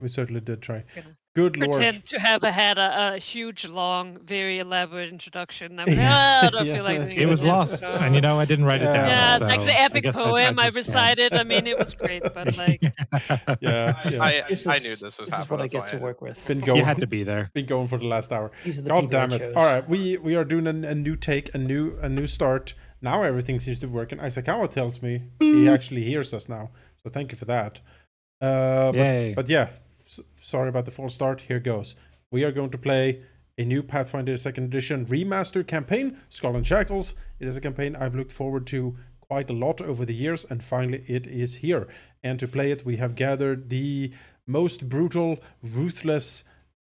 We certainly did try. Gonna Good lord. pretend to have had a huge, long, very elaborate introduction. I'm like, Yes. I don't Yeah. feel like doing It was this lost, and episode. I didn't write it down. Yeah, Yeah. it's like So the I epic guess poem I just can't. recited. I mean, it was great, but like, Yeah. Yeah. I knew this would This is happen. what I That's get why to I did. work with. It's been You going. had to be there. Been going for the last hour. These are the God people I damn it! chose. All right, we are doing a new take, a new start. Now everything seems to be working. Isakawa tells me he actually hears us now, so thank you for that. Yay. But yeah, sorry about the false start. Here goes. We are going to play a new Pathfinder 2nd Edition remastered campaign, Skull and Shackles. It is a campaign I've looked forward to quite a lot over the years, and finally it is here. And to play it, we have gathered the most brutal, ruthless,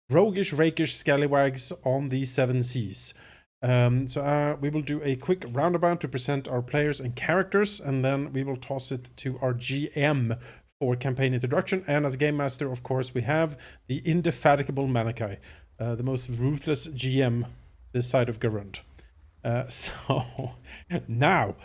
roguish, rakish scallywags on the seven seas. So we will do a quick roundabout to present our players and characters, and then we will toss it to our GM for campaign introduction. And as game master, of course, we have the indefatigable Manaki, the most ruthless GM this side of Garund. So now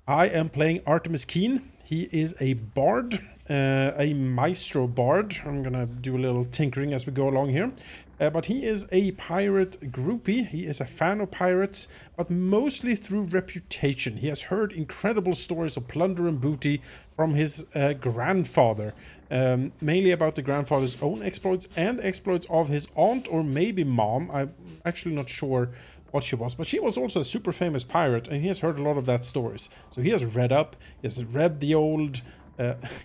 I am playing Artemis Keen. He is a bard, a Maestro bard. I'm gonna do a little tinkering as we go along here. But he is a pirate groupie. He is a fan of pirates, but mostly through reputation. He has heard incredible stories of plunder and booty from his grandfather, mainly about the grandfather's own exploits and exploits of his aunt or maybe mom. I'm actually not sure what she was, but she was also a super famous pirate, and he has heard a lot of that stories. So he has read up, he has read the old,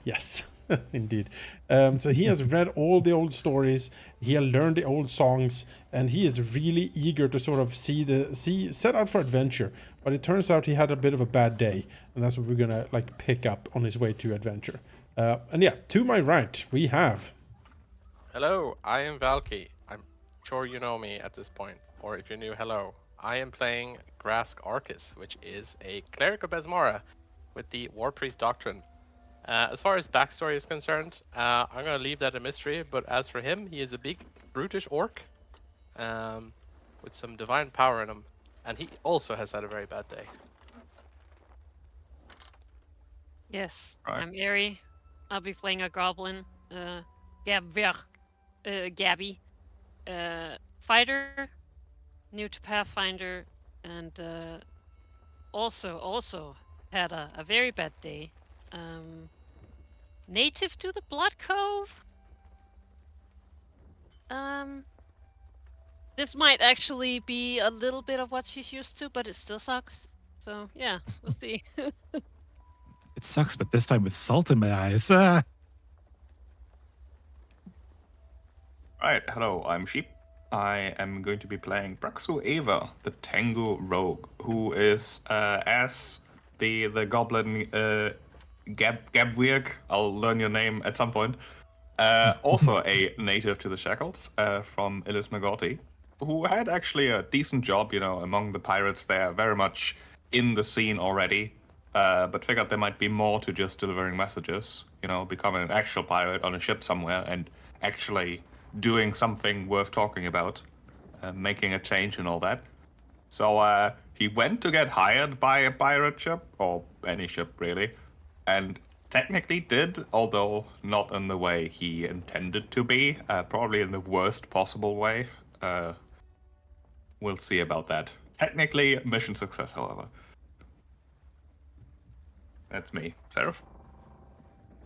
yes, indeed. So he has read all the old stories, he has learned the old songs, and he is really eager to sort of set out for adventure. But it turns out he had a bit of a bad day, and that's what we're gonna like pick up on his way to adventure. And yeah, to my right we have. Hello, I am Valky. I'm sure you know me at this point, or if you're new, hello. I am playing Grask Arkas, which is a cleric of Besmara with the Warpriest doctrine. As far as backstory is concerned, I'm going to leave that a mystery, but as for him, he is a big, brutish orc with some divine power in him, and he also has had a very bad day. yes, Right. I'm Ari. I'll be playing a goblin, Gabby, fighter, new to Pathfinder, and also had a very bad day. Native to the Blood Cove. This might actually be a little bit of what she's used to, but it still sucks. So yeah, we'll see. It sucks, but this time with salt in my eyes. Right, hello, I'm Sheep. I am going to be playing Praxu Eva, the Tengu rogue, who is, as the goblin Gabwirk, I'll learn your name at some point, also a native to the Shackles from Ilis Magoti, who had actually a decent job, among the pirates there, very much in the scene already, but figured there might be more to just delivering messages, becoming an actual pirate on a ship somewhere and actually doing something worth talking about, making a change and all that. So he went to get hired by a pirate ship, or any ship really, and technically did, although not in the way he intended to be, probably in the worst possible way. We'll see about that. Technically, mission success, however. That's me. Sareth?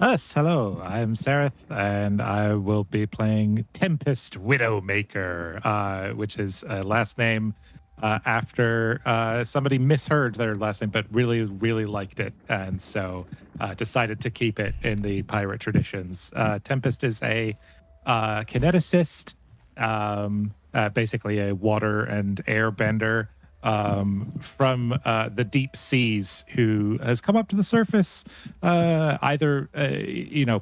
Yes, hello, I'm Sareth, and I will be playing Tempest Widowmaker, which is a last name after somebody misheard their last name, but really, really liked it, and so decided to keep it in the pirate traditions. Tempest is a kineticist, basically a water and air bender from the deep seas, who has come up to the surface, either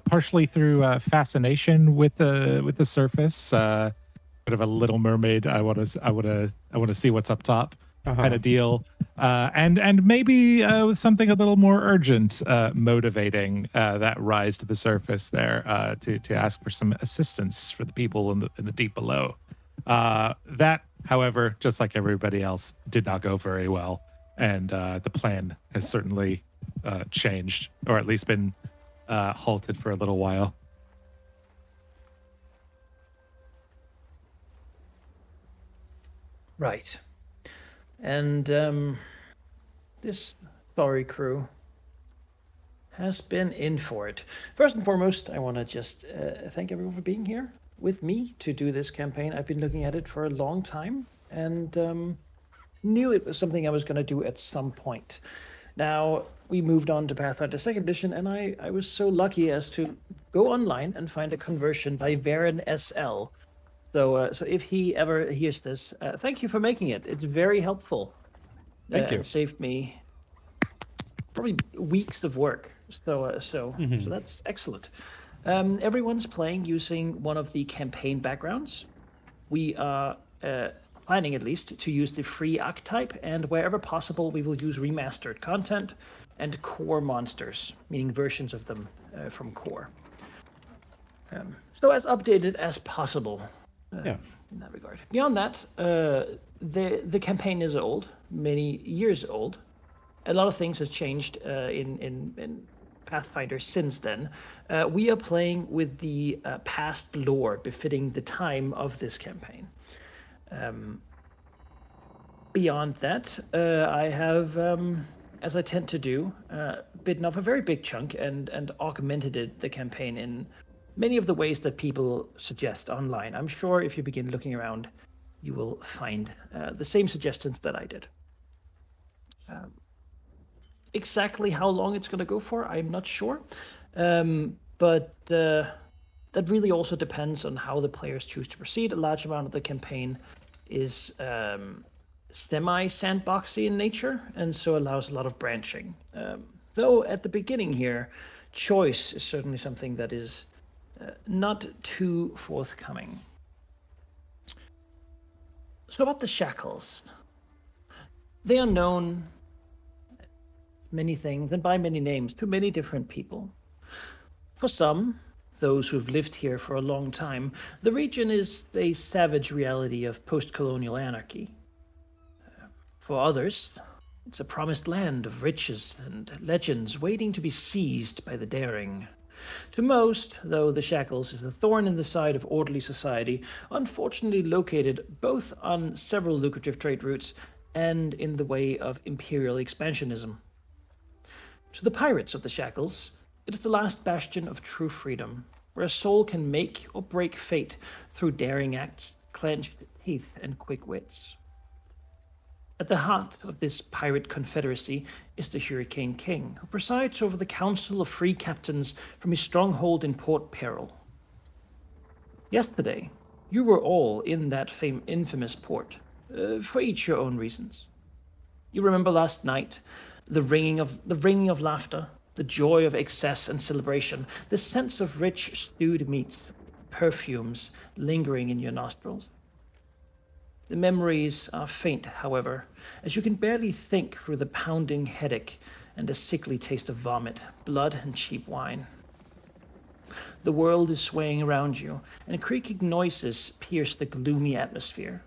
partially through fascination with the surface, bit of a Little Mermaid. I want to see what's up top kind of deal, and maybe something a little more urgent, motivating that rise to the surface there, to ask for some assistance for the people in the deep below. That, however, just like everybody else, did not go very well, and the plan has certainly changed, or at least been halted for a little while. Right. And this sorry crew has been in for it. First and foremost, I want to just thank everyone for being here with me to do this campaign. I've been looking at it for a long time and knew it was something I was going to do at some point. Now, we moved on to Pathfinder 2nd Edition, and I was so lucky as to go online and find a conversion by Varen SL. So if he ever hears this, thank you for making it. It's very helpful. Thank you. And saved me probably weeks of work. So that's excellent. Everyone's playing using one of the campaign backgrounds. We are planning, at least, to use the free archetype, and wherever possible, we will use remastered content and core monsters, meaning versions of them from core. So as updated as possible. Yeah. In that regard. Beyond that, the campaign is old, many years old. A lot of things have changed in Pathfinder since then. We are playing with the past lore befitting the time of this campaign. Beyond that, I have, as I tend to do, bitten off a very big chunk and augmented the campaign in many of the ways that people suggest online. I'm sure if you begin looking around, you will find the same suggestions that I did. Exactly how long it's going to go for, I'm not sure. But that really also depends on how the players choose to proceed. A large amount of the campaign is semi-sandboxy in nature, and so allows a lot of branching. Though at the beginning here, choice is certainly something that is not too forthcoming. So about the Shackles. They are known many things and by many names to many different people. For some, those who've lived here for a long time, the region is a savage reality of post-colonial anarchy. For others, it's a promised land of riches and legends waiting to be seized by the daring. To most, though, the Shackles is a thorn in the side of orderly society, unfortunately located both on several lucrative trade routes and in the way of imperial expansionism. To the pirates of the Shackles, it is the last bastion of true freedom, where a soul can make or break fate through daring acts, clenched teeth, and quick wits. At the heart of this pirate confederacy is the Hurricane King, who presides over the council of free captains from his stronghold in Port Peril. Yesterday, you were all in that infamous port, for each your own reasons. You remember last night, the ringing of laughter, the joy of excess and celebration, the sense of rich stewed meats, perfumes lingering in your nostrils. The memories are faint, however, as you can barely think through the pounding headache and a sickly taste of vomit, blood, and cheap wine. The world is swaying around you, and creaking noises pierce the gloomy atmosphere.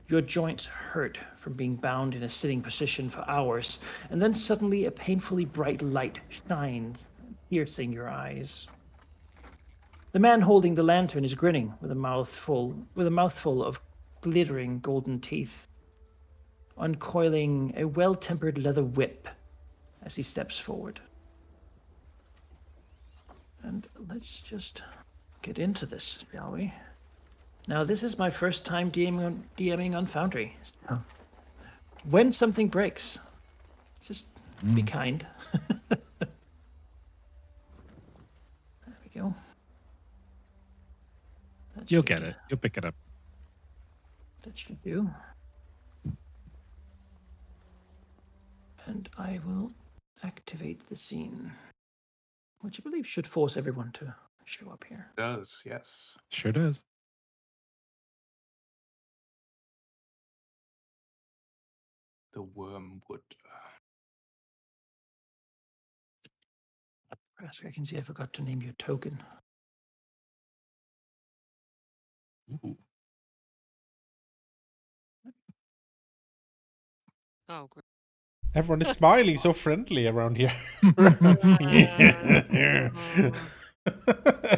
Your joints hurt from being bound in a sitting position for hours, and then suddenly a painfully bright light shines, piercing your eyes. The man holding the lantern is grinning with a mouthful of glittering golden teeth, uncoiling a well-tempered leather whip as he steps forward. And let's just get into this, shall we? Now, this is my first time DMing on Foundry. So when something breaks, just be kind. There we go. You'll get it. You'll pick it up. That should do. And I will activate the scene, which I believe should force everyone to show up here. Does, yes. Sure does. The wormwood. Grask, I can see I forgot to name your token. Ooh. Oh, great. Everyone is smiling so friendly around here.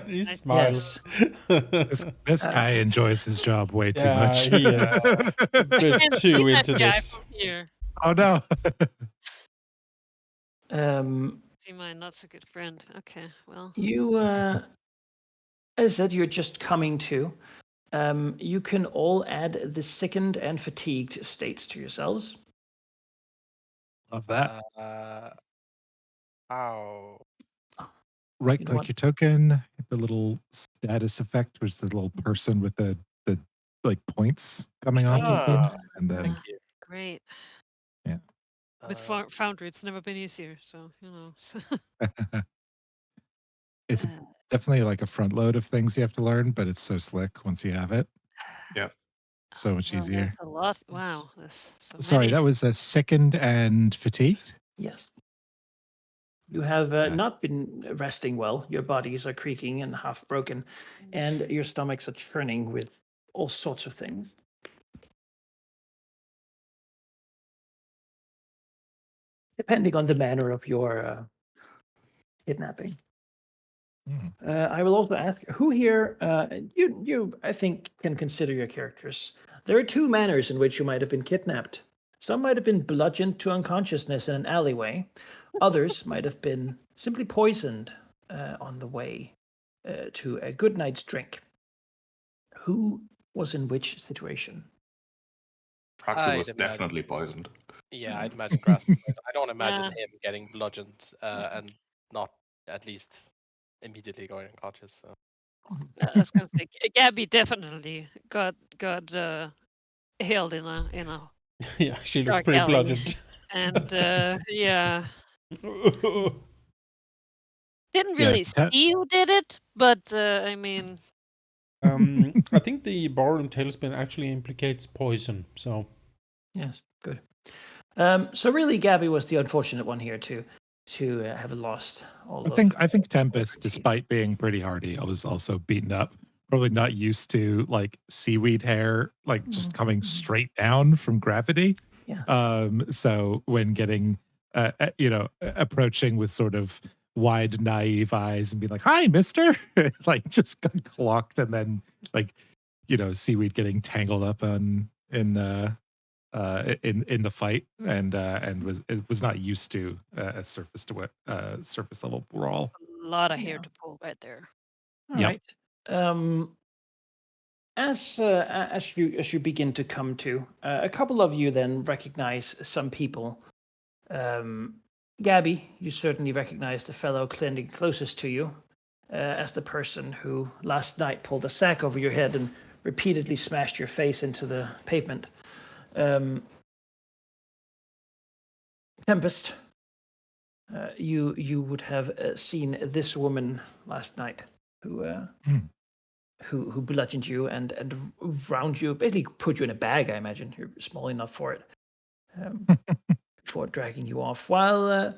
He Yes. smiles. This guy enjoys his job way too Yeah, much. he is. A bit Can't too see into that guy this. from here. Oh no. See my not so good friend. Okay, well. You, as I said, you're just coming to. You can all add the sickened and fatigued states to yourselves. Love that. Ow. Right you know click what? your token, hit the little status effect, which is the little person with the like points coming off of them. Ah, And then Thank you. Great. Yeah. With Foundry, it's never been easier, so, you know. it's definitely like a front load of things you have to learn, but it's so slick once you have it. Yeah. So much Well, easier. that's a lot. Wow. That's so Sorry, many. that was a sickened and fatigued. Yes. You have Yeah. not been resting well. Your bodies are creaking and half broken, and your stomachs are churning with all sorts of things. Depending on the manner of your kidnapping. I will also ask who here you I think can consider your characters. There are two manners in which you might have been kidnapped. Some might have been bludgeoned to unconsciousness in an alleyway. Others might have been simply poisoned on the way to a good night's drink. Who was in which situation? Praxu was I'd imagine- definitely poisoned. Yeah, I'd imagine Grask. I don't imagine Yeah. him getting bludgeoned and not at least immediately going unconscious. So. I was gonna say Gabby definitely got held in a Yeah, she looks dark pretty alley. bludgeoned. And yeah, didn't Yeah, really see who did it, but I mean, I think the barroom tailspin actually implicates poison, so Yes, good. So really, Gabby was the unfortunate one here to have lost all. I think Tempest, despite being pretty hardy, I was also beaten up. Probably not used to like seaweed hair, like just coming straight down from gravity. Yeah. So when getting, approaching with sort of wide, naive eyes and being like, "Hi, Mister," like just got clocked, and then like, seaweed getting tangled up in the fight, and was not used to a surface level brawl. a lot of hair to pull right there. All Yep. right. As you begin to come to, a couple of you then recognize some people. Gabby, you certainly recognize the fellow clinging closest to you as the person who last night pulled a sack over your head and repeatedly smashed your face into the pavement. Tempest, you would have seen this woman last night who bludgeoned you and round you, basically put you in a bag. I imagine you're small enough for it. Before dragging you off, while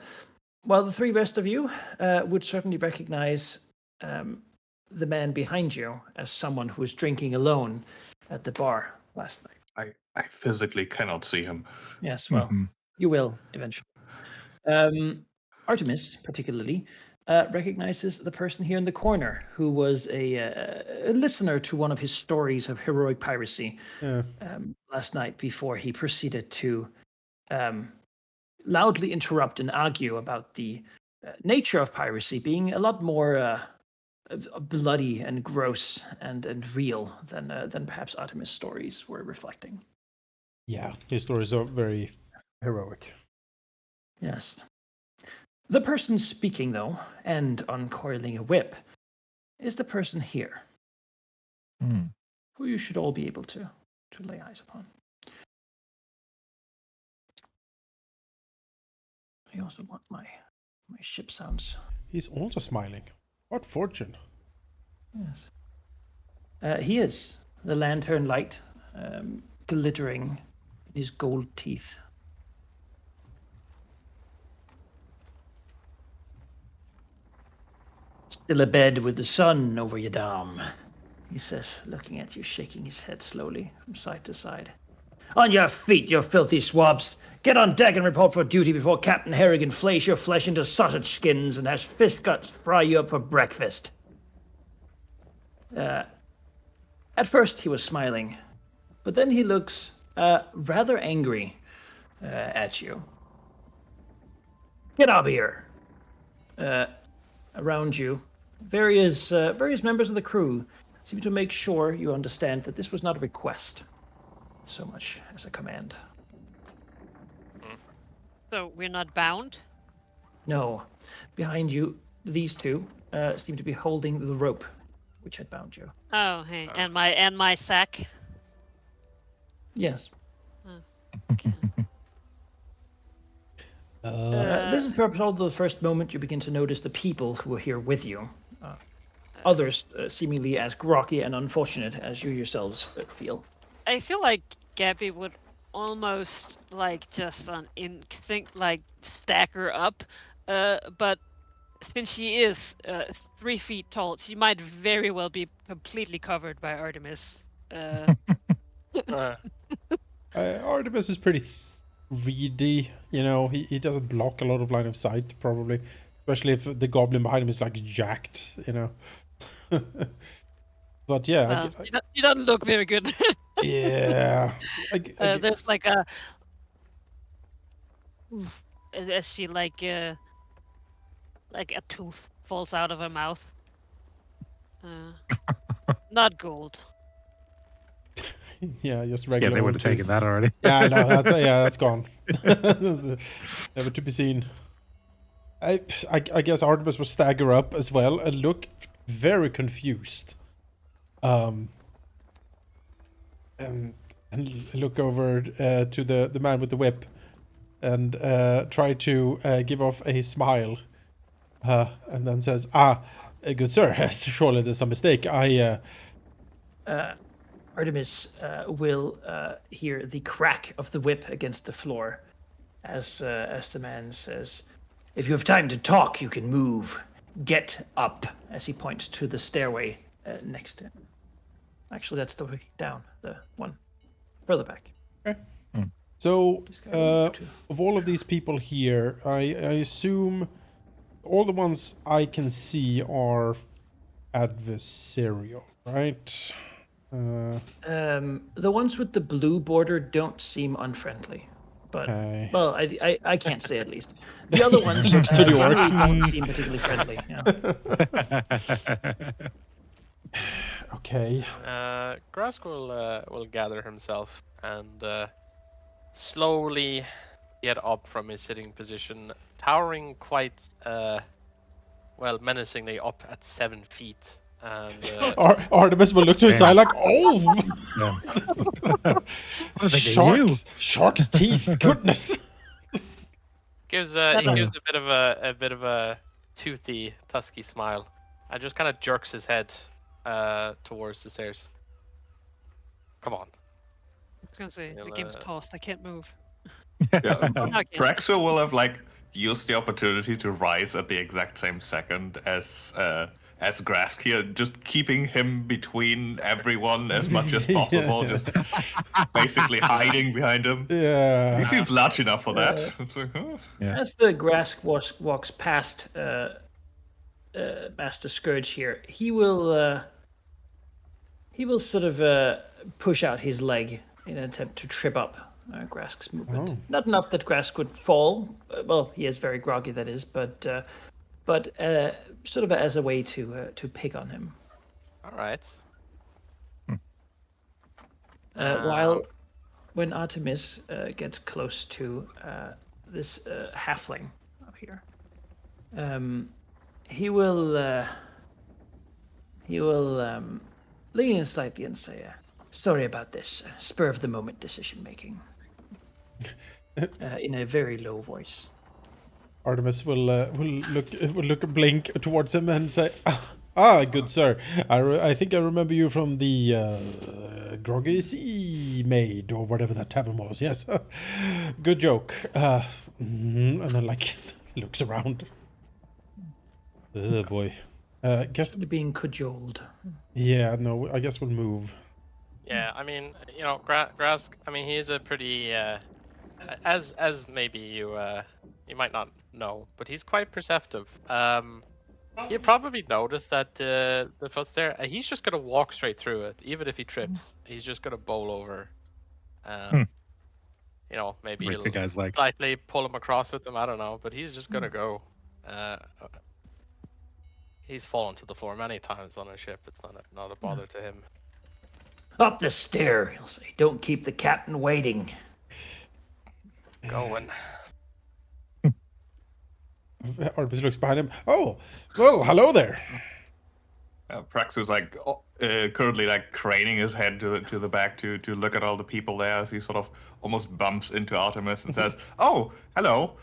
the three rest of you would certainly recognize the man behind you as someone who was drinking alone at the bar last night. I physically cannot see him. Yes, well, you will eventually. Artemis, particularly, recognizes the person here in the corner who was a listener to one of his stories of heroic piracy last night before he proceeded to loudly interrupt and argue about the nature of piracy being a lot more bloody and gross and real than perhaps Artemis' stories were reflecting. yeah, his stories are very heroic. Yes. The person speaking, though, and uncoiling a whip, is the person here, who you should all be able to lay eyes upon. I also want my ship sounds. He's also smiling. What fortune. Yes. He is the lantern light glittering in his gold teeth. Still abed with the sun over your dome, he says, looking at you, shaking his head slowly from side to side. On your feet, you filthy swabs! Get on deck and report for duty before Captain Harrigan flays your flesh into sausage skins and has fish guts fry you up for breakfast. At first he was smiling, but then he looks rather angry at you. Get out of here! Around you, various members of the crew seem to make sure you understand that this was not a request so much as a command. So we're not bound? No. Behind you, these two seem to be holding the rope which had bound you. Oh, hey. And my sack? Yes. Okay. This is perhaps also the first moment you begin to notice the people who are here with you. Others seemingly as groggy and unfortunate as you yourselves feel. I feel like Gabby would almost like just on instinct like stack her up, but since she is 3 feet tall, she might very well be completely covered by Artemis. Artemis is pretty reedy, you know. He doesn't block a lot of line of sight, probably, especially if the goblin behind him is like jacked, you know. But yeah, Well, she doesn't look very good. yeah. There's like a as she like a tooth falls out of her mouth. Not gold. Yeah, just Yeah, regular. they would have taken that already. Yeah, no, that's gone. Never to be seen. I guess Artemis will stagger up as well and look very confused. And look over to the man with the whip and try to give off a smile. And then says, good sir, surely there's a mistake. Artemis will hear the crack of the whip against the floor as the man says, "If you have time to talk, you can move. Get up," as he points to the stairway next to him. Actually, that's the way down, the one further back. Okay. So, of all of these people here, I assume all the ones I can see are adversarial, right? The ones with the blue border don't seem unfriendly, but Okay. well, I can't say at least. The other ones Looks to the orc. generally don't seem particularly friendly. Yeah. Okay. Grask will gather himself and slowly get up from his sitting position, towering quite menacingly up at 7 feet. And Artemis will look to his side like, oh, Yeah. shark's teeth, goodness. gives a bit of a toothy, tusky smile, and just kind of jerks his head towards the stairs. Come on. I was gonna say the game's paused. I can't move. Yeah, Okay. Praxu will have used the opportunity to rise at the exact same second as Grask here, just keeping him between everyone as much as possible, Yeah. just basically hiding behind him. Yeah. He seems large enough for that. It's like, huh? Yeah. As the Grask walks past Master Scourge here, he will sort of push out his leg in an attempt to trip up Grask's movement. Oh. Not enough that Grask would fall. Well, he is very groggy, that is, but sort of as a way to pick on him. All right. While when Artemis gets close to this halfling up here, he will lean in slightly and say, "Sorry about this. Spur of the moment decision making." In a very low voice. Artemis will blink towards him and say, good sir. I think I remember you from the Groggy Sea Maid or whatever that tavern was. Yes, good joke. And then looks around. Oh boy. Guess. Being cajoled. Yeah. No. I guess we'll move. Yeah, I mean, Grask. I mean, he is a pretty, as maybe you might not know, but he's quite perceptive. You probably noticed that the foot there. He's just gonna walk straight through it, even if he trips. He's just gonna bowl over. You know, maybe Break the he'll guy's leg. slightly pull him across with him. I don't know, but he's just gonna go. He's fallen to the floor many times on a ship. It's not a bother to him. Up the stair, he'll say. Don't keep the captain waiting. Going. Artemis looks behind him. Oh, well, hello there. Praxu's like currently like craning his head to the back to look at all the people there as he sort of almost bumps into Artemis and says, "Oh, hello.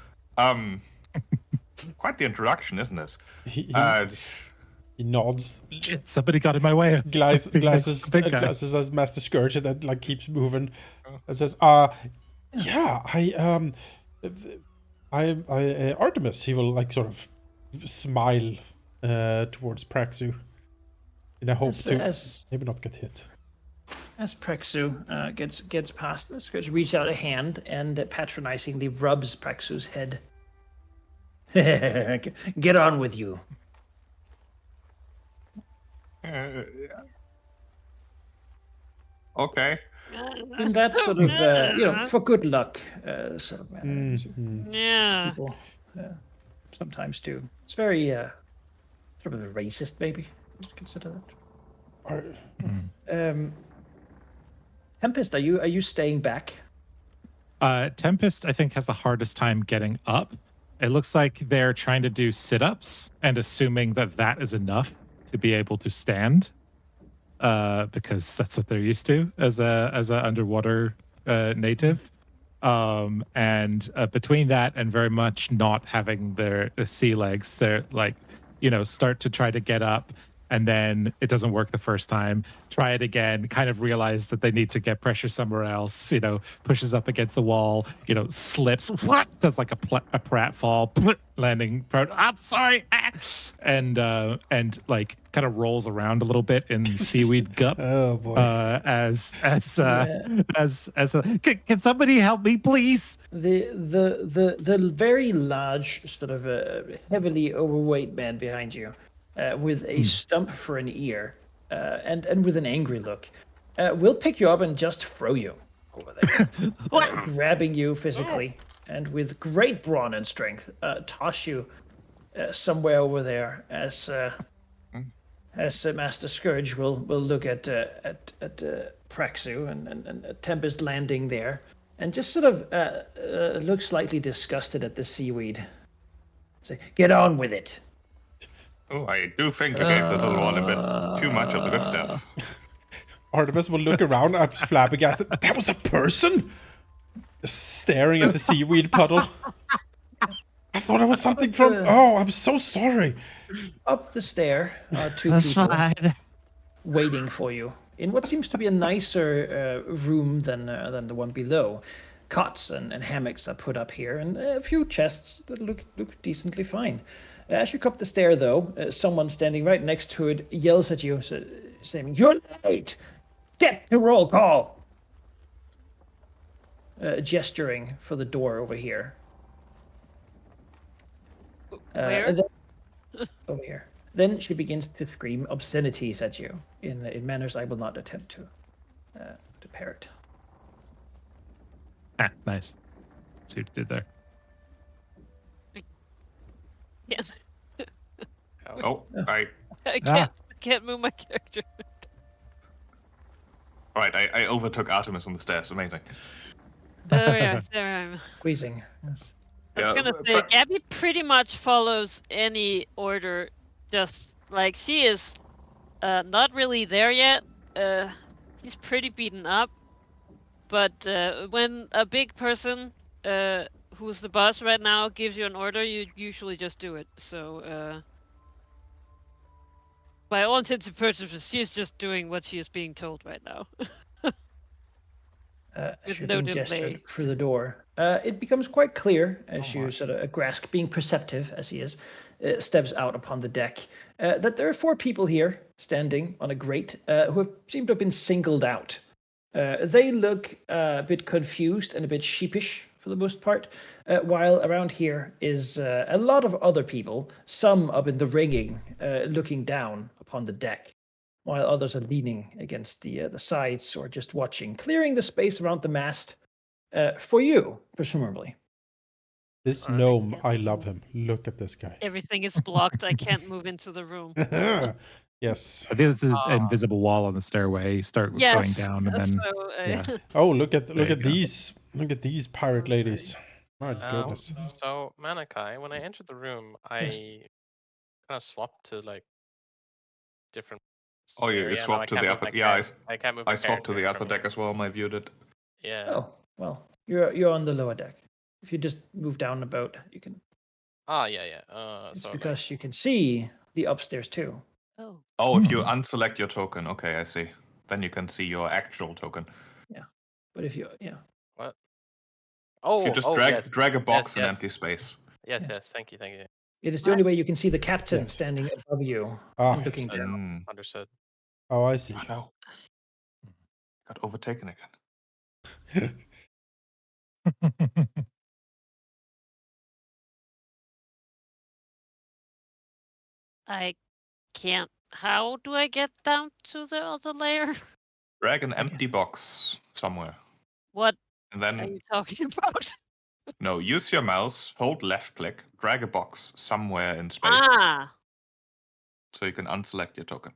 Quite the introduction, isn't this?" He nods. Shit, somebody got in my way. Glasses Big guy. as Master Scourge, and then like keeps moving. And says, yeah, I Artemis." He will like sort of smile towards Praxu in a hope to maybe not get hit. As Praxu gets past, Scourge reaches out a hand and patronizingly rubs Praxu's head. Get on with you. Okay. And that's sort of, for good luck, sort of manner. Yeah. People sometimes do. It's very sort of racist, maybe. Consider that. Tempest, are you staying back? Tempest, I think, has the hardest time getting up. It looks like they're trying to do sit-ups and assuming that is enough to be able to stand, because that's what they're used to as a underwater native. And between that and very much not having their sea legs, they're like, start to try to get up. And then it doesn't work the first time. Try it again, kind of realize that they need to get pressure somewhere else, pushes up against the wall, slips, does like a pratfall, landing, I'm sorry, and like kind of rolls around a little bit in seaweed gup. Oh boy. Can somebody help me, please? The very large, sort of heavily overweight man behind you, with a stump for an ear, and with an angry look, will pick you up and just throw you over there, grabbing you physically, and with great brawn and strength, toss you somewhere over there as the Master Scourge will look at Praxu and Tempest landing there, and just sort of look slightly disgusted at the seaweed. Say, get on with it. Oh, I do think you gave the little one a bit too much of the good stuff. Artemis will look around, flabbergasted. That was a person? Staring at the seaweed puddle. I thought it was something from... Oh, I'm so sorry. Up the stair are two That's people fine. waiting for you in what seems to be a nicer room than the one below. Cots and hammocks are put up here, and a few chests that look decently fine. As you come up the stair, though, someone standing right next to it yells at you, saying, "You're late! Get to roll call!" Gesturing for the door over here. Where? Over here. Then she begins to scream obscenities at you in manners I will not attempt to parrot. Nice. See what you did there. Yeah. Oh, I can't move my character. all right. I overtook Artemis on the stairs. Amazing. Oh yeah, there I am. Squeezing. Yes. I was gonna say, Gabby pretty much follows any order, just like she is not really there yet. She's pretty beaten up, but when a big person who's the boss right now gives you an order, you usually just do it. So by all intents and purposes, she's just doing what she is being told right now. As no you're delay. gestured through the door, it becomes quite clear as you sort of Grask, being perceptive as he is, steps out upon the deck, that there are 4 people here standing on a grate who seem to have been singled out. They look a bit confused and a bit sheepish for the most part, while around here is a lot of other people, some up in the rigging, looking down upon the deck, while others are leaning against the sides or just watching, clearing the space around the mast for you, presumably. This Alright. gnome, I love him. Look at this guy. Everything is blocked. I can't move into the room. Yes. This is Ah. an invisible wall on the stairway. Start going Yes. down, and then So, yeah. Oh, look at you go. these pirate Oh, ladies. My Um, goodness. So Manaki, when I entered the room, I kind of swapped to like different. Oh, you area. Now I swapped to can't the move upper. my Yeah, char- I can't move I my swapped to the character upper from deck here. as well. My view did. Yeah. Oh, well, you're on the lower deck. If you just move down a boat, you can. Ah, yeah. It's So like, because you can see the upstairs too. oh. Oh, if you Hmm. unselect your token, okay, I see. Then you can see your actual token. But if you, what? If Oh, you just oh, drag yes. drag a box in yes. empty space. Yes, Yes. yes. Thank you. it is the only way you can see the captain Yes. standing above you Ah. and looking Understood. down. Understood. Oh, I see. Oh no. Got overtaken again. I can't. How do I get down to the other layer? Drag an Okay. empty box somewhere. What And are then you talking about? no, use your mouse, hold left click, drag a box somewhere in space. Ah, So you can unselect your token.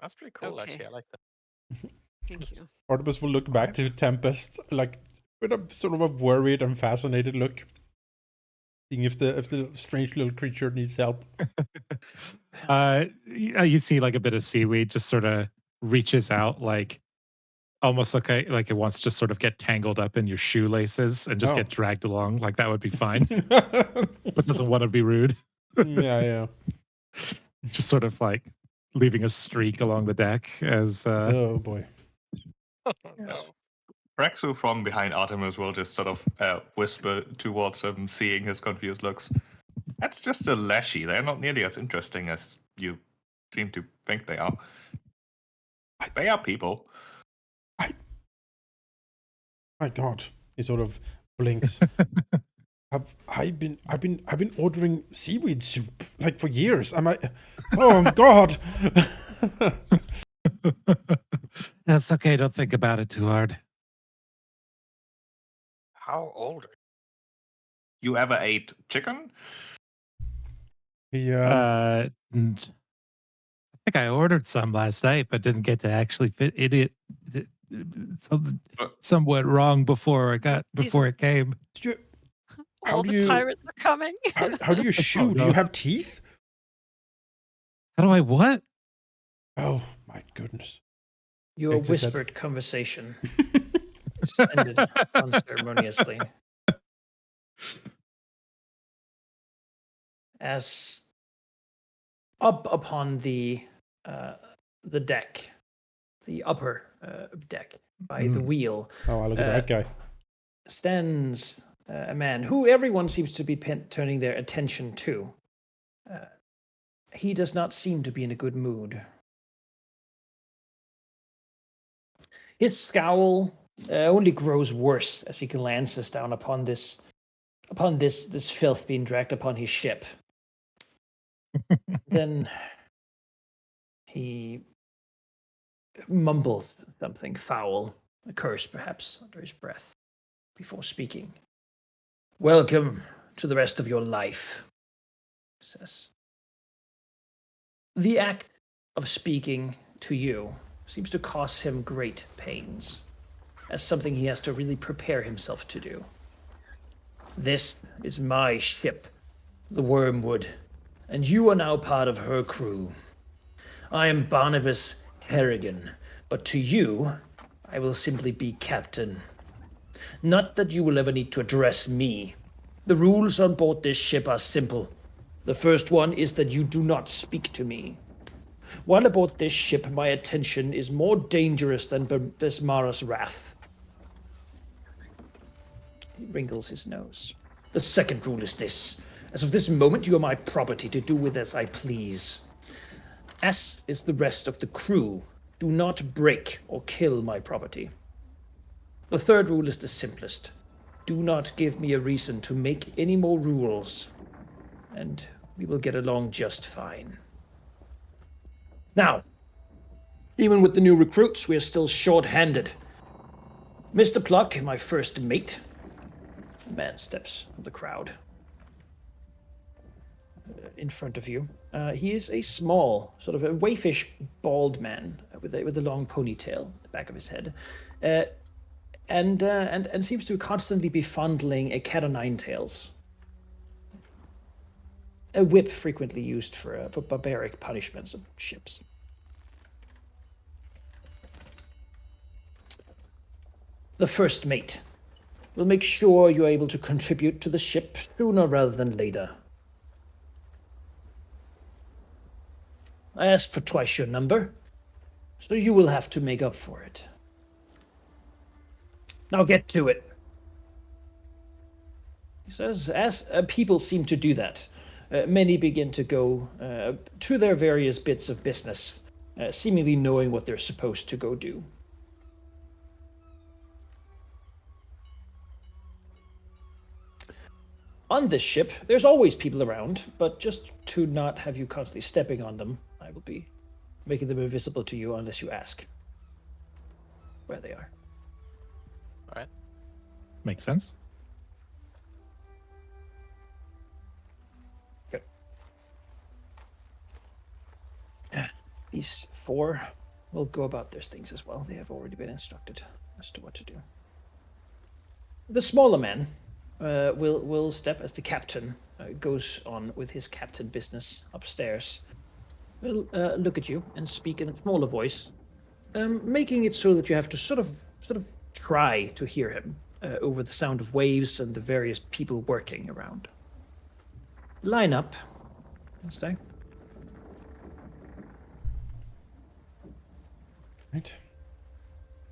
That's pretty cool, actually. Okay. I like that. thank you. Artemis will look back to Tempest like with a sort of a worried and fascinated look, seeing if the strange little creature needs help. You see like a bit of seaweed just sort of reaches out, like almost like it wants to just sort of get tangled up in your shoelaces and just Oh. get dragged along. Like that would be fine, but doesn't want to be rude. yeah. Just sort of like leaving a streak along the deck as Oh boy. Yes. Praxu from behind Artemis will just sort of whisper towards him, seeing his confused looks. That's just a Leshy. They're not nearly as interesting as you seem to think they are. They are people. My God. He sort of blinks. I've been ordering seaweed soup like for years. Oh God. That's okay. Don't think about it too hard. How old are You ever ate chicken? Yeah. I think I ordered some last night, but didn't get to actually fit it. Something somewhat wrong before it came. How All do the you- pirates are coming. How do you chew? Do no. you have teeth? How do I what? Oh my goodness. Your Thanks, he said. whispered conversation ended unceremoniously. As up upon the deck, the upper deck by the wheel, Oh, look at that guy. stands a man who everyone seems to be turning their attention to. He does not seem to be in a good mood. His scowl only grows worse as he glances down upon this filth being dragged upon his ship. Then he mumbles something foul, a curse perhaps, under his breath, before speaking. "Welcome to the rest of your life," he says. The act of speaking to you seems to cause him great pains, as something he has to really prepare himself to do. "This is my ship, the Wormwood, and you are now part of her crew. I am Barnabas Harrigan, but to you, I will simply be captain. Not that you will ever need to address me. The rules on board this ship are simple. The first one is that you do not speak to me. While aboard this ship, my attention is more dangerous than Besmara's wrath." He wrinkles his nose. "The second rule is this. As of this moment, you are my property to do with as I please. As is the rest of the crew, do not break or kill my property. The third rule is the simplest. Do not give me a reason to make any more rules, and we will get along just fine. Now, even with the new recruits, we are still short-handed. Mr. Pluck, my first mate. A man steps from the crowd in front of you. He is a small, sort of a waifish, bald man with a long ponytail at the back of his head, and seems to constantly be fondling a cat o' nine tails. A whip frequently used for barbaric punishments of ships. The first mate will make sure you're able to contribute to the ship sooner rather than later. I asked for twice your number, so you will have to make up for it. Now get to it. He says, as people seem to do that, many begin to go to their various bits of business, seemingly knowing what they're supposed to go do. On this ship, there's always people around, but just to not have you constantly stepping on them, I will be making them invisible to you unless you ask where they are. All right. Makes sense. Good. These four will go about their things as well. They have already been instructed as to what to do. The smaller man will step as the captain goes on with his captain business upstairs. Will look at you and speak in a smaller voice, making it so that you have to sort of try to hear him over the sound of waves and the various people working around. Line up. Stay. Right.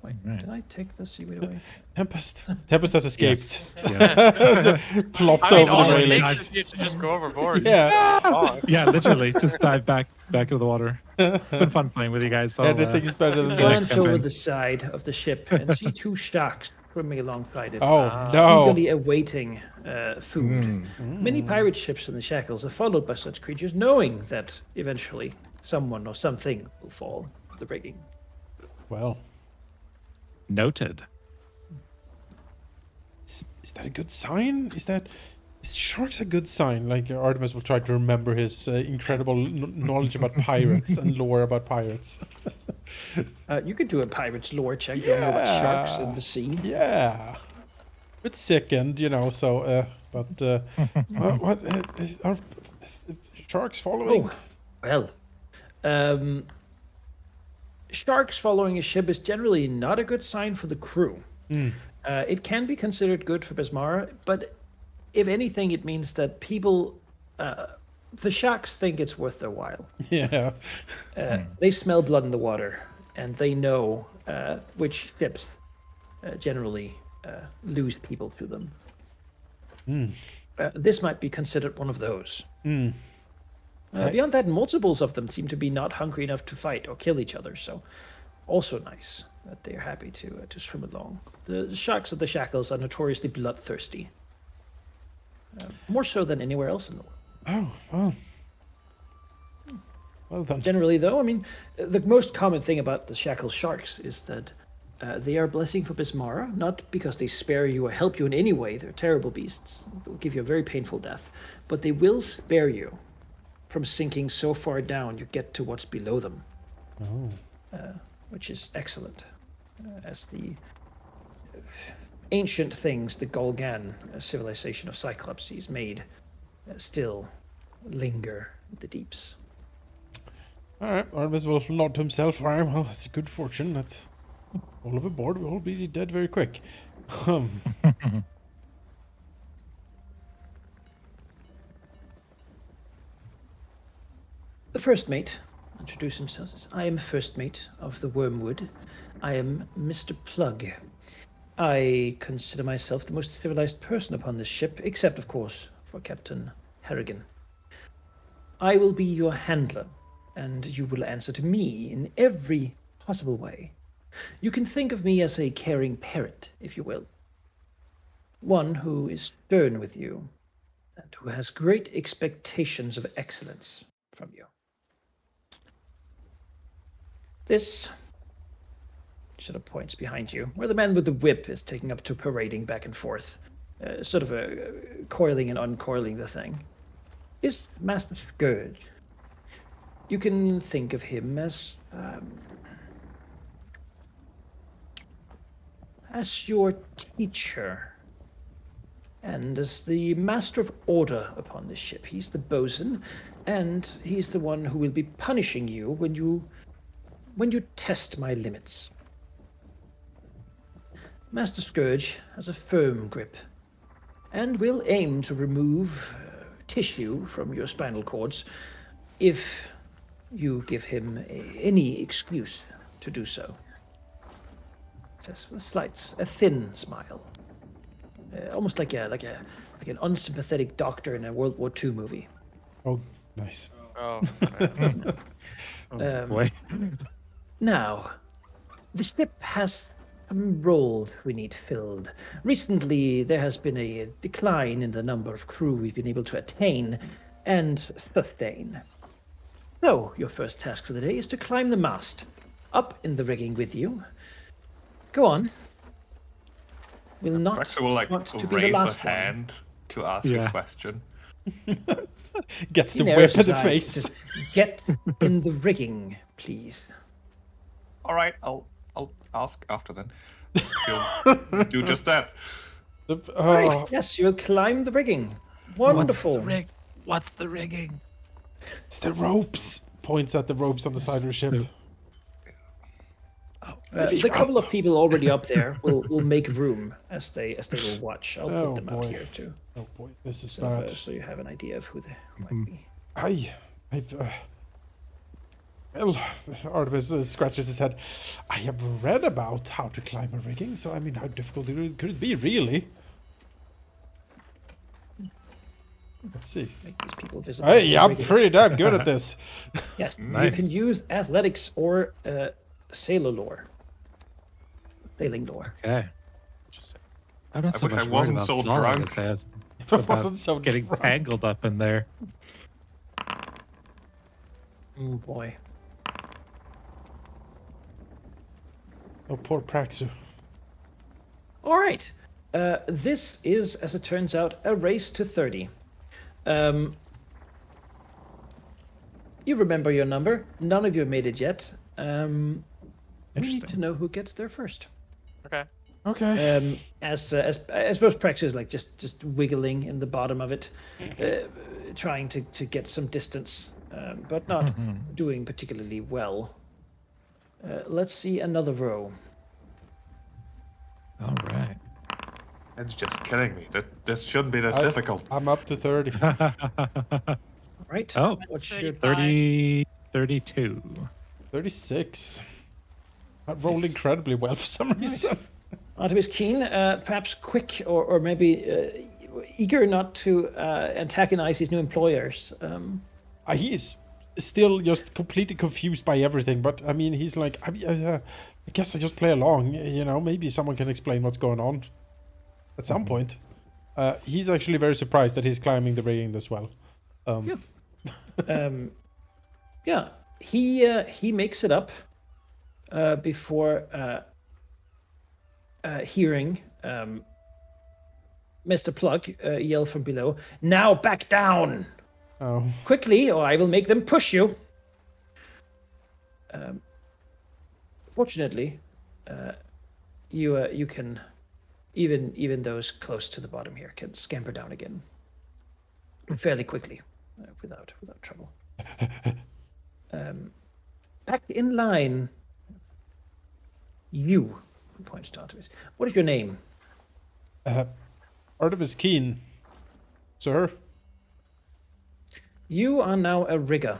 Wait, Right. did I take the seaweed away? Tempest has escaped. Yes. Plopped I mean, over all the it railing. takes is you to just go overboard. Yeah. Oh, Yeah, literally, just dive back into the water. It's been fun playing with you guys. Anything is better than Glance this. over campaign. the side of the ship and see two sharks swimming alongside it, Oh no! eagerly awaiting food. Many pirate ships in the Shackles are followed by such creatures, knowing that eventually someone or something will fall to the rigging. Well, Noted. is that a good sign? Is sharks a good sign? Like Artemis will try to remember his incredible knowledge about pirates and lore about pirates. You could do a pirate's lore check. You know about sharks in the sea. Yeah, bit sickened, So, but what are sharks following? Oh, well, sharks following a ship is generally not a good sign for the crew. It can be considered good for Besmara, but if anything, it means that people, the sharks think it's worth their while. Yeah. They smell blood in the water, and they know which ships generally lose people to them. This might be considered one of those. Beyond that, multiples of them seem to be not hungry enough to fight or kill each other, so also nice that they are happy to swim along. The sharks of the Shackles are notoriously bloodthirsty. More so than anywhere else in the world. Oh, well then. Generally, though, I mean, the most common thing about the Shackle sharks is that they are a blessing for Besmara, not because they spare you or help you in any way. They're terrible beasts. They'll give you a very painful death. But they will spare you from sinking so far down you get to what's below them. Which is excellent. As the ancient things the Golgan civilization of Cyclopses made still linger in the deeps. All right, Artemis will nod to himself. All right, well, that's a good fortune. That's all of aboard. We'll all be dead very quick. The first mate introduced himself as, I am first mate of the Wormwood. I am Mr. Plug. I consider myself the most civilized person upon this ship, except, of course, for Captain Harrigan. I will be your handler, and you will answer to me in every possible way. You can think of me as a caring parent, if you will. one who is stern with you, and who has great expectations of excellence from you. This sort of points behind you, where the man with the whip is taking up to parading back and forth, sort of coiling and uncoiling the thing, is Master Scourge. You can think of him as your teacher, and as the master of order upon this ship. He's the bosun, and he's the one who will be punishing you when you test my limits. Master Scourge has a firm grip, and will aim to remove tissue from your spinal cords if you give him any excuse to do so. Says with a thin smile, almost like an unsympathetic doctor in a World War II movie. Oh, nice. Oh, Boy. Now, the ship has some roles we need filled. Recently, there has been a decline in the number of crew we've been able to attain and sustain. So, your first task for the day is to climb the mast, up in the rigging with you. Go on. Will not Praxu will like want to be the raise a last one. hand to ask Yeah. a question. Gets the He whip narrows in his the eyes, face. says, get in the rigging, please. All right, I'll ask after then. She'll do just that. Right, yes, you'll climb the rigging. Wonderful. What's the rigging? It's the ropes. Points at the ropes on the side of the ship. The couple of people already up there will make room as they will watch. I'll Oh, put them out boy. here too, Oh boy, this is so, bad. so you have an idea of who they might be. I've well, Artemis scratches his head. I have read about how to climb a rigging, so I mean, how difficult could it be, really? Let's see. Make these people visible. Hey, I'm Rigging. pretty damn good at this. Yes, Nice. you can use athletics or sailor lore, sailing lore. Okay. interesting. I'm not I so wish much I worried wasn't about so falling drunk. as I was If I about wasn't so getting drunk. tangled up in there. Oh boy. Oh, poor Praxu. All right. This is, as it turns out, a race to 30. You remember your number. None of you have made it yet. We need Interesting. to know who gets there first. Okay. Okay. As I suppose Praxu is like just wiggling in the bottom of it, trying to get some distance, but not doing particularly well. Let's see another row. All right. It's just killing me. This shouldn't be this I- difficult. I'm up to 30. Right? Oh, What's your 35. 32. 36. I rolled Nice. incredibly well for some reason. Artemis keen, perhaps quick or maybe eager not to antagonize his new employers. He is still just completely confused by everything, but I mean, he's like, I guess I just play along, you know, maybe someone can explain what's going on at some point. He's actually very surprised that he's climbing the rigging this well. Yeah, he makes it up before hearing Mr. Plug yell from below, "Now back down! Oh, Quickly, or I will make them push you!" Fortunately, you can, even those close to the bottom here, can scamper down again fairly quickly, without trouble. Back in line. You, he points to Artemis. What is your name? Artemis Keen, sir. You are now a rigger.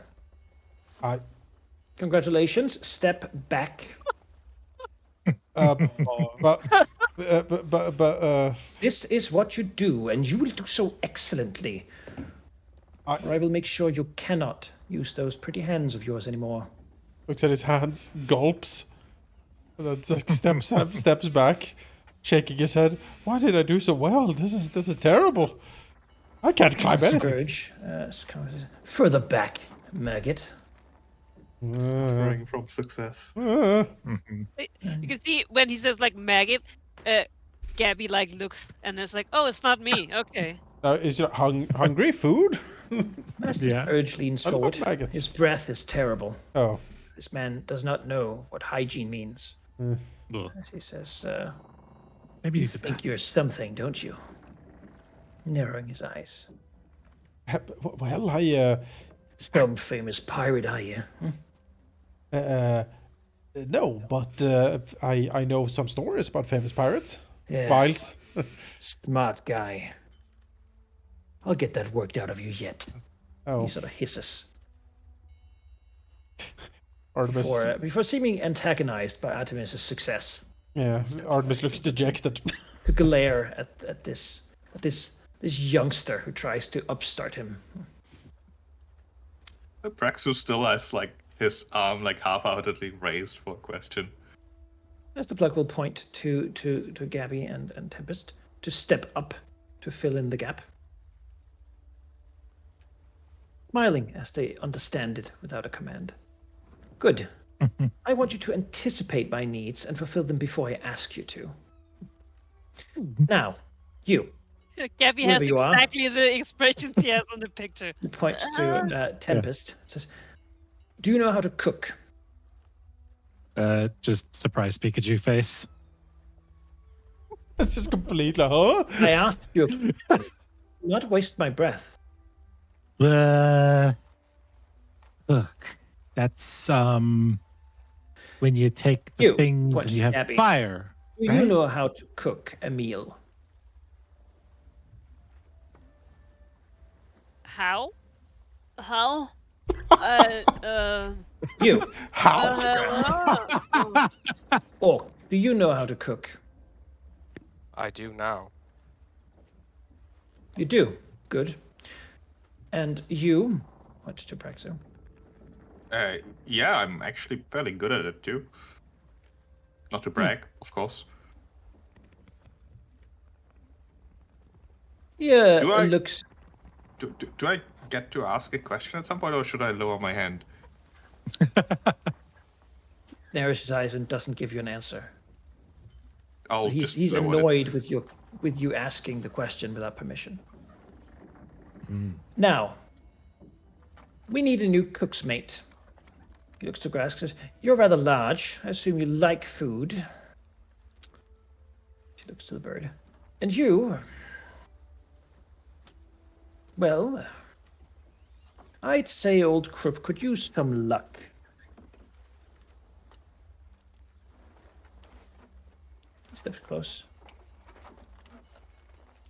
I Congratulations. Step back. but This is what you do, and you will do so excellently. Or I will make sure you cannot use those pretty hands of yours anymore. looks at his hands, gulps, and then steps back. shaking his head. Why did I do so well? This is terrible. I can't climb anything. Scourge. Further back, maggot. Suffering from success. Mhm. You can see when he says like maggot, Gabby like looks and it's like, oh, it's not me. Okay. Is you hungry? Food? Master Yeah. Scourge leans I love forward. maggots. His breath is terrible. Oh. This man does not know what hygiene means. Ugh. As he says, Maybe he you needs a think bath. you're something, don't you? Narrowing his eyes. Well, I Some famous pirate, are you? no, but I know some stories about famous pirates. Yes. Biles. Smart guy. I'll get that worked out of you yet. Oh, He sort of hisses. Artemis. Before seeming antagonized by Artemis' success, Yeah, Artemis looks dejected. to glare at this youngster who tries to upstart him. Praxu still has like his arm like half-heartedly raised for a question. Master Plug will point to Gabby and Tempest to step up to fill in the gap. Smiling as they understand it without a command. Good. I want you to anticipate my needs and fulfill them before I ask you to. Now, you. Gabby Whoever has you are. exactly the expressions he has on the picture. He points to Tempest. Says, "Do you know how to cook?" Just surprise Pikachu face. That's just completely, huh? I asked you. Do not waste my breath. Look, that's when you take the You, things what, and you have Gabby? fire. Do you Right? know how to cook a meal? How? How? You, How? Orc, do you know how to cook? I do now. You do. Good. And you, point to Praxu. Yeah, I'm actually fairly good at it too. Not to brag, of course. Yeah, Do I- looks. Do I get to ask a question at some point, or should I lower my hand? Narrows his eyes and doesn't give you an answer. I'll He's just lower it. annoyed with you asking the question without permission. Now, we need a new cook's mate. He looks to Grask, says, "You're rather large. I assume you like food." She looks to the bird. And you, well, I'd say old Krupp could use some luck. Steps close.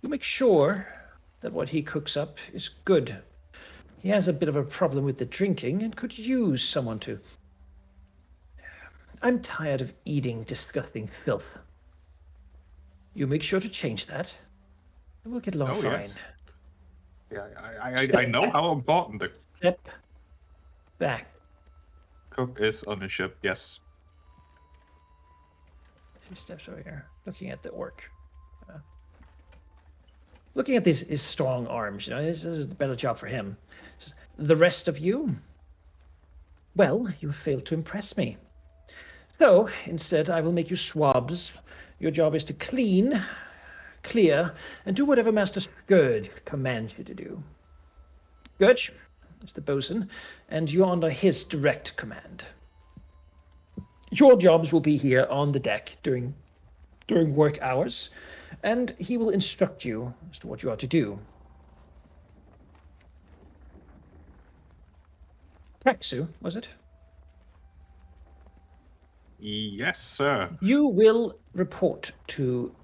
You make sure that what he cooks up is good. He has a bit of a problem with the drinking and could use someone to. I'm tired of eating disgusting filth. You make sure to change that, and we'll get along Oh, fine. yes. Yeah, I know how important the Step back. cook is on the ship. Yes. She steps over here, looking at the orc. Looking at his strong arms, this is a better job for him. Says, "The rest of you? Well, you failed to impress me. So, instead, I will make you swabs. Your job is to clean, clear, and do whatever Master Scourge commands you to do. Scourge is the bosun, and you're under his direct command. Your jobs will be here on the deck during work hours, and he will instruct you as to what you are to do. Praxu, was it? Yes, sir. You will report to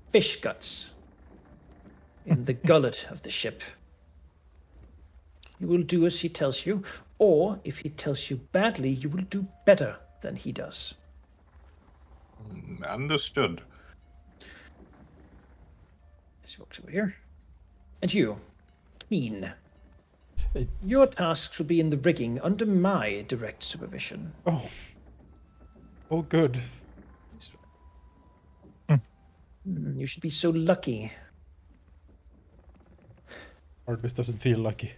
Fish Guts in the gullet of the ship. You will do as he tells you, or if he tells you badly, you will do better than he does. Understood. She walks over here. And you, Keen. Hey. Your tasks will be in the rigging under my direct supervision. Oh, good. You should be so lucky. Artemis doesn't feel lucky.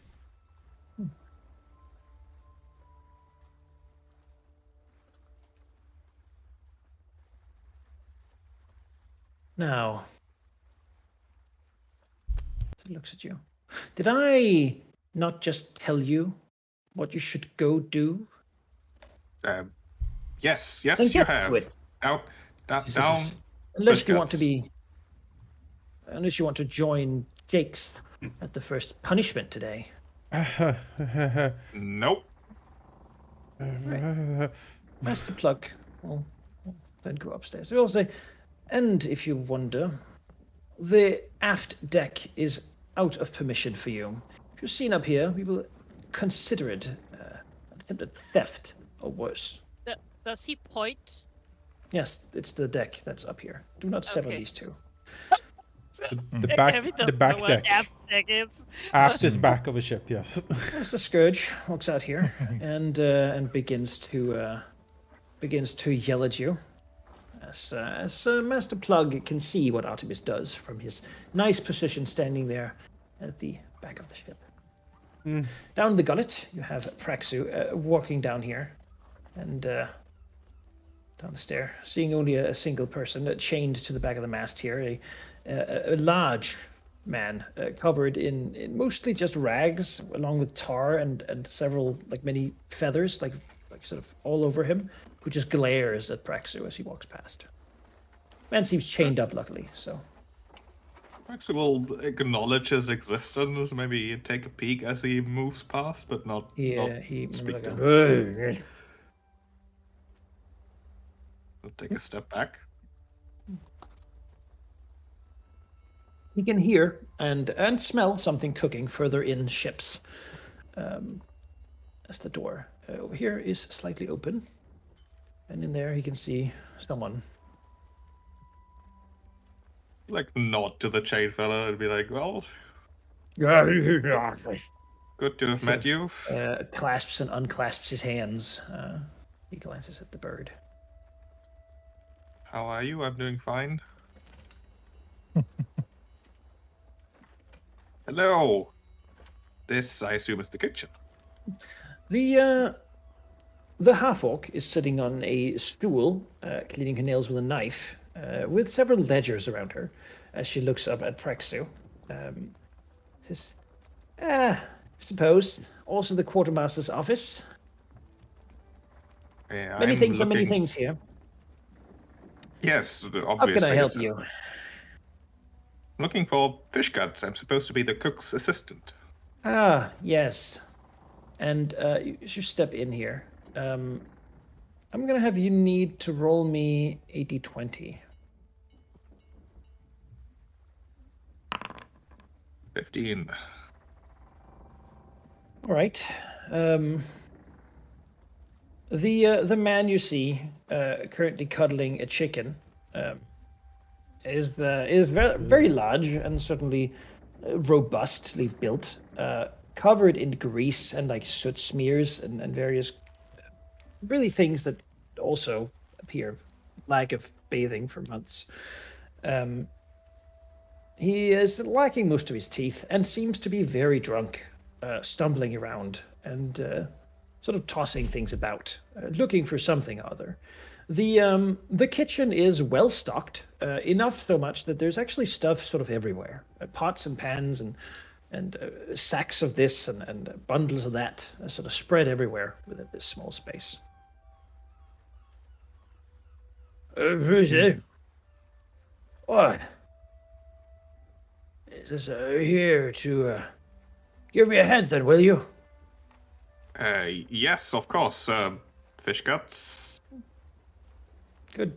Now, he looks at you. Did I not just tell you what you should go do? Yes, Then you get to have. it. Down. Unless you want to Guts. unless you want to join Jake's at the first punishment today. Nope. Master Plug will then go upstairs. We all say, and if you wonder, the aft deck is out of permission for you. If you're seen up here, we will consider it attempted theft or worse. Does he point? Yes, it's the deck that's up here. Do not step on Okay. these two. The Gabby back doesn't know what deck. aft deck is. Aft is back of a ship, yes. As the Scourge walks out here and begins to yell at you, as Master Plug can see what Artemis does from his nice position standing there at the back of the ship. Down the gullet, you have Praxu walking down here, and down the stair, seeing only a single person chained to the back of the mast here, a large man covered in mostly just rags, along with tar and several, like many feathers, like sort of all over him, who just glares at Praxu as he walks past. Man seems chained up, luckily, so. Praxu will acknowledge his existence, maybe take a peek as he moves past, but not He speak like to him. a, He'll take a step back. he can hear and smell something cooking further in ships. As the door over here is slightly open, and in there he can see someone. Like, nod to the chain fella and be like, well, good to have met you. Clasps and unclasps his hands. He glances at the bird. How are you? I'm doing fine. Hello. This, I assume, is the kitchen. The half-orc is sitting on a stool, cleaning her nails with a knife, with several ledgers around her, as she looks up at Praxu. Says, suppose. Also the quartermaster's office. Many I'm things are many looking- things here. Yes, obviously. How can I help you? Looking for fish guts. I'm supposed to be the cook's assistant. Ah, yes. And you should step in here. I'm gonna have you need to roll me a d20. 15. All right. The man you see currently cuddling a chicken is very large and certainly robustly built, covered in grease and like soot smears and various really things that also appear lack of bathing for months. He is lacking most of his teeth and seems to be very drunk, stumbling around and sort of tossing things about, looking for something or other. The kitchen is well stocked, enough so much that there's actually stuff sort of everywhere, pots and pans and sacks of this and bundles of that, sort of spread everywhere within this small space. What? Is this here to give me a hand then, will you? Yes, of course. Fish guts. Good.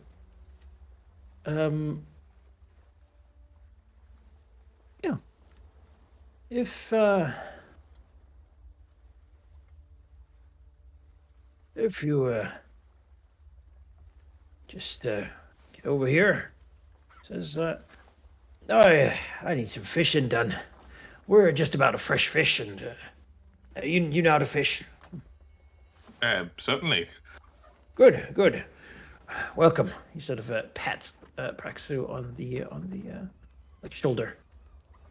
Yeah. If you just get over here, says I need some fishing done. We're just about a fresh fish, and you know how to fish. Certainly. Good. welcome. He sort of pats Praxu on the like shoulder.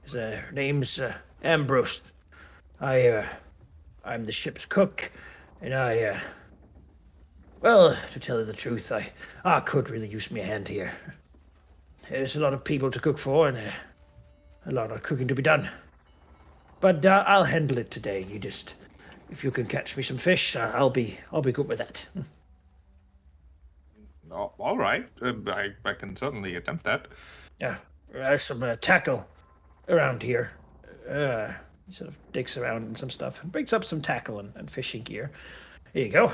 His name's Ambrose. I'm the ship's cook, and well, to tell you the truth, I could really use me a hand here. There's a lot of people to cook for, and a lot of cooking to be done. But I'll handle it today. You just, if you can catch me some fish, I'll be good with that. Oh, all right. I can certainly attempt that. Yeah, there's some tackle around here. He sort of digs around in some stuff and brings up some tackle and fishing gear. Here you go.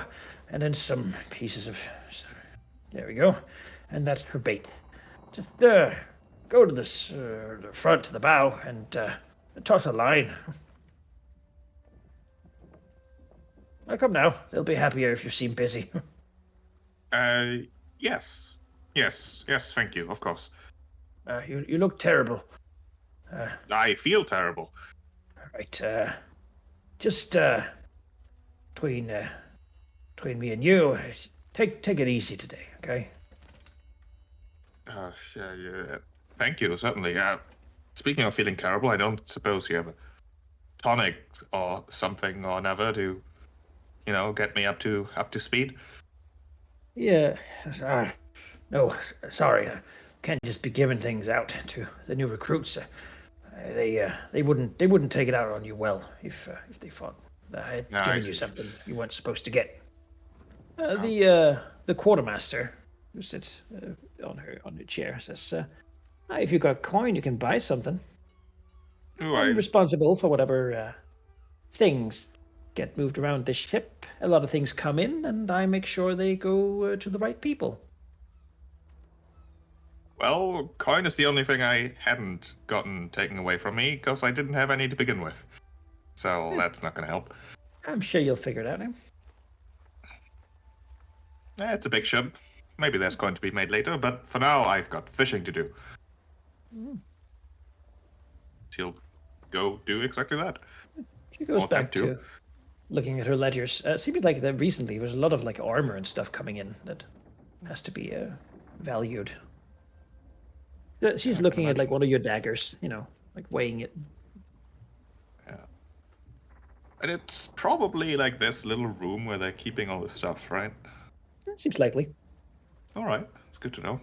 And then some pieces of... There we go. And that's for bait. Just go to this the front, to the bow, and toss a line. Now come now. They'll be happier if you seem busy. Yes. Yes, thank you, of course. You look terrible. I feel terrible. Right. Just between me and you, take it easy today, okay? Yeah, thank you, certainly. Speaking of feeling terrible, I don't suppose you have a tonic or something or another to, get me up to speed? Yeah. No, sorry. I can't just be giving things out to the new recruits. They wouldn't take it out on you well if they thought I had given you something you weren't supposed to get. The quartermaster who sits on her chair says, "If you got coin, you can buy something. I'm responsible for whatever things get moved around this ship. A lot of things come in, and I make sure they go to the right people." Well, coin is the only thing I hadn't gotten taken away from me, because I didn't have any to begin with. So that's not going to help. I'm sure you'll figure it out now. It's a big ship. Maybe there's coin to be made later, but for now I've got fishing to do. She'll go do exactly that. She goes back to looking at her ledgers. Seems like that recently there's a lot of like armor and stuff coming in that has to be valued. She's looking at like one of your daggers, like weighing it. Yeah. And it's probably like this little room where they're keeping all this stuff, right? That seems likely. All right, it's good to know.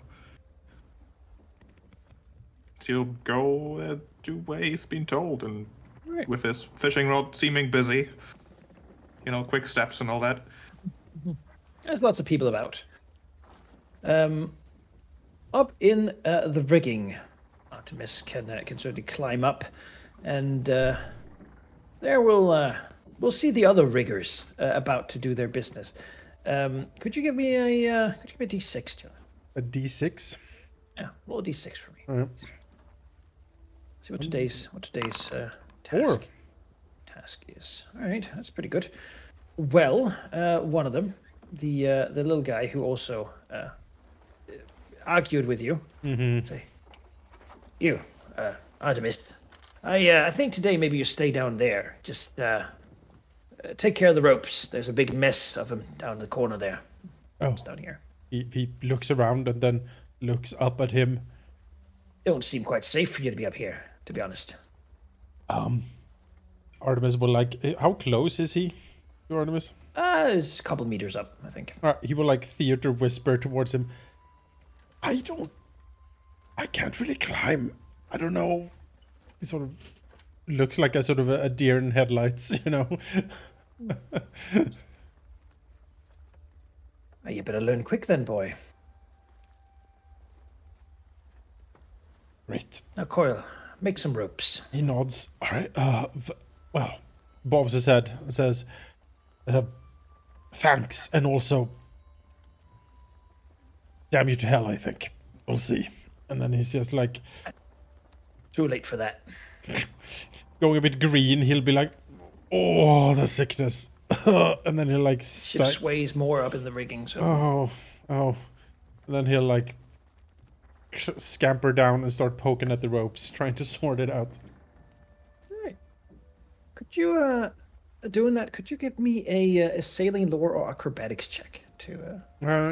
She'll go do where he's been told, and with his fishing rod seeming busy, quick steps and all that. There's lots of people about. Up in the rigging, Artemis can certainly climb up, and there we'll see the other riggers about to do their business. Could you give me a D6, John? A D6? Yeah, roll a D6 for me. All right. See what today's Four. task is. All right, that's pretty good. Well, one of them, the little guy who also argued with you. Say, you, Artemis. I think today maybe you stay down there. Just take care of the ropes. There's a big mess of them down in the corner there. Oh. It's down here. He looks around and then looks up at him. Don't seem quite safe for you to be up here, to be honest. Artemis will how close is he to Artemis? It's a couple meters up, I think. He will theater whisper towards him. I can't really climb. I don't know. He sort of looks like a sort of a deer in headlights, You better learn quick then, boy. Right. Now, Coil, make some ropes. He nods. All right. Well, bobs his head and says, thanks, and also, damn you to hell, I think. We'll see. And then he's just Too late for that. going a bit green. He'll be like, oh, the sickness. And then he'll Ship sways more up in the rigging, so... Oh. And then he'll scamper down and start poking at the ropes, trying to sort it out. Alright. Could you, doing that, could you give me a sailing lore or acrobatics check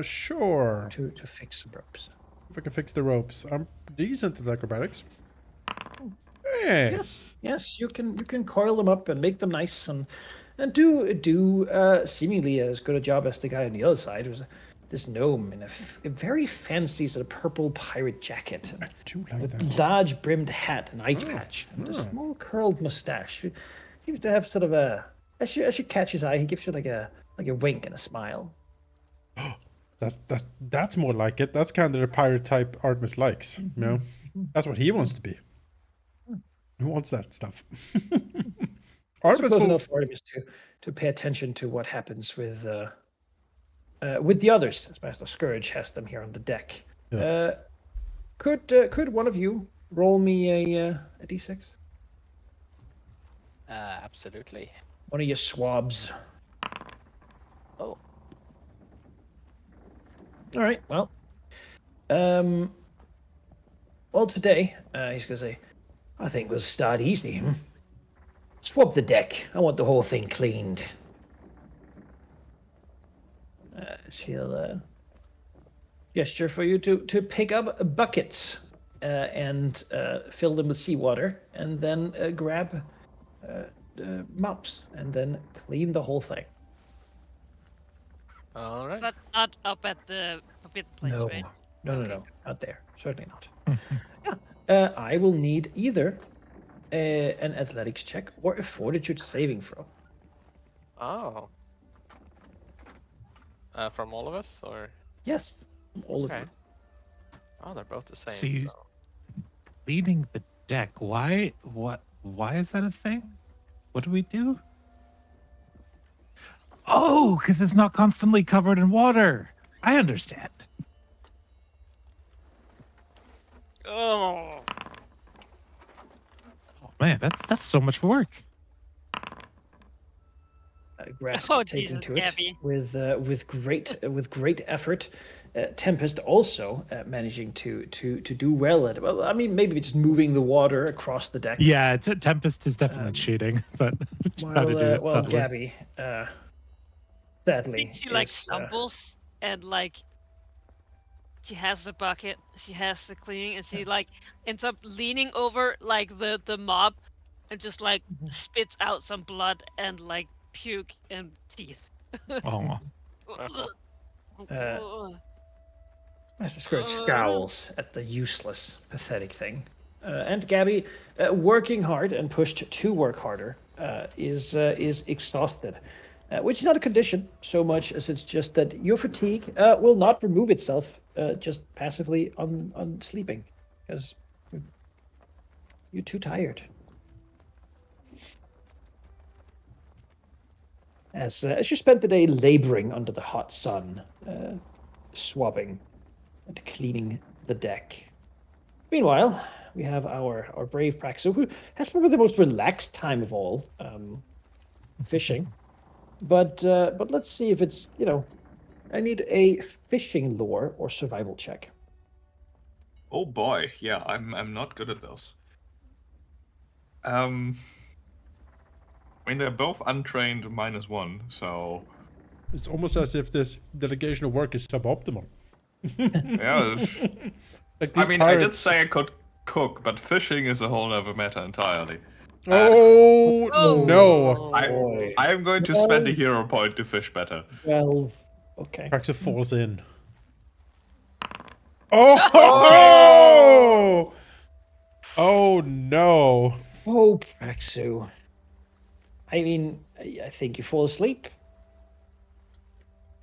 Sure. to fix some ropes. If I can fix the ropes. I'm decent at acrobatics. Hey. Yes, you can coil them up and make them nice and do seemingly as good a job as the guy on the other side. It was this gnome in a very fancy sort of purple pirate jacket and I do a like that. large brimmed hat and eye patch and a small curled mustache. He seems to have sort of a as you catch his eye, he gives you like a wink and a smile. That's more like it. That's kind of the pirate type Artemis likes. You know, that's what he wants to be. Who wants that stuff? Artemis Close will... enough for Artemis to pay attention to what happens with the others, as Master Scourge has them here on the deck. Yeah. Could one of you roll me a d6? Absolutely. One of your swabs. Oh. All right. Well, today he's gonna say, I think we'll start easy. Swab the deck. I want the whole thing cleaned. She'll gesture for you to pick up buckets and fill them with seawater, and then grab mops and then clean the whole thing. All right. But not up at the forbidden place, No, right? no, not there. Certainly not. Yeah, I will need either an athletics check or a fortitude saving throw. Oh. From all of us, or? Yes, all of Okay. you. Oh, they're both the same. So you- so- Cleaning the deck. Why is that a thing? What do we do? Oh, because it's not constantly covered in water. I understand. Oh. Oh man, that's so much work. Grask Oh, taken Jesus, to it Gabby. with great effort. Tempest also managing to do well at it. Well, I mean, maybe just moving the water across the deck. Yeah, Tempest is definitely cheating, but try to do it While subtly. Gabby, I sadly, think she like is, stumbles and like she has the bucket, she has the cleaning, and she like ends up leaning over like the mob and just like spits out some blood and like puke and teeth. Oh, Master Scourge scowls at the useless, pathetic thing. And Gabby, working hard and pushed to work harder, is exhausted, which is not a condition so much as it's just that your fatigue will not remove itself just passively on sleeping, because you're too tired. As you spent the day laboring under the hot sun, swabbing and cleaning the deck. Meanwhile, we have our brave Praxu, who has probably the most relaxed time of all, fishing. But let's see if it's, I need a fishing lore or survival check. Oh boy, yeah, I'm not good at those. I mean, they're both untrained -1, so It's almost as if this delegation of work is suboptimal. yeah. Like I these mean, I did pirates... say I could cook, but fishing is a whole other matter entirely. Oh, Oh. no! I am going to spend a hero point to fish better. Well, okay. Praxu falls in. Oh! Oh no! Oh, Praxu. I mean, I think you fall asleep.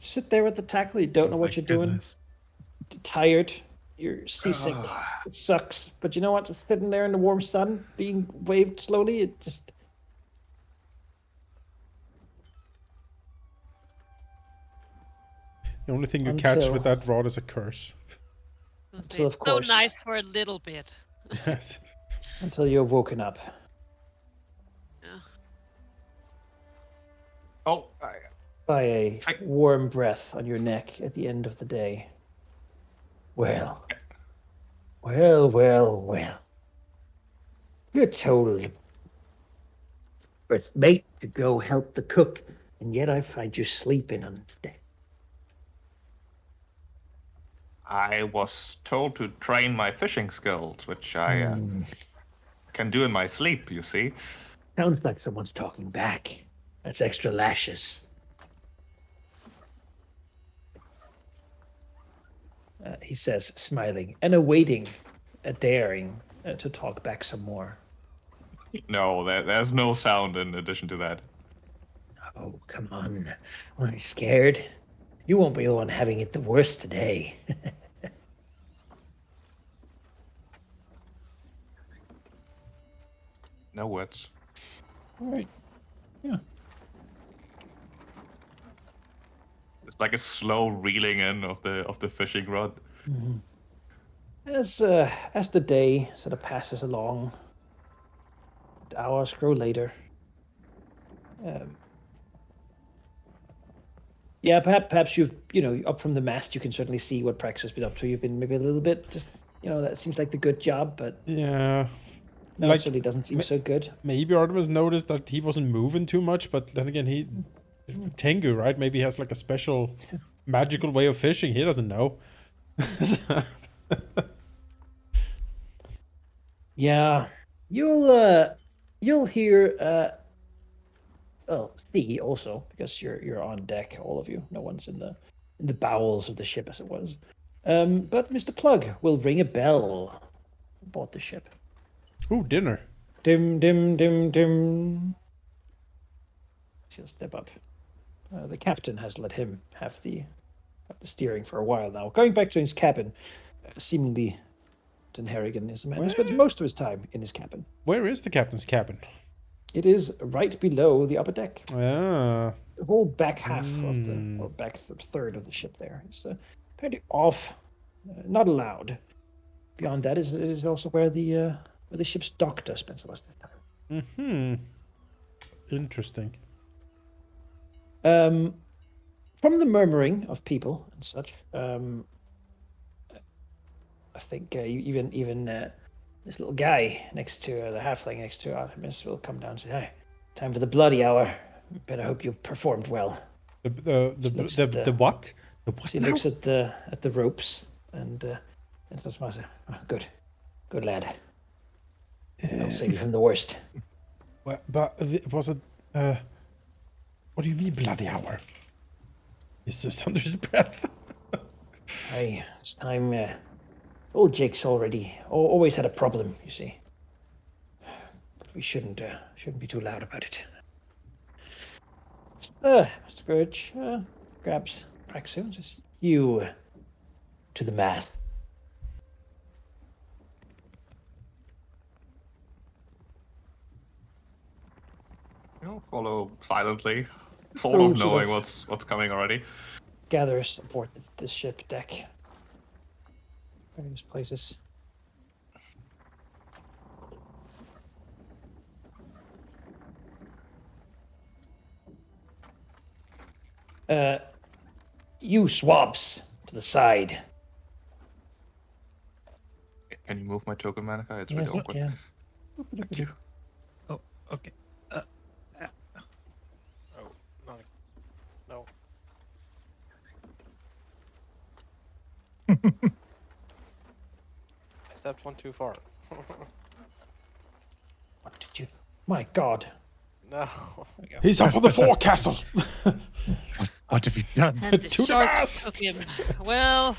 Sit there at the tackle. You don't know what you're doing. Tired. You're seasick. It sucks. But you know what? Just sitting there in the warm sun, being waved slowly, it just... The only thing you catch Until- with that rod is a curse. Until, of So course, nice for a little bit. Yes. until you're woken up. Yeah. Oh, By a I- warm breath on your neck at the end of the day. Well. You're told first mate to go help the cook, and yet I find you sleeping on deck. I was told to train my fishing skills, which I can do in my sleep, you see. Sounds like someone's talking back. That's extra lashes. He says, smiling and awaiting a daring to talk back some more. No, there's no sound in addition to that. Oh, come on. Aren't you scared? You won't be the one having it the worst today. No words. All right. Yeah. It's like a slow reeling in of the fishing rod. Mm-hmm. As the day sort of passes along, the hours grow later. Yeah, perhaps you've up from the mast, you can certainly see what Praxu has been up to. You've been maybe a little bit just that seems like the good job, but Yeah. no, Like, it certainly doesn't seem so good. Maybe Artemis noticed that he wasn't moving too much, but then again, Tengu, right? Maybe he has like a special magical way of fishing. He doesn't know. Yeah, you'll hear see also, because you're on deck, all of you. No one's in the bowels of the ship as it was. But Mr. Plug will ring a bell aboard the ship. Ooh, dinner. Dim dim dim dim. She'll step up. The captain has let him have the steering for a while now. Going back to his cabin, seemingly Den Harrigan is a man who spends most of his time in his cabin. Where is the captain's cabin? It is right below the upper deck. Ah. The whole back half of or back third of the ship there is apparently off, not allowed. Beyond that is also where the ship's doctor spends most of his time. Mm-hmm. Interesting. From the murmuring of people and such, I think even this little guy next to the halfling next to Artemis will come down and say, "Hi, time for the bloody hour. Better hope you've performed well." The what? The what? She looks at the ropes and says, "Oh, good lad. I'll save you from the worst." But was it? What do you mean bloody hour? Is this under his breath? Aye, it's time. Old Jake's always had a problem, you see. But we shouldn't be too loud about it. Scourge grabs Praxu and says, "You to the mast." Follow silently, sort of knowing what's coming already. Gathers aboard the ship deck. Various places. You swabs to the side. Can you move my token, Manaki? It's Yes, really I awkward. can. Thank you. Oh, okay. Oh, no. I stepped one too far. What did you? My God. No. He's up on the forecastle. What have you done? And the To the shark mast! took him. Well,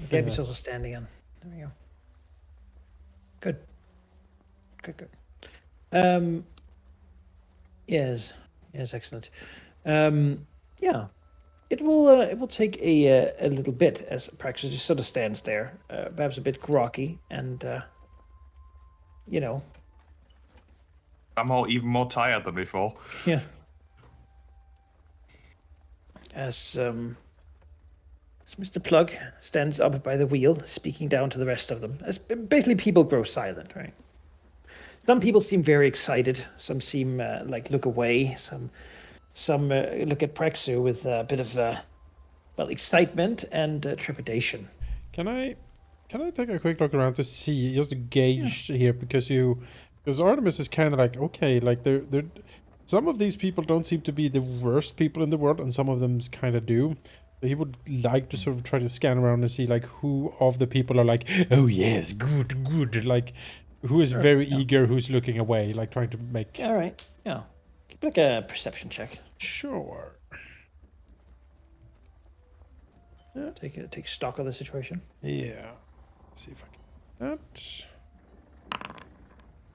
Gabby's also standing on. There we go. Good. Yes, excellent. Yeah, it will take a little bit as Praxu just sort of stands there, perhaps a bit groggy, and Somehow even more tired than before. yeah. As Mr. Plug stands up by the wheel, speaking down to the rest of them. As basically people grow silent, right? Some people seem very excited. Some seem look away. Some look at Praxu with a bit of excitement and trepidation. Can I take a quick look around to see, just to gauge here, because Artemis is kind of like, okay, like they're some of these people don't seem to be the worst people in the world, and some of them kind of do. He would like to sort of try to scan around and see like who of the people are like, oh yes, good, like who is Sure, very yeah. eager, who's looking away, like trying to make. Yeah, all right. Yeah. Like a perception check. Sure. Take stock of the situation. Yeah. Let's see if I can do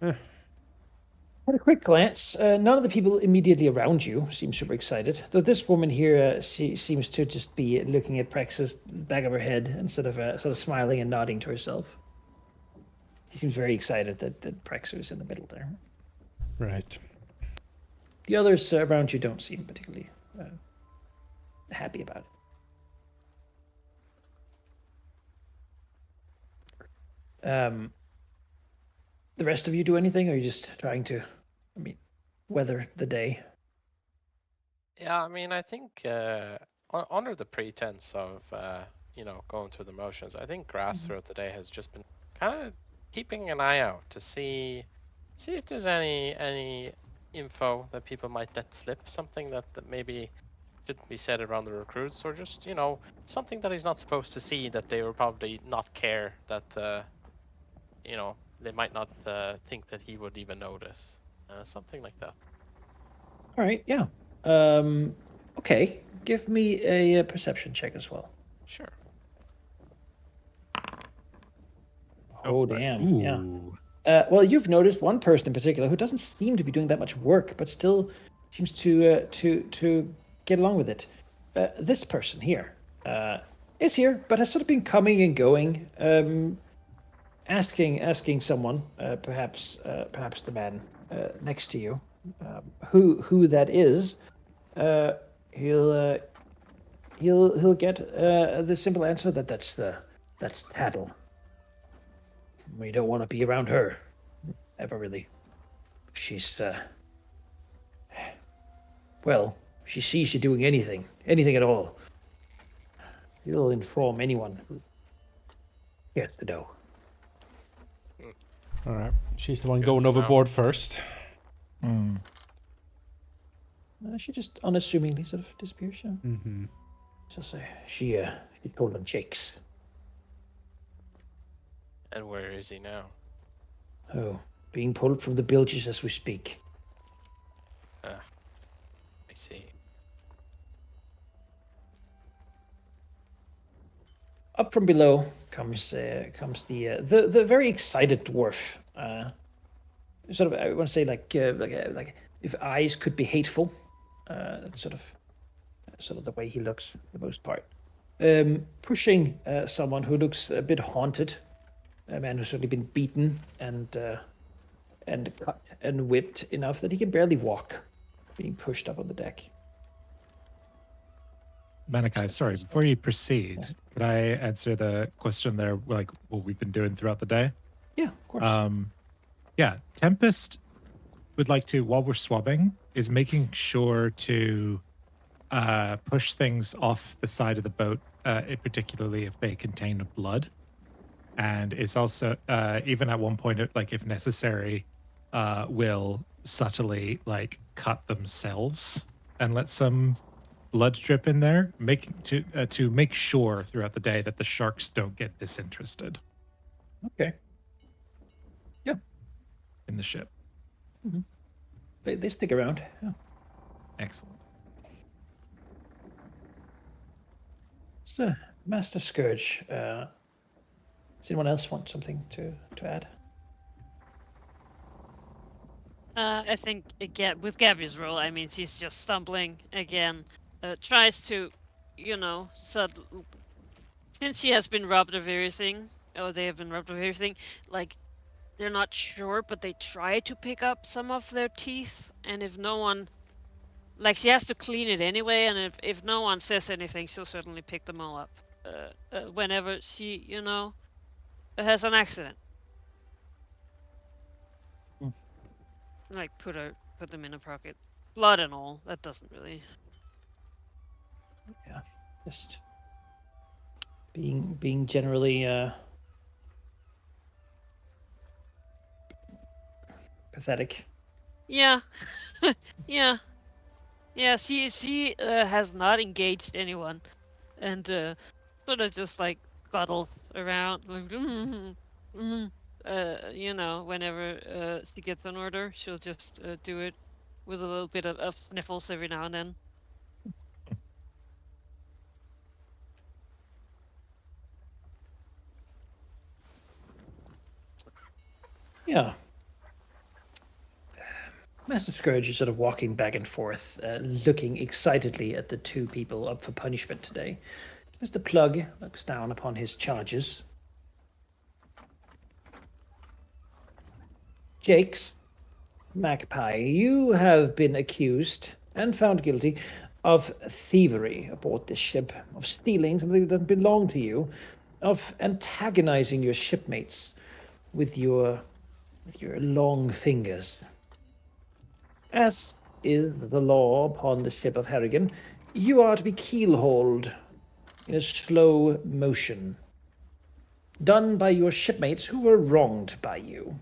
that. At a quick glance, none of the people immediately around you seem super excited, though this woman here seems to just be looking at Praxu's back of her head and sort of smiling and nodding to herself. She seems very excited that Praxu is in the middle there. Right. The others around you don't seem particularly happy about it. The rest of you do anything, or are you just trying to, weather the day? Yeah, I mean, I think under the pretense of going through the motions, I think Grask throughout the day has just been kind of keeping an eye out to see if there's any info that people might let slip, something that maybe shouldn't be said around the recruits, or just something that he's not supposed to see that they will probably not care that they might not think that he would even notice, something like that. All right, yeah. Okay, give me a perception check as well. Sure. Oh, damn. Yeah. Ooh. Well, you've noticed one person in particular who doesn't seem to be doing that much work, but still seems to get along with it. This person here is here, but has sort of been coming and going, asking someone, perhaps the man next to you, who that is. He'll get the simple answer that that's Tattle. We don't want to be around her, ever really. She's well, she sees you doing anything at all. You'll inform anyone who cares to know. All right. She's the one Good going to know. overboard first. Mm. She just unassumingly sort of disappears. Yeah. Mm-hmm. Just she told on Jakes. And where is he now? Oh, being pulled from the bilges as we speak. I see. Up from below comes the very excited dwarf. Sort of, I want to say like if eyes could be hateful, sort of the way he looks for the most part. Pushing someone who looks a bit haunted, a man who's certainly been beaten and cut and whipped enough that he can barely walk, being pushed up on the deck. Manaki, sorry, before you proceed, could I answer the question there, like what we've been doing throughout the day? Yeah, of course. Yeah, Tempest would like to, while we're swabbing, is making sure to push things off the side of the boat, particularly if they contain blood. And is also, even at one point, like if necessary, will subtly like cut themselves and let some blood drip in there, to make sure throughout the day that the sharks don't get disinterested Okay. Yeah. in the ship. They stick around. Yeah. Excellent. So, Master Scourge, does anyone else want something to add? I think again with Gabby's role, I mean, she's just stumbling again. Tries to, since she has been robbed of everything, or they have been robbed of everything, like they're not sure, but they try to pick up some of their teeth, and if no one, like she has to clean it anyway, and if no one says anything, she'll certainly pick them all up. Whenever she, has an accident. Like put them in a pocket, blood and all. That doesn't really. Yeah, just being generally pathetic. Yeah, yeah. She has not engaged anyone, and sort of just like scuttles around, like, whenever she gets an order, she'll just do it with a little bit of sniffles every now and then. Yeah. Master Scourge is sort of walking back and forth, looking excitedly at the two people up for punishment today. Mr. Plug looks down upon his charges. Jakes, Magpie, you have been accused and found guilty of thievery aboard this ship, of stealing something that doesn't belong to you, of antagonizing your shipmates with your long fingers. As is the law upon the ship of Harrigan, you are to be keelhauled in a slow motion, done by your shipmates who were wronged by you.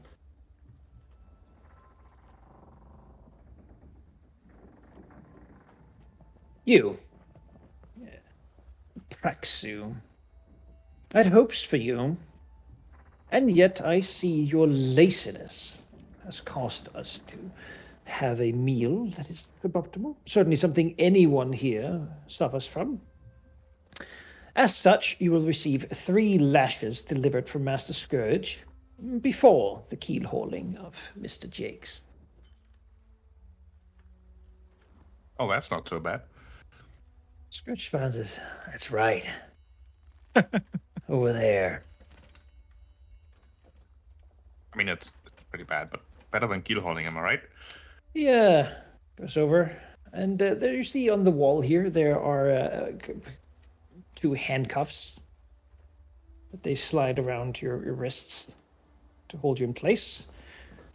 You, Praxu, I had hopes for you, and yet I see your laziness has caused us to have a meal that is suboptimal. Certainly something anyone here suffers from. As such, you will receive 3 lashes delivered from Master Scourge before the keel hauling of Mr. Jakes. Oh, that's not so bad. Scourge responds, "That's right. Over there." I mean, it's pretty bad, but better than keel hauling, am I right? Yeah, goes over. And there you see on the wall here, there are 2 handcuffs that they slide around your wrists to hold you in place.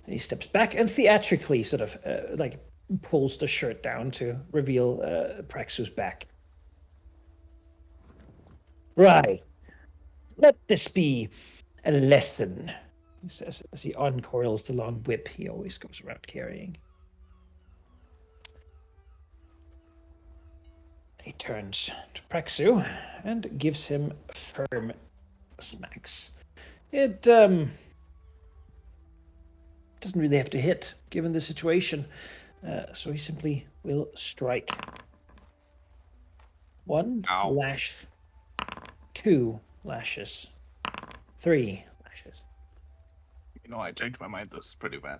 And he steps back and theatrically sort of pulls the shirt down to reveal Praxu's back. Right. Let this be a lesson, he says as he uncoils the long whip he always goes around carrying. He turns to Praxu and gives him firm smacks. It doesn't really have to hit, given the situation, so he simply will strike. 1 Ow. lash, 2 lashes, 3 lashes. You know, I changed my mind. This is pretty bad.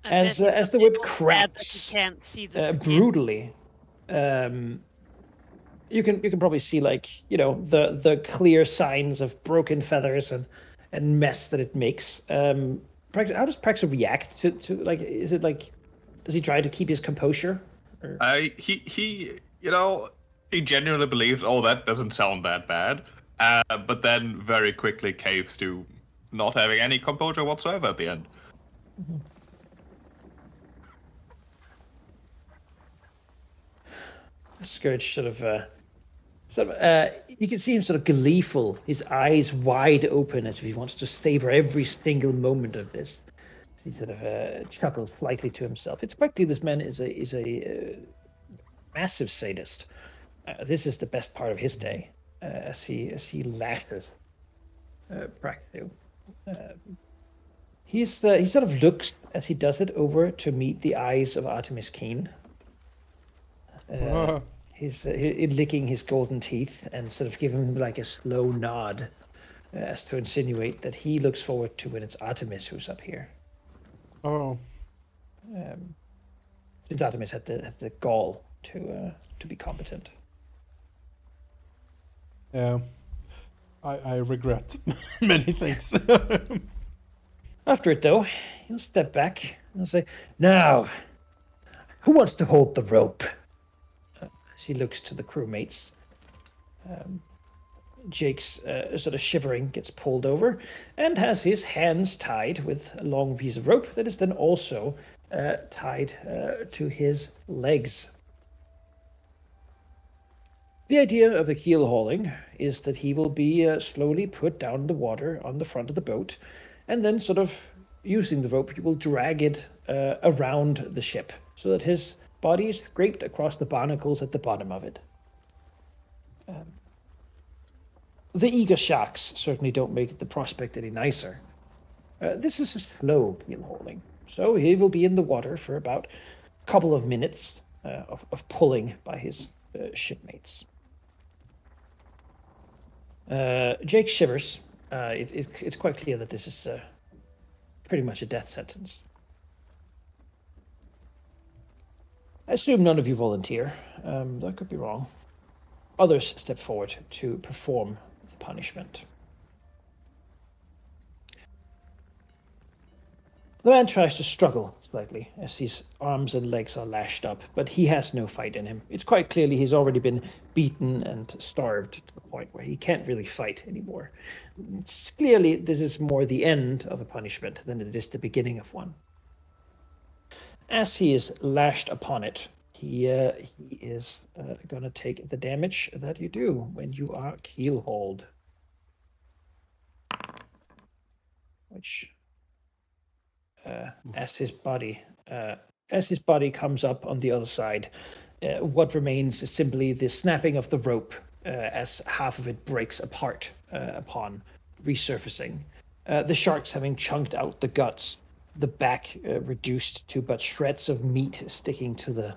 As the whip cracks can't see the brutally, you can probably see the clear signs of broken feathers and mess that it makes. How does Praxu react to is it does he try to keep his composure? Or? He genuinely believes, oh, that doesn't sound that bad, but then very quickly caves to not having any composure whatsoever at the end. Mm-hmm. Scourge sort of you can see him sort of gleeful, his eyes wide open as if he wants to savor every single moment of this. He sort of chuckles slightly to himself. It's quite clear this man is a massive sadist. This is the best part of his day, as he lashes Praxu. He sort of looks as he does it over to meet the eyes of Artemis Keen. He's licking his golden teeth and sort of giving him like a slow nod as to insinuate that he looks forward to when it's Artemis who's up here. Oh. Since Artemis had the gall to be competent. Yeah. I regret many things. After it, though, he'll step back and say, "Now, who wants to hold the rope?" As he looks to the crewmates. Jake's sort of shivering gets pulled over and has his hands tied with a long piece of rope that is then also tied to his legs. The idea of the keel hauling is that he will be slowly put down the water on the front of the boat, and then sort of using the rope, you will drag it around the ship so that his body is scraped across the barnacles at the bottom of it. The eager sharks certainly don't make the prospect any nicer. This is a slow keel hauling, so he will be in the water for about a couple of minutes of pulling by his shipmates. Jake shivers. It's quite clear that this is pretty much a death sentence. I assume none of you volunteer. That could be wrong. Others step forward to perform the punishment. The man tries to struggle slightly as his arms and legs are lashed up, but he has no fight in him. It's quite clearly he's already been beaten and starved to the point where he can't really fight anymore. It's clearly, this is more the end of a punishment than it is the beginning of one. As he is lashed upon it, he is going to take the damage that you do when you are keel-hauled. Which... as his body comes up on the other side, what remains is simply the snapping of the rope as half of it breaks apart upon resurfacing. The sharks having chunked out the guts, the back reduced to but shreds of meat sticking to the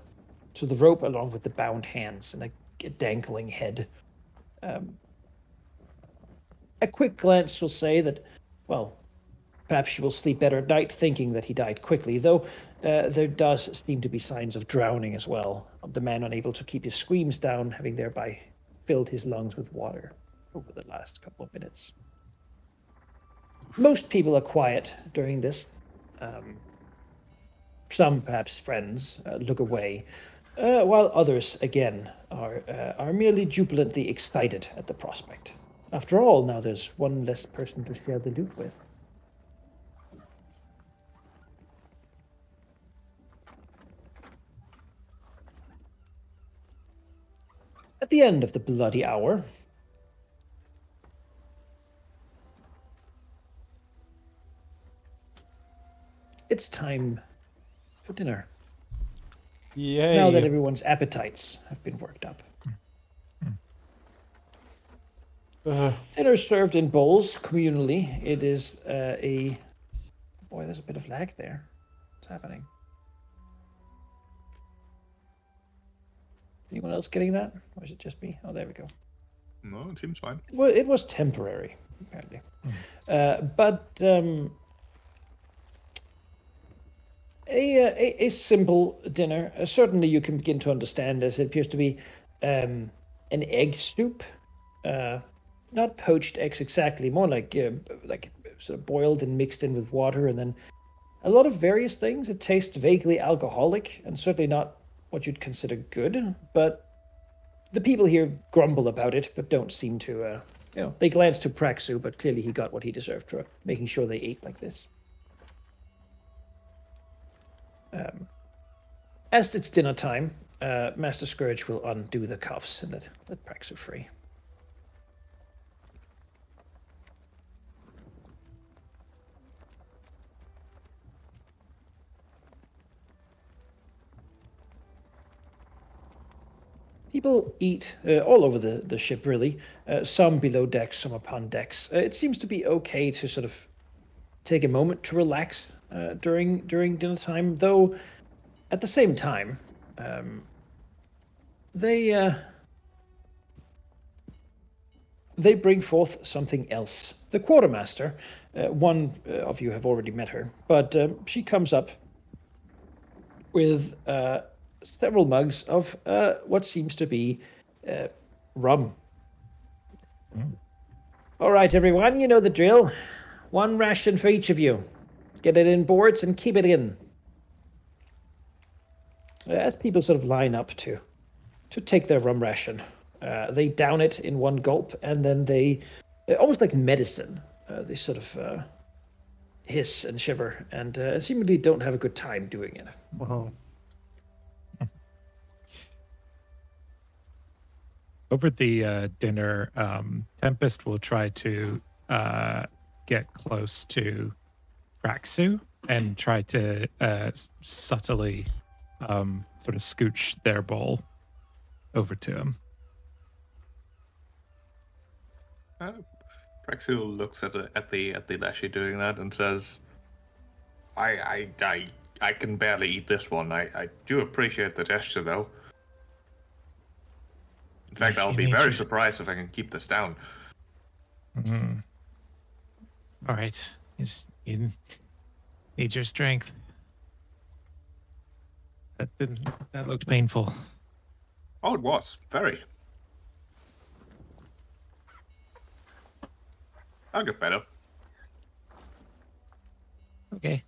rope, along with the bound hands and a dangling head. A quick glance will say that, well, perhaps you will sleep better at night thinking that he died quickly, though there does seem to be signs of drowning as well, of the man unable to keep his screams down, having thereby filled his lungs with water over the last couple of minutes. Most people are quiet during this. Some, perhaps friends, look away, while others, again, are merely jubilantly excited at the prospect. After all, now there's one less person to share the loot with. At the end of the bloody hour, it's time for dinner. Yay. Now that everyone's appetites have been worked up. Dinner is served in bowls communally. It is a... Boy, there's a bit of lag there. What's happening? Anyone else getting that? Or is it just me? Oh, there we go. No, it seems fine. Well, it was temporary, apparently. But a simple dinner. Certainly you can begin to understand, as it appears to be an egg soup. Not poached eggs exactly, more like sort of boiled and mixed in with water, and then a lot of various things. It tastes vaguely alcoholic, and certainly not what you'd consider good, but the people here grumble about it, but don't seem to, they glance to Praxu, but clearly he got what he deserved for making sure they ate like this. As it's dinner time, Master Scourge will undo the cuffs and let Praxu free. People eat all over the ship, really. Some below decks, some upon decks. It seems to be okay to sort of take a moment to relax during dinner time, though at the same time, they bring forth something else. The quartermaster, one of you have already met her, but she comes up with several mugs of what seems to be rum. All right, everyone, you know the drill. One ration for each of you. Get it in boards and keep it in. As people sort of line up to take their rum ration, they down it in one gulp, and then they, almost like medicine, they sort of hiss and shiver, and seemingly don't have a good time doing it. Whoa. Over the dinner, Tempest will try to get close to Praxu and try to subtly sort of scooch their bowl over to him. Praxu looks at the Leshy doing that and says, I can barely eat this one. I do appreciate the gesture, though. In fact, I'll be very surprised if I can keep this down. Mm-hmm. All right. You need your strength. That looked painful. Oh, it was. Very. I'll get better. Okay.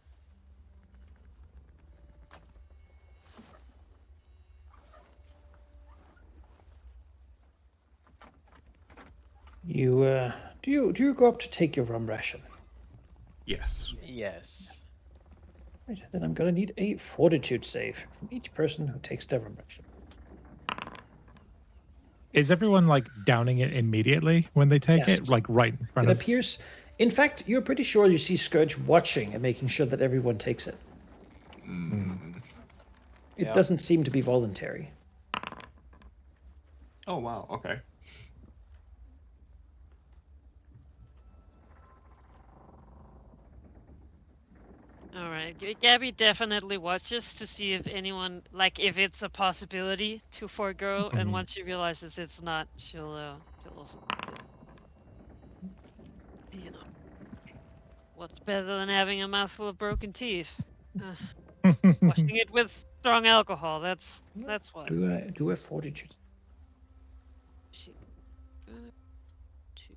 You do you go up to take your rum ration? Yes. Yes. Right, then I'm gonna need a fortitude save from each person who takes their rum ration. Is everyone like downing it immediately when they take Yes. it? Like right in front It of... appears. In fact, you're pretty sure you see Scourge watching and making sure that everyone takes it. It Yeah. doesn't seem to be voluntary. Oh, wow. Okay. All right. Gabby definitely watches to see if anyone, like, if it's a possibility to forego, and once she realizes it's not, she'll also, you know, what's better than having a mouthful of broken teeth? Washing it with strong alcohol. That's what. Do a fortitude. She, two.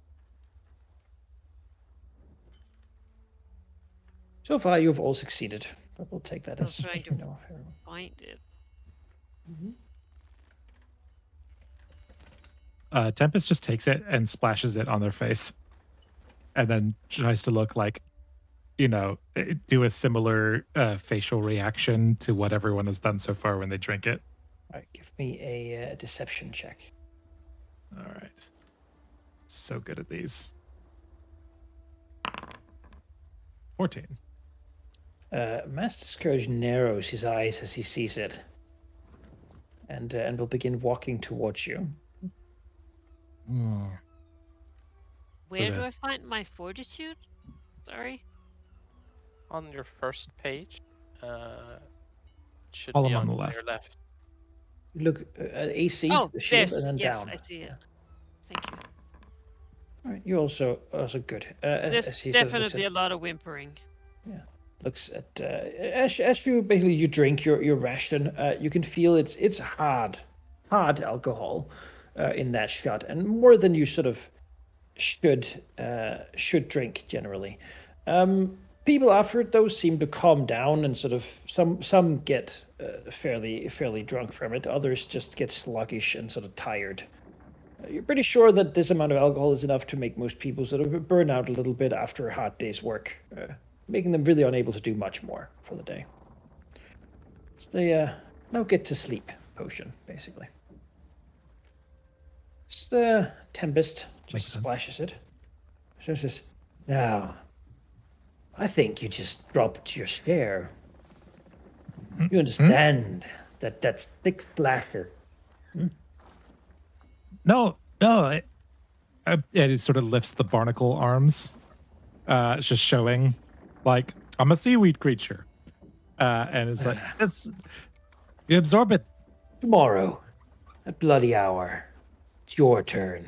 So far, you've all succeeded, but we'll take that I was as trying to you know. find it. Tempest just takes it and splashes it on their face, and then tries to look like, you know, do a similar facial reaction to what everyone has done so far when they drink it. All right, give me a deception check. All right. So good at these. 14. Master Scourge narrows his eyes as he sees it, and will begin walking towards you. Where do the- I find my fortitude? Sorry. On your first page, should Column be on the your left. left. You look at AC, Oh, the shield, there's, and then yes, down. I see it. Thank you. All right, you also good. There's As he sort of definitely a lot of whimpering. looks at as you basically you drink your ration, you can feel it's hard alcohol in that shot, and more than you sort of should drink generally. People after it though seem to calm down and sort of some get fairly drunk from it. Others just get sluggish and sort of tired. You're pretty sure that this amount of alcohol is enough to make most people sort of burn out a little bit after a hard day's work, making them really unable to do much more for the day. It's the no get to sleep potion, basically. It's the Tempest Makes just sense. splashes it. So it says, now, I think you just dropped your share. You understand that that's 6 splashes. No. It sort of lifts the barnacle arms. It's just showing, like, I'm a seaweed creature. And it's like, you absorb it. Tomorrow, at bloody hour, it's your turn.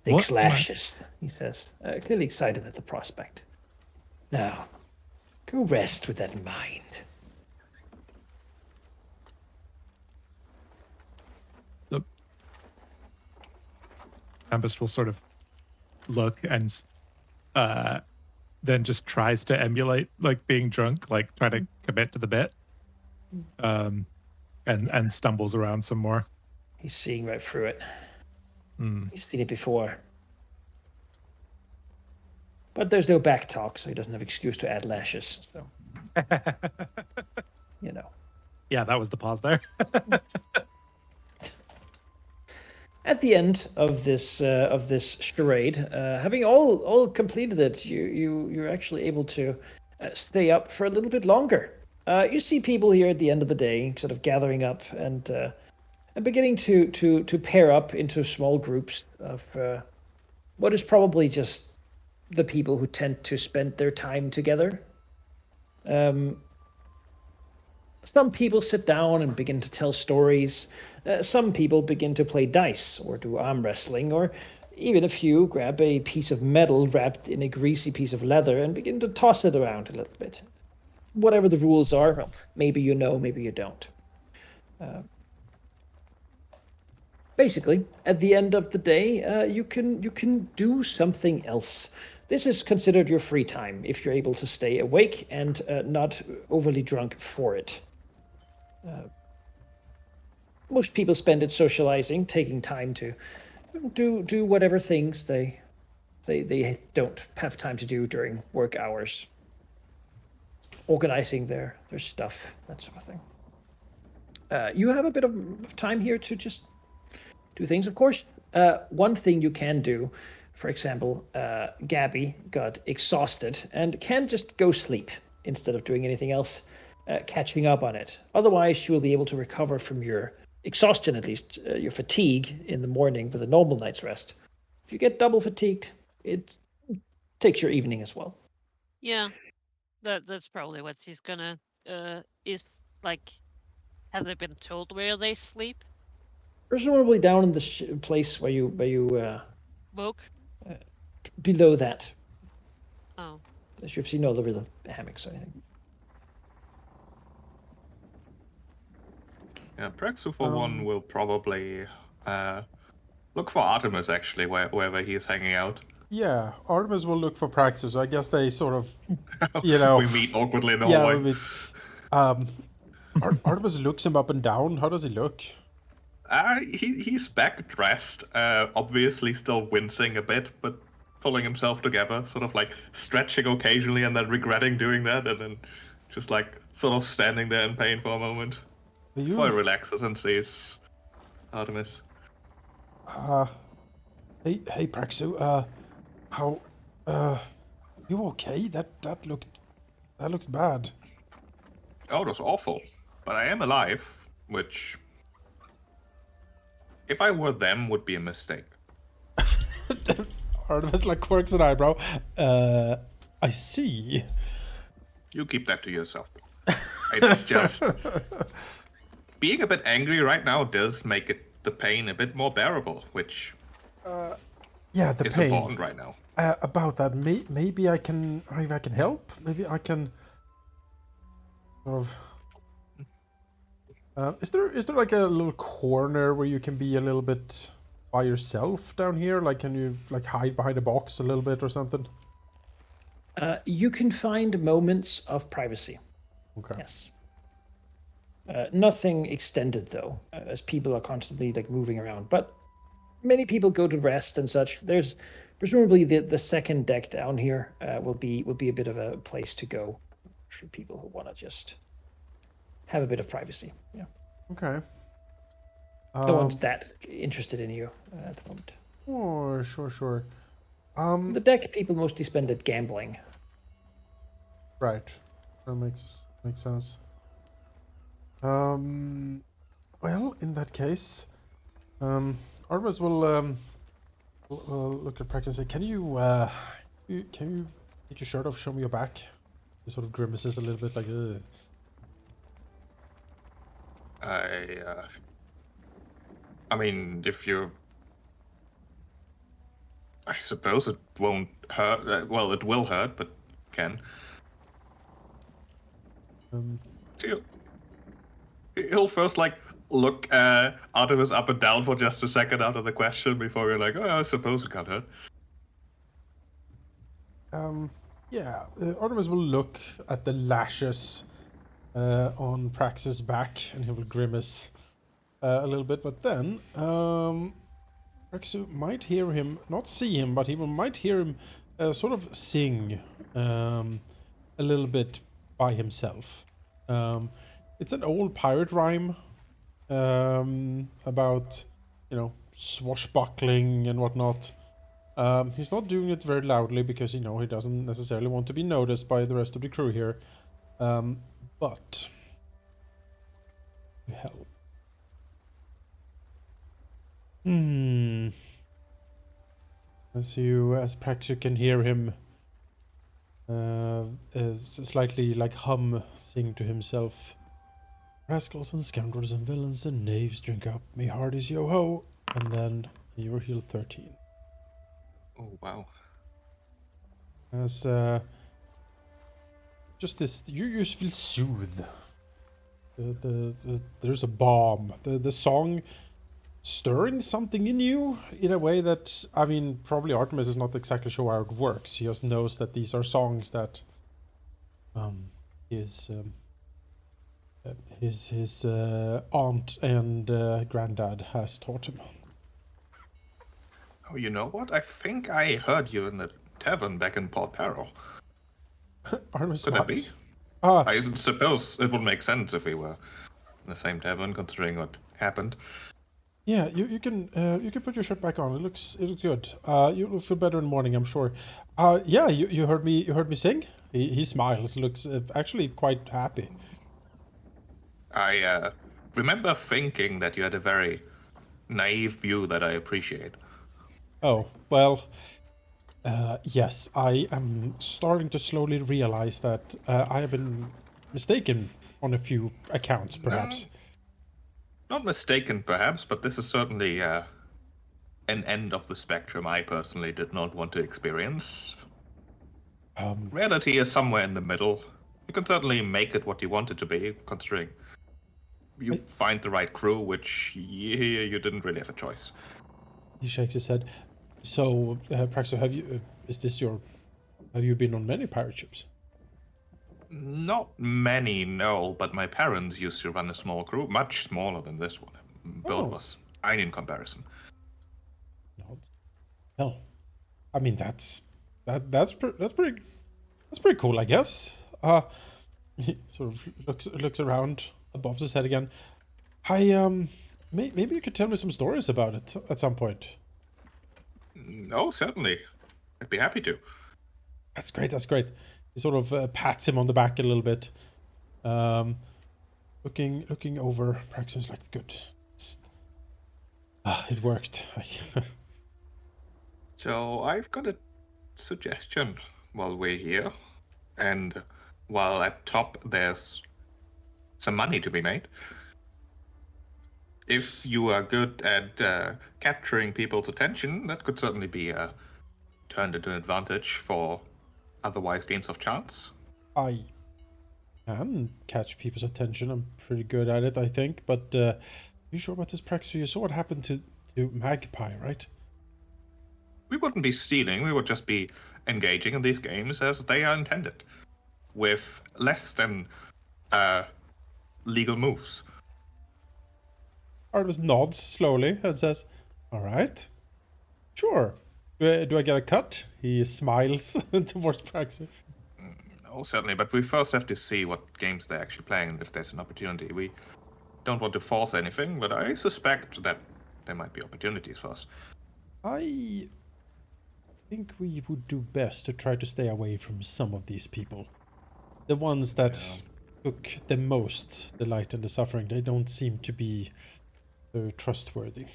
6 lashes, he says, clearly excited at the prospect. Now, go rest with that in mind. Look, Tempest will sort of look and then just tries to emulate like being drunk, like try to commit to the bit, and stumbles around some more. He's seeing right through it. He's seen it before. But there's no back talk, so he doesn't have excuse to add lashes. So, you know. Yeah, that was the pause there. At the end of this charade, having all completed it, you're actually able to stay up for a little bit longer. You see people here at the end of the day, sort of gathering up and beginning to pair up into small groups of what is probably just the people who tend to spend their time together. Some people sit down and begin to tell stories. Some people begin to play dice or do arm wrestling, or even a few grab a piece of metal wrapped in a greasy piece of leather and begin to toss it around a little bit. Whatever the rules are, well, maybe you know, maybe you don't. Basically, at the end of the day, you can do something else. This is considered your free time if you're able to stay awake and not overly drunk for it. Most people spend it socializing, taking time to do whatever things they don't have time to do during work hours. Organizing their stuff, that sort of thing. You have a bit of time here to just do things, of course. One thing you can do, for example, Gabby got exhausted and can just go sleep instead of doing anything else, catching up on it. Otherwise, she will be able to recover from your exhaustion, at least your fatigue in the morning with a normal night's rest. If you get double fatigued, it takes your evening as well. Yeah, that's probably what she's gonna. Is like, have they been told where they sleep? Presumably down in the place where you Woke. below that. Oh. As you've seen all over the hammocks or anything. Yeah, Praxu for one will probably look for Artemis actually, wherever he is hanging out. Yeah, Artemis will look for Praxu, so I guess they sort of, you know... we meet awkwardly in the yeah, hallway. we meet. Artemis looks him up and down. How does he look? He's back dressed, obviously still wincing a bit, but pulling himself together, sort of like stretching occasionally and then regretting doing that, and then just like sort of standing there in pain for a moment. Before he relaxes and sees Artemis. Hey, Praxu, how, you okay? That looked bad. Oh, it was awful. But I am alive, which, if I were them, would be a mistake. Artemis like quirks an eyebrow. I see. You keep that to yourself. It's just... being a bit angry right now does make the pain a bit more bearable, which yeah, the is pain. important right now. About that, maybe I can help. Maybe I can sort of. Is there like a little corner where you can be a little bit by yourself down here? Like, can you like hide behind a box a little bit or something? You can find moments of privacy. Okay. Yes. Nothing extended though, as people are constantly like moving around. But many people go to rest and such. There's presumably the second deck down here will be a bit of a place to go for people who want to just have a bit of privacy. Yeah. Okay. No one's that interested in you at the moment. Oh, sure. The deck people mostly spend it gambling. Right. That makes sense. Well, in that case, Artemis will look at Praxu and say, "Can you take your shirt off, show me your back?" He sort of grimaces a little bit, like, ugh. I mean, if you... I suppose it won't hurt. Well, it will hurt, but can. So he'll first, like, look Artemis up and down for just a second out of the question before you're like, oh, I suppose it can't hurt. Yeah, Artemis will look at the lashes on Praxu's back, and he will grimace a little bit, but then Praxu might hear him, not see him, but he might hear him sort of sing a little bit by himself. It's an old pirate rhyme about, swashbuckling and whatnot. He's not doing it very loudly because, he doesn't necessarily want to be noticed by the rest of the crew here. But hell. As Praxu can hear him slightly like sing to himself. Rascals and scoundrels and villains and knaves, drink up me hearties yo ho, and then you're healed 13. Oh wow. As just this, you just feel soothed. There's a balm. The song stirring something in you in a way that, I mean, probably Artemis is not exactly sure how it works. He just knows that these are songs that his aunt and granddad has taught him. Oh, you know what? I think I heard you in the tavern back in Port Peril. Artemis Could that be? smiles. Ah, I suppose it would make sense if we were in the same tavern, considering what happened. yeah. You can put your shirt back on. It looks good. You'll feel better in the morning, I'm sure. Yeah. You heard me sing. He smiles. Looks actually quite happy. I remember thinking that you had a very naive view that I appreciate. Oh, well, yes, I am starting to slowly realize that I have been mistaken on a few accounts, perhaps. Not mistaken, perhaps, but this is certainly an end of the spectrum I personally did not want to experience. Reality is somewhere in the middle. You can certainly make it what you want it to be, considering you find the right crew, which you didn't really have a choice. He shakes his head. So, Praxu, have you been on many pirate ships? Not many, no, but my parents used to run a small crew, much smaller than this one. Build was tiny in comparison. Not. Hell, I mean that's pretty cool, I guess. He sort of looks around, bobs his head again. Maybe you could tell me some stories about it at some point. No, certainly. I'd be happy to. That's great. He sort of pats him on the back a little bit. Looking over, Praxton's like, good. It worked. So I've got a suggestion while we're here, and while at top there's some money to be made. If you are good at capturing people's attention, that could certainly be turned into an advantage for otherwise games of chance. I can catch people's attention. I'm pretty good at it, I think. But you sure about this, Praxu? You saw what happened to Magpie, right? We wouldn't be stealing. We would just be engaging in these games as they are intended, with less than legal moves. Artemis nods slowly and says, all right. Sure. Do I get a cut? He smiles towards Praxu. No, certainly, but we first have to see what games they're actually playing and if there's an opportunity. We don't want to force anything, but I suspect that there might be opportunities for us. I think we would do best to try to stay away from some of these people. The ones that took the most delight in the suffering, they don't seem to be very trustworthy.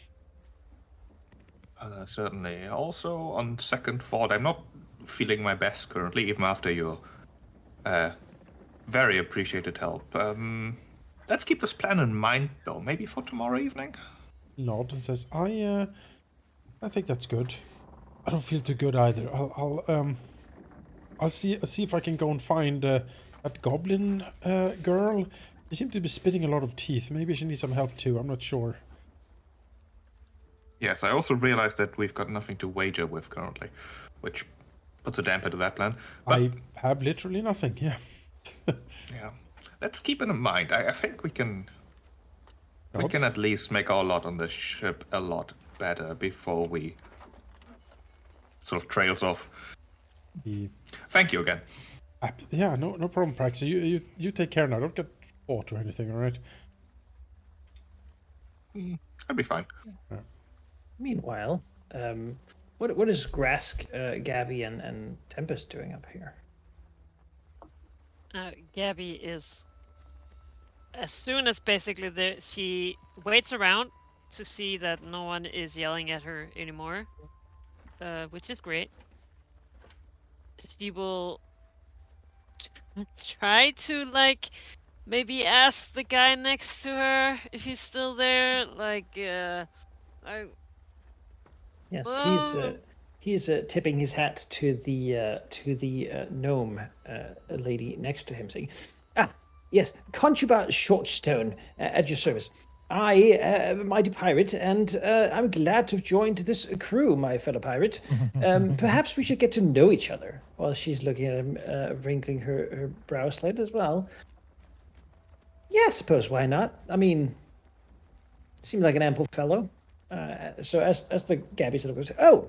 Certainly. Also, on second thought, I'm not feeling my best currently, even after your very appreciated help. Let's keep this plan in mind, though. Maybe for tomorrow evening? Nod and says, I think that's good. I don't feel too good either. I'll see if I can go and find that Goblin girl. She seems to be spitting a lot of teeth. Maybe she needs some help too. I'm not sure. Yes, I also realized that we've got nothing to wager with currently, which puts a damper to that plan. But, I have literally nothing, yeah. yeah, let's keep it in mind. I think we can Nods. at least make our lot on the ship a lot better before we sort of trails off. Thank you again. Yeah, no problem, Praxu. You take care now. Don't get caught or anything, all right? I'll be fine. Yeah. Meanwhile, what is Grask, Gabby, and Tempest doing up here? Gabby is as soon as basically she waits around to see that no one is yelling at her anymore, which is great. She will try to like maybe ask the guy next to her if he's still there. Like, Yes, oh, he's tipping his hat to the gnome lady next to him, saying, "Ah, yes, Conchuba Shortstone at your service. I am a mighty pirate, and I'm glad to have joined this crew, my fellow pirate. Perhaps we should get to know each other." While she's looking at him, wrinkling her brow slightly as well. Yeah, I suppose why not? I mean, seems like an ample fellow. So as the Gabby sort of goes, "Oh,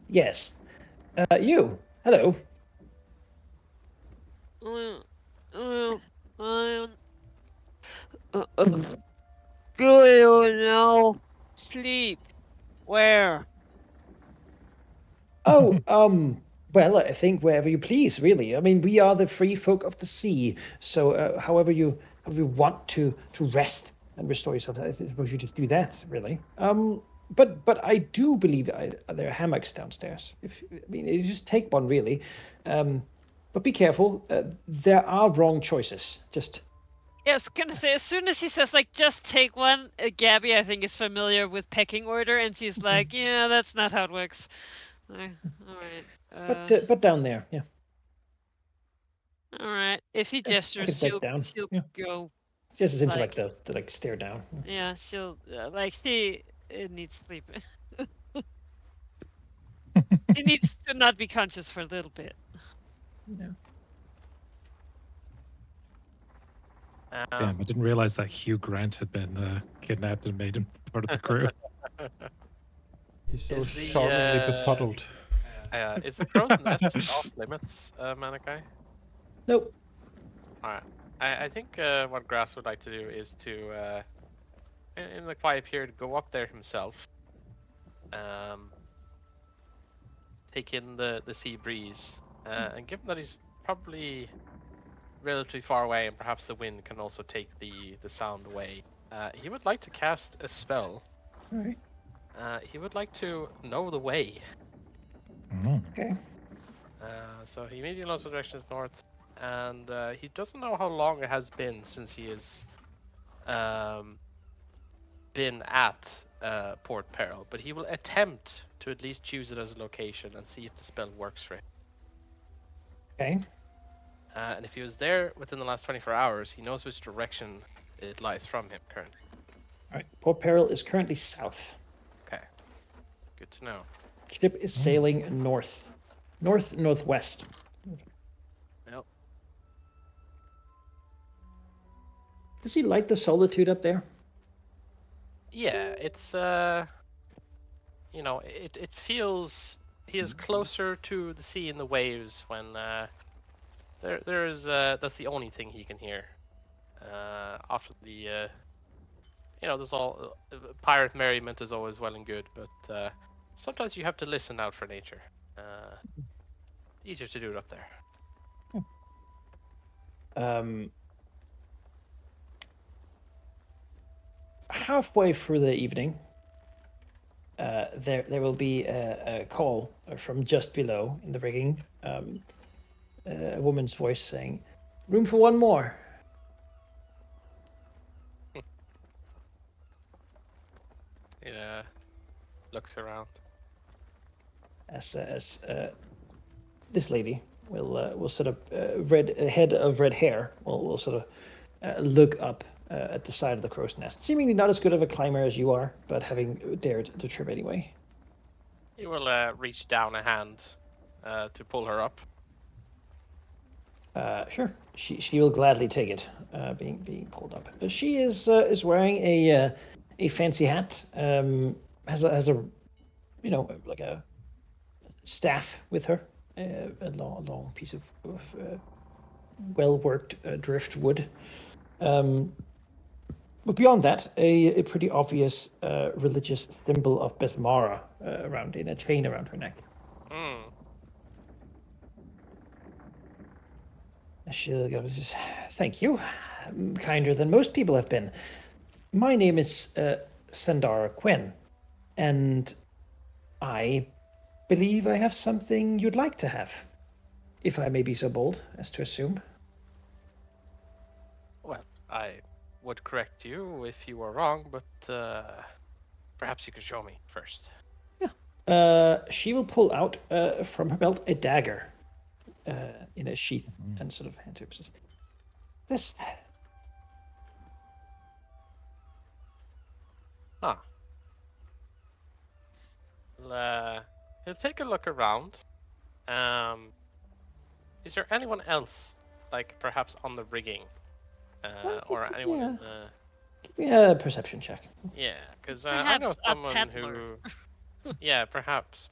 yes, you. Hello." do you know sleep? Where? Oh, well, I think wherever you please, really. I mean, we are the free folk of the sea, so however you want to rest and restore yourself, I suppose you just do that, really. But I do believe there are hammocks downstairs. I mean, you just take one, really. But be careful. There are wrong choices. Just Yeah, I was gonna say, as soon as he says, like, just take one, Gabby, I think, is familiar with pecking order, and she's like, yeah, that's not how it works. Alright. but down there, yeah. Alright. If he I gestures, can set down. she'll Yeah. go. Just his Like- intellect to like stare down. Yeah, she'll, like, she needs sleep. She needs to not be conscious for a little bit. Yeah. Damn, I didn't realize that Hugh Grant had been kidnapped and made him part of the crew. He's so Is the, charmingly befuddled. Is the crow's nest off limits, Manaki? Nope. Alright. I think what Grask would like to do is to, in the quiet period, go up there himself. Take in the sea breeze. And given that he's probably relatively far away and perhaps the wind can also take the sound away, he would like to cast a spell. All right. He would like to know the way. Okay. So he immediately knows the direction is north, and he doesn't know how long it has been since he has been at Port Peril, but he will attempt to at least choose it as a location and see if the spell works for him. Okay. And if he was there within the last 24 hours, he knows which direction it lies from him currently. All right. Port Peril is currently south. Okay, good to know. Ship is sailing northwest. Well, Does he like the solitude up there? yeah, it's you know, it feels he is closer to the sea and the waves when there's that's the only thing he can hear. After the you know, there's all pirate merriment is always well and good, but sometimes you have to listen out for nature. Easier to do it up there. Halfway through the evening, there will be a call from just below in the rigging. A woman's voice saying, "Room for one more." Yeah, looks around. As this lady will sort of head of red hair will sort of look up at the side of the crow's nest, seemingly not as good of a climber as you are, but having dared to trim anyway. He will reach down a hand to pull her up. Sure, she will gladly take it, being pulled up. She is wearing a fancy hat. Has a you know, like a staff with her, a long piece of well worked driftwood. But beyond that, a pretty obvious religious symbol of Besmara around in a chain around her neck. She'll go, "Thank you. kinder than most people have been. My name is Sandara Quinn, and I believe I have something you'd like to have, if I may be so bold as to assume. Well, I would correct you if you were wrong, but perhaps you could show me first. She will pull out from her belt a dagger in a sheath and sort of hand it. This. Huh. He'll take a look around. Is there anyone else, like perhaps on the rigging, or anyone in the? Give me a perception check. Yeah, because I know Perhaps a someone tattler. who. Yeah, perhaps.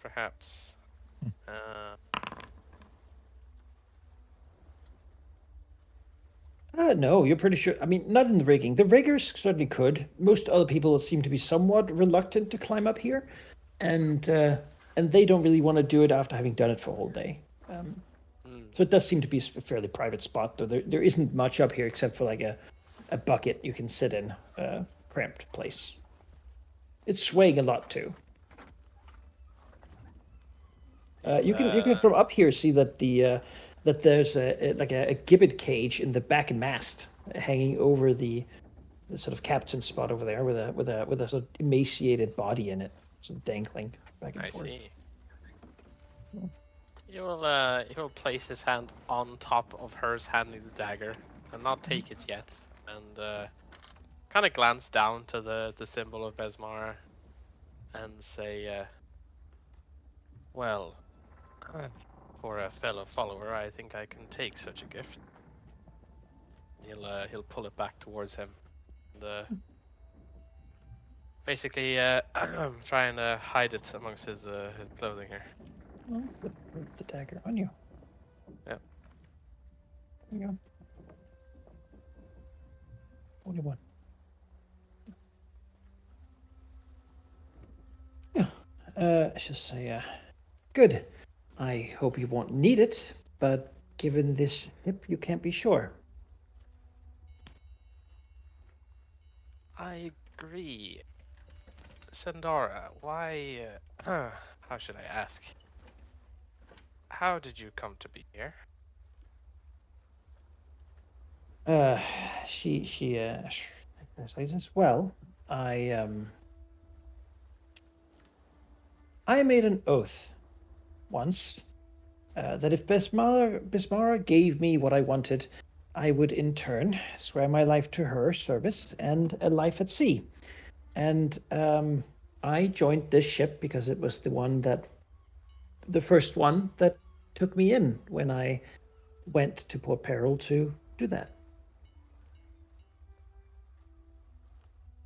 No, you're pretty sure. I mean, not in the rigging. The riggers certainly could. Most other people seem to be somewhat reluctant to climb up here, and they don't really want to do it after having done it for a whole day. So it does seem to be a fairly private spot, though. There isn't much up here except for like a bucket you can sit in, a cramped place. It's swaying a lot too. You can from up here see that that there's a gibbet cage in the back mast hanging over the sort of captain spot over there with a sort of emaciated body in it, sort of dangling back and forth. I see. He will place his hand on top of hers handling the dagger and not take it yet, and kind of glance down to the symbol of Besmara and say, well, for a fellow follower, I think I can take such a gift. He'll pull it back towards him, and basically trying to hide it amongst his clothing here. Well, put the dagger on you. Yep. There you go. Only one. Yeah. I should say, good. I hope you won't need it, but given this ship, you can't be sure. I agree. Sandara, why... how should I ask? How did you come to be here? She says, well, I made an oath once that if Besmara gave me what I wanted, I would in turn swear my life to her service and a life at sea. And I joined this ship because it was the first one that took me in when I went to Port Peril to do that.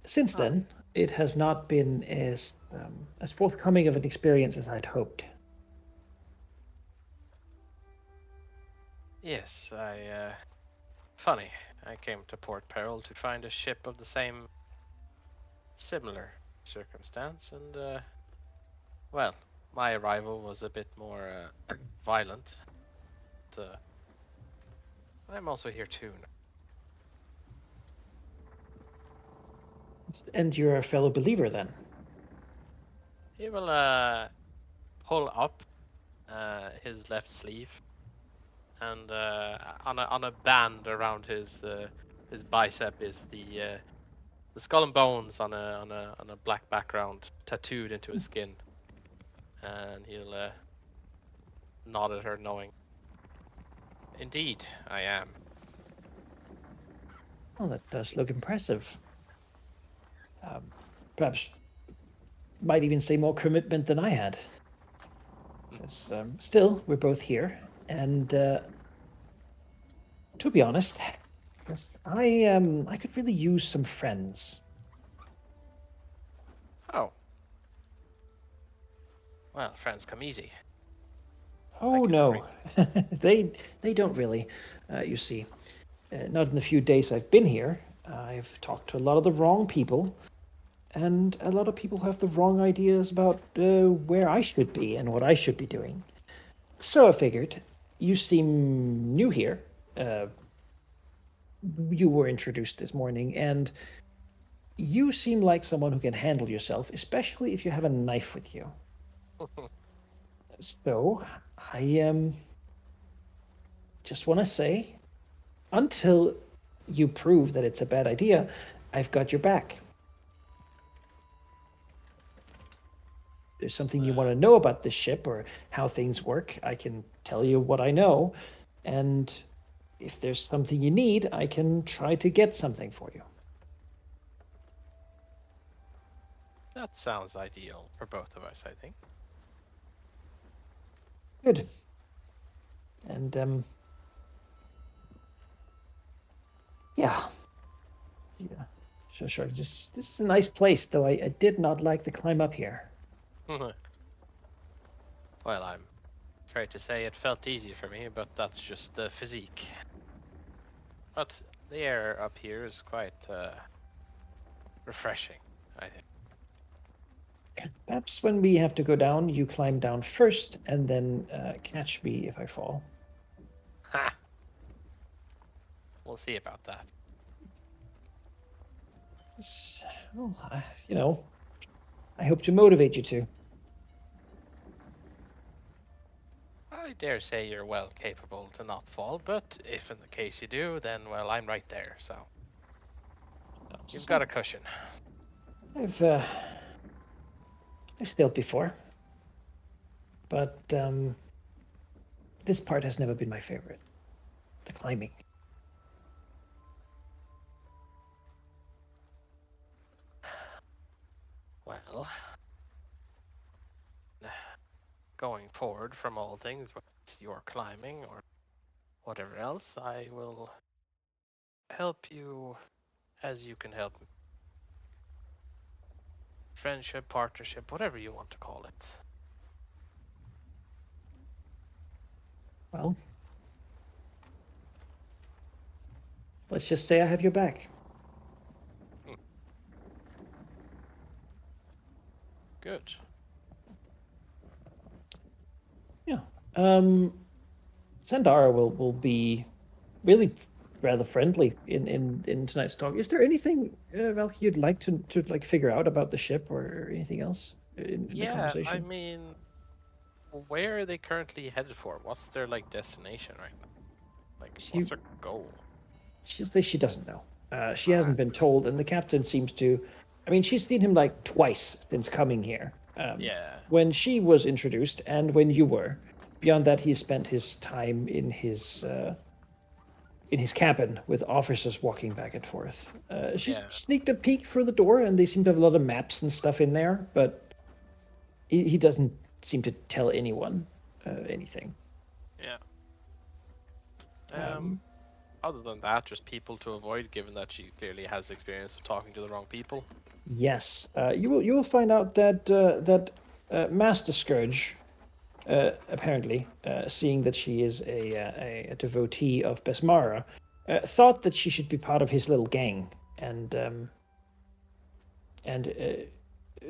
Since then, it has not been as forthcoming of an experience as I'd hoped. Yes, funny. I came to Port Peril to find a ship of the similar circumstance, and, well, my arrival was a bit more violent. But, I'm also here too. And you're a fellow believer then? He will pull up his left sleeve, and on a band around his bicep is the skull and bones on a black background tattooed into his skin, and he'll nod at her, knowing. Indeed, I am. Well, that does look impressive. Perhaps might even say more commitment than I had. Because, still, we're both here, and to be honest, I could really use some friends. Oh. Well, friends come easy. Oh no, they don't really. You see, not in the few days I've been here. I've talked to a lot of the wrong people, and a lot of people have the wrong ideas about where I should be and what I should be doing. So I figured, you seem new here. you were introduced this morning, and you seem like someone who can handle yourself, especially if you have a knife with you. So, I just want to say, until you prove that it's a bad idea, I've got your back. There's something you want to know about this ship or how things work, I can tell you what I know, and if there's something you need, I can try to get something for you. That sounds ideal for both of us, I think. Good. And yeah. Sure. This is a nice place, though I did not like the climb up here. Well, I'm afraid to say it felt easy for me, but that's just the physique. But the air up here is quite refreshing, I think. Perhaps when we have to go down, you climb down first, and then catch me if I fall. Ha! We'll see about that. Well, I hope to motivate you to. I dare say you're well capable to not fall, but if in the case you do, then, well, I'm right there, so... You've got a cushion. I've scaled before, but this part has never been my favorite. The climbing. Well... Going forward from all things, whether it's your climbing or whatever else, I will help you as you can help me. Friendship, partnership, whatever you want to call it. Well, let's just say I have your back. Good. Yeah. Sandara will be really rather friendly in tonight's talk. Is there anything, Valky, you'd like to like figure out about the ship or anything else in the conversation? I mean, where are they currently headed for? What's their like destination right now? Like, what's their goal? She doesn't know. She hasn't been told, and the captain seems to. I mean, she's seen him like twice since coming here. Yeah. When she was introduced, and when you were. Beyond that, he spent his time in his cabin with officers walking back and forth. She's sneaked a peek through the door, and they seem to have a lot of maps and stuff in there, but he doesn't seem to tell anyone anything. Yeah. Other than that, just people to avoid, given that she clearly has experience of talking to the wrong people. Yes, you will find out that Master Scourge, apparently, seeing that she is a devotee of Besmara, thought that she should be part of his little gang, and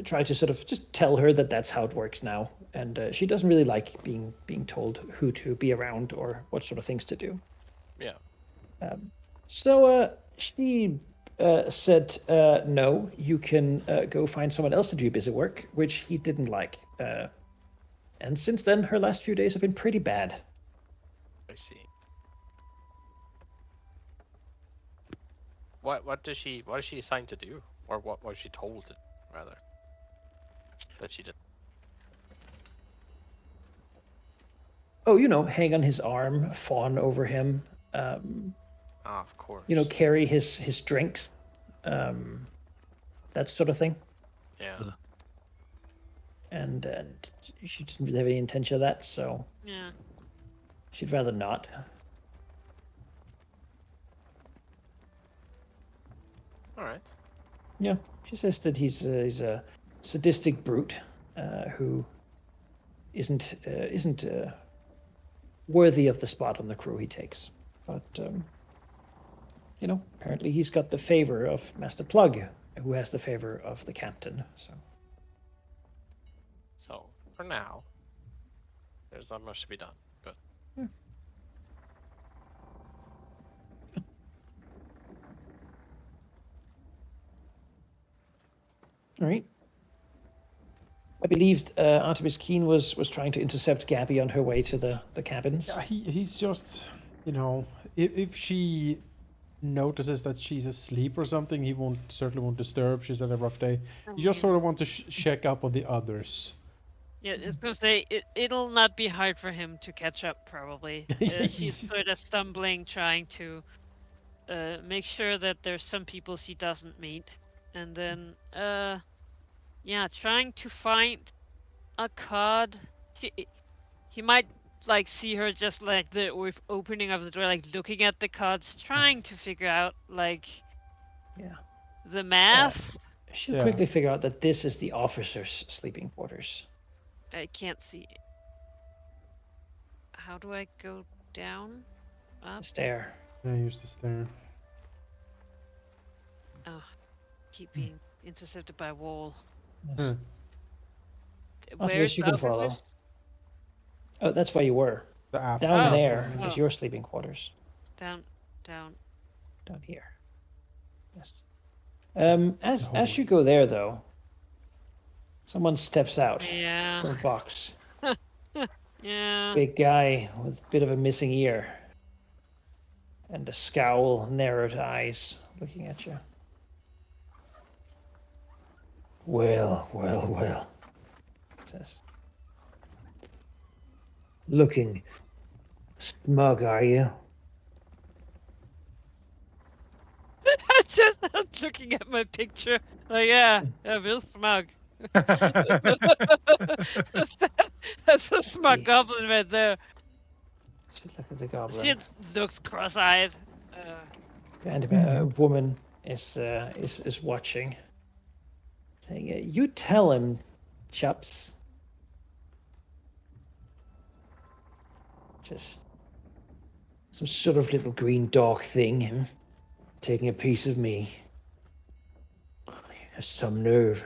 try to sort of just tell her that that's how it works now. And she doesn't really like being told who to be around or what sort of things to do. Yeah. So she said, no, you can go find someone else to do busy work, which he didn't like. And since then, her last few days have been pretty bad. I see. What is she assigned to do? Or what was she told to do, rather? That she did. Oh, hang on his arm, fawn over him. Of course. Carry his drinks. That sort of thing. Yeah. And she didn't really have any intention of that, so Yeah. she'd rather not. All right. Yeah, she says that he's a sadistic brute who isn't worthy of the spot on the crew he takes. But apparently he's got the favor of Master Plug, who has the favor of the captain. So for now, there's not much to be done. But right. I believed Artemis Keen was trying to intercept Gabby on her way to the cabins. Yeah, he's just, if she notices that she's asleep or something, he certainly won't disturb. She's had a rough day. You just sort of want to check up on the others. Yeah, it's gonna say it'll not be hard for him to catch up. Probably, she's sort of stumbling, trying to make sure that there's some people she doesn't meet, and then yeah, trying to find a card. He might like see her just like with opening of the door, like looking at the cards, trying to figure out like the math. She'll quickly figure out that this is the officers' sleeping quarters. I can't see. How do I go down? Up? Stair. Yeah, use the stair. Oh, keep being intercepted by a wall. Yes. Where's you the can follow. officers? Oh, that's where you were. The after. Down Oh. there Oh. is your sleeping quarters. Down. Down here. Yes. Oh. As you go there, though, someone steps out Yeah. from a box. Yeah. Big guy with a bit of a missing ear. And a scowl, narrowed eyes, looking at you. Well, says. Looking smug, are you? I'm looking at my picture. Like, yeah, real smug. That's a smug goblin right there. Just look at the goblin. She looks cross-eyed. And a woman is watching. Saying, you tell him, chaps. Just some sort of little green dog thing, taking a piece of me. Has some nerve.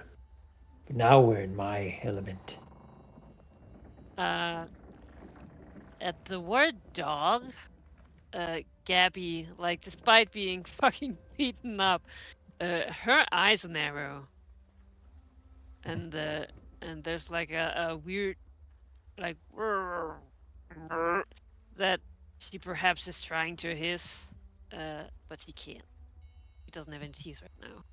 But now we're in my element. At the word dog, Gabby, like, despite being fucking beaten up, her eyes narrow. And there's like a weird, like, that she perhaps is trying to hiss, but she can't. She doesn't have any teeth right now.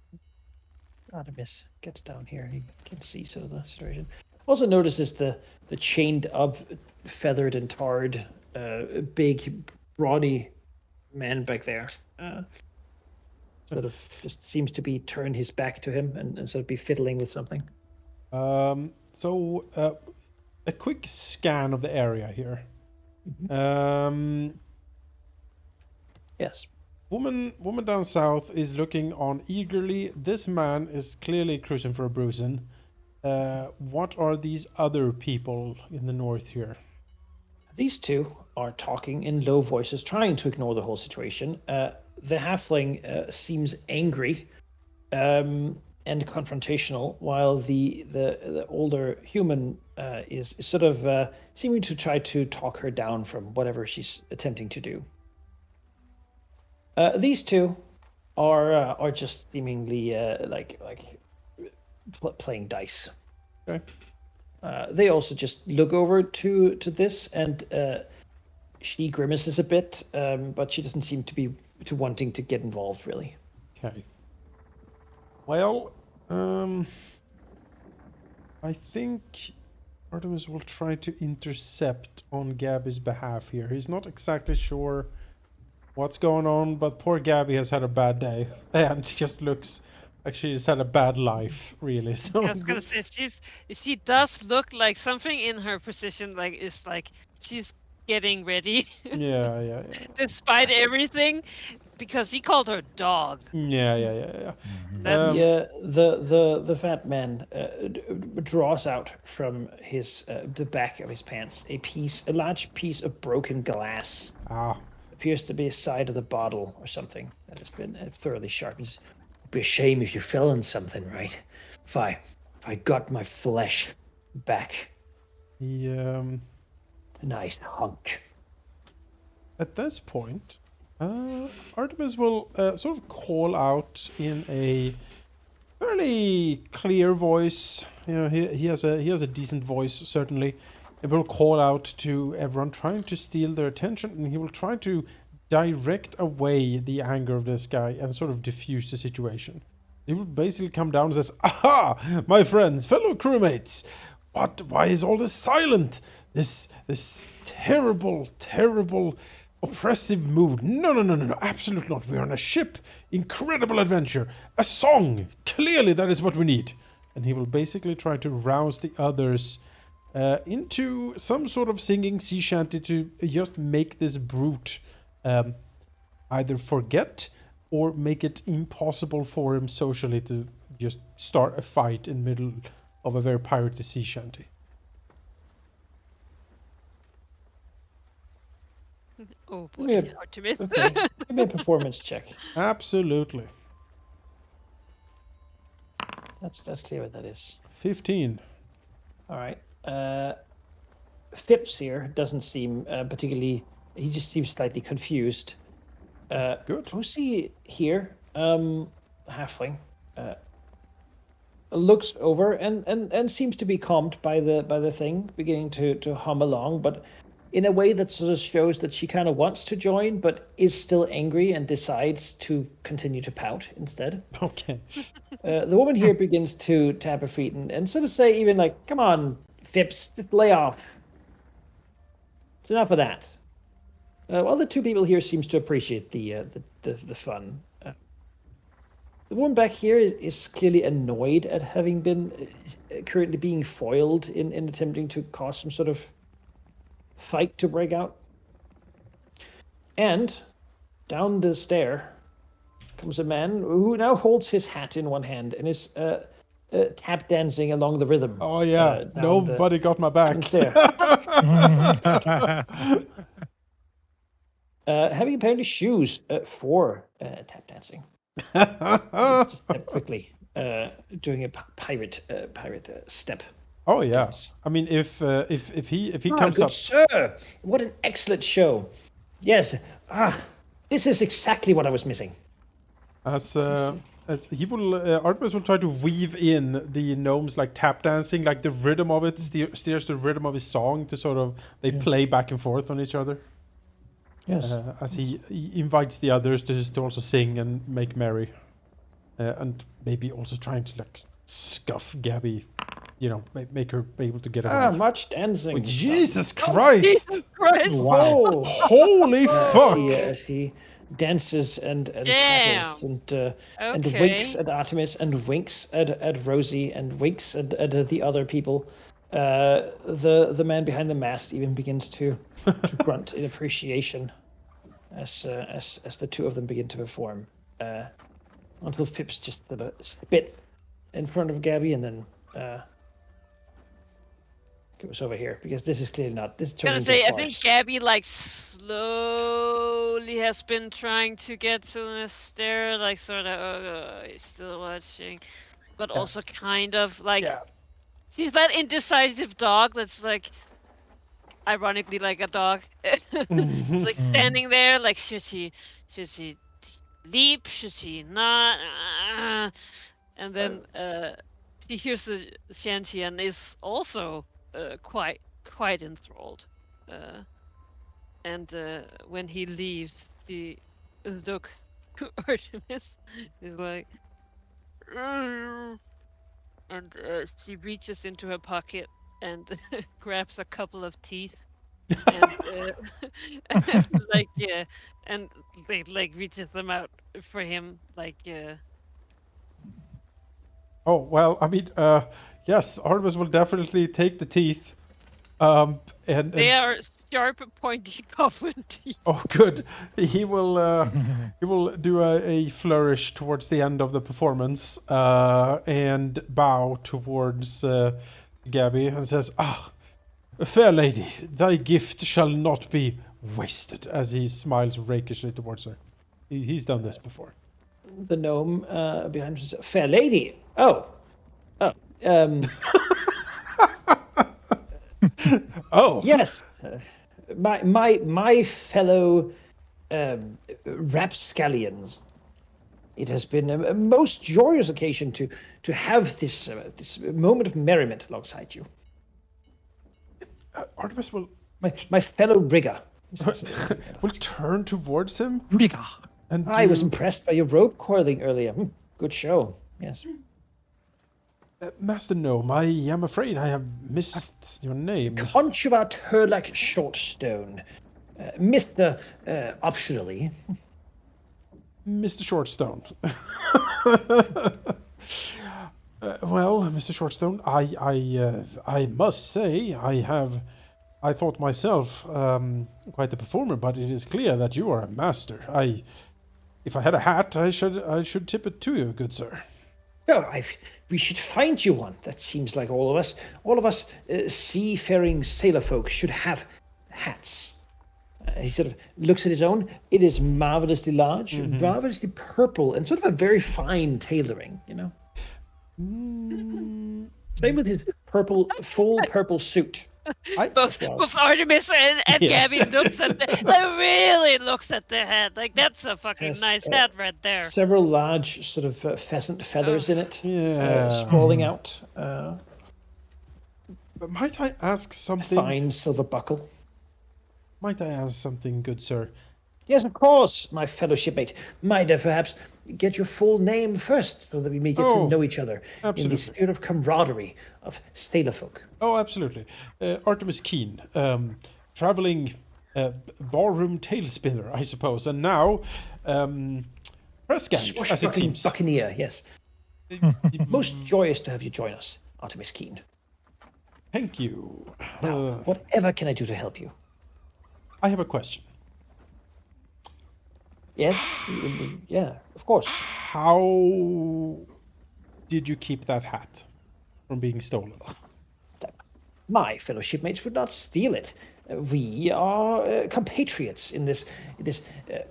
Artemis gets down here. He can see sort of the situation. Also notices the chained up, feathered and tarred, big, brawny man back there. Sort of just seems to be turned his back to him and sort of be fiddling with something. So a quick scan of the area here. Yes. Woman down south is looking on eagerly. This man is clearly cruising for a bruising. What are these other people in the north here? These two are talking in low voices, trying to ignore the whole situation. The halfling seems angry and confrontational, while the older human is sort of seeming to try to talk her down from whatever she's attempting to do. These two are just seemingly playing dice. Okay. They also just look over to this, and she grimaces a bit, but she doesn't seem to be wanting to get involved really. Okay. Well, I think Artemis will try to intercept on Gabby's behalf here. He's not exactly sure what's going on, but poor Gabby has had a bad day and just looks like she's had a bad life, really. So I was gonna say she does look like something in her position, like is like she's getting ready. Yeah. Despite everything, because he called her dog. Yeah. That's The fat man draws out from his the back of his pants a large piece of broken glass. Appears to be a side of the bottle or something that has been thoroughly sharpened. It'd be a shame if you fell on something, right? If I got my flesh back. A nice hunk. At this point, Artemis will sort of call out in a fairly clear voice. You know, he has a decent voice, certainly. It will call out to everyone trying to steal their attention, and he will try to direct away the anger of this guy and sort of diffuse the situation. He will basically come down and says, "Aha, my friends, fellow crewmates! Why is all this silent? This terrible, oppressive mood. No, absolutely not. We're on a ship. Incredible adventure. A song. Clearly that is what we need." And he will basically try to rouse the others into some sort of singing sea shanty to just make this brute either forget or make it impossible for him socially to just start a fight in the middle of a very piratey sea shanty. Oh Give me boy, Artemis. Okay. Give me a performance check. Absolutely. That's clear what that is. 15. All right. Phipps here doesn't seem particularly. He just seems slightly confused. Good. Lucy here, halfling, looks over and seems to be calmed by the thing, beginning to hum along, but in a way that sort of shows that she kind of wants to join, but is still angry and decides to continue to pout instead. Okay. The woman here begins to tap her feet and sort of say, even like, "Come on, Phipps, just lay off. It's enough of that." While the two people here seems to appreciate the fun. The woman back here is clearly annoyed at having been currently being foiled in attempting to cause some sort of fight to break out. And down the stair comes a man who now holds his hat in one hand and is tap dancing along the rhythm. Oh yeah, nobody got my back. Stair. Having apparently shoes for tap dancing. Step quickly, doing a pirate step. Oh yeah. Dance. I mean, if he comes good up, sir, what an excellent show. Yes. This is exactly what I was missing. as he will, Artemis will try to weave in the gnomes like tap dancing, like the rhythm of it steers the rhythm of his song to sort of they play back and forth on each other. Yes. As he invites the others to also sing and make merry, and maybe also trying to like scuff Gabby, you know, make her be able to get away. Much dancing. Oh, Jesus Christ! Jesus Christ! Wow. Holy fuck! As he dances and Damn. paddles and Okay. winks at Artemis and winks at Rosie and winks at the other people. The man behind the mast even begins to grunt in appreciation as the two of them begin to perform. Until Phipps just sort of spit in front of Gabby and then goes over here because this is clearly not. This is turning Gonna say, into a I think farce. Gabby like slowly has been trying to get to the stair, like sort of he's still watching, but also kind of like she's that indecisive dog that's like ironically like a dog, like standing there, like should she leap? Should she not? And then she hears the shanty and is also quite enthralled. And when he leaves, she looks to Artemis. Is like, and she reaches into her pocket and grabs a couple of teeth. And like and they like reaches them out for him, like Oh well, I mean, yes, Artemis will definitely take the teeth. And they are sharp, pointy goblin teeth. oh, good. He will do a flourish towards the end of the performance, and bow towards Gabby and says, "Ah, fair lady, thy gift shall not be wasted." As he smiles rakishly towards her. He's done this before. The gnome behind him says, "Fair lady." Oh. Oh Yes, my fellow rapscallions. It has been a most joyous occasion to have this this moment of merriment alongside you. Artemis will My fellow rigger. will turn towards him Riga. and I was do- impressed by your rope coiling earlier. Good show. Yes. Master Gnome, I am afraid I have missed your name. Conchuba Turlak Shortstone. Mr. Optionally. Mr. Shortstone. Well, Mr. Shortstone, I must say I thought myself quite a performer, but it is clear that you are a master. If I had a hat, I should tip it to you, good sir. Oh, we should find you one. That seems like all of us seafaring sailor folk should have hats. He sort of looks at his own. It is marvelously large, marvelously purple, and sort of a very fine tailoring, you know. Same with his full purple suit. Both Artemis and Gabby really looks at the head. Like, that's a fucking Yes, nice hat right there. Several large sort of pheasant feathers in it, Yeah. sprawling out. But might I ask something? Fine silver buckle. Might I ask something, good sir? Yes, of course, my fellow shipmate. Might I perhaps get your full name first, so that we may get to know each other in the absolutely. spirit of camaraderie of sailor folk? Oh, absolutely. Artemis Keen, traveling ballroom tail spinner, I suppose, and now press gang, as it Swashbuckling seems. buccaneer, yes. Most joyous to have you join us, Artemis Keen. Thank you. Now, whatever can I do to help you? I have a question. Yes? Yeah, of course. How did you keep that hat from being stolen? My fellow shipmates would not steal it. We are compatriots in this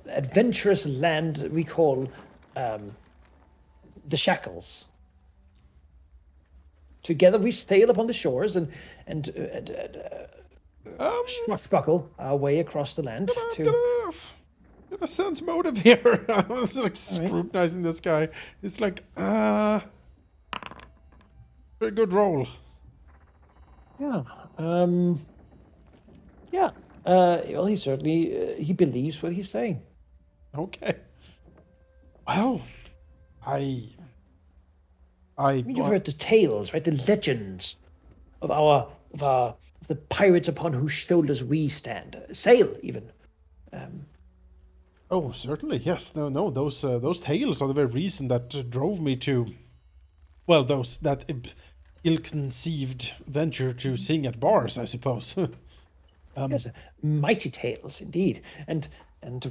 adventurous land we call the Shackles. Together we sail upon the shores and swashbuckle our way across the land to. Got a sense motive here. I was like scrutinizing this guy. It's like, very good roll. Yeah. Yeah. Well, he certainly he believes what he's saying. Okay. Well, I You've heard the tales, right? The legends of the pirates upon whose shoulders we stand. Sail, even. Oh, certainly, yes. No. Those tales are the very reason that drove me to, well, that ill-conceived venture to sing at bars, I suppose. Yes, mighty tales indeed, and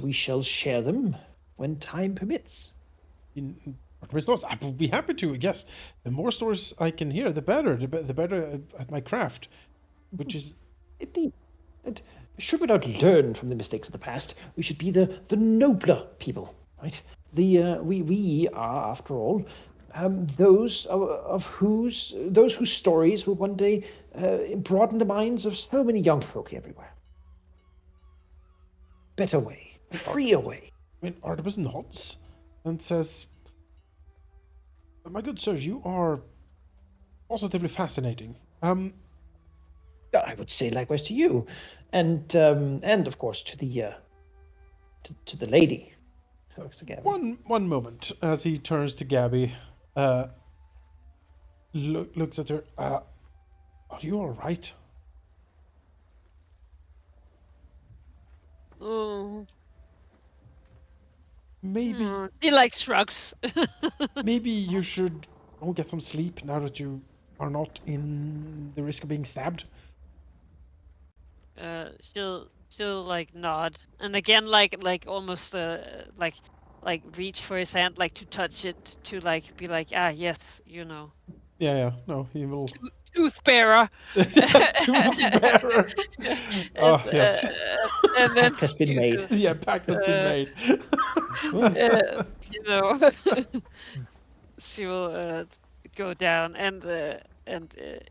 we shall share them when time permits. I will be happy to. Yes, the more stories I can hear, the better. The better at my craft, which is Indeed. And should we not learn from the mistakes of the past, we should be the nobler people, right? We are, after all, those whose stories will one day broaden the minds of so many young folk everywhere. Better way, freer way. when Artemis nods and says, "My good sir, you are positively fascinating. I would say likewise to you, and of course to the lady. One moment," as he turns to Gabby, looks at her. Are you all right? Maybe He like shrugs. maybe you should go get some sleep now that you are not in the risk of being stabbed. She'll like nod, and again like almost like reach for his hand, like to touch it, to like be like, ah yes, you know, Yeah. No, he will. tooth bearer. Tooth bearer. Oh yes. And then Pact has been made. Yeah, pact has been made. you know, she will go down, and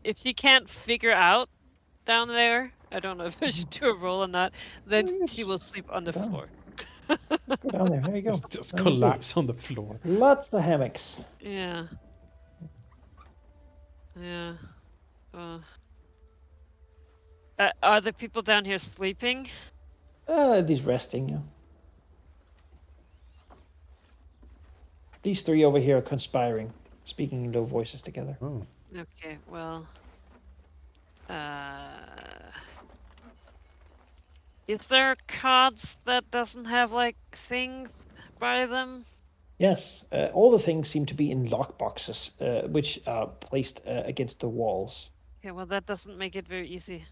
if she can't figure out down there, I don't know if I should do a roll or not, then she will sleep on the floor. Go down there. There you go. Just Now you see. collapse on the floor. Lots of hammocks. Yeah. Yeah. Are the people down here sleeping? He's resting. Yeah. These three over here are conspiring, speaking in low voices together. Oh. Okay, well. Is there cards that doesn't have like things by them? Yes, all the things seem to be in lock boxes, which are placed against the walls. Okay, well that doesn't make it very easy.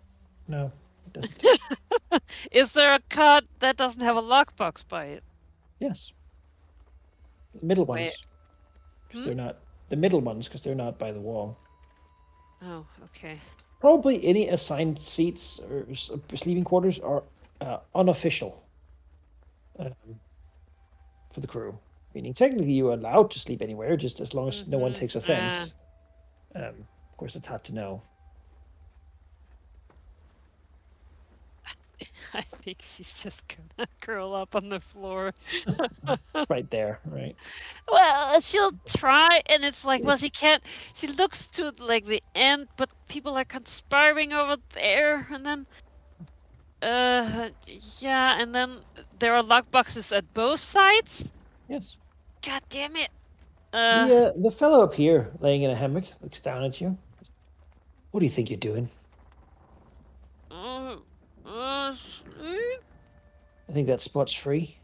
No, it doesn't. Is there a card that doesn't have a lockbox by it? Yes. The middle ones. Wait. 'Cause they're not the middle ones because they're not by the wall. Oh, okay. Probably any assigned seats or sleeping quarters are unofficial for the crew. Meaning, technically, you are allowed to sleep anywhere, just as long as no one takes offense. Of course, it's hard to know. I think she's just gonna curl up on the floor. It's right there, right? Well, she'll try, and it's like, well, she can't. She looks to like the end, but people are conspiring over there, and then, yeah, and then there are lockboxes at both sides. Yes. God damn it! The fellow up here, laying in a hammock, looks down at you. What do you think you're doing? I think that spot's free.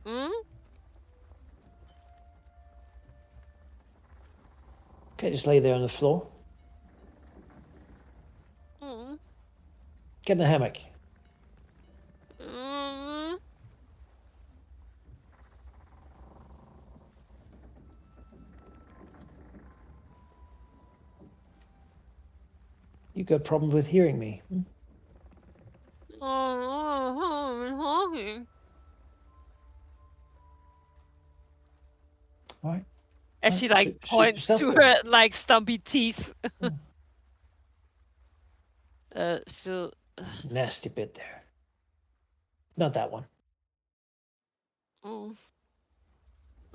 Hmm? Okay, just lay there on the floor. Mm. Get in the hammock. Mm. You got problems with hearing me? Hmm? All right. As she like Shoot points yourself to then. her like stumpy teeth. Hmm. So Nasty bit there. Not that one. oh.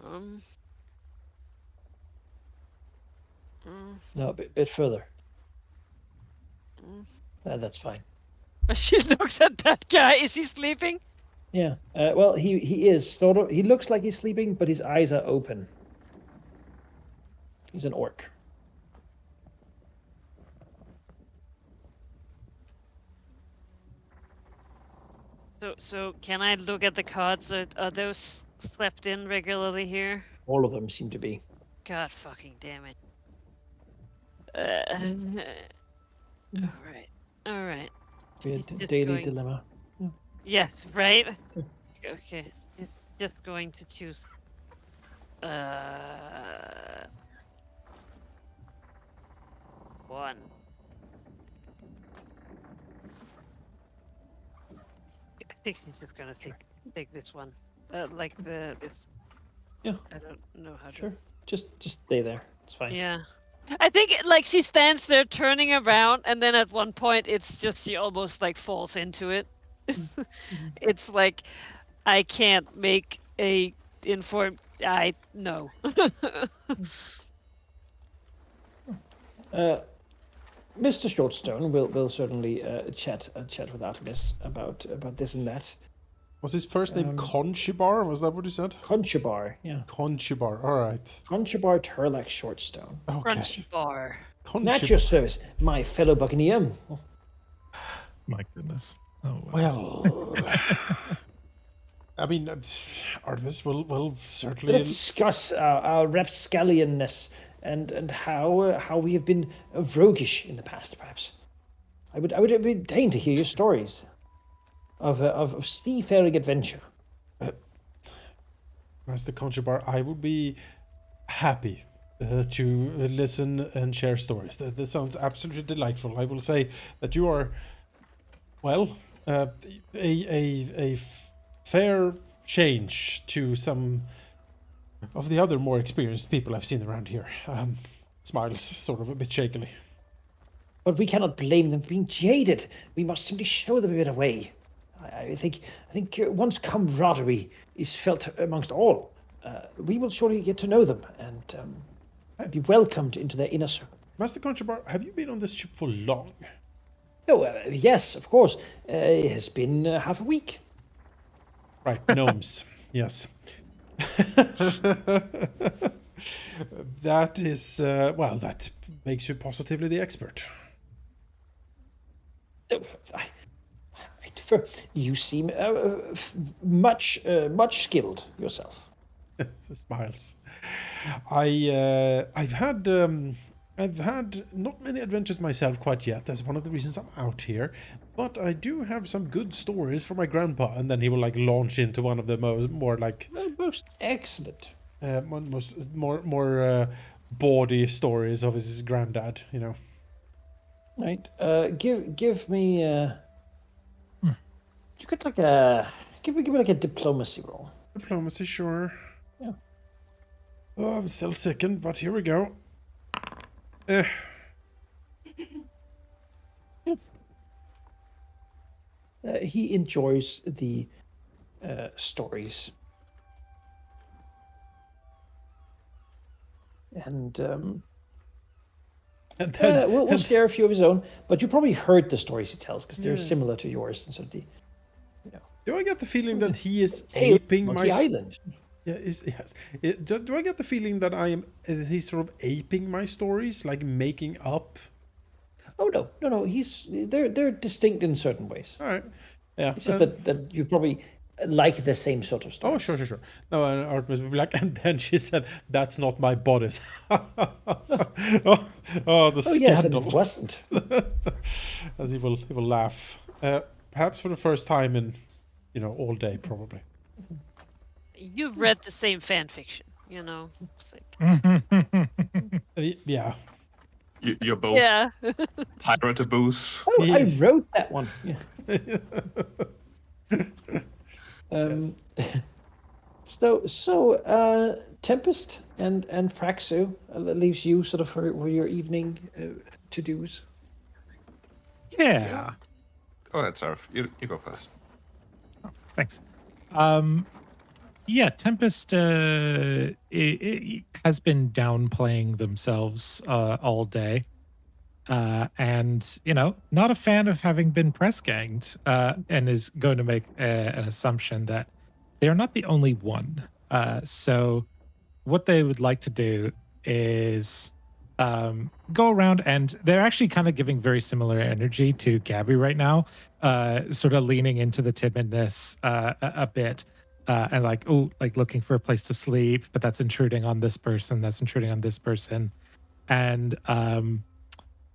Mm. No, a bit further. Mm. That's fine. She looks at that guy. Is he sleeping? Yeah. Well, he is sort of. He looks like he's sleeping, but his eyes are open. He's an orc. So can I look at the cards? Are those slept in regularly here? All of them seem to be. God fucking damn it. All right. Be a She's just daily going- dilemma. Yes, right? Yeah. Okay, it's just going to choose. One. I think she's just gonna take this one. Like this. Yeah. I don't know how to. Sure. Just stay there. It's fine. Yeah. I think like she stands there turning around, and then at one point it's just she almost like falls into it. It's like I can't make a informed. I no. Mr. Shortstone will certainly chat with Artemis about this and that. Was his first name Conchibar? Was that what you said? Conchibar, yeah. Conchibar, alright. Conchibar Turlac Shortstone. Okay. Crunchy bar. At your service, my fellow Buccaneer. My goodness. Oh, wow. Well, I mean, Artemis will certainly. Let's discuss our rapscallionness and how we have been roguish in the past, perhaps. I would be deign to hear your stories of seafaring adventure. Master Conchibar, I would be happy to listen and share stories. This sounds absolutely delightful. I will say that you are, well, a fair change to some of the other more experienced people I've seen around here. Smiles sort of a bit shakily. But we cannot blame them for being jaded. We must simply show them a better way. I think once camaraderie is felt amongst all, we will surely get to know them and be welcomed into their inner circle. Master Conchabar, have you been on this ship for long? Oh, yes, of course. It has been half a week. Right, gnomes. Yes. That is, well, that makes you positively the expert. I differ. You seem much skilled yourself. Smiles. I've had not many adventures myself quite yet. That's one of the reasons I'm out here. But I do have some good stories from my grandpa, and then he will like launch into one of the more like Most excellent. more bawdy stories of his granddad. You know. Right. Give me. You could like a give me like a diplomacy roll. Diplomacy, sure. Yeah. Oh, I'm still sickened, but here we go. He enjoys the stories. And And then, we'll share a few of his own, but you probably heard the stories he tells because they're similar to yours and sort of the. do I get the feeling that he is Tale of aping Monkey my? Island. Yeah, yes. Do I get the feeling that he's sort of aping my stories, like making up? Oh no. They're distinct in certain ways. All right. Yeah. It's just that you probably like the same sort of story. Oh, sure. No, and Artemis would be like, and then she said, "That's not my bodice." the Oh yes, and scandal. it wasn't. As he will laugh. Perhaps for the first time in, all day, probably. You've read the same fan fiction, It's like, Yeah. You're both yeah. pirate booze. Oh, I Yes. wrote that one. Yeah. So, Tempest and Praxu, that leaves you sort of for your evening to-dos. Yeah. Go ahead, Sareth. You go first. Thanks. Yeah, Tempest it has been downplaying themselves all day. And, not a fan of having been press ganged, and is going to make an assumption that they're not the only one. So what they would like to do is go around, and they're actually kind of giving very similar energy to Gabby right now, sort of leaning into the timidness a bit. And like looking for a place to sleep, but that's intruding on this person, and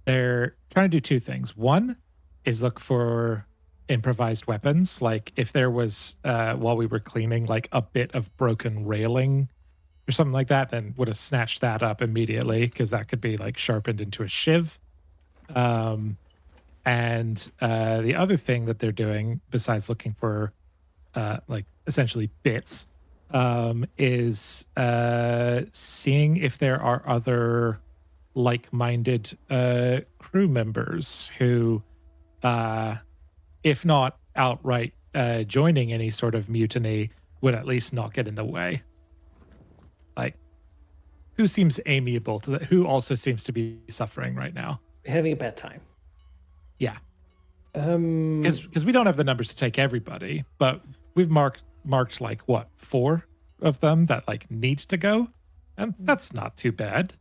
they're trying to do two things. One is look for improvised weapons, like if there was while we were cleaning like a bit of broken railing or something like that, then would have snatched that up immediately, because that could be like sharpened into a shiv. And the other thing that they're doing, besides looking for like essentially bits, is seeing if there are other like-minded crew members who, if not outright joining any sort of mutiny, would at least not get in the way. Like, who seems amiable to that? Who also seems to be suffering right now? Having a bad time. Yeah, Um, because we don't have the numbers to take everybody, but we've marked like what, 4 of them that like need to go, and that's not too bad,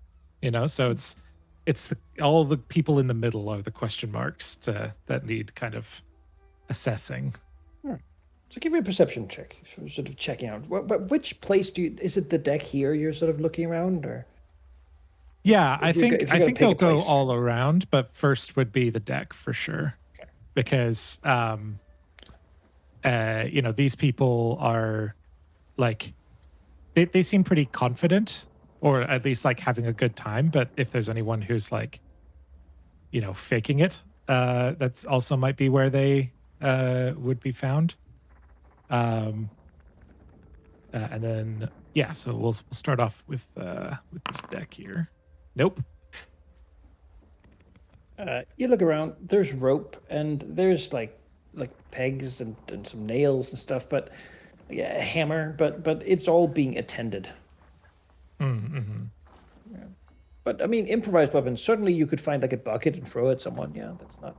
So it's all the people in the middle are the question marks that need kind of assessing. so give me a perception check, sort of checking out. But which place is it the deck here you're sort of looking around, or? Yeah, I If you're think gonna pick they'll a go place. all around, but first would be the deck for sure, because these people are like they seem pretty confident, or at least like having a good time. But if there's anyone who's like, faking it, that's also might be where they would be found. And then so we'll start off with this deck here. Nope. You look around. There's rope, and there's like like pegs and some nails and stuff, but yeah, a hammer, but it's all being attended. Mm-hmm. Yeah. But I mean, improvised weapons. Certainly, you could find like a bucket and throw at someone. Yeah, that's not.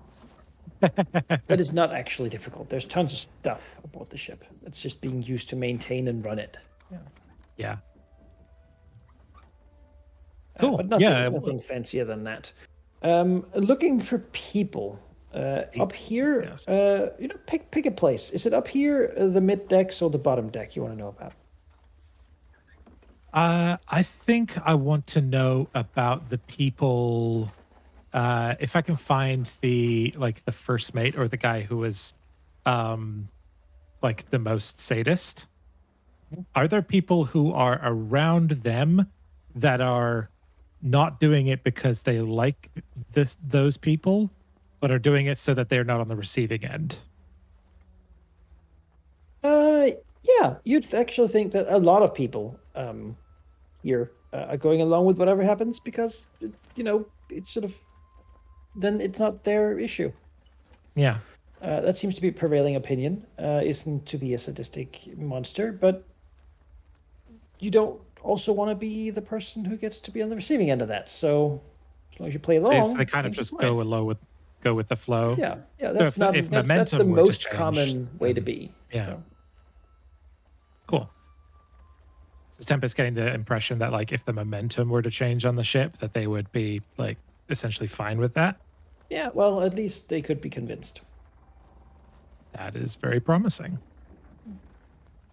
That is not actually difficult. There's tons of stuff aboard the ship. It's just being used to maintain and run it. Yeah. Yeah. Cool. But nothing, Yeah. nothing fancier than that. Looking for people. Up here, Yes. pick a place. Is it up here, the mid decks, or the bottom deck you want to know about? I think I want to know about the people. If I can find the first mate or the guy who was, like the most sadist. Are there people who are around them that are not doing it because they like those people, but are doing it so that they're not on the receiving end? Yeah, you'd actually think that a lot of people here are going along with whatever happens because, it's sort of, then it's not their issue. Yeah. That seems to be prevailing opinion, isn't to be a sadistic monster, but you don't also want to be the person who gets to be on the receiving end of that. So as long as you play along, They kind of things are just fine. go with the flow. Yeah, So that's if not if that's momentum the were to most change, common way to then- be. Yeah. So. Cool. So is Tempest getting the impression that like if the momentum were to change on the ship, that they would be like essentially fine with that? Yeah, well, at least they could be convinced. That is very promising.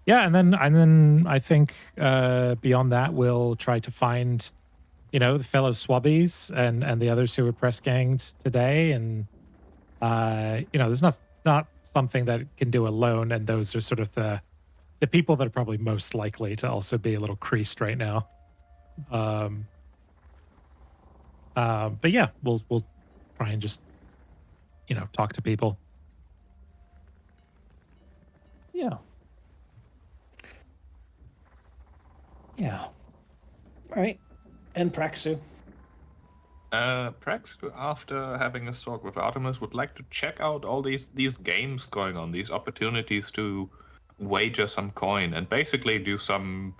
Yeah, and then I think beyond that we'll try to find, the fellow swabbies and the others who were press ganged today, and there's not something that it can do alone, and those are sort of the people that are probably most likely to also be a little creased right now. But yeah, we'll try and just talk to people. Yeah. Yeah. All right. And Praxu. Praxu, after having a talk with Artemis, would like to check out all these games going on, these opportunities to wager some coin and basically do some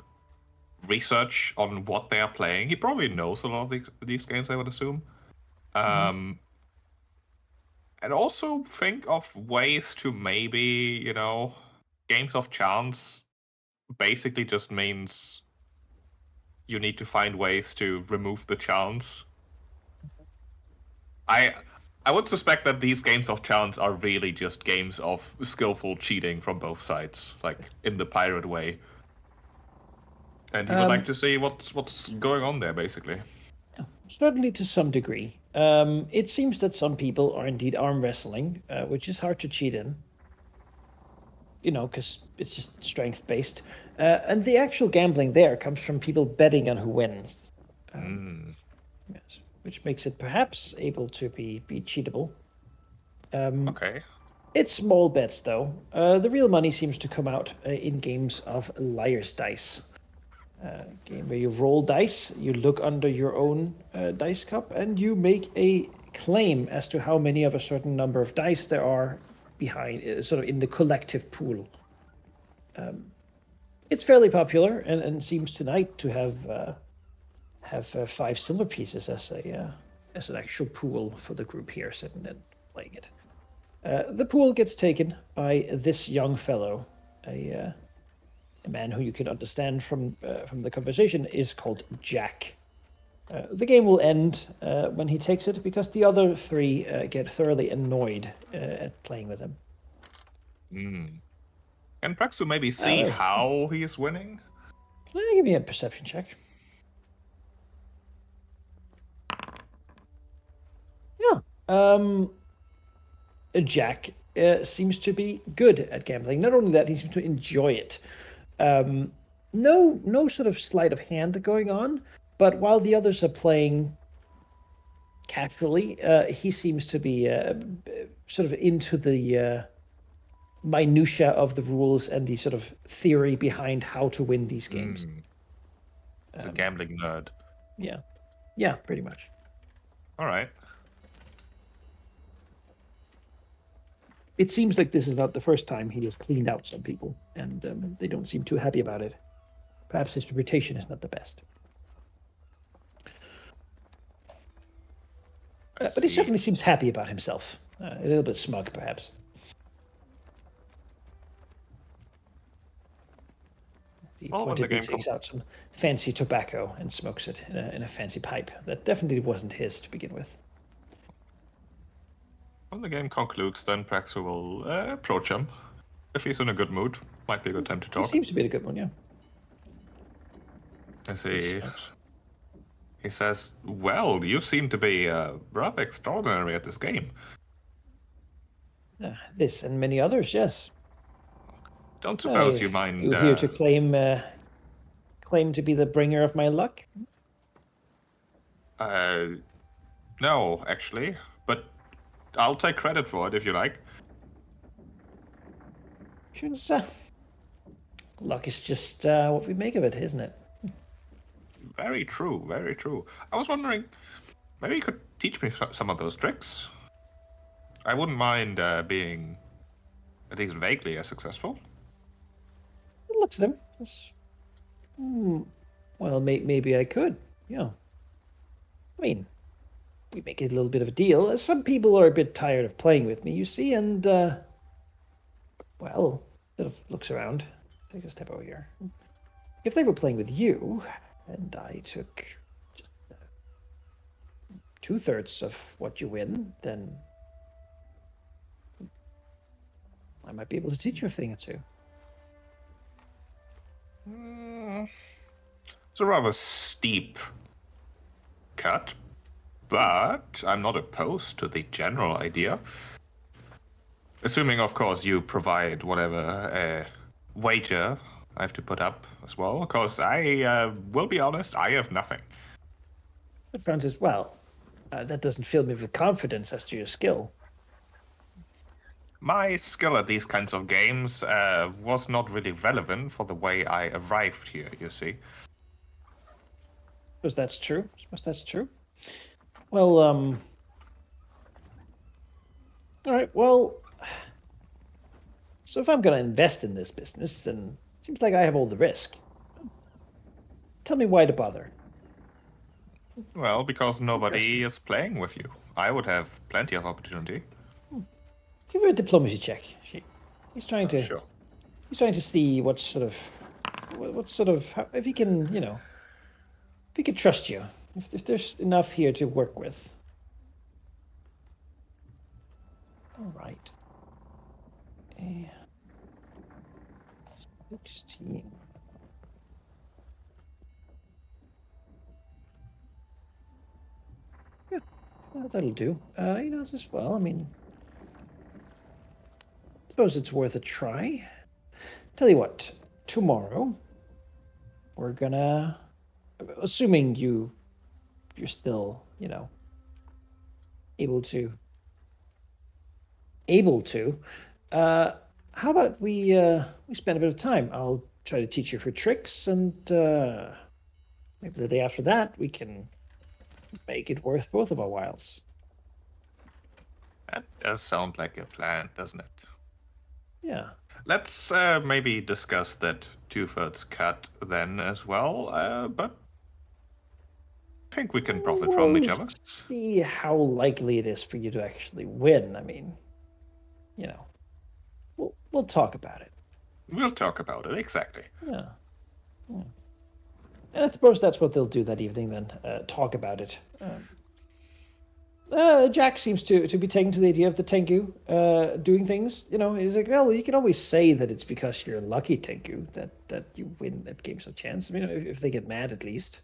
research on what they are playing. He probably knows a lot of these games, I would assume. And also think of ways to maybe, games of chance basically just means you need to find ways to remove the chance. I would suspect that these games of chance are really just games of skillful cheating from both sides, like in the pirate way. And he would like to see what's going on there, basically. Certainly to some degree. It seems that some people are indeed arm wrestling, which is hard to cheat in. Because it's just strength based. And the actual gambling there comes from people betting on who wins. Yes, which makes it perhaps able to be cheatable. Okay. It's small bets, though. The real money seems to come out in games of Liar's Dice. Game where you roll dice, you look under your own dice cup, and you make a claim as to how many of a certain number of dice there are behind, sort of in the collective pool. It's fairly popular, and seems tonight to have 5 silver pieces as an actual pool for the group here sitting and playing it. The pool gets taken by this young fellow, a man who you can understand from the conversation is called Jack. The game will end when he takes it because the other 3 get thoroughly annoyed at playing with him. Can Praxu maybe see how he is winning? Give me a perception check. Yeah. Jack seems to be good at gambling. Not only that, he seems to enjoy it. No sort of sleight of hand going on, but while the others are playing casually, he seems to be sort of into the minutia of the rules and the sort of theory behind how to win these games. He's a gambling nerd. Yeah, pretty much. All right. it seems like this is not the first time he has cleaned out some people, and they don't seem too happy about it. Perhaps his reputation is not the best. I But he see. certainly seems happy about himself. A little bit smug, perhaps. He Well, when the pointedly game takes out some fancy tobacco and smokes it in a fancy pipe. That definitely wasn't his to begin with. When the game concludes, then Praxu will approach him. If he's in a good mood, might be a good time to He talk. seems to be in a good one, yeah. I He see. smokes. He says, "Well, you seem to be rather extraordinary at this game. This and many others, yes. Don't suppose you mind?" You here to claim to be the bringer of my luck? No, actually, but I'll take credit for it if you like. Sure, luck is just what we make of it, isn't it? Very true, very true. I was wondering, maybe you could teach me some of those tricks. I wouldn't mind being at least vaguely as successful. It looks at him. Well, maybe I could. Yeah. I mean, we make it a little bit of a deal. Some people are a bit tired of playing with me, you see, and well, sort of looks around. Take a step over here. If they were playing with you, and I took just 2/3 of what you win, then I might be able to teach you a thing or two. It's a rather steep cut, but I'm not opposed to the general idea. Assuming, of course, you provide whatever wager I have to put up as well. Because I will be honest, I have nothing. But Francis, well, that doesn't fill me with confidence as to your skill. My skill at these kinds of games was not really relevant for the way I arrived here, you see. Suppose that's true. Well, all right, well, so if I'm going to invest in this business, then it seems like I have all the risk. Tell me why to bother. Well, because nobody is playing with you. I would have plenty of opportunity. Give her a diplomacy check. He's trying to. Sure. He's trying to see what sort of, if he can, if he can trust you, if there's enough here to work with. All right. 16. Yeah, that'll do. As well. I mean, suppose it's worth a try. Tell you what, tomorrow we're gonna, assuming you're still, able to. How about we spend a bit of time? I'll try to teach you a few tricks, and maybe the day after that we can make it worth both of our whiles. That does sound like a plan, doesn't it? Yeah. Let's maybe discuss that 2/3 cut then as well, but I think we can profit from each other. See how likely it is for you to actually win. I mean, we'll talk about it. We'll talk about it, exactly. Yeah. And I suppose that's what they'll do that evening then, talk about it. Jack seems to be taken to the idea of the Tengu doing things. He's like, well, you can always say that it's because you're lucky, Tengu, that you win at games of chance. I mean, if they get mad at least.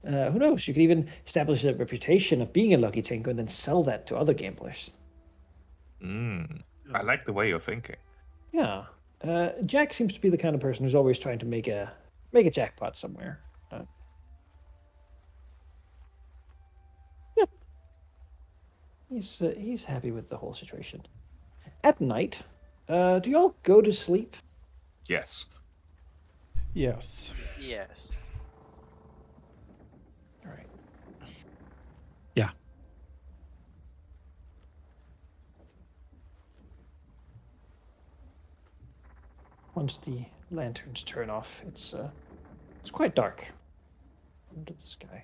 Who knows? You could even establish a reputation of being a lucky Tengu and then sell that to other gamblers. I like the way you're thinking. Yeah. Jack seems to be the kind of person who's always trying to make a jackpot somewhere. Yeah. He's happy with the whole situation. At night, do you all go to sleep? Yes. Yes. Yes. All right. Yeah. once the lanterns turn off, it's quite dark under the sky.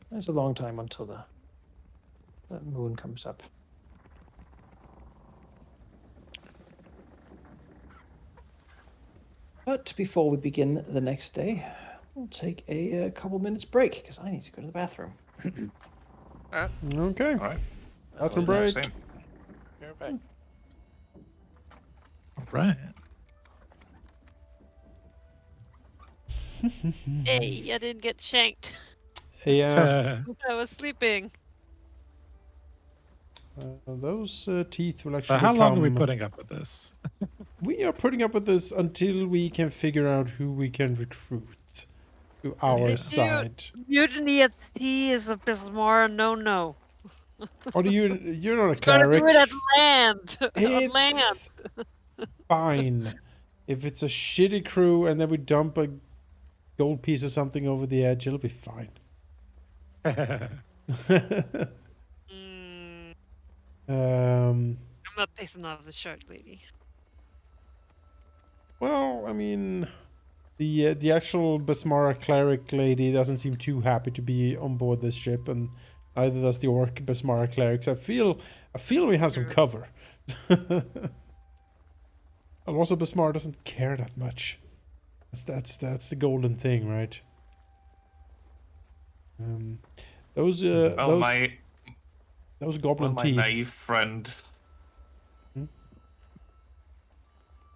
There's a long time until the moon comes up. But before we begin the next day, we'll take a couple minutes break because I need to go to the bathroom. Okay. All right. Bathroom Well, break. same. You're back. All right. Hey, I didn't get shanked. Yeah. I was sleeping. Those teeth will So actually how long are we become- putting up with this? We are putting up with this until we can figure out who we can recruit to our Yeah. side. Mutiny at sea is a Besmara no. Or you're not a Gotta cleric. do it at land. On land. It's fine. If it's a shitty crew and then we dump a gold piece or something over the edge, it'll be fine. Mm, um, I'm not pissing off the shark lady. well, I mean, the actual Besmara cleric lady doesn't seem too happy to be on board this ship, and neither does the orc Besmara clerics. I feel we have some cover. And also, Besmara doesn't care that much. That's the golden thing, right? Those goblin my teeth. naive friend. Hmm?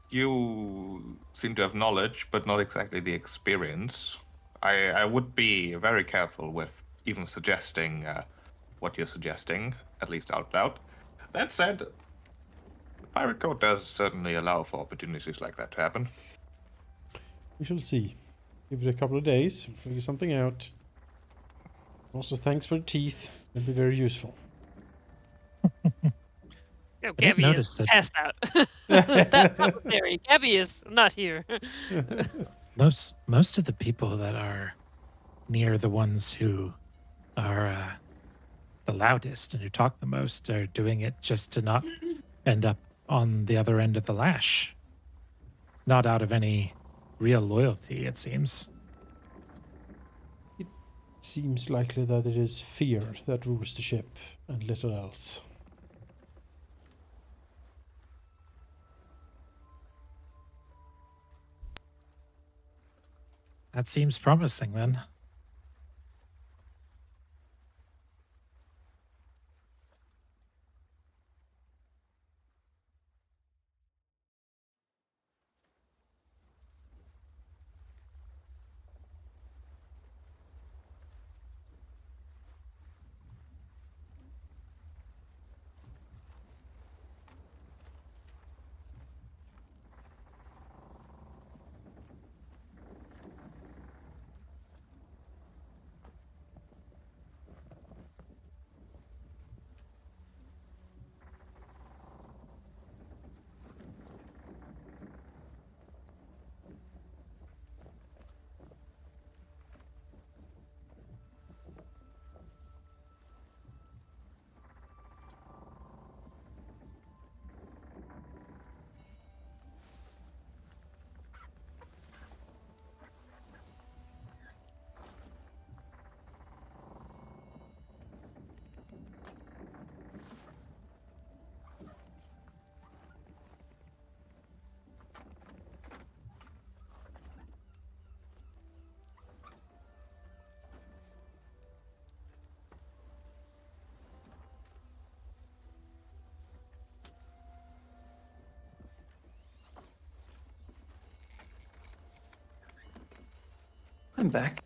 You seem to have knowledge, but not exactly the experience. I would be very careful with even suggesting what you're suggesting, at least out loud. That said, the Pirate Code does certainly allow for opportunities like that to happen. We shall see. Give it a couple of days, and figure something out. Also, thanks for the teeth. It'll be very useful. No, didn't Gabby notice is that- passed out. That's necessary. Gabby is not here. Most of the people that are near the ones who are the loudest and who talk the most are doing it just to not end up on the other end of the lash. Not out of any real loyalty, it seems. Seems likely that it is fear that rules the ship, and little else. That seems promising then. I'm back.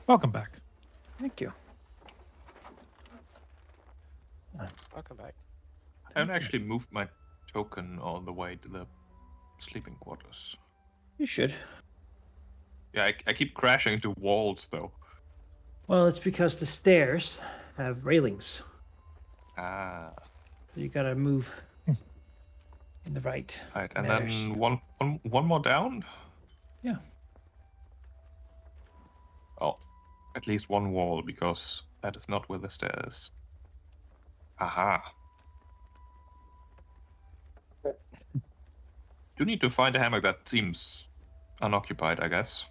Welcome back. Thank you. Welcome back. I haven't actually moved my token all the way to the sleeping quarters. You should. Yeah, I keep crashing into walls though. Well, it's because the stairs have railings. Ah, So you gotta move in the right. right. And manners. then one more down? Yeah. Oh, at least one wall, because that is not where the stairs. Aha. do need to find a hammock that seems unoccupied, I guess.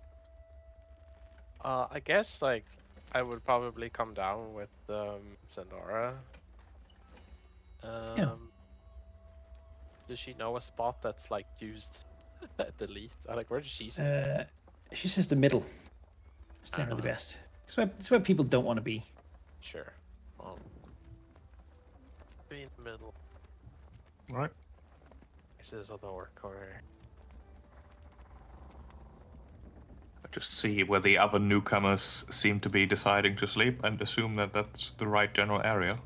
I guess like I would probably come down with Sandara. Yeah. Does she know a spot that's like used at the least? Like where does she see? She says the middle. It's generally Uh-huh. best. It's where people don't want to be. Sure. Well, be in the middle. Right. This is the work corner. Just see where the other newcomers seem to be deciding to sleep and assume that that's the right general area.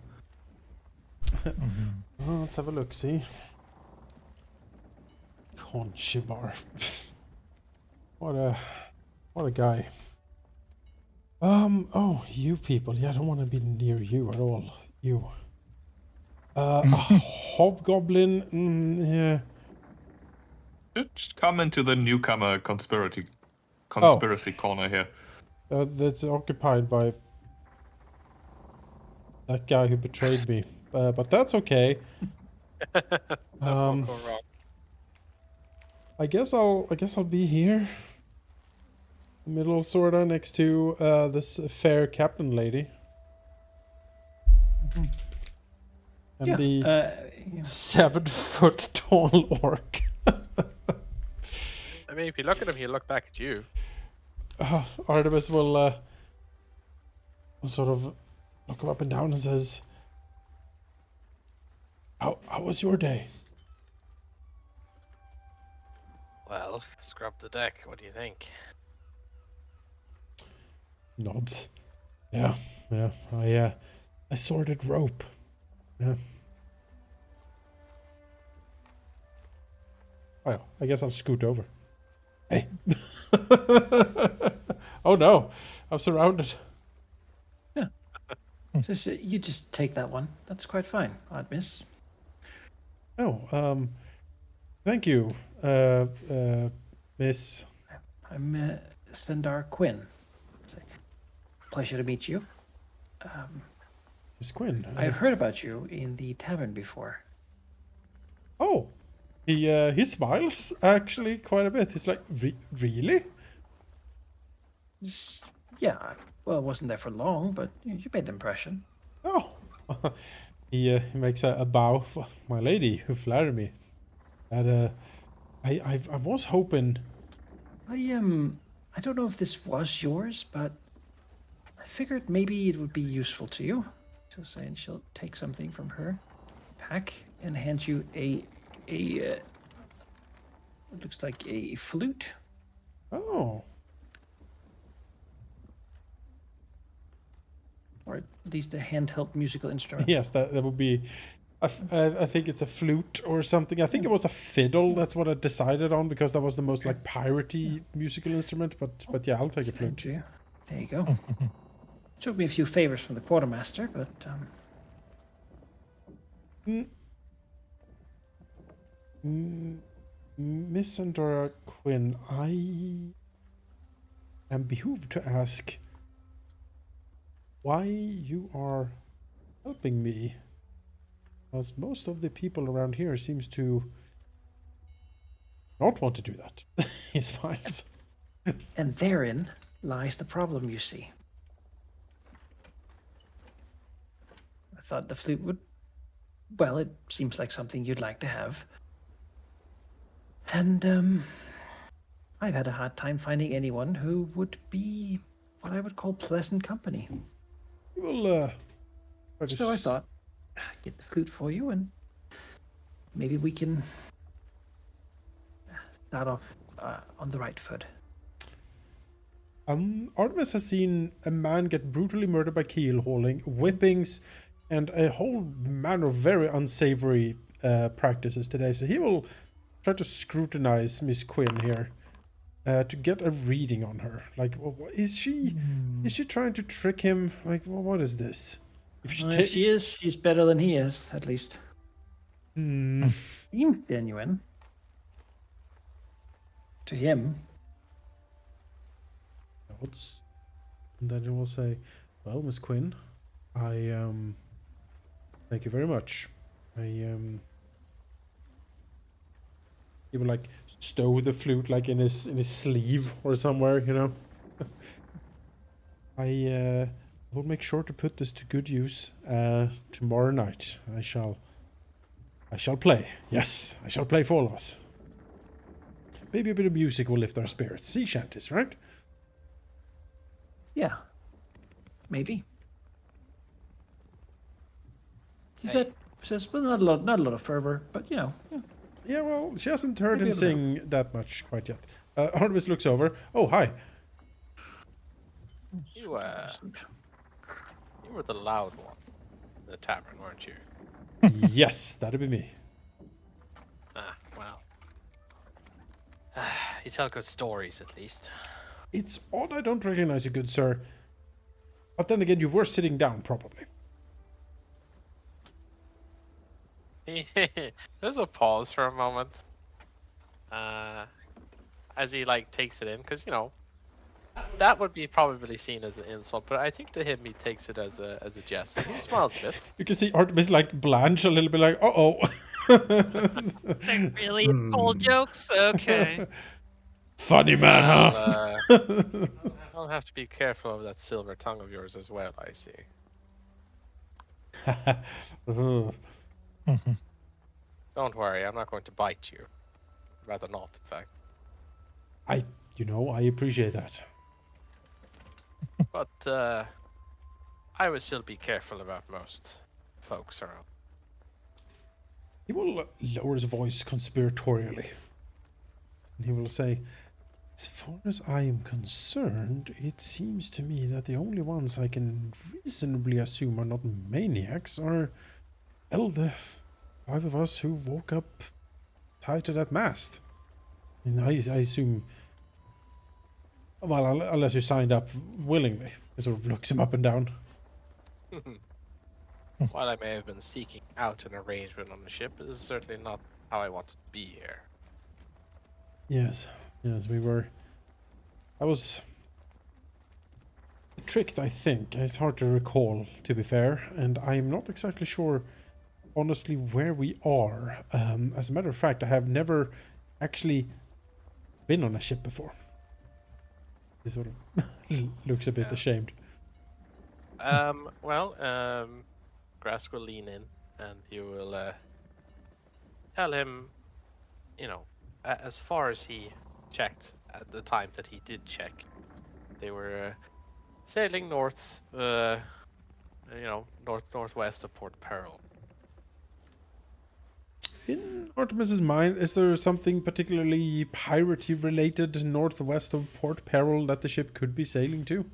Oh, let's have a look, see. Conchi bar. What a guy. Oh, you people. Yeah, I don't want to be near you at all. You. A hobgoblin. Yeah. Just come into the newcomer conspiracy corner here. That's occupied by that guy who betrayed me. But that's okay. That won't go wrong. I guess I'll be here. Middle sorta next to this fair captain lady. And Yeah. the Yeah. 7-foot tall orc. I mean, if you look at him, he'll look back at you. Artemis will sort of look him up and down and says, How was your day? Well, scrub the deck. What do you think? Nods. Yeah. I sorted rope. Yeah. Well, I guess I'll scoot over. Hey. Oh no, I'm surrounded. You just take that one. That's quite fine, Artemis. Oh, thank you, Miss. I'm Sandar Quinn. Pleasure to meet you. Miss Quinn. I've heard about you in the tavern before. Oh, he smiles actually quite a bit. He's like, really? Yeah, well, I wasn't there for long, but you made an impression. Oh, he makes a bow. My lady, who flattered me. And I was hoping. I don't know if this was yours, but I figured maybe it would be useful to you. She'll say, and she'll take something from her pack and hand you a it looks like a flute. Oh, Or at least a handheld musical instrument. yes, that would be. I think it's a flute or something. I think it was a fiddle. That's what I decided on because that was the most like piratey musical instrument. But yeah, I'll take a flute. Thank you. There you go. Took me a few favors from the quartermaster, but Miss Sandora Quinn, I am behooved to ask why you are helping me, as most of the people around here seems to not want to do that. He smiles. and therein lies the problem, you see. I thought the flute would. Well, it seems like something you'd like to have. And I've had a hard time finding anyone who would be what I would call pleasant company. Well, So I thought, get the flute for you, and maybe we can start off on the right foot. Artemis has seen a man get brutally murdered by keel hauling, whippings, and a whole manner of very unsavory practices today. So he will try to scrutinize Miss Quinn here to get a reading on her. Like, is she trying to trick him? Like, what is this? If She is, she's better than he is, at least. Hmm. Seems genuine. To him. Nods. And then he will say, well, Miss Quinn, I thank you very much. He He will like stow the flute like in his sleeve or somewhere, you know. I will make sure to put this to good use tomorrow night. I shall play. Yes, I shall play for us. Maybe a bit of music will lift our spirits. Sea shanties, right? Yeah. Maybe. Hey. Says, well, not a lot of fervor, but you know. Yeah. Yeah, well, she hasn't heard Maybe him a bit. sing that much quite yet. Artemis looks over. Oh, hi. You were the loud one in the tavern, weren't you? Yes, that'd be me. Ah, well. You tell good stories, at least. It's odd I don't recognize you, good sir. But then again, you were sitting down, probably. There's a pause for a moment. As he like takes it in, because you know that would be probably seen as an insult, but I think to him he takes it as a jest. He smiles a bit. You can see Artemis like blanch a little bit, like, uh-oh. Like, really? All jokes? Okay. Funny man, huh? I'll have to be careful of that silver tongue of yours as well, I see. Don't worry, I'm not going to bite you. Rather not, in fact. I appreciate that. But, I would still be careful about most folks around. He will lower his voice conspiratorially. And he will say, as far as I am concerned, it seems to me that the only ones I can reasonably assume are not maniacs are the 5 of us who woke up tied to that mast. And I assume, well, unless you signed up willingly. He sort of looks him up and down. While I may have been seeking out an arrangement on the ship, it is certainly not how I wanted to be here. Yes, we were. I was tricked, I think. It's hard to recall, to be fair, and I'm not exactly sure, honestly, where we are. As a matter of fact, I have never actually been on a ship before. He sort of looks a bit ashamed. Grask will lean in and you will tell him, you know, as far as he checked at the time that he did check, they were sailing north, northwest of Port Peril. In Artemis's mind, is there something particularly piratey related northwest of Port Peril that the ship could be sailing to?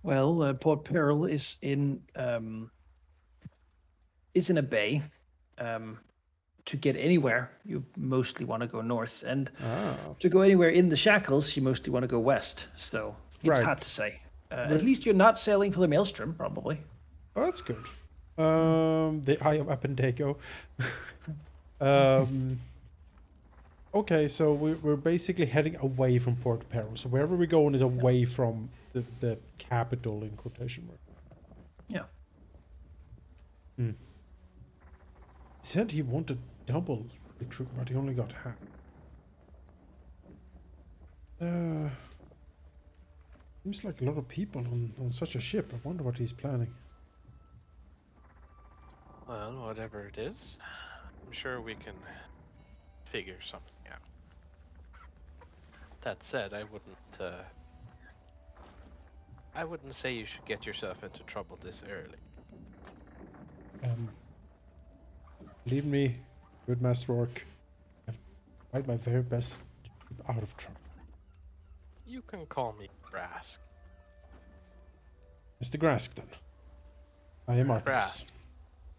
Well, Port Peril is in a bay. To get anywhere, you mostly want to go north, and to go anywhere in the Shackles, you mostly want to go west. So it's hard to say. At least you're not sailing for the Maelstrom, probably. Oh, that's good. The Eye of Appendago. Okay, so we're basically heading away from Port Peril. So wherever we're going is away from the capital, in quotation marks. Yeah. He said he wanted double the troop, but he only got half. Seems like a lot of people on such a ship. I wonder what he's planning. Well, whatever it is, I'm sure we can figure something out. That said, I wouldn't say you should get yourself into trouble this early. Believe me, good Master Orc, I've tried my very best to keep out of trouble. You can call me Grask. Mr. Grask, then. I am Artemis.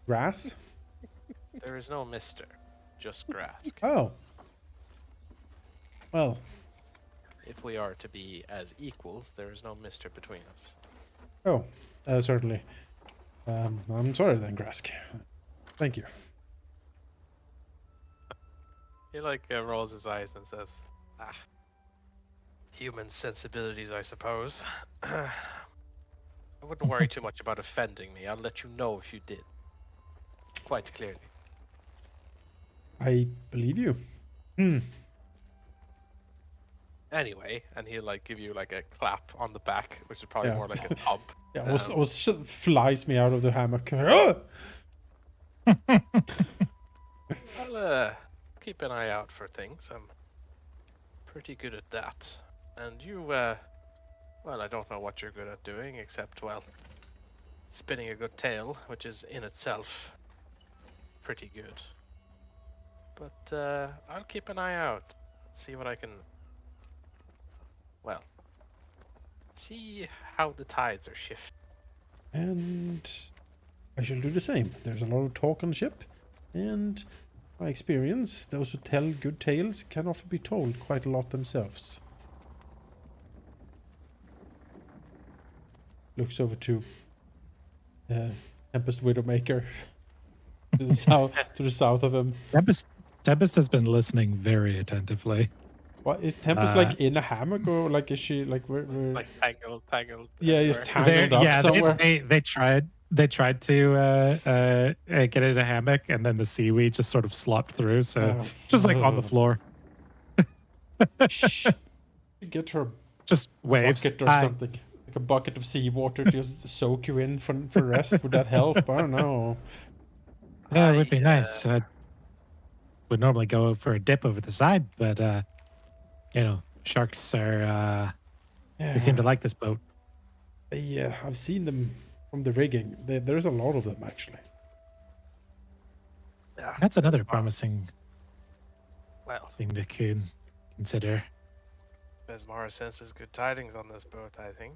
Grass? There is no Mr., just Grask. Oh. Well. If we are to be as equals, there is no Mr. between us. Oh, certainly. I'm sorry then, Grask. Thank you. He rolls his eyes and says, human sensibilities, I suppose. I wouldn't worry too much about offending me. I'll let you know if you did. Quite clearly. I believe you. Anyway, and he'll like give you like a clap on the back, which is probably Yeah. more like a thump. Yeah, was flies me out of the hammock. Ah! I'll keep an eye out for things. I'm pretty good at that. And you, well, I don't know what you're good at doing, except, well, spinning a good tale, which is in itself pretty good. But I'll keep an eye out, see what I can, well, see how the tides are shifting. And I shall do the same. There's a lot of talk on the ship, and my experience, those who tell good tales can often be told quite a lot themselves. Looks over to Tempest Widowmaker to the south of him. Tempest has been listening very attentively. What is Tempest like in a hammock, or like is she like where? Like tangled. Yeah, he's everywhere. tangled up somewhere. They tried to get in a hammock, and then the seaweed just sort of slopped through, so just like on the floor. Shh. Get her Just waves. bucket or something, like a bucket of seawater, just to soak you in for rest. Would that help? I don't know. Yeah, it would be nice. Would normally go for a dip over the side, but sharks are they seem to like this boat. Yeah, I've seen them from the rigging. There's a lot of them actually. Yeah, That's another Besmara- promising Well, thing to consider. Besmara senses good tidings on this boat, I think.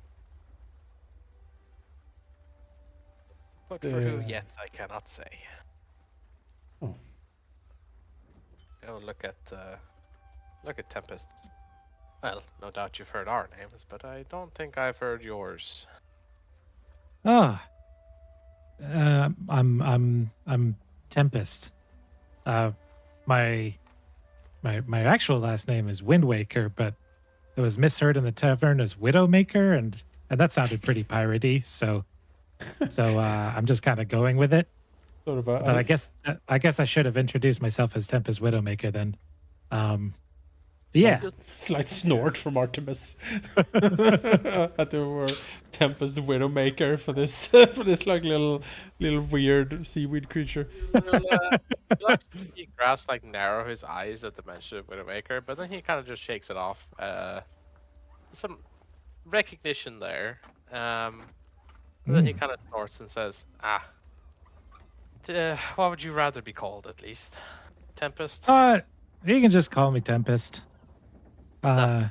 But for who yet, I cannot say. Oh. Oh, look at Tempest. Well, no doubt you've heard our names, but I don't think I've heard yours. I'm Tempest. My actual last name is Windwaker, but it was misheard in the tavern as Widowmaker, and that sounded pretty piratey. So I'm just kind of going with it. Sort of But I guess I should have introduced myself as Tempest Widowmaker then. Yeah. Slight snort from Artemis at the word Tempest Widowmaker for this like little weird seaweed creature. You'll actually see Grask like narrow his eyes at the mention of Widowmaker, but then he kind of just shakes it off. Some recognition there. And then he kind of snorts and says, what would you rather be called at least? Tempest? You can just call me Tempest. Then.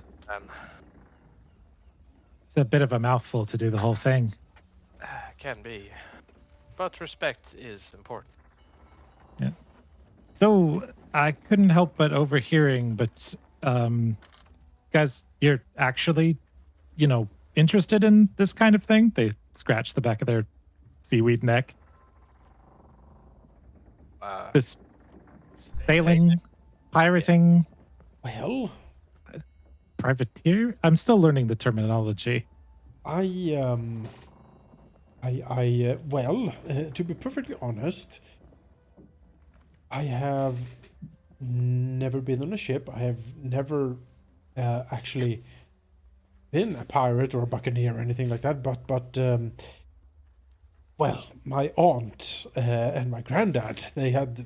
It's a bit of a mouthful to do the whole thing. Can be. But respect is important. Yeah. So I couldn't help but overhearing, but guys, you're actually, interested in this kind of thing? They scratch the back of their seaweed neck. This sailing, pirating, Well, privateer? I'm still learning the terminology. to be perfectly honest, I have never been on a ship. I have never actually been a pirate or a buccaneer or anything like that. But my aunt and my granddad, they had,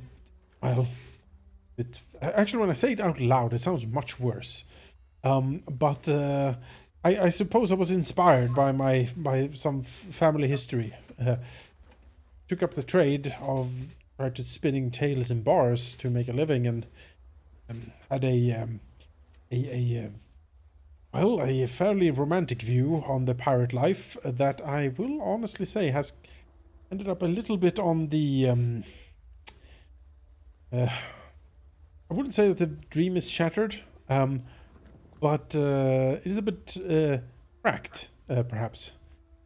actually, when I say it out loud, it sounds much worse. I suppose I was inspired by some family history. Took up the trade of spinning tales in bars to make a living, and had a fairly romantic view on the pirate life that I will honestly say has ended up a little bit on the I wouldn't say that the dream is shattered, but it is a bit cracked, perhaps.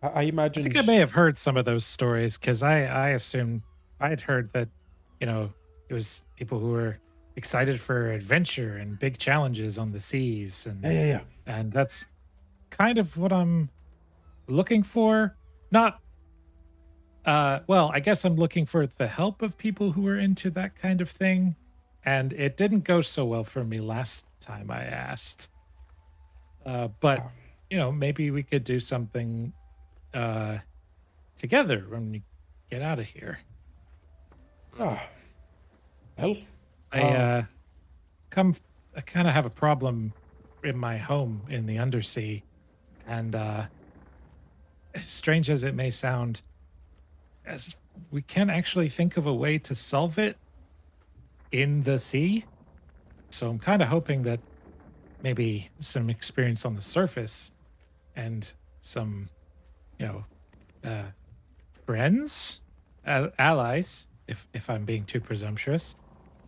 I imagine. I think I may have heard some of those stories because I assumed I'd heard that, it was people who were excited for adventure and big challenges on the seas, and Yeah. and that's kind of what I'm looking for. Not, I guess I'm looking for the help of people who are into that kind of thing, and it didn't go so well for me last time I asked. But Ah. maybe we could do something together when we get out of here. Ah. Well, I kind of have a problem in my home in the undersea, and strange as it may sound, as we can't actually think of a way to solve it in the sea. So I'm kind of hoping that maybe some experience on the surface and some, you know, uh, friends, allies, if I'm being too presumptuous,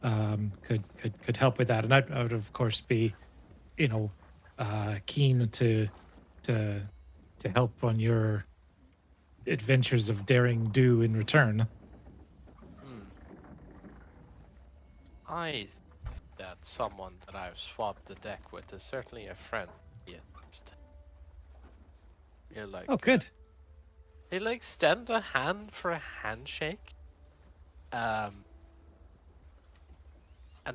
could help with that. And I would of course be, keen to to help on your adventures of daring do in return. Hmm. I think that someone that I've swapped the deck with is certainly a friend. At least. You're like, Oh, good. he'll extend a hand for a handshake. And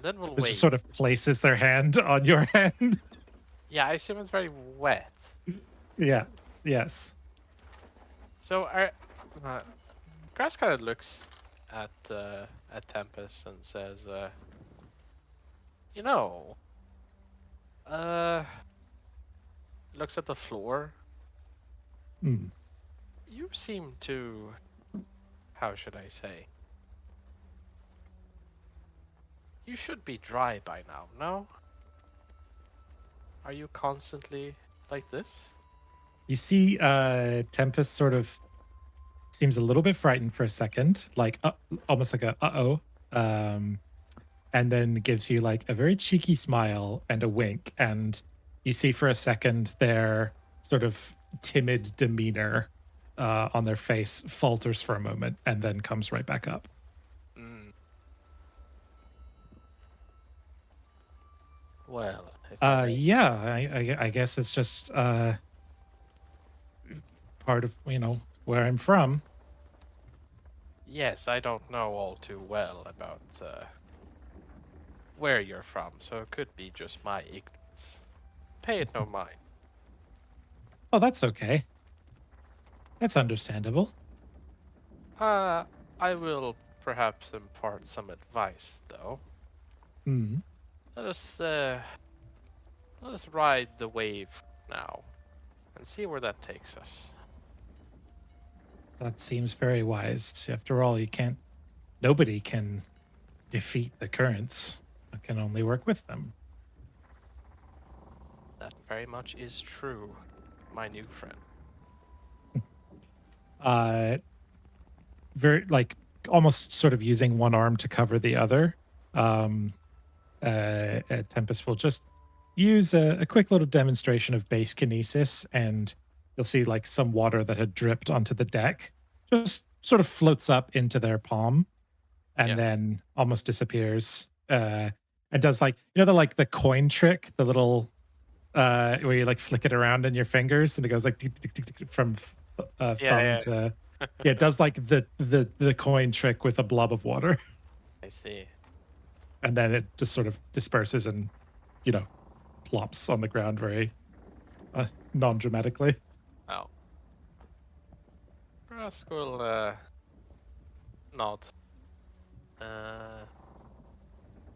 then we'll It just wait. sort of places their hand on your hand. Yeah, I assume it's very wet. Yeah. Yes. So Grask kind of looks at Tempest and says, you know, looks at the floor. Hmm. You seem to, how should I say? You should be dry by now, no? Are you constantly like this? You see, Tempest sort of seems a little bit frightened for a second, like almost like a uh-oh, and then gives you like a very cheeky smile and a wink, and you see for a second their sort of timid demeanor on their face falters for a moment and then comes right back up. Mm. Well, if Yeah, I guess it's just part of where I'm from. yes, I don't know all too well about where you're from, so it could be just my ignorance. Pay it no mind. Oh, that's okay. That's understandable. I will perhaps impart some advice, though. Hmm. Let us ride the wave now, and see where that takes us. That seems very wise. After all, nobody can defeat the currents. I can only work with them. That very much is true, my new friend. Very like almost sort of using one arm to cover the other. Tempest will just use a quick little demonstration of base kinesis, and you'll see like some water that had dripped onto the deck just sort of floats up into their palm and Yeah. then almost disappears. And does like the coin trick, the little where you like flick it around in your fingers and it goes like tick, tick, tick, tick, from thumb Yeah. to yeah, it does like the coin trick with a blob of water. I see. And then it just sort of disperses and plops on the ground very non-dramatically. Oh. Grask will nod.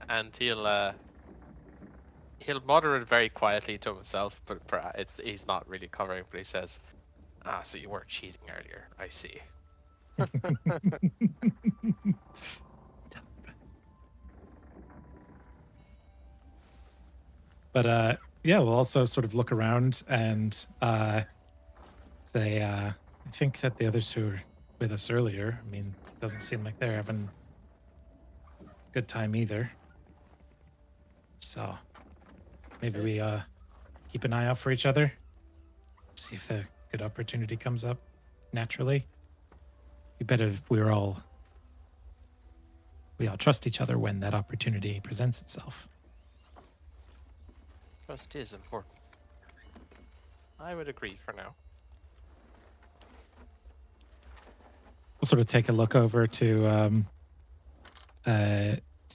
And he'll mutter it very quietly to himself, but he's not really covering. But he says, "Ah, so you weren't cheating earlier. I see." But yeah, we'll also sort of look around and say, I think that the others who were with us earlier, I mean, it doesn't seem like they're having a good time either. So maybe we keep an eye out for each other, see if the good opportunity comes up naturally. Be better if we all trust each other when that opportunity presents itself. Trust is important. I would agree for now. We'll sort of take a look over to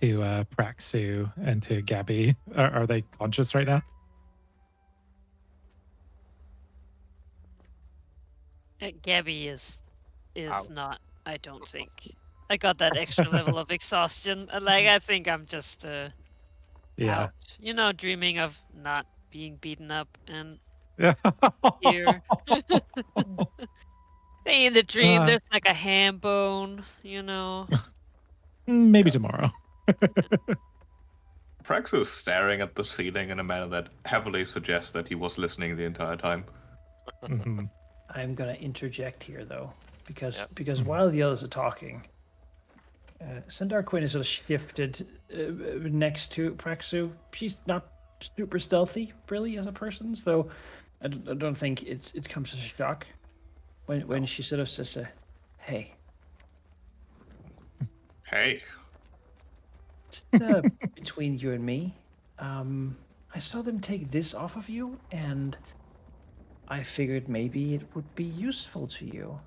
Praxu and to Gabby. Are they conscious right now? Gabby is Ow. not. I don't think. I got that extra level of exhaustion. Like I think I'm just Yeah. out. You know, dreaming of not being beaten up and Yeah. here. In the dream, Uh. there's like a ham bone. You know. Maybe tomorrow. Praxu is staring at the ceiling in a manner that heavily suggests that he was listening the entire time. Mhm. I'm gonna interject here though, because Yep. Mhm. while the others are talking, Sundar Quinn is sort of shifted next to Praxu. She's not super stealthy, really, as a person, so I don't think it comes as a shock when she sort of says, "Hey, Hey, between you and me, I saw them take this off of you, and I figured maybe it would be useful to you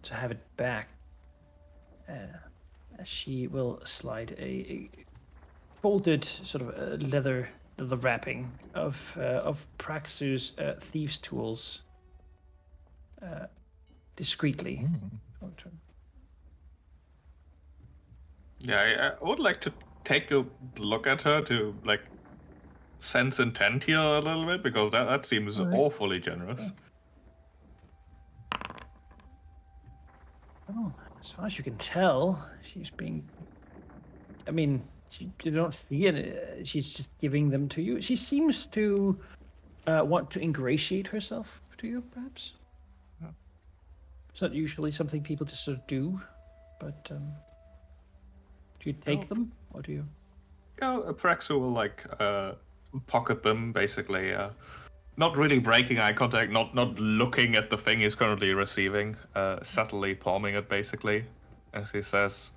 to have it back." She will slide a folded sort of leather wrapping of Praxu's thieves' tools discreetly. yeah, I would like to take a look at her to like sense intent here a little bit because that seems Alright. awfully generous. Oh, as far as you can tell, she's being. I mean, you don't see it. She's just giving them to you. She seems to want to ingratiate herself to you, perhaps. Yeah. It's not usually something people just sort of do, but do you take Oh. them, or do you? Yeah, Praxu will like pocket them basically. Not really breaking eye contact, not looking at the thing he's currently receiving, subtly palming it basically, as he says,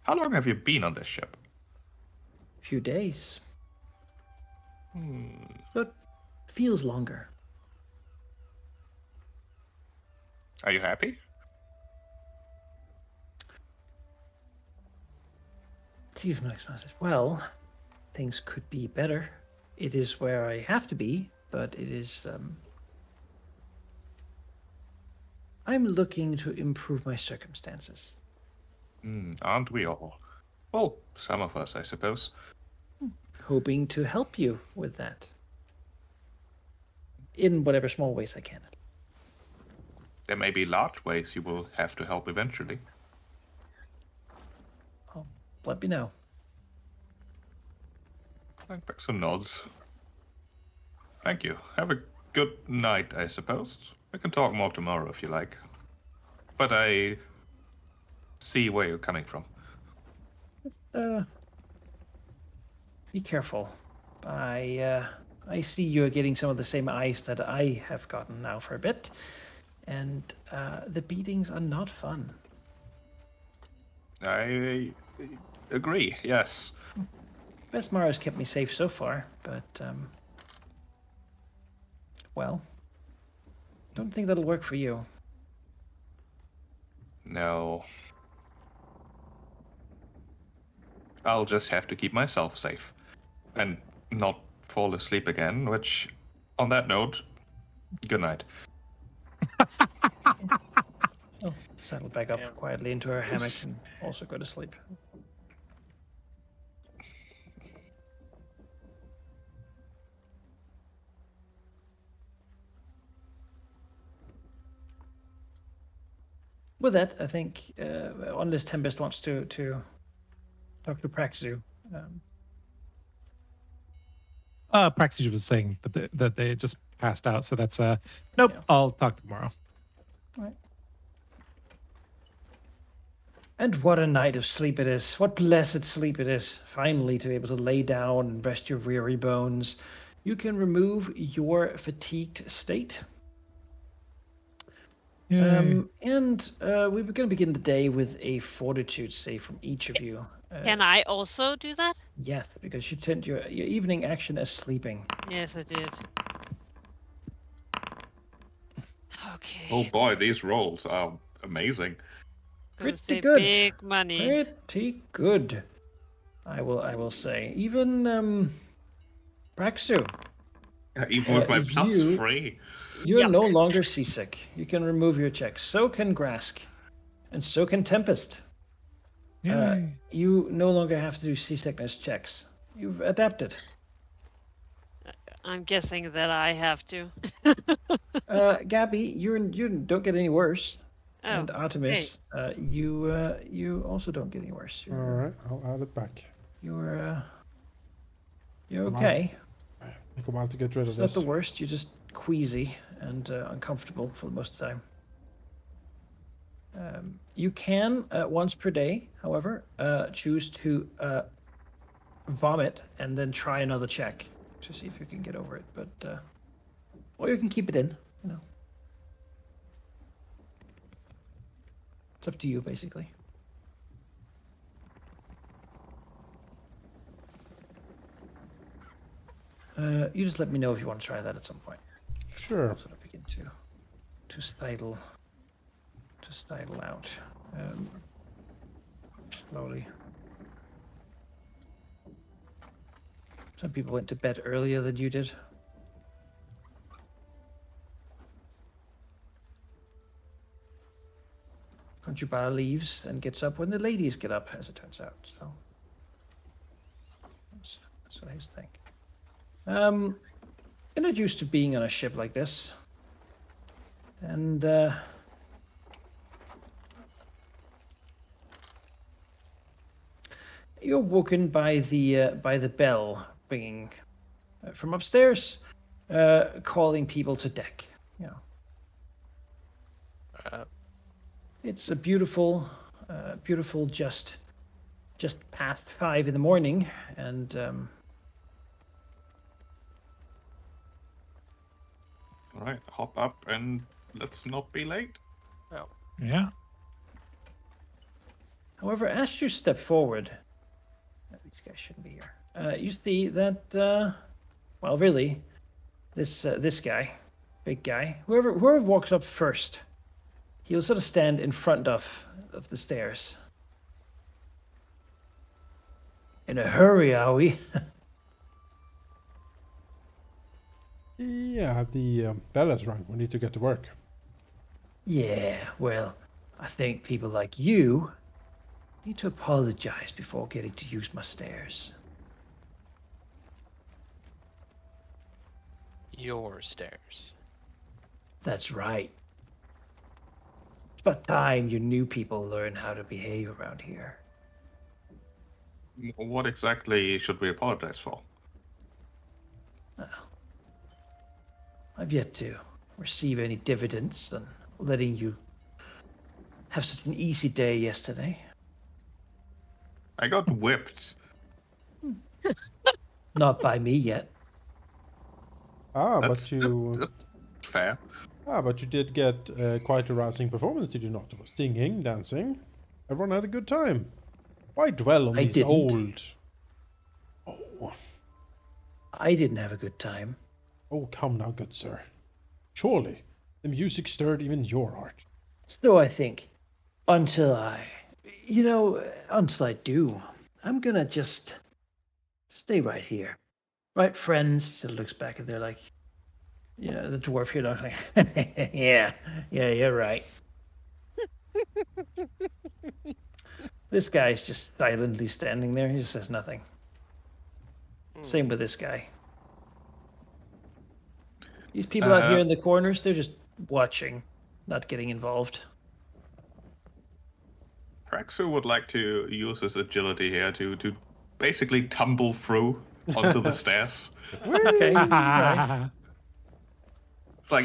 "How long have you been on this ship?" Few days, Hmm. but feels longer. Are you happy? Chief Master, well, things could be better. It is where I have to be, but it is. I'm looking to improve my circumstances. Aren't we all? Well, some of us, I suppose. Hoping to help you with that. In whatever small ways I can. There may be large ways you will have to help eventually. Oh, let me know. Praxu nods. Thank you. Have a good night, I suppose. We can talk more tomorrow if you like. But I see where you're coming from. Be careful. I see you're getting some of the same eyes that I have gotten now for a bit, and the beatings are not fun. I agree, yes. Besmara has kept me safe so far, but well, don't think that'll work for you. No. I'll just have to keep myself safe. And not fall asleep again, which, on that note, good night. Oh, settle back up Yeah. quietly into her hammock and also go to sleep. With that, I think unless Tempest wants to talk to Praxu. Praxu was saying that they just passed out, so that's nope. Yeah. I'll talk tomorrow. All right. And what a night of sleep it is. What blessed sleep it is. Finally to be able to lay down and rest your weary bones. You can remove your fatigued state. Yay. And we're going to begin the day with a fortitude save from each of you. Can I also do that? Yes, because you tend your evening action as sleeping. Yes, I did. Okay. Oh boy, these rolls are amazing. Gonna Pretty save good. big money. Pretty good. I will say. Even Praxu. Even with my plus you- 3. You're no Yuck. longer seasick. You can remove your checks. So can Grask. And so can Tempest. Yay. You no longer have to do seasickness checks. You've adapted. I'm guessing that I have to. Gabby, you don't get any worse. Oh, And Artemis, you also don't get any worse. All right, I'll add it back. You're Wow. okay. Take a while to get rid of It's not this. the worst. You're just queasy and uncomfortable for the most of the time. You can once per day, however, choose to vomit and then try another check to see if you can get over it. But or you can keep it in. You know, it's up to you, basically. You just let me know if you want to try that at some point. Sure. Sort of begin to sidle out slowly. Some people went to bed earlier than you did. Conjubara leaves and gets up when the ladies get up, as it turns out. So that's what his thing. You're not used to being on a ship like this, and you're woken by the bell ringing from upstairs, calling people to deck. You know, it's a beautiful just past 5 in the morning, and All right, hop up and let's not be late. Yeah. however, as you step forward, these guys shouldn't be here. You see that, well, really, this guy, big guy, whoever walks up first, he'll sort of stand in front of the stairs. In a hurry, are we? Yeah, the bell has rung. We need to get to work. Yeah, well, I think people like you need to apologize before getting to use my stairs. Your stairs. That's right. It's about time you new people learn how to behave around here. What exactly should we apologize for? Well, I've yet to receive any dividends on letting you have such an easy day yesterday. I got whipped. Not by me yet. But you That's fair. but you did get quite a rousing performance, did you not? There was singing, dancing. Everyone had a good time. Why dwell on I these didn't. old? Oh, I didn't have a good time. oh, come now, good sir. Surely the music stirred even your heart. So I think, until I do, I'm gonna just stay right here. Right, friends? He sort of looks back and they're like, the dwarf here, like, yeah, you're right. This guy's just silently standing there. He just says nothing. Same with this guy. These people out here in the corners, they're just watching, not getting involved. Praxu would like to use his agility here to basically tumble through onto the stairs. Okay, right. It's like,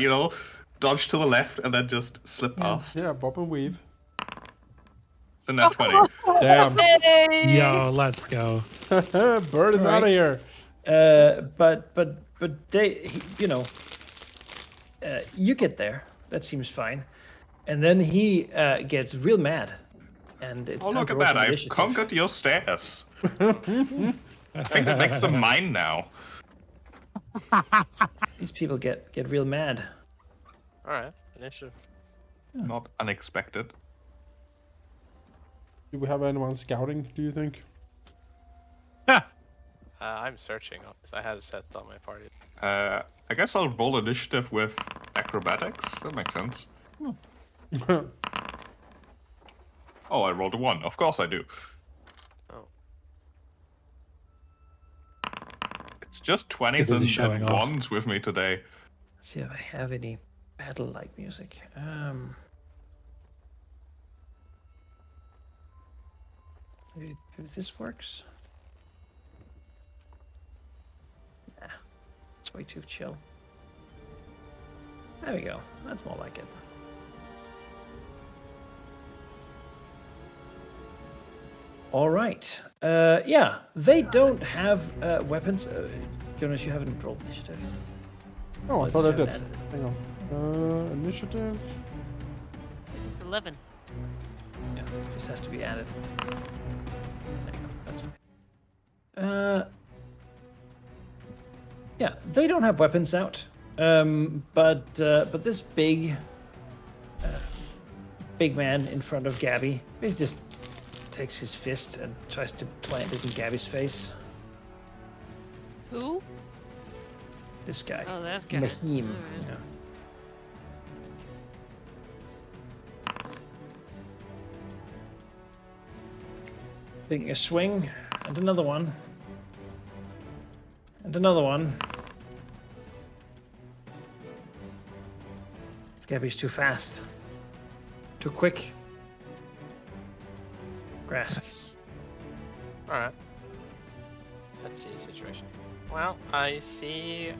dodge to the left and then just slip past. Yeah, bob and weave. So now 20. Damn. Hey! Yo, let's go. Bird is out of here. But they, you get there. That seems fine. And then he gets real mad. And it's Oh, time look to at roll that. some I've initiative. conquered your stairs. I think it makes them mine now. These people get real mad. All right, initiative. Not unexpected. Do we have anyone scouting, do you think? I'm searching. I had it set on my party. I guess I'll roll initiative with acrobatics. That makes sense. Oh, I rolled a 1. Of course I do. Oh. It's just 20s busy and showing off. 1s with me today. Let's see if I have any battle-like music. Maybe if this works. Nah, it's way too chill. There we go. That's more like it. All right. Yeah, they don't have weapons. Jonas, you haven't rolled initiative. Oh, I Or thought I you did. haven't added it? Hang on. Initiative. This is 11. Yeah, just has to be added. There you go. That's fine. Yeah, they don't have weapons out. But this big man in front of Gabby, he just takes his fist and tries to plant it in Gabby's face. Who? This guy. Oh, that guy. Mahim. Alright. Yeah. Taking a swing, and another one. And another one. Gabby's too fast. Too quick. Grask. Alright. Let's see the situation. Well, I see,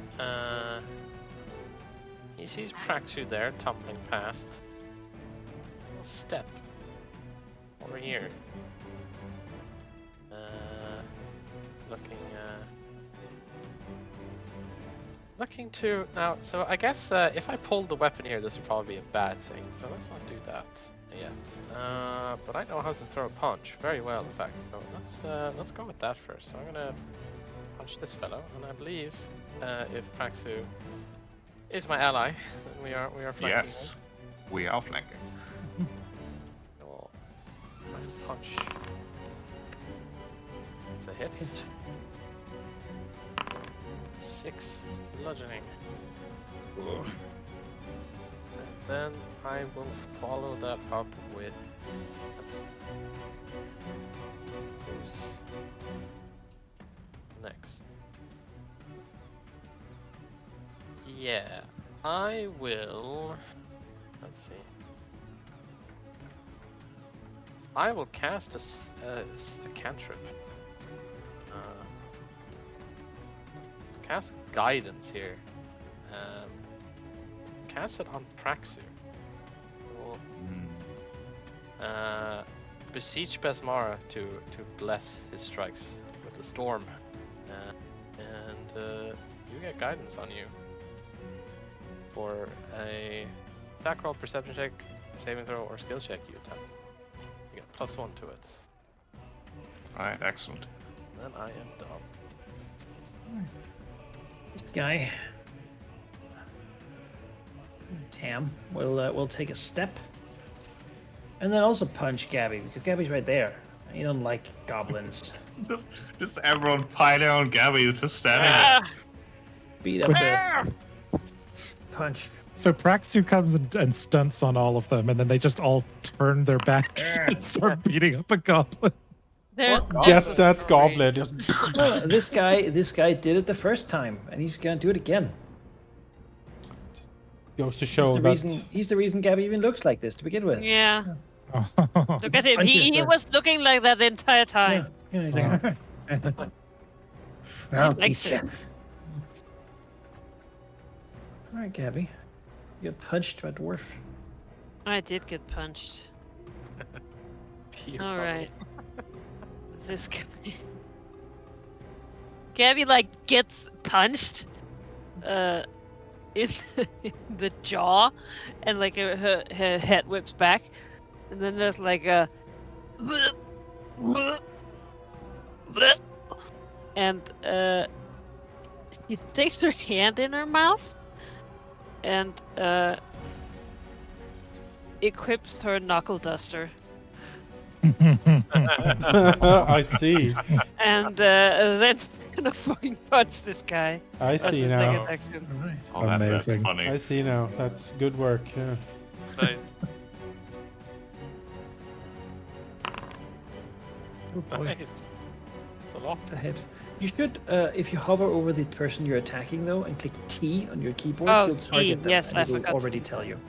he sees Praxu there, tumbling past. We'll step over here. Looking to, now, so I guess, if I pulled the weapon here, this would probably be a bad thing, so let's not do that yet. But I know how to throw a punch very well, in fact, so let's go with that first. So I'm gonna punch this fellow, and I believe, if Praxu is my ally, then we are flanking. Yes, we are flanking. Oh, nice punch. It's a hit. 6 bludgeoning. And then I will follow that up with. Who's next? Yeah, I will. Let's see. I will cast a cantrip. Cast guidance here. Cast it on Praxu. We'll, beseech Besmara to bless his strikes with the storm. And you get guidance on you. For a attack roll, perception check, saving throw, or skill check you attempt. You get +1 to it. Alright, excellent. And then I am done. This guy, Tam, will take a step, and then also punch Gabby because Gabby's right there. You don't like goblins. Just everyone piling on Gabby, just standing there. Beat up the punch. So Praxu comes and stunts on all of them, and then they just all turn their backs and start beating up a goblin. There, Get that goblin. Just No, this guy did it the first time, and he's gonna do it again. goes to show He's the reason Gabby even looks like this to begin with. yeah. Look at him. Punches He her. was looking like that the entire time. Yeah, he's like, He likes it. All right, Gabby, you got punched by a dwarf. I did get punched. All right. This guy. Gabby gets punched, in the jaw, and her head whips back, and then there's a, and she sticks her hand in her mouth, and equips her knuckle duster. I see. And then gonna fucking punch this guy. I That's see his now. second action. All right. Oh, that's Amazing. funny. I see now. That's good work. Yeah. Nice. Oh boy, Nice. It's a lot. it's a hit. You should, if you hover over the person you're attacking though, and click T on your keyboard, Oh, you'll T, target them, yes, and I it will forgot to already do tell you.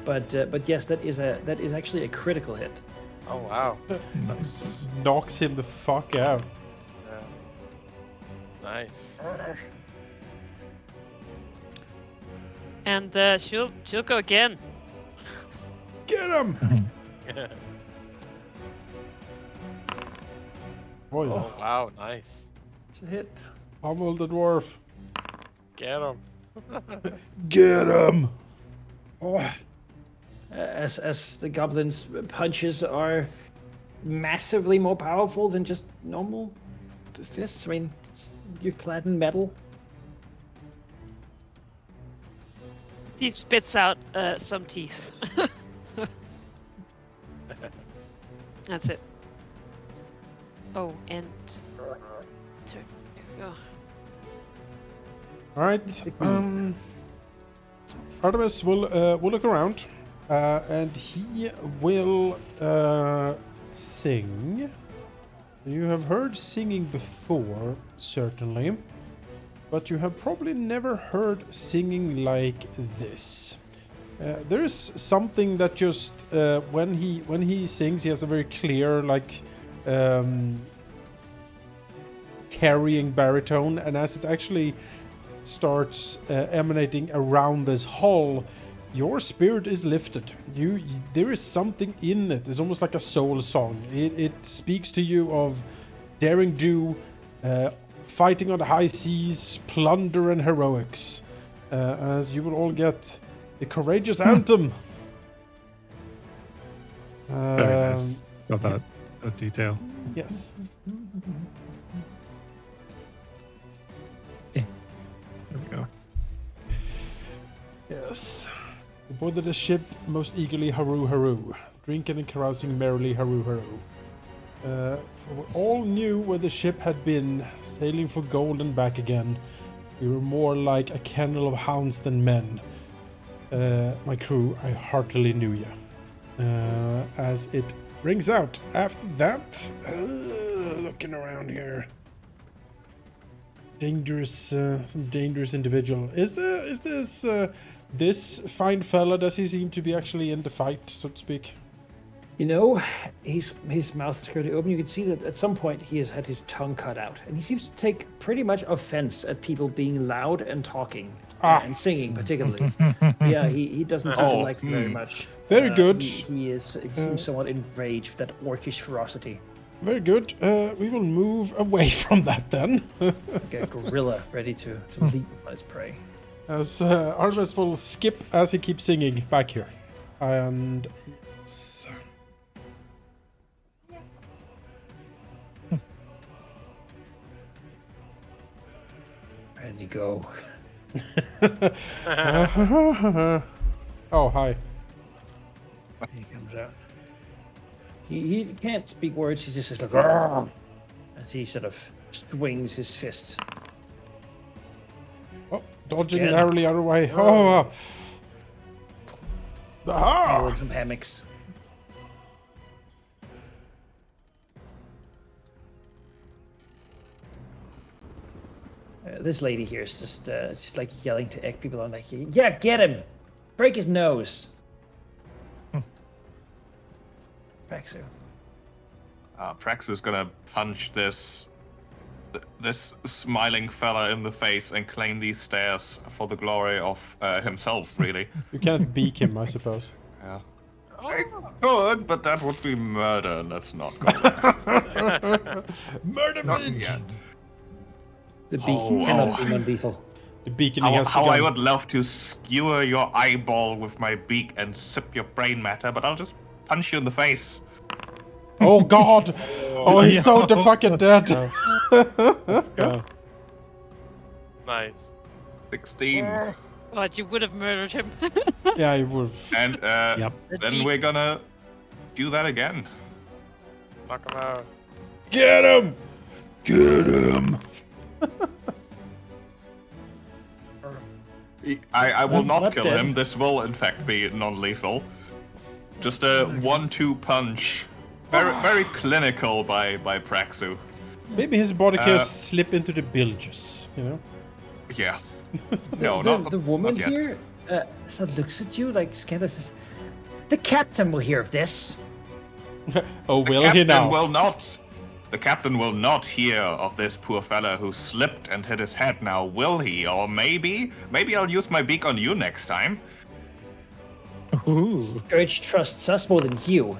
But yes, that is actually a critical hit. Oh wow. Nice. Knocks him the fuck out. Yeah. Nice. And she'll go again. Get him! Boy, Oh wow. Nice. It's a hit. pummel the dwarf. Get him. Get him! Oh. As the goblin's punches are massively more powerful than just normal fists. I mean, you're clad in metal. He spits out some teeth. That's it. Oh, and there we go. All right. Artemis will look around, and he will sing. You have heard singing before, certainly, but you have probably never heard singing like this. There is something that just when he sings, he has a very clear carrying baritone, and as it actually starts emanating around this hall, your spirit is lifted. There is something in it. It's almost like a soul song. It speaks to you of daring do, fighting on the high seas, plunder and heroics, as you will all get the courageous anthem. Very nice. Got that detail. Yes. There we go. Yes. Aboard the ship, most eagerly haru haru, drinking and carousing merrily haru haru. For all knew where the ship had been, sailing for gold and back again. We were more like a kennel of hounds than men. My crew, I heartily knew you. As it rings out. After that, looking around here. Dangerous, some dangerous individual. Is this this fine fella? Does he seem to be actually in the fight, so to speak? You know, his mouth is currently open. You can see that at some point he has had his tongue cut out, and he seems to take pretty much offense at people being loud and talking and singing, particularly. Yeah, he doesn't seem to like it very much. Very good. He seems somewhat enraged with that orcish ferocity. Very good. We will move away from that then. Like a gorilla ready to leap on its prey. As Artemis will skip as he keeps singing back here. And yes. Ready to go. Oh, hi. He comes out. He can't speak words. He just says like, "Grrr," as he sort of swings his fist. Oh, dodging Again. narrowly out of the way. Oh. Aha! Towards some hammocks. This lady here is just like yelling to egg people on, like, yeah, get him, break his nose. Praxu. Praxu's gonna punch this smiling fella in the face and claim these stairs for the glory of himself, really. You can't beak him, I suppose. Yeah. I could, but that would be murder, and let's not go there. Murder Not beak! yet. The beak cannot be non-lethal. The beaconing has How I begun. would love to skewer your eyeball with my beak and sip your brain matter, but I'll just punch you in the face. Oh god! Oh, he's so the fucking dead. Let's go. Nice. 16. But you would have murdered him. Yeah, he would. And Yep. then we're gonna do that again. Knock him out. Get him! Get him! I will Not not kill dead. him. This will, in fact, be non-lethal. Just a 1-2 punch. Very clinical by Praxu. Maybe his body can slip into the bilges, you know? Yeah. No, The woman not yet. here sort of looks at you like Skanda says, "The captain will hear of this." Oh, will he now? The captain will not hear of this poor fella who slipped and hit his head now, will he? Or maybe I'll use my beak on you next time. Ooh. Scourge trusts us more than you.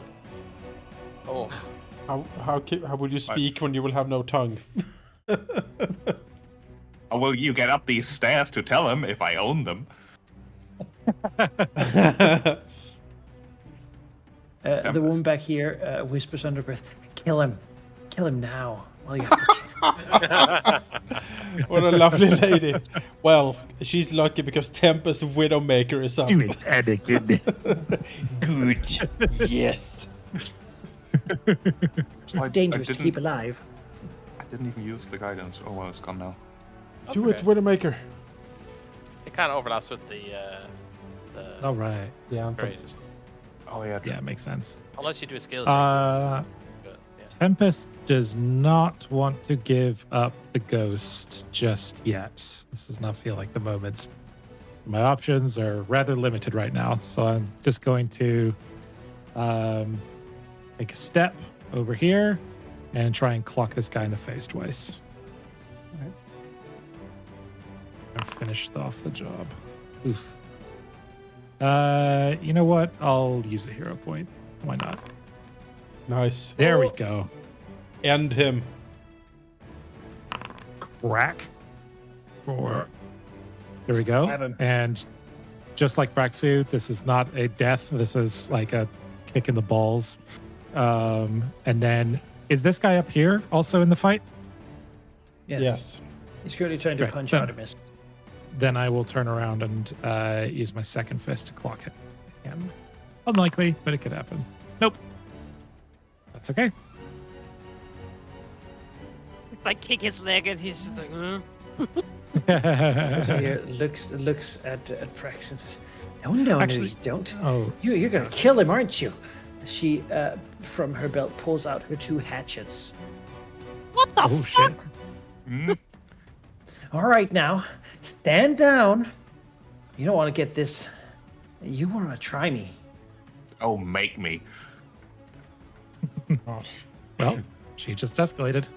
Oh, How will you speak when you will have no tongue? Or will you get up these stairs to tell him if I own them? The woman back here whispers under breath, "Kill him. Kill him now. While you have the chance." What a lovely lady. Well, she's lucky because Tempest Widowmaker is up. Do it, Anakin. Good. Yes. Dangerous to keep alive. I didn't even use the guidance. Oh well, it's gone now. Do it, Widowmaker. it kind of overlaps with the All right. Yeah, I'm courageous. Oh yeah. Yeah, makes sense. Unless you do a skill check. Good, yeah. Tempest does not want to give up the ghost just yet. This does not feel like the moment. My options are rather limited right now, so I'm just going to take a step over here and try and clock this guy in the face twice. Alright. And finish off the job. Oof. You know what? I'll use a hero point. Why not? Nice. There we go. End him. Crack. Four. There we go. Have him. And just like Praxu, this is not a death. This is like a kick in the balls. And then, is this guy up here also in the fight? Yes. He's currently trying to Right, punch then- Artemis. Then I will turn around and use my second fist to clock him. Unlikely, but it could happen. Nope. That's okay. It's like kick his leg and he's just like, So here looks at Praxu and says, "No, Actually- you don't. Oh, You're gonna kill him, aren't you?" She, from her belt, pulls out her 2 hatchets. what the oh fuck? shit. Hmm? All right, now, stand down. You don't want to get this. You want to try me. Oh, make me. Gosh. Well, she just escalated.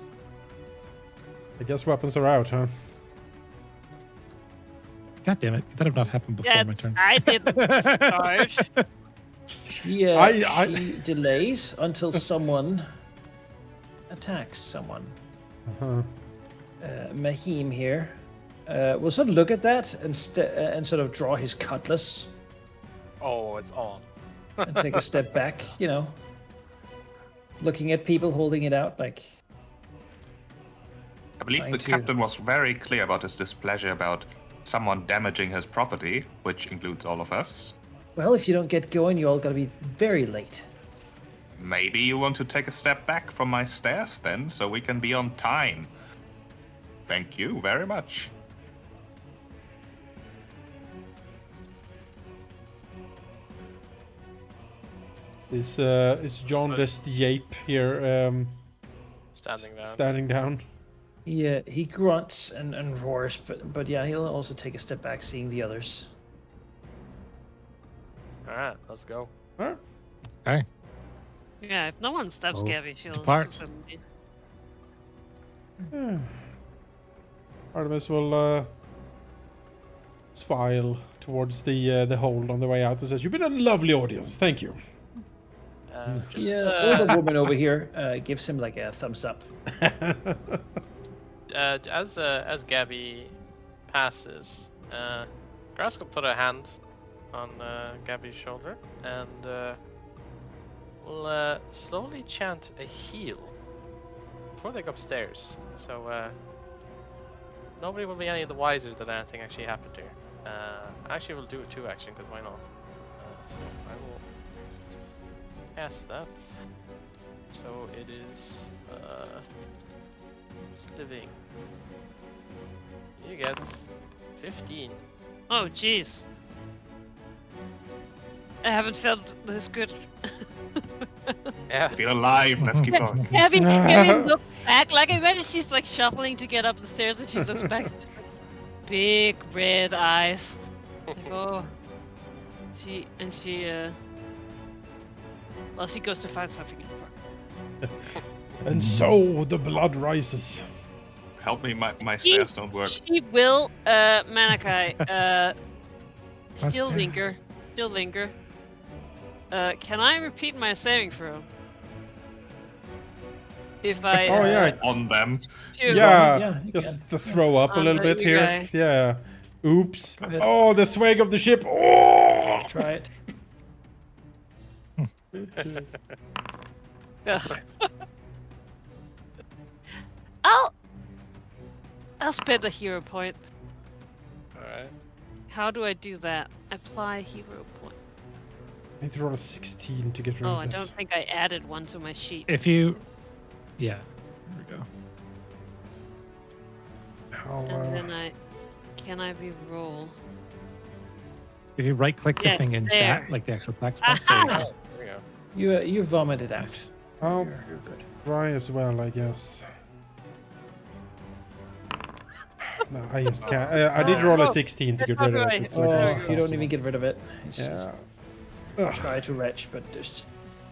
I guess weapons are out, huh? God damn it. Could that have not happened before my That's, turn? I didn't start. She, I- she delays until someone attacks someone. Uh-huh. Mahim here will sort of look at that and sort of draw his cutlass Oh, it's on. and take a step back, you know, looking at people holding it out like, I believe the Trying to- captain was very clear about his displeasure about someone damaging his property, which includes all of us. well, if you don't get going, you all gotta be very late. Maybe you want to take a step back from my stairs then, so we can be on time. Thank you very much. Is John this Yape here Standing down. standing down? Yeah, he grunts and roars, but yeah, he'll also take a step back, seeing the others. Alright, let's go. Alright. Okay. Yeah, if no one stops Oh, Gabby, she'll depart. just suddenly- Yeah. Artemis will file towards the hold on the way out and says, "You've been a lovely audience. Thank you." Just, Yeah, older woman over here gives him like a thumbs up. as Gabby passes, Grask will put a hand on Gabby's shoulder and will slowly chant a heal before they go upstairs. So nobody will be any the wiser that anything actually happened here. Actually, we'll do a 2 action because why not? So I will cast that. So it is living. You get 15. Oh, jeez. I haven't felt this good. Yeah. Feel alive. Let's keep going. Gabby looks back. Like, imagine she's like shuffling to get up the stairs and she looks back. She's like, big red eyes. Like, oh. She well, she goes to find something in front. And so the blood rises. Help me, my stairs don't work. She will, Manaki, My still linger. stairs. Still linger. Can I repeat my saving throw? If I. Oh, yeah. On them. shoot. Yeah, Yeah, you just to throw up a On little the bit here. guy. Yeah. Oops. Go ahead. Oh, the swag of the ship. Oh! Try it. Ugh. I'll spend a hero point. Alright. How do I do that? Apply hero point. I need to roll a 16 to get rid Oh, of I this. don't think I added one to my sheet. If you, yeah, there we go. How, And then can I re-roll? If you right click the Yeah, thing in there. chat, like the actual text box, there you go. Aha! There we go. You vomited out. Nice. I'll You're good. try as well, I guess. No, I just can't. I did roll a 16 to get rid of it. It's like Oh, almost you don't impossible. even get rid of it. It's Yeah. try to retch, but there's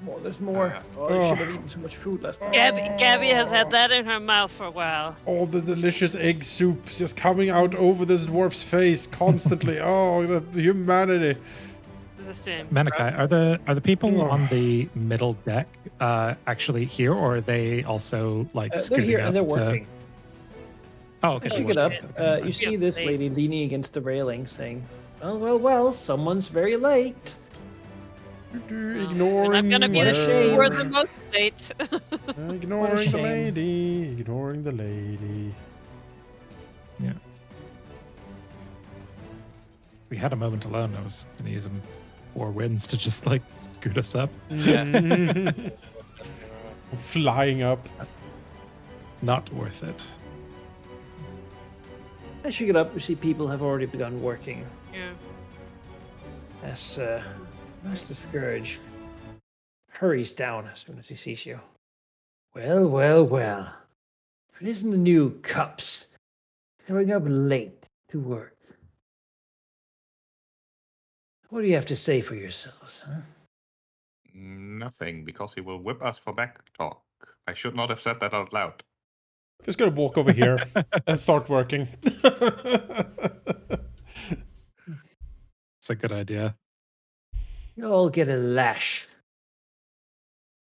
more. There's more. Oh, I Oh. should have eaten so much food last night. Gabby has had that in her mouth for a while. All the delicious egg soup just coming out over this dwarf's face constantly. Oh, the humanity. It's a shame. Manaki, are the people Oh. on the middle deck actually here, or are they also like They're scooting here up and they're to- working. Oh, okay. As they're you get up, working. you see Yeah, this they- lady leaning against the railing, saying, "Well, well, well, someone's very late." Ignoring I'm gonna be What a the shame. who are the most late. Ignoring the shame. lady. Ignoring the lady. We had a moment alone. I was going to use them 4 wins to just like scoot us up. Flying up. Not worth it. As you get up, you see people have already begun working. Yeah. As Master Scourge hurries down as soon as he sees you. Well, well, well. If it isn't the new cups showing up late to work. What do you have to say for yourselves, huh? Nothing, because he will whip us for back talk. I should not have said that out loud. Just gonna walk over here and start working. It's a good idea. You all get a lash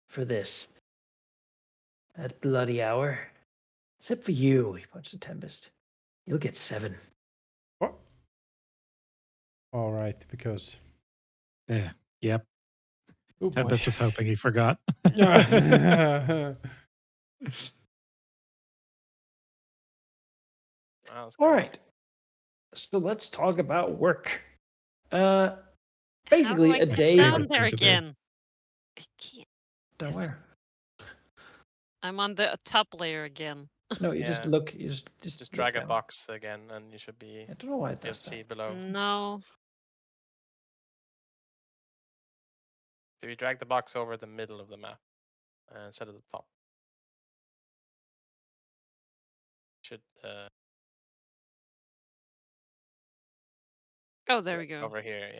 for this. That bloody hour. Except for you, he punched the Tempest. You'll get 7. What? All right, because. Yeah. Yep. Oh, boy. Tempest was hoping he forgot. Yeah. Wow, that's All good. right. So let's talk about work. How do Basically, I a get day. down there thing to do. again. I can't. Don't worry. I'm on the top layer again. No, you just Yeah. look. You just Just look drag a down. box again, and you should be. I don't know why it You'll does see that. below. No. If you drag the box over the middle of the map instead of the top, should Oh, there we go. over here.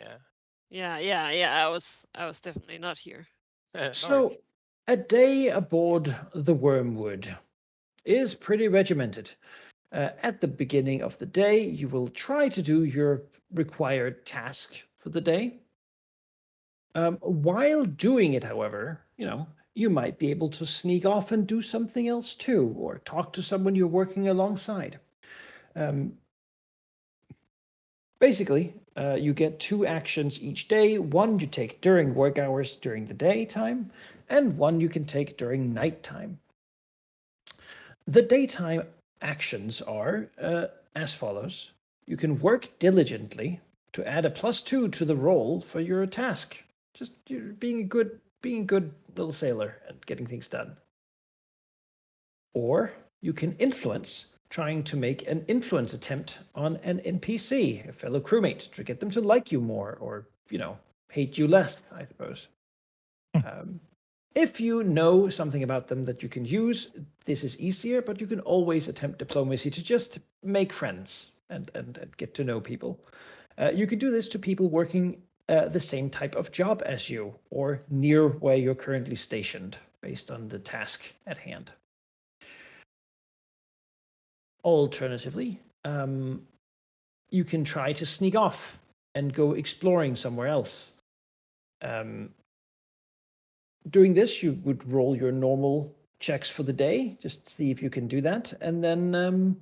Yeah. Yeah. I was definitely not here. No So, worries. a day aboard the Wormwood is pretty regimented. At the beginning of the day, you will try to do your required task for the day. While doing it, however, you might be able to sneak off and do something else too, or talk to someone you're working alongside. Basically, you get 2 actions each day. One you take during work hours during the daytime, and one you can take during nighttime. The daytime actions are as follows. You can work diligently to add a +2 to the roll for your task. Just being a good little sailor and getting things done. Or you can influence trying to make an influence attempt on an NPC, a fellow crewmate, to get them to like you more, or hate you less, I suppose. If you know something about them that you can use, this is easier, but you can always attempt diplomacy to just make friends and get to know people. You can do this to people working the same type of job as you, or near where you're currently stationed, based on the task at hand. Alternatively, you can try to sneak off and go exploring somewhere else. Doing this, you would roll your normal checks for the day, just see if you can do that, and then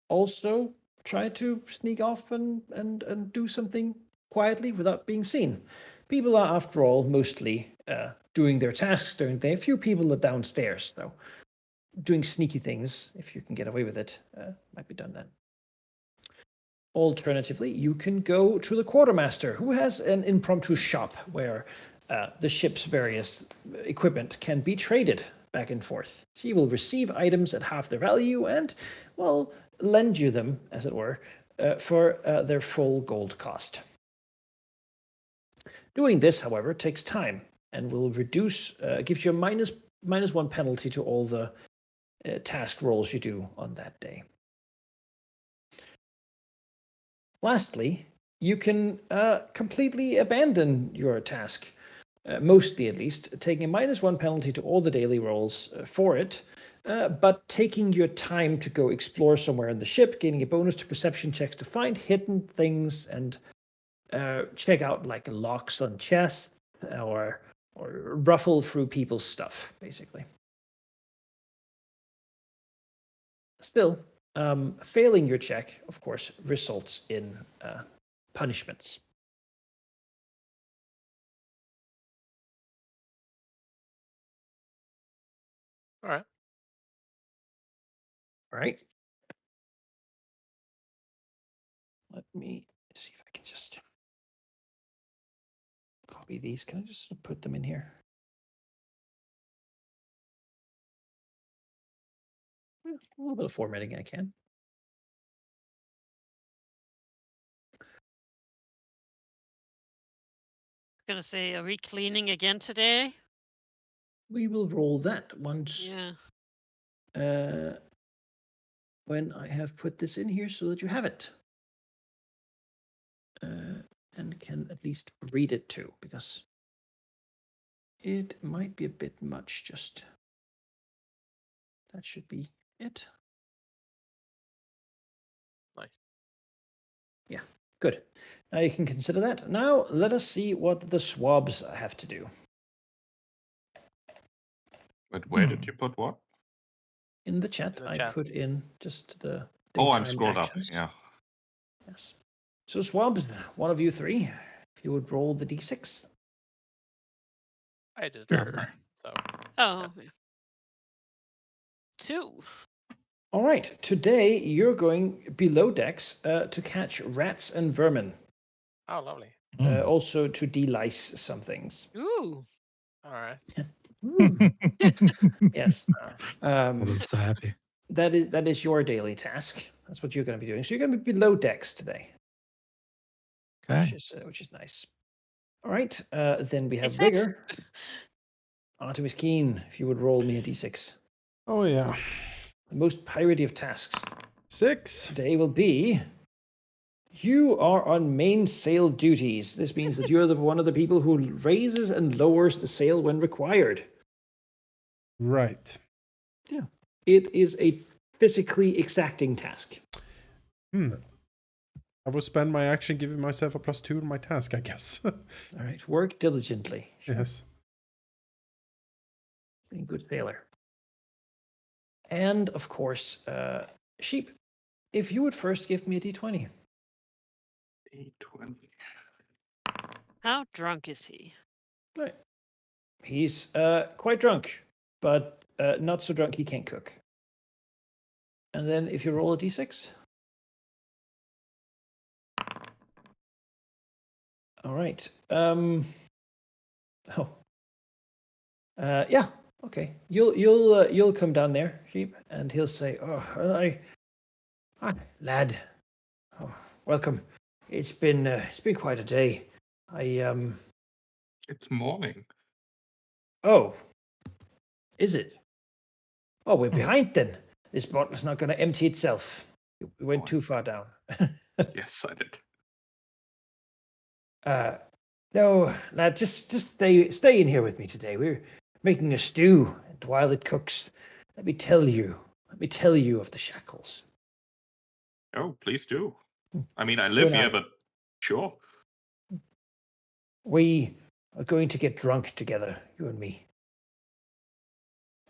also try to sneak off and do something quietly without being seen. People are, after all, mostly doing their tasks during the day. A few people are downstairs, though. Doing sneaky things, if you can get away with it, might be done then. Alternatively, you can go to the quartermaster, who has an impromptu shop where the ship's various equipment can be traded back and forth. She will receive items at half their value and, well, lend you them, as it were, for their full gold cost. Doing this, however, takes time and will gives you a -1 penalty to all the task rolls you do on that day. Lastly, you can completely abandon your task, mostly at least, taking a -1 penalty to all the daily rolls for it, but taking your time to go explore somewhere in the ship, gaining a bonus to perception checks to find hidden things and check out like locks on chests or ruffle through people's stuff, basically. Still, failing your check, of course, results in punishments. All right. All right. Let me see if I can just copy these. Can I just put them in here? A little bit of formatting I can. Gonna say, are we cleaning again today? We will roll that once Yeah. when I have put this in here so that you have it. And can at least read it too, because it might be a bit much. Just that should be it. Nice. Yeah, good. Now you can consider that. Now let us see what the swabs have to do. But where did you put what? In the chat, In the I chat. put in just the Oh, I'm daytime scrolled actions. up. Yeah. Yes. So swabs, one of you three, if you would roll the d6. I did it last Sure. time. So Oh. Yeah. 2. All right. Today you're going below decks to catch rats and vermin. oh, lovely. Also to de-lice some things. Ooh. All right. Yes. I'm so happy. That is your daily task. That's what you're going to be doing. So you're going to be below decks today, Okay. which is nice. All right. Then we have Is it? Rigor. Artemis Keen, if you would roll me a d6. Oh yeah. The most piratey of tasks 6. today will be you are on mainsail duties. This means that you're one of the people who raises and lowers the sail when required. Right. Yeah. It is a physically exacting task. I will spend my action giving myself a +2 on my task, I guess. All right. Work diligently. Sure. Yes. Being a good sailor. And of course, Sheep, if you would first give me a d20. D20. How drunk is he? Right. He's quite drunk, but not so drunk he can't cook. And then if you roll a d6. All right. Yeah. Okay, you'll come down there, sheep, and he'll say, "Oh, lad, oh, welcome. It's been quite a day. It's morning. Oh, is it? Oh, we're Hmm. behind then. This bottle's not going to empty itself. We went Oh, too far down. Yes, I did. No, lad, just stay in here with me today. We're making a stew, and while it cooks, let me tell you of the shackles. Oh, please do. I mean, I You live and I, here, but sure. we are going to get drunk together, you and me.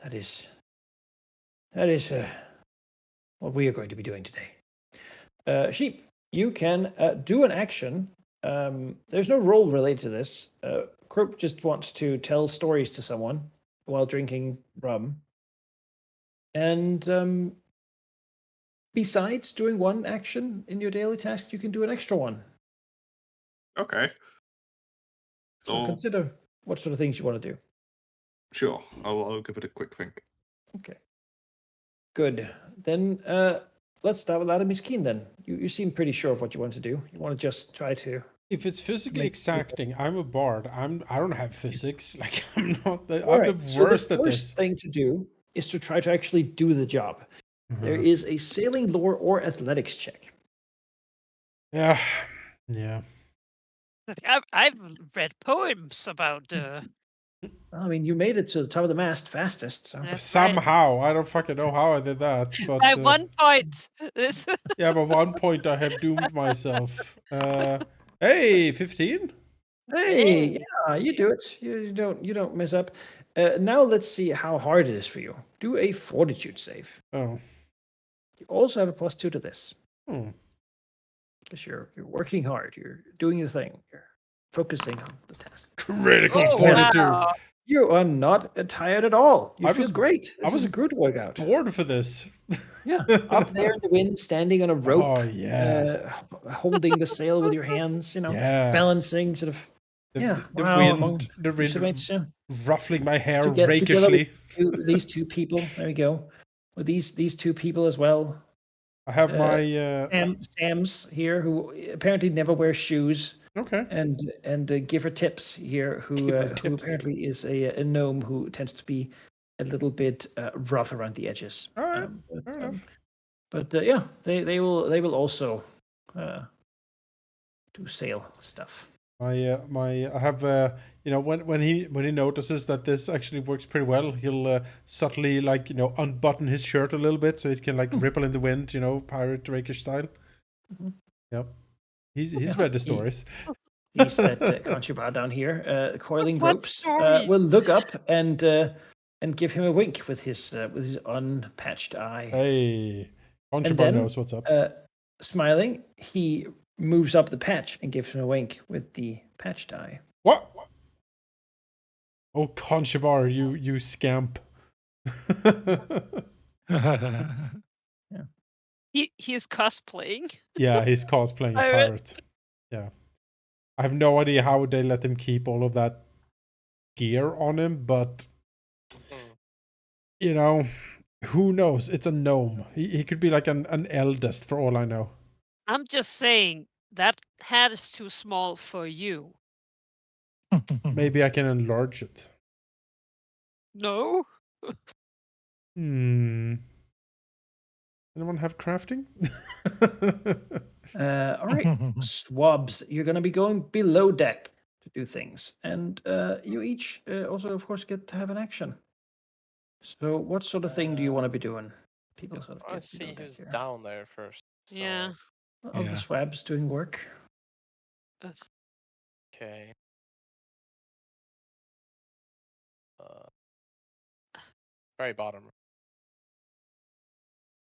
That is what we are going to be doing today. Sheep, you can do an action. There's no role related to this. Croop just wants to tell stories to someone while drinking rum. And besides doing one action in your daily task, you can do an extra one. Okay. So So, consider what sort of things you want to do. sure. I'll give it a quick think. Okay. Good. Then let's start with Artemis Keen then. You seem pretty sure of what you want to do. You want to just try to If it's physically make- exacting, I'm a bard. I don't have physics. Like I'm not the All I'm right. the So the worst at first this. thing to do is to try to actually do the job. There is a sailing lore or athletics check. Yeah. Yeah. I've read poems about. I mean, you made it to the top of the mast fastest. So. That's right. Somehow, I don't fucking know how I did that, but At one point, this. yeah, but one point I have doomed myself. Hey, 15? Hey, Hey. yeah, you do it. You don't mess up. Now let's see how hard it is for you. Do a fortitude save. Oh. You also have a +2 to this Hmm. because you're working hard. You're doing your thing. You're focusing on the task. Critical Oh, 42. wow. You are not tired at all. You I feel was- great. I This was is a good workout. Bored for this. Yeah, up there in the wind, standing on a rope, Oh, yeah. holding the sail with your hands. Yeah. Balancing, sort of. The Wow, among wind, the your wind shipmates, yeah. ruffling my hair Together rakishly. with these two people. There we go. With these two people as well. I have Uh, my Sam's here, who apparently never wears shoes, okay. and Give Her Tips here, who Give Her who Tips. apparently is a gnome who tends to be a little bit rough around the edges. All right, fair enough. But yeah, they will also do sale stuff. I have when he notices that this actually works pretty well, he'll subtly unbutton his shirt a little bit so it can ripple in the wind, pirate rakish style. Mhm. Yep, he's Yeah, read the stories. He's that Conchubar down here, coiling What ropes. story? Will look up and give him a wink with his unpatched eye. Hey, And Conchubar then, knows what's up. Smiling, he moves up the patch and gives him a wink with the patched eye. What? Oh, Conchubar, you scamp. He is cosplaying. Yeah, he's cosplaying a Pirate. pirate. Yeah. I have no idea how they let him keep all of that gear on him, but who knows? It's a gnome. He could be like an eldest for all I know. I'm just saying that hat is too small for you. Maybe I can enlarge it. No. Anyone have crafting? All right, swabs. You're going to be going below deck to do things, and you each also, of course, get to have an action. So, what sort of thing do you want to be doing? People sort of I get see below deck who's here. down there first. So, Yeah. All Yeah. the swabs doing work. Okay. Very bottom.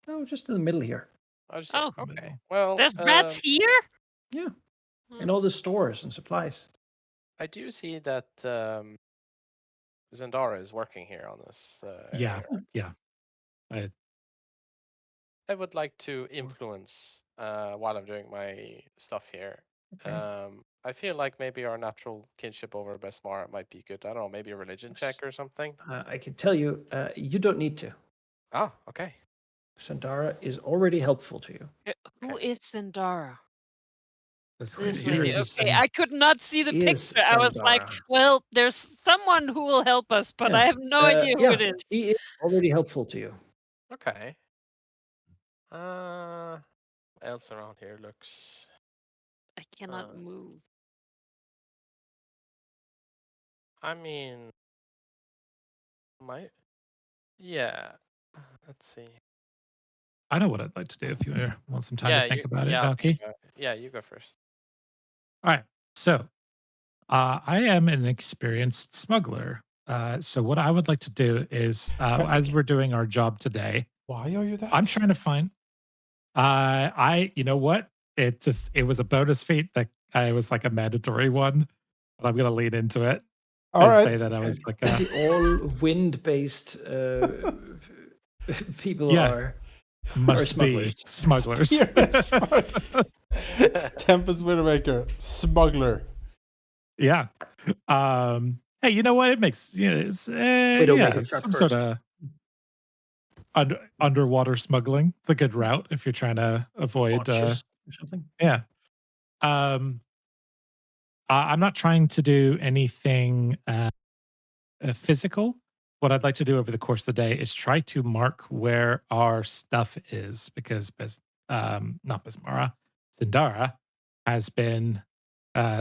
Oh, just in the middle here. I just Oh. okay. Well, There's rats here? Yeah, in all the stores and supplies. I do see that Zendara is working here on this. Yeah, area. yeah. I would like to influence while I'm doing my stuff here. Okay. I feel like maybe our natural kinship over Besmara might be good. I don't know, maybe a religion check or something. I can tell you, you don't need to. Ah, okay. Sandara is already helpful to you. Who Okay. is Zendara? This This lady lady. here. is- Okay, I could not see the is picture. I was like, Zendara. well, there's someone who will help us, but I Yeah. have no idea who it is. She is already helpful to you. Okay. What else around here looks? I cannot Uh, move. I mean, yeah. Let's see. I know what I'd like to do if you want some time Yeah, to think you, about it, yeah, Valky. yeah, you go first. All right. So I am an experienced smuggler. So what I would like to do is, as we're doing our job today, Why are you that? I'm trying to find. You know what? It was a bonus feat that I was like a mandatory one, but I'm gonna lean into it All and right. say that I was like a The all wind-based people Yeah. are must be smugglers. smugglers. Spear smugglers. Tempest Widowmaker, smuggler. Yeah. Hey, you know what? It makes it's Widowmaker, it's sharp some sword. sort of underwater smuggling. It's a good route if you're trying to avoid. Launches or something. Yeah. I'm not trying to do anything physical. What I'd like to do over the course of the day is try to mark where our stuff is because not Besmara, Zendara has been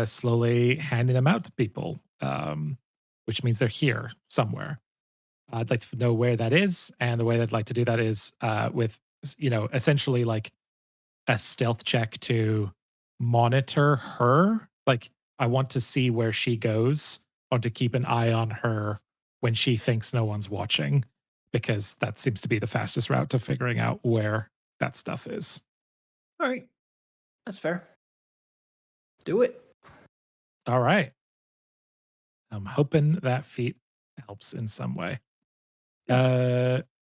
slowly handing them out to people, which means they're here somewhere. I'd like to know where that is, and the way I'd like to do that is with essentially like a stealth check to monitor her. Like I want to see where she goes, or to keep an eye on her when she thinks no one's watching, because that seems to be the fastest route to figuring out where that stuff is. All right, that's fair. Do it. All right. I'm hoping that feat helps in some way.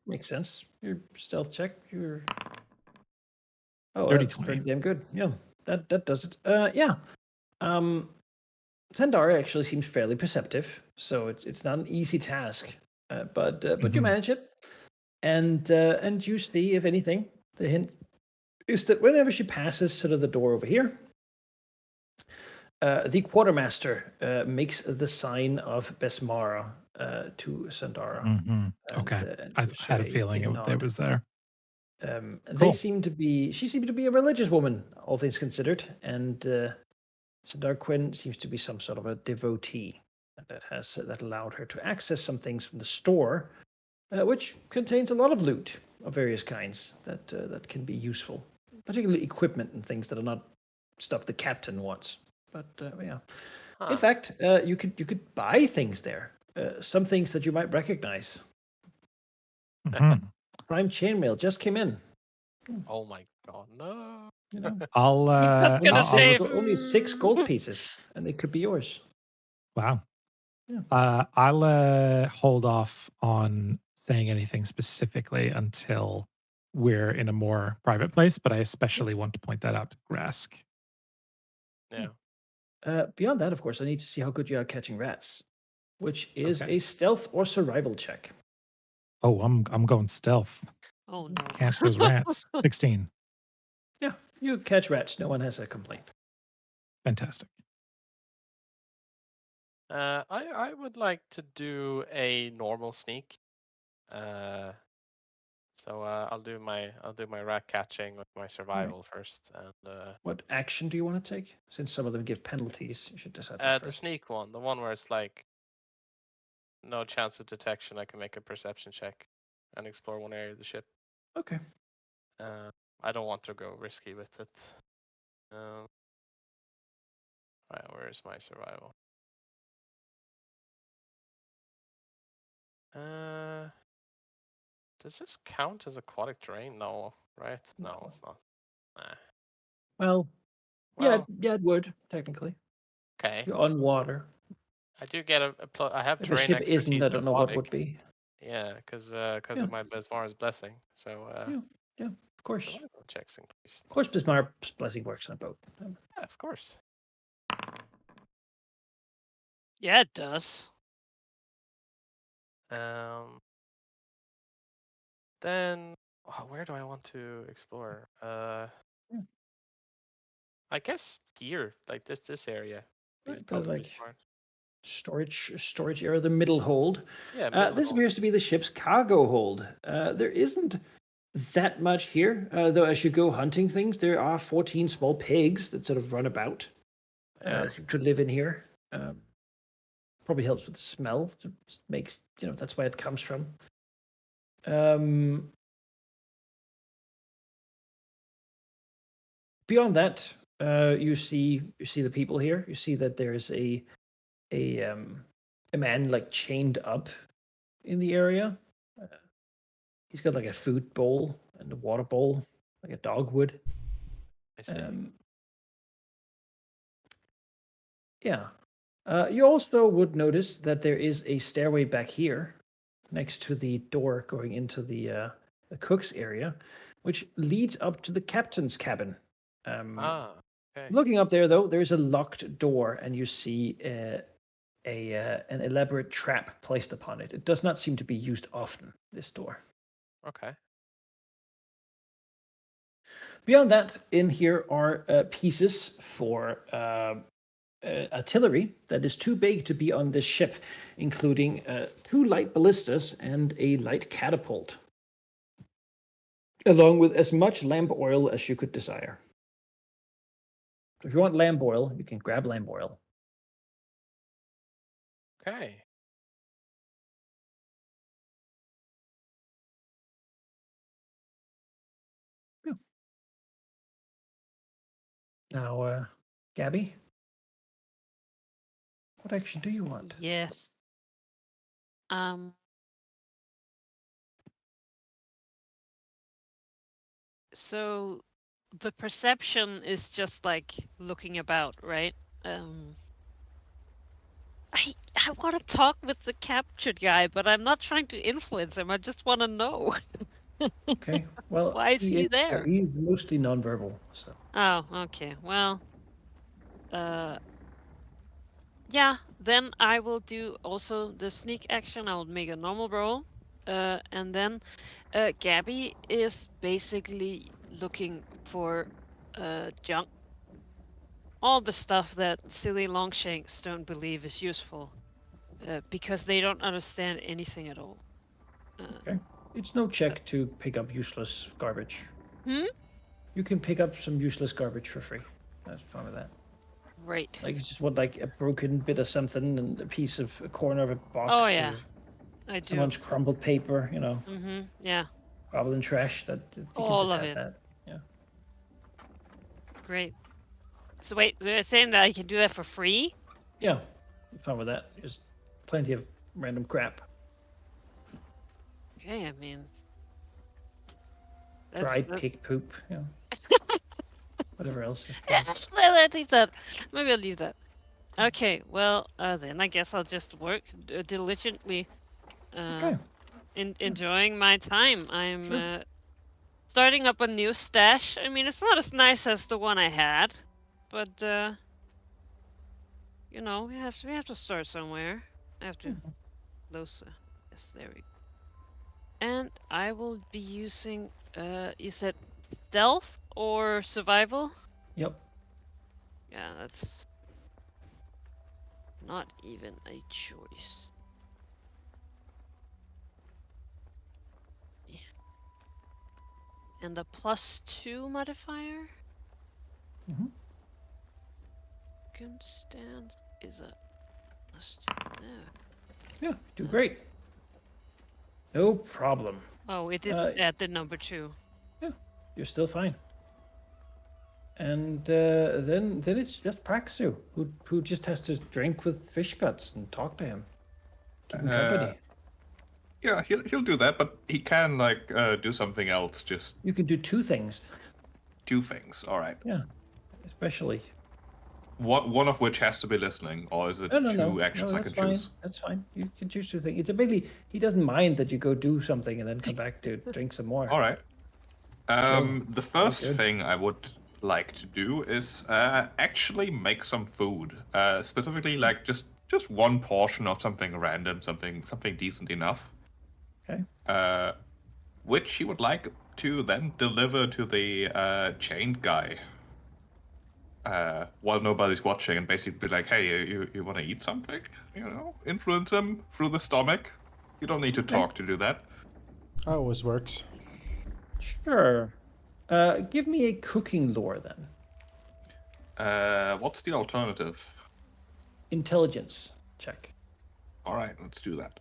Makes sense. Your stealth check. Your Dirty that's 20. pretty damn good. Yeah, that does it. Yeah. Zendara actually seems fairly perceptive, so it's not an easy task, but you Mhm. manage it, and you see if anything. The hint is that whenever she passes sort of the door over here, the quartermaster makes the sign of Besmara to Zendara. Mhm. Okay. And I've gives had a her feeling it nod. was there. They Cool. seem to be. She seemed to be a religious woman, all things considered, and Sandar Quinn seems to be some sort of a devotee that allowed her to access some things from the store, which contains a lot of loot of various kinds that can be useful, particularly equipment and things that are not stuff the captain wants. But yeah, in fact, you could buy things there. Some things that you might recognize. Mhm. Prime chainmail just came in. Oh my god, no. You know, I'll Gonna I'll say only 6 gold pieces, and they could be yours. wow. Yeah. I'll hold off on saying anything specifically until we're in a more private place, but I especially want to point that out to Grask. Yeah. Beyond that, of course, I need to see how good you are catching rats, which is Okay. a stealth or survival check. Oh, I'm going stealth. Oh no. Catch those rats. 16. Yeah, you catch rats. No one has a complaint. Fantastic. I would like to do a normal sneak. So I'll do my rat catching with my survival first, and What action do you want to take? Since some of them give penalties, you should decide that the first. sneak one, the one where it's like no chance of detection. I can make a perception check and explore one area of the ship. Okay. I don't want to go risky with it. Right, where is my survival? Does this count as aquatic terrain? No, right? No, it's not. Nah. Well, Well, yeah, it would technically. okay. You're on water. I do get I have If a terrain ship isn't, expertise I in don't know what aquatic. would be. Yeah, because Yeah. of my Besmara's blessing. So Yeah, of course. survival checks increased. Of course, Bismarck's blessing works on both. Yeah, of course. Yeah, it does. Then where do I want to explore? I guess here, like this area. Be Right, the probably like smart. storage area, the middle hold. Yeah, middle This hold. appears to be the ship's cargo hold. There isn't that much here, though. As you go hunting things, there are 14 small pigs that sort of run about. Yeah. To live in here. Probably helps with the smell. Makes that's where it comes from. Beyond that, you see the people here. You see that there's a man like chained up in the area. He's got like a food bowl and a water bowl, like a dog would. I see. Yeah. You also would notice that there is a stairway back here, next to the door going into the cook's area, which leads up to the captain's cabin. Okay. Looking up there, though, there's a locked door, and you see an elaborate trap placed upon it. It does not seem to be used often, this door. Okay. Beyond that, in here are pieces for artillery that is too big to be on this ship, including 2 light ballistas and a light catapult, along with as much lamp oil as you could desire. So if you want lamp oil, you can grab lamp oil. Okay. Yeah. Now, Gabby, what action do you want? Yes. So the perception is just like looking about, right? I want to talk with the captured guy, but I'm not trying to influence him. I just want to know. Okay. Well, Why is he there? He's mostly nonverbal, so. Oh, okay. Well, yeah. Then I will do also the sneak action. I will make a normal roll, and then Gabby is basically looking for junk. All the stuff that silly longshanks don't believe is useful, because they don't understand anything at all. Okay. It's no check to pick up useless garbage. Hmm? You can pick up some useless garbage for free. That's fine with that. Right. Like you just want like a broken bit of something and a corner of a box. Oh yeah, or I do. someone's crumbled paper, Mm-hmm. Yeah. goblin trash. That you can All just of have it. that. Yeah. Great. So wait, they're saying that I can do that for free? Yeah. Fine with that. There's plenty of random crap. Okay, I mean. Dried pig poop. Whatever else. I'll leave that. Maybe I'll leave that. Okay, well, then I guess I'll just work diligently. Okay. Enjoying my time. I'm Sure. starting up a new stash. I mean, it's not as nice as the one I had, but we have to start somewhere. I have to close. Yes, there we go. And I will be using. You said stealth or survival? Yep. Yeah, that's not even a choice. Yeah. And a +2 modifier? Mhm. Can stand is a +2 there. Yeah. Do great. No problem. Oh, it didn't add the number 2. Yeah. You're still fine. And then it's just Praxu who just has to drink with fish guts and talk to him, keep him company. Yeah, he'll do that, but he can do something else. Just You can do 2 things. 2 things. All right. Yeah, especially. One of which has to be listening, or is it No, 2 actions I that's can fine. choose? That's fine. You can choose 2 things. It's basically he doesn't mind that you go do something and then come back to drink some more. All right. The first good. thing I would like to do is actually make some food. Specifically, just just one portion of something random, something decent enough. Okay. Which she would like to then deliver to the chained guy. While nobody's watching, and basically be like, hey, you want to eat something? You know, influence them through the stomach. You don't need to talk to do that. That always works. Sure. Give me a cooking lore then. What's the alternative? Intelligence check. All right, let's do that.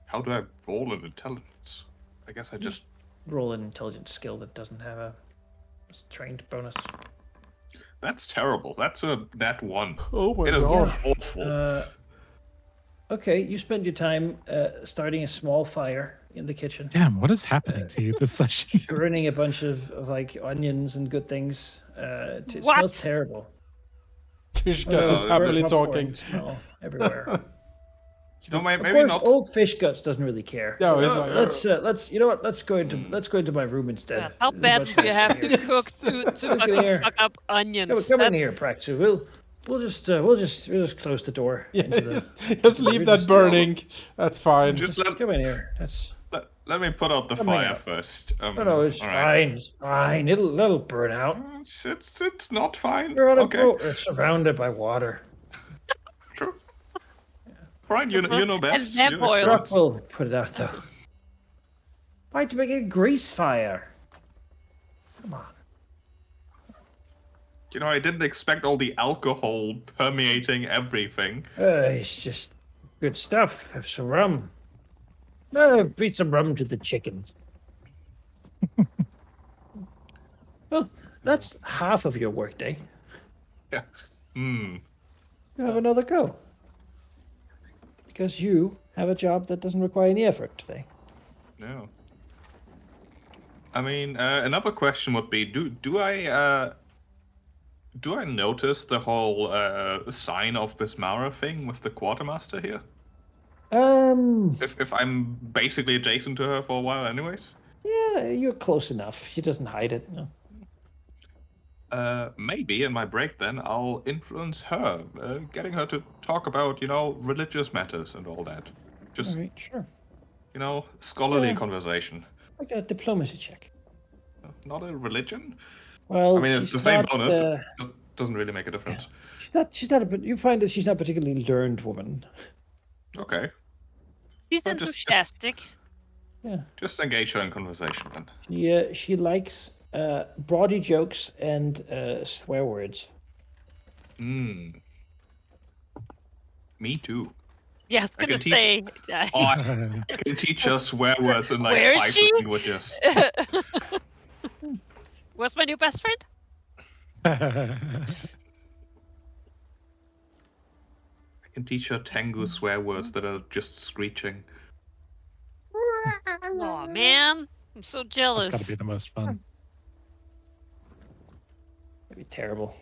How do I roll an intelligence? I guess I just... Roll an intelligence skill that doesn't have a trained bonus. That's terrible. That's a nat 1. Oh my It is god. awful. Okay, you spend your time starting a small fire in the kitchen. Damn, what is happening to you this session? Burning a bunch of like onions and good things. It What? smells terrible. Fish guts is burnt happily popcorn talking. smell everywhere. You know, Of maybe course, not... old fish guts doesn't really care. No, he's like, let's you know what? Let's go into my room instead. God, how It's bad much do you nicer have here. to cook to Look fucking here. fuck up onions? Come in That- here, Praxu. We'll just close the door. Yeah, into the, just leave that burning. That's fine. Just come in here. That's let me put out the Coming fire out. first. no, it's all right. fine. It's fine. It'll burn out. It's not fine. We're on a Okay, boat. We're surrounded by water. true. Right, you know best. vamp You oil. expert. Rock will put it out though. Why'd you make a grease fire? Come on. You know, I didn't expect all the alcohol permeating everything. It's just good stuff. Have some rum. Feed some rum to the chickens. Well, that's half of your workday. Yeah. Hmm. You have another go. Because you have a job that doesn't require any effort today. No. I mean, another question would be: Do I notice the whole sign of Besmara thing with the quartermaster here? If I'm basically adjacent to her for a while, anyways. Yeah, you're close enough. She doesn't hide it. No. Maybe in my break then I'll influence her, getting her to talk about, religious matters and all that. Just, All right, sure. scholarly Yeah. conversation. Like a diplomacy check. Not a religion? Well, I mean, it's she's the same not, bonus. It doesn't really make a difference. She's not. You find that she's not a particularly learned woman. Okay. He's Well, just- enthusiastic. Yeah. Just engage her in conversation then. She likes bawdy jokes and swear words. Me too. Yeah, I was I gonna can teach- say. Oh, I can teach her swear words in like Where is 5 she? languages. What's my new best friend? I can teach her Tengu swear words that are just screeching. Oh man, I'm so jealous. That's got to be the most fun. That'd be terrible.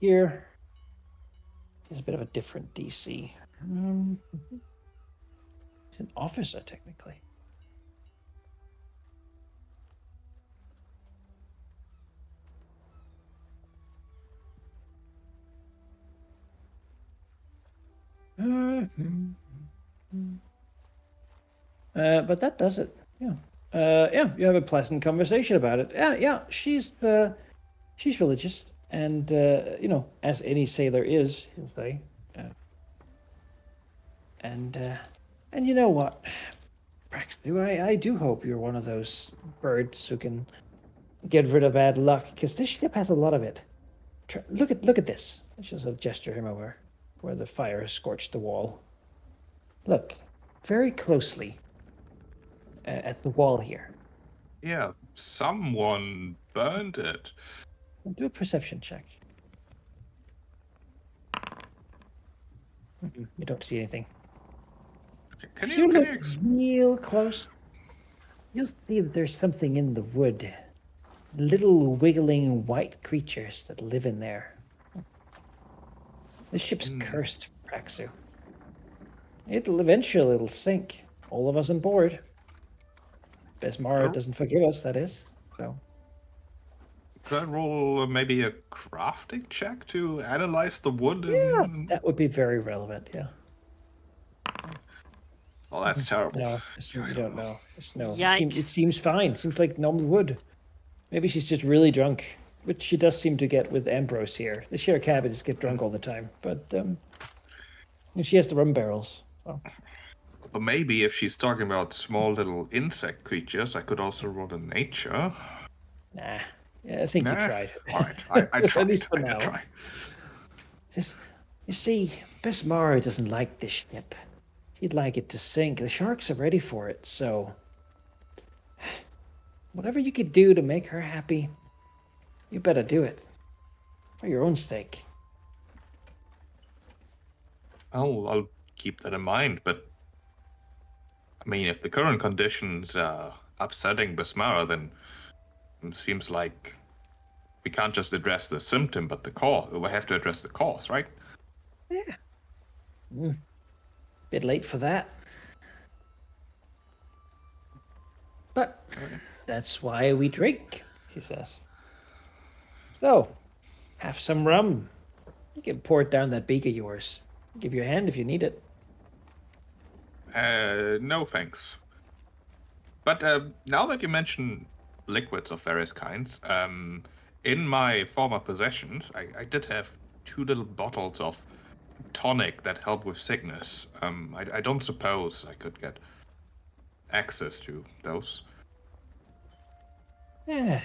Here is a bit of a different DC. He's an officer, technically. But that does it. Yeah. Yeah, you have a pleasant conversation about it. Yeah, she's religious, and as any sailor is, he'll say. And you know what, Praxu, I do hope you're one of those birds who can get rid of bad luck, because this ship has a lot of it. Look at this. I should sort of gesture him over where the fire has scorched the wall. Look very closely at the wall here. Yeah, someone burned it. Do a perception check. You don't see anything. Can If you look ex- real close, you'll see that there's something in the wood. Little wiggling white creatures that live in there. This ship's cursed, Praxu. It'll sink. All of us on board. Besmara Oh. doesn't forgive us, that is. So Could I roll maybe a crafting check to analyze the wood? Yeah, that would be very relevant. Yeah. Well, that's terrible. No, you don't know. No, Yikes. it seems fine. Seems like normal wood. Maybe she's just really drunk, which she does seem to get with Ambrose here. They share cabins, get drunk all the time, but and she has the rum barrels. So. But maybe if she's talking about small little insect creatures, I could also roll a nature. Nah, yeah, I think you Nah. tried. All right, I tried. At least for I did now. try. You see, Besmara doesn't like this ship. She'd like it to sink. The sharks are ready for it, so whatever you could do to make her happy, you better do it. For your own sake. Oh, I'll keep that in mind, but I mean, if the current conditions are upsetting Besmara, then it seems like we can't just address the symptom, but the cause. We have to address the cause, right? Yeah. Bit late for that. But that's why we drink, she says. So, have some rum. You can pour it down that beak of yours. Give you a hand if you need it. No thanks. But now that you mention liquids of various kinds, in my former possessions, I did have 2 little bottles of tonic that help with sickness. I don't suppose I could get access to those. Yeah.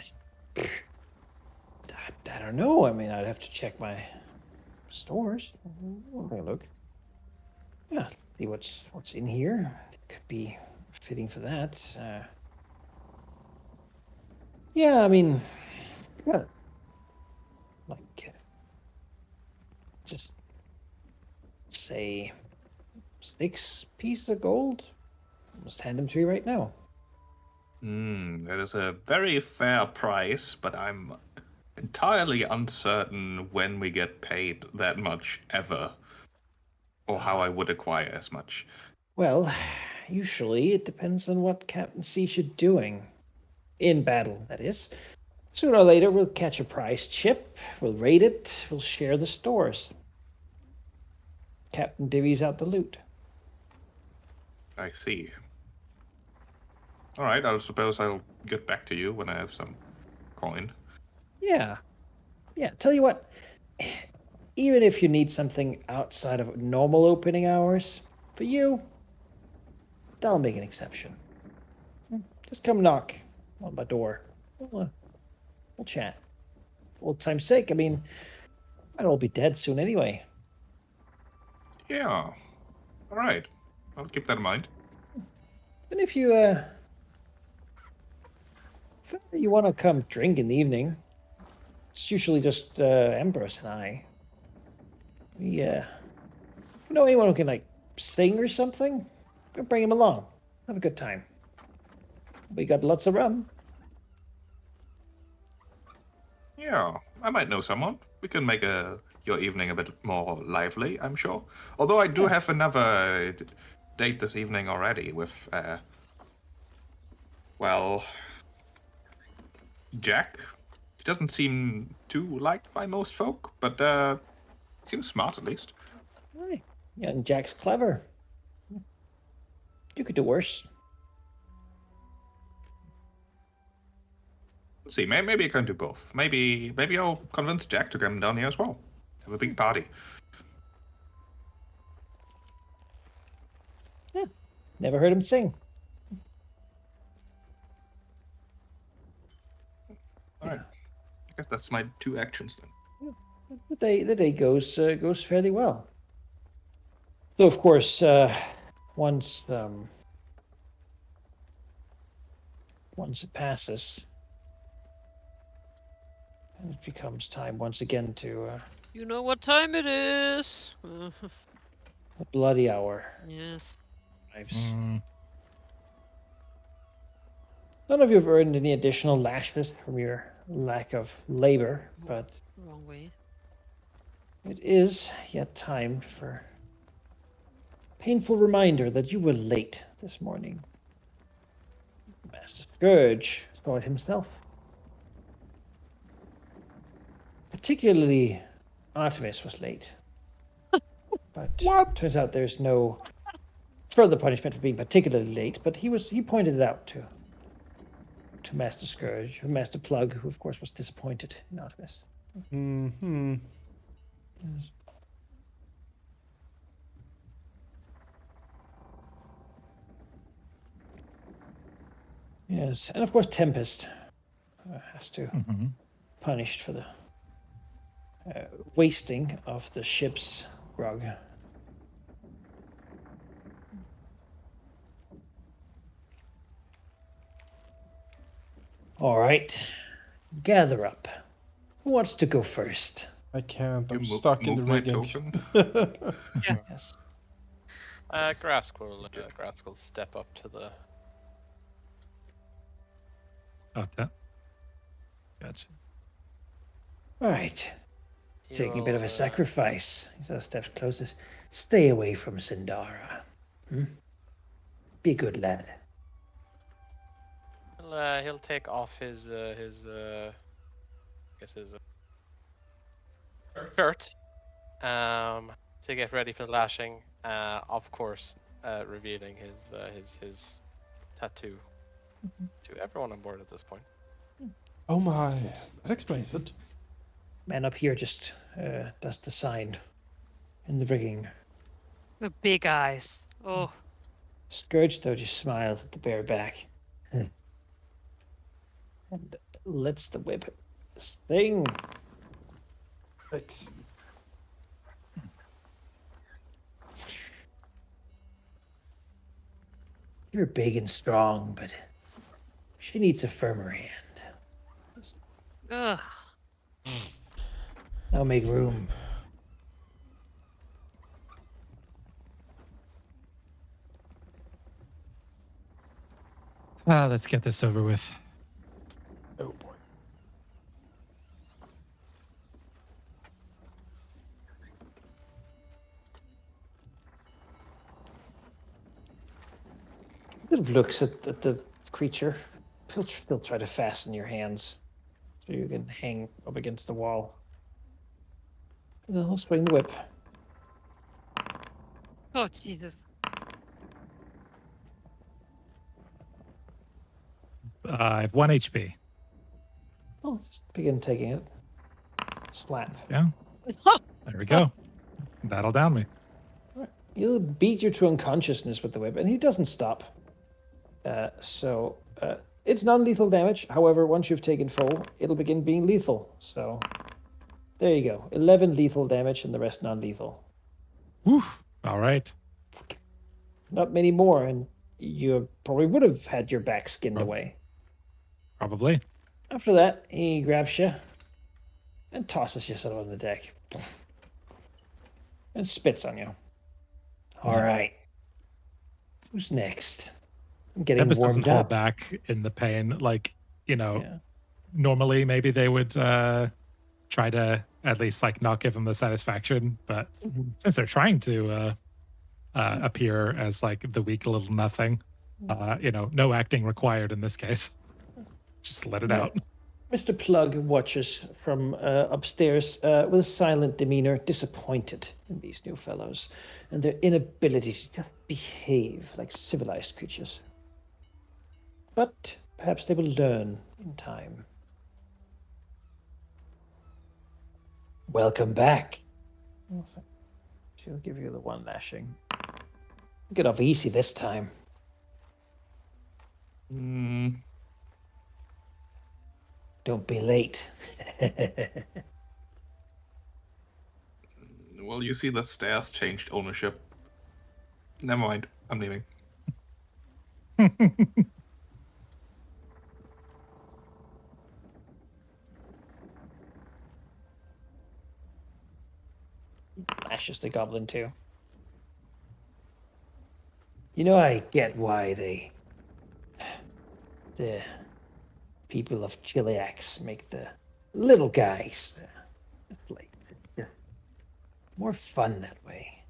I don't know. I mean, I'd have to check my stores. I'll take a look. Yeah, see what's in here. It could be fitting for that. Yeah, I mean, yeah, like just say 6 pieces of gold. I'll just hand them to you right now. That is a very fair price, but I'm entirely uncertain when we get paid that much ever, or how I would acquire as much. Well, usually it depends on what Captain sees you doing. In battle, that is. Sooner or later, we'll catch a prized ship, we'll raid it, we'll share the stores. Captain divvies out the loot. I see. All right, I suppose I'll get back to you when I have some coin. Yeah. Yeah, tell you what, even if you need something outside of normal opening hours, for you, I'll make an exception. Just come knock on my door. We'll chat. For old time's sake, I mean, might all be dead soon anyway. Yeah. All right. I'll keep that in mind. And if you want to come drink in the evening, it's usually just Ambrose and I. We you know anyone who can like sing or something? We'll bring him along. Have a good time. We got lots of rum. Yeah, I might know someone. We can make your evening a bit more lively, I'm sure. Although I do have another date this evening already with, well, Jack. He doesn't seem too liked by most folk, but seems smart at least. Aye. Yeah, and Jack's clever. You could do worse. Let's see, maybe I can do both. Maybe I'll convince Jack to come down here as well. Have a big party. Yeah. Never heard him sing. All right. I guess that's my 2 actions then. The day goes fairly well. Though of course, once it passes, it becomes time once again to You know what time it is. the bloody hour. Yes. Arrives. None of you have earned any additional lashes from your lack of labor, but Wrong way. it is yet time for a painful reminder that you were late this morning. Master Scourge saw it himself. particularly Artemis was late. But What? turns out there's no further punishment for being particularly late, but he pointed it out to Master Scourge, Master Plug, who of course was disappointed in Artemis. Mm-hmm. Yes. Yes, and of course Tempest has to Mhm. punished for the wasting of the ship's grog. All right, gather up. Who wants to go first? I can't. I'm You stuck in the move my rigging. token. Yes. Grask will step up to the. Okay. Gotcha. All right. he Taking a bit of a will, sacrifice. He sort of steps closest. Stay away from Sindara. Be a good lad. He'll take off his shirt to get ready for the lashing. Of course, revealing his tattoo to everyone on board at this point. Oh my, that explains it. Man up here just does the sign in the rigging. The big eyes. Oh, Scourge, though, just smiles at the bare back. And lets the whip sting. Thanks. You're big and strong, but she needs a firmer hand. ugh. Now make room. Let's get this over with. Oh boy. Sort of looks at the creature. He'll still try to fasten your hands so you can hang up against the wall. And then he'll swing the whip. Oh, Jesus. I have 1 HP. Oh, just begin taking it. Slap. Yeah. There we go. That'll down me. He'll beat you to unconsciousness with the whip, and he doesn't stop. It's non-lethal damage. However, once you've taken full, it'll begin being lethal. So there you go. 11 lethal damage, and the rest non-lethal. Woof. All right. Not many more, and you probably would have had your back skinned away. Probably. After that, he grabs you and tosses you sort of on the deck. And spits on you. All right. Who's next? I'm getting Tempest doesn't warmed hold up. back in the pain. Like, you know, Yeah. normally maybe they would try to at least like not give him the satisfaction. But since they're trying to appear as like the weak little nothing, you know, no acting required in this case. Just let it Yeah. out. Mr. Plug watches from upstairs with a silent demeanor, disappointed in these new fellows and their inability to just behave like civilized creatures. But perhaps they will learn in time. Welcome back. She'll give you the one lashing. Get off easy this time. Don't be late. Well, you see the stairs changed ownership. Never mind. I'm leaving. Lashes the goblin too. You know, I get why the people of Chiliax make the little guys like just more fun that way.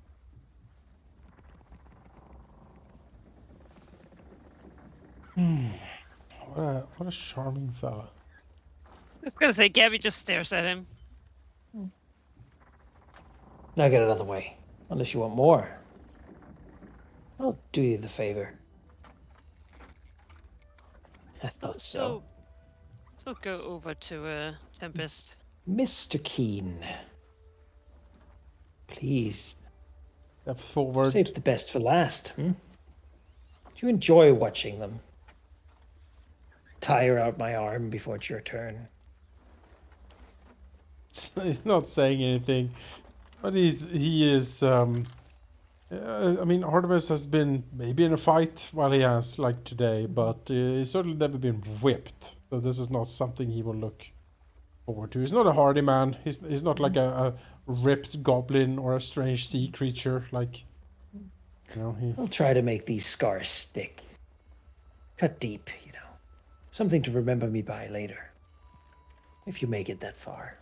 What a charming fella. I was gonna say, Gabby just stares at him. Now get out of the way. Unless you want more. I'll do you the favor. I thought so. So go over to Tempest. Mr. Keen. Please, Step forward. save the best for last, hmm? Do you enjoy watching them? Tire out my arm before it's your turn. He's not saying anything, but he is. I mean, Artemis has been maybe in a fight while he has like today, but he's certainly never been whipped. So this is not something he will look forward to. He's not a hardy man. He's not like a ripped goblin or a strange sea creature. Like, you know, he. I'll try to make these scars stick. Cut deep, you know. Something to remember me by later. If you make it that far.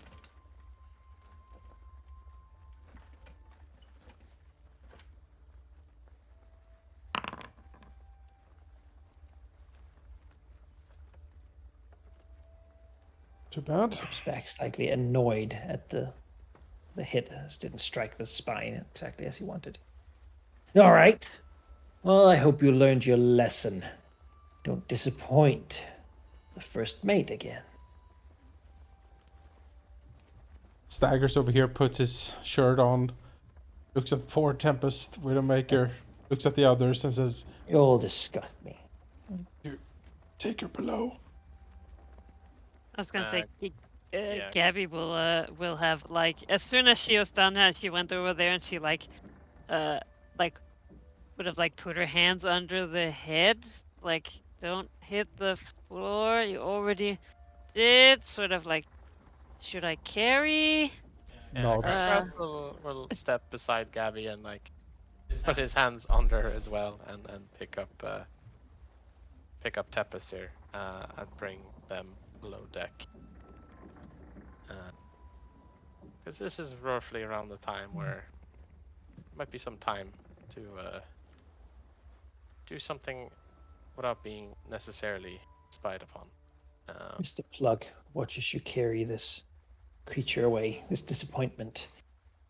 Too bad. Steps back slightly annoyed at the hit. Didn't strike the spine exactly as he wanted. All right. Well, I hope you learned your lesson. Don't disappoint the first mate again. Staggers over here, puts his shirt on, looks at poor Tempest, Widowmaker, looks at the others and says, You'll disgust me. "Take her below." I was gonna say, yeah. Gabby will have like as soon as she was done that, she went over there and she like would have like put her hands under the head, like don't hit the floor. You already did. Sort of like, should I carry? Nods. Grask will step beside Gabby and like put his hands under her as well, and pick up Tempest here and bring them below deck. Because this is roughly around the time where might be some time to do something without being necessarily spied upon. Mr. Plug watches you carry this creature away, this disappointment.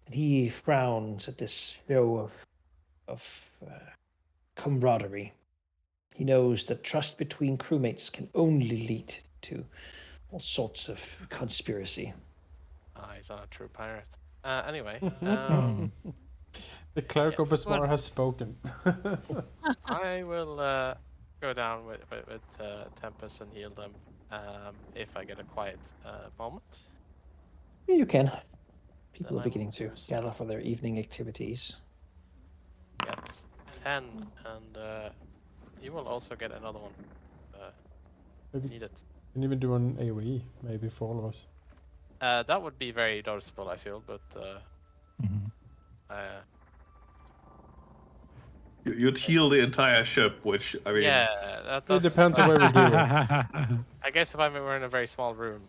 And he frowns at this show of camaraderie. He knows that trust between crewmates can only lead to all sorts of conspiracy. He's not a true pirate. Anyway, The cleric of Yes. Besmara has spoken. I will go down with Tempest and heal them if I get a quiet moment. Yeah, you can. People Then are I beginning will to do so. gather for their evening activities. Get 10, and you will also get another one. Maybe Need it. can even do an AoE, maybe for all of us. That would be very noticeable, I feel, but Mhm. You'd heal the entire ship, which I mean, yeah, It that's, depends on where we do it. I guess if we're in a very small room,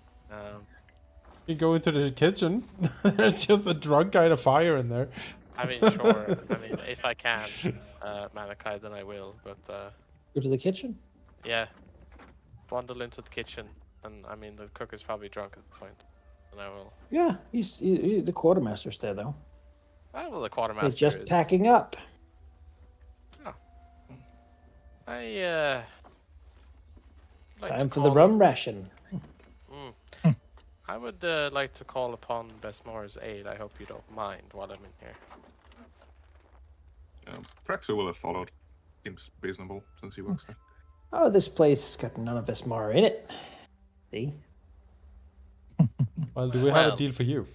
You go into the kitchen. There's just a drunk guy and a fire in there. I mean, sure. I mean, if I can, Manaki, then I will. But Go to the kitchen. yeah, bundle into the kitchen, and I mean, the cook is probably drunk at the point, and I will. Yeah, the quartermaster's there though. Well, the quartermaster He's just is. packing up. Like Time to for the call- rum ration. I would like to call upon Besmara's aid. I hope you don't mind while I'm in here. Praxu will have followed. Seems reasonable since he works there. Oh, this place got none of Besmara in it. See? Well, do we have Well. a deal for you?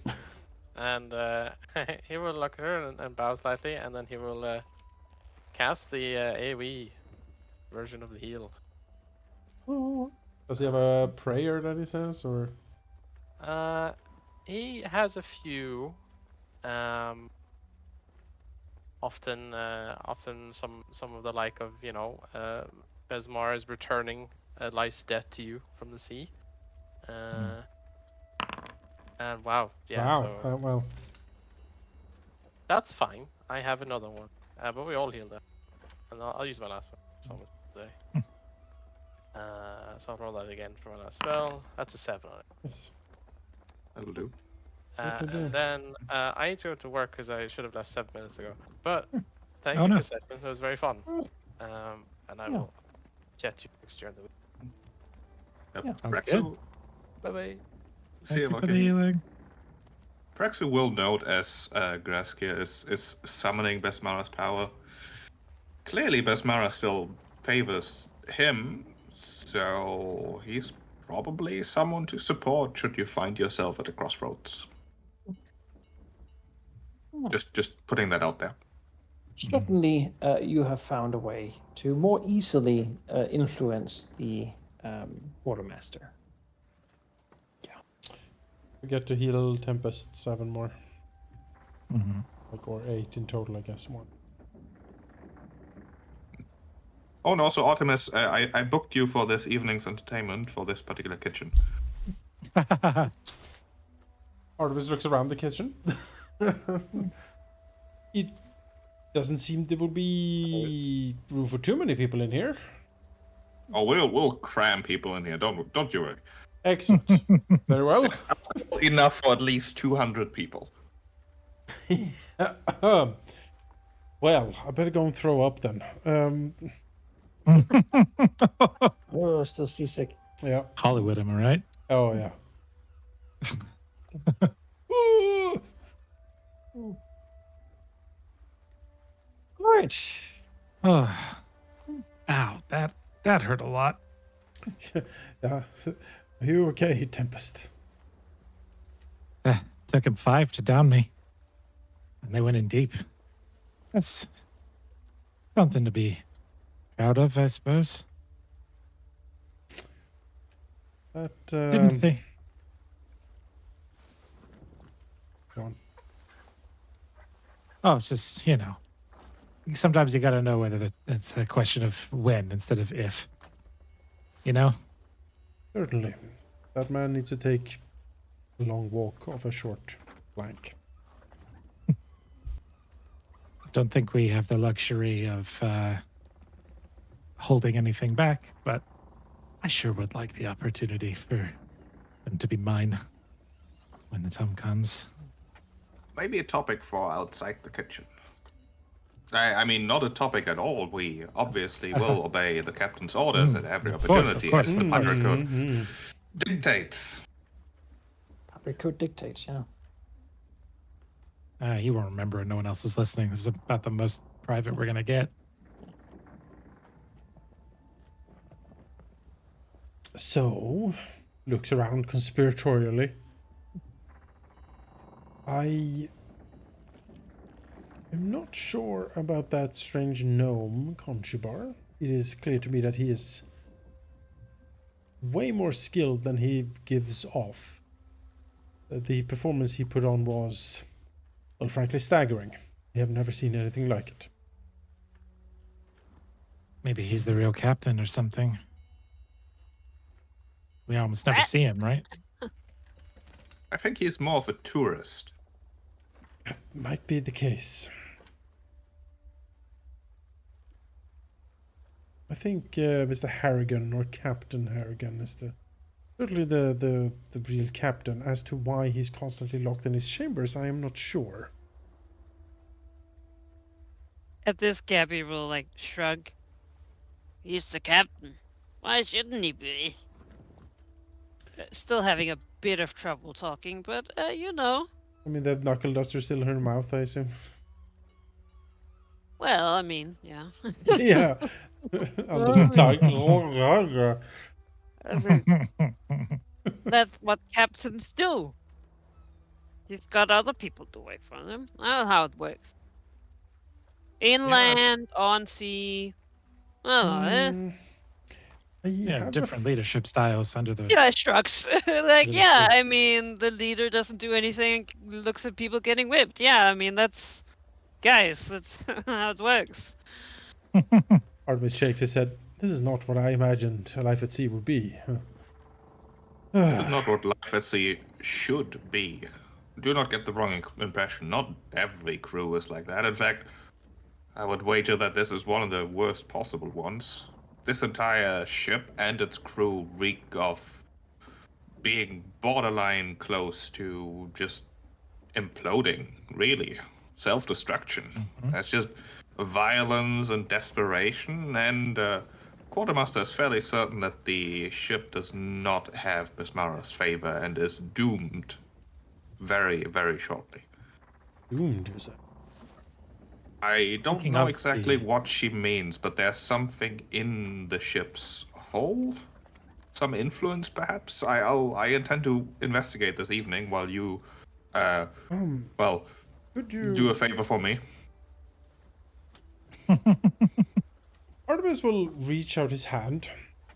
And he will look at her and bow slightly, and then he will cast the AoE version of the heal. Does he have a prayer that he says, or? He has a few. Often some of the like of Besmara is returning life's debt to you from the sea. And wow, yeah. Wow. So Well, that's fine. I have another one, but we all heal that, and I'll use my last one. It's almost today. So I'll roll that again for my last spell. That's a 7 on it. yes. That'll do. What to do? And then I need to go to work because I should have left 7 minutes ago. But thank Oh, you no. for session. It was very fun. And I Yeah. will chat you next during the week. Yep. Yeah. Sounds Praxu, Bye bye. see Thank you for the Valky. healing. Praxu will note as Grask here is summoning Besmara's power. Clearly, Besmara still favors him, so he's probably someone to support should you find yourself at a crossroads. Just putting that out there. Certainly, you have found a way to more easily influence the quartermaster. We get to heal Tempest 7 more. Mhm. Like, or 8 in total, I guess. More. Oh, and also, Artemis, I booked you for this evening's entertainment for this particular kitchen. Artemis looks around the kitchen. It doesn't seem there will be room for too many people in here. Oh, we'll cram people in here. Don't you worry. Excellent. Very well. Enough for at least 200 people. Well, I better go and throw up then. Oh, still seasick. Yeah. Hollywood, am I right? Oh, yeah. All right. Oh, ow, that hurt a lot. Yeah. Are you okay, Tempest? Took him 5 to down me, and they went in deep. That's something to be proud of, I suppose. That, Didn't they? Go on. Oh, it's just, sometimes you got to know whether it's a question of when instead of if. You know? Certainly. That man needs to take a long walk off a short flank. Don't think we have the luxury of holding anything back, but I sure would like the opportunity for them to be mine when the time comes. Maybe a topic for outside the kitchen. I mean, not a topic at all. We obviously will obey the captain's orders at every Of course, opportunity, of course. as the pirate code Mhm. dictates. Pirate code dictates, yeah. He won't remember, and no one else is listening. This is about the most private we're gonna get. So, looks around conspiratorially. I am not sure about that strange gnome, Conchibar. It is clear to me that he is way more skilled than he gives off. The performance he put on was, well, frankly, staggering. I have never seen anything like it. Maybe he's the real captain or something. We almost never see him, right? I think he's more of a tourist. Might be the case. I think Mr. Harrigan or Captain Harrigan is certainly the real captain. As to why he's constantly locked in his chambers, I am not sure. At this, Gabby will shrug. He's the captain. Why shouldn't he be? Still having a bit of trouble talking, but you know. I mean, that knuckle duster's still in her mouth, I assume. Well, I mean, yeah. Yeah. Under the tongue. I mean, that's what captains do. He's got other people to work for him. That's how it works. Inland, on sea. I don't know. Yeah, different leadership styles under the. Yeah, shrugs. Yeah, I mean, the leader doesn't do anything, looks at people getting whipped. Yeah, I mean, that's how it works. Artemis shakes his head. This is not what I imagined a life at sea would be. This is not what life at sea should be. Do not get the wrong impression. Not every crew is like that. In fact, I would wager that this is one of the worst possible ones. This entire ship and its crew reek of being borderline close to just imploding, really. Self-destruction. That's just violence and desperation, and Quartermaster is fairly certain that the ship does not have Besmara's favor and is doomed very, very shortly. Doomed, is it? I don't Speaking know of exactly the- what she means, but there's something in the ship's hull. Some influence, perhaps. I intend to investigate this evening while you, well, Could you... do a favor for me. Artemis will reach out his hand,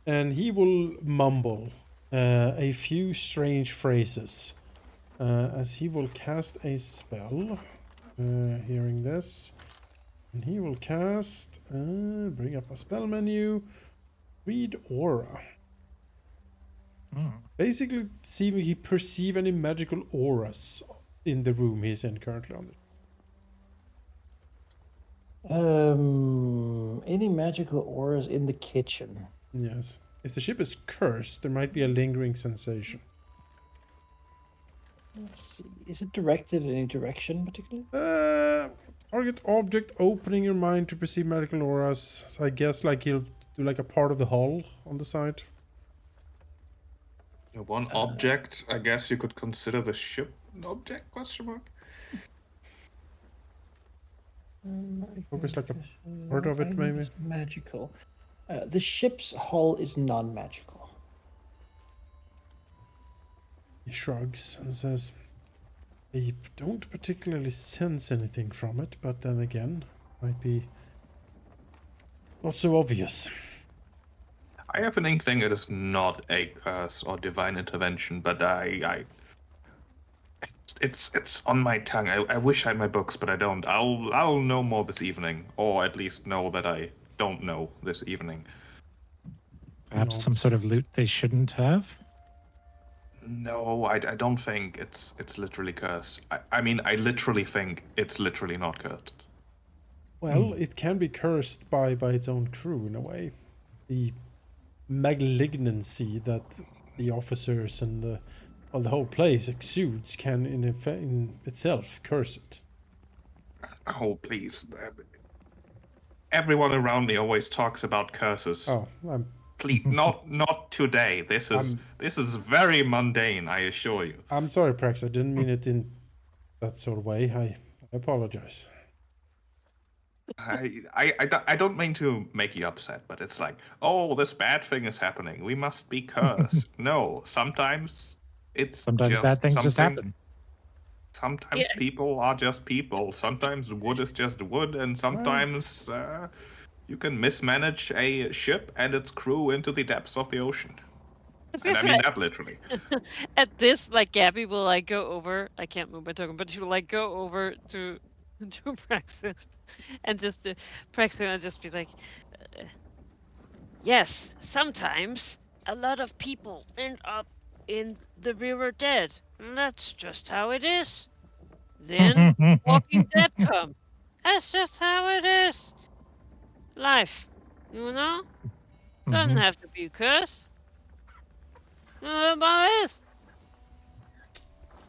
and he will mumble a few strange phrases as he will cast a spell. Hearing this, and he will cast. Bring up a spell menu. Read aura. Basically, see if he perceive any magical auras in the room he's in currently on. Any magical auras in the kitchen? Yes. If the ship is cursed, there might be a lingering sensation. Let's see. Is it directed in any direction particularly? Target object opening your mind to perceive magical auras. So I guess like he'll do like a part of the hull on the side. One object, I guess you could consider the ship an object, question mark? Focus like a part of it, maybe. Magical. The ship's hull is non-magical. He shrugs and says, I don't particularly sense anything from it, but then again, might be not so obvious. I have an inkling it is not a curse or divine intervention, but it's on my tongue. I wish I had my books, but I don't. I'll know more this evening, or at least know that I don't know this evening. Perhaps No. some sort of loot they shouldn't have? No, I don't think it's literally cursed. I mean, I literally think it's literally not cursed. Well, it can be cursed by its own crew in a way. The malignancy that the officers and the whole place exudes can in itself curse it. Oh, please. Everyone around me always talks about curses. Oh, Please, not today. This is very mundane, I assure you. I'm sorry, Prax. I didn't mean it in that sort of way. I apologize. I don't mean to make you upset, but it's like, oh, this bad thing is happening. We must be cursed. No, sometimes it's Sometimes bad things just something- happen. Sometimes people are just people. Sometimes wood is just wood, and sometimes you can mismanage a ship and its crew into the depths of the ocean. And I mean that literally. At this, like Gabby will like go over. I can't move my token, but she will like go over to Praxu, and just Praxu will just be like, "Yes, sometimes a lot of people end up in the river dead. And that's just how it is. Then Walking Dead come. That's just how it is. Life, you know, doesn't have to be cursed. You know what about it?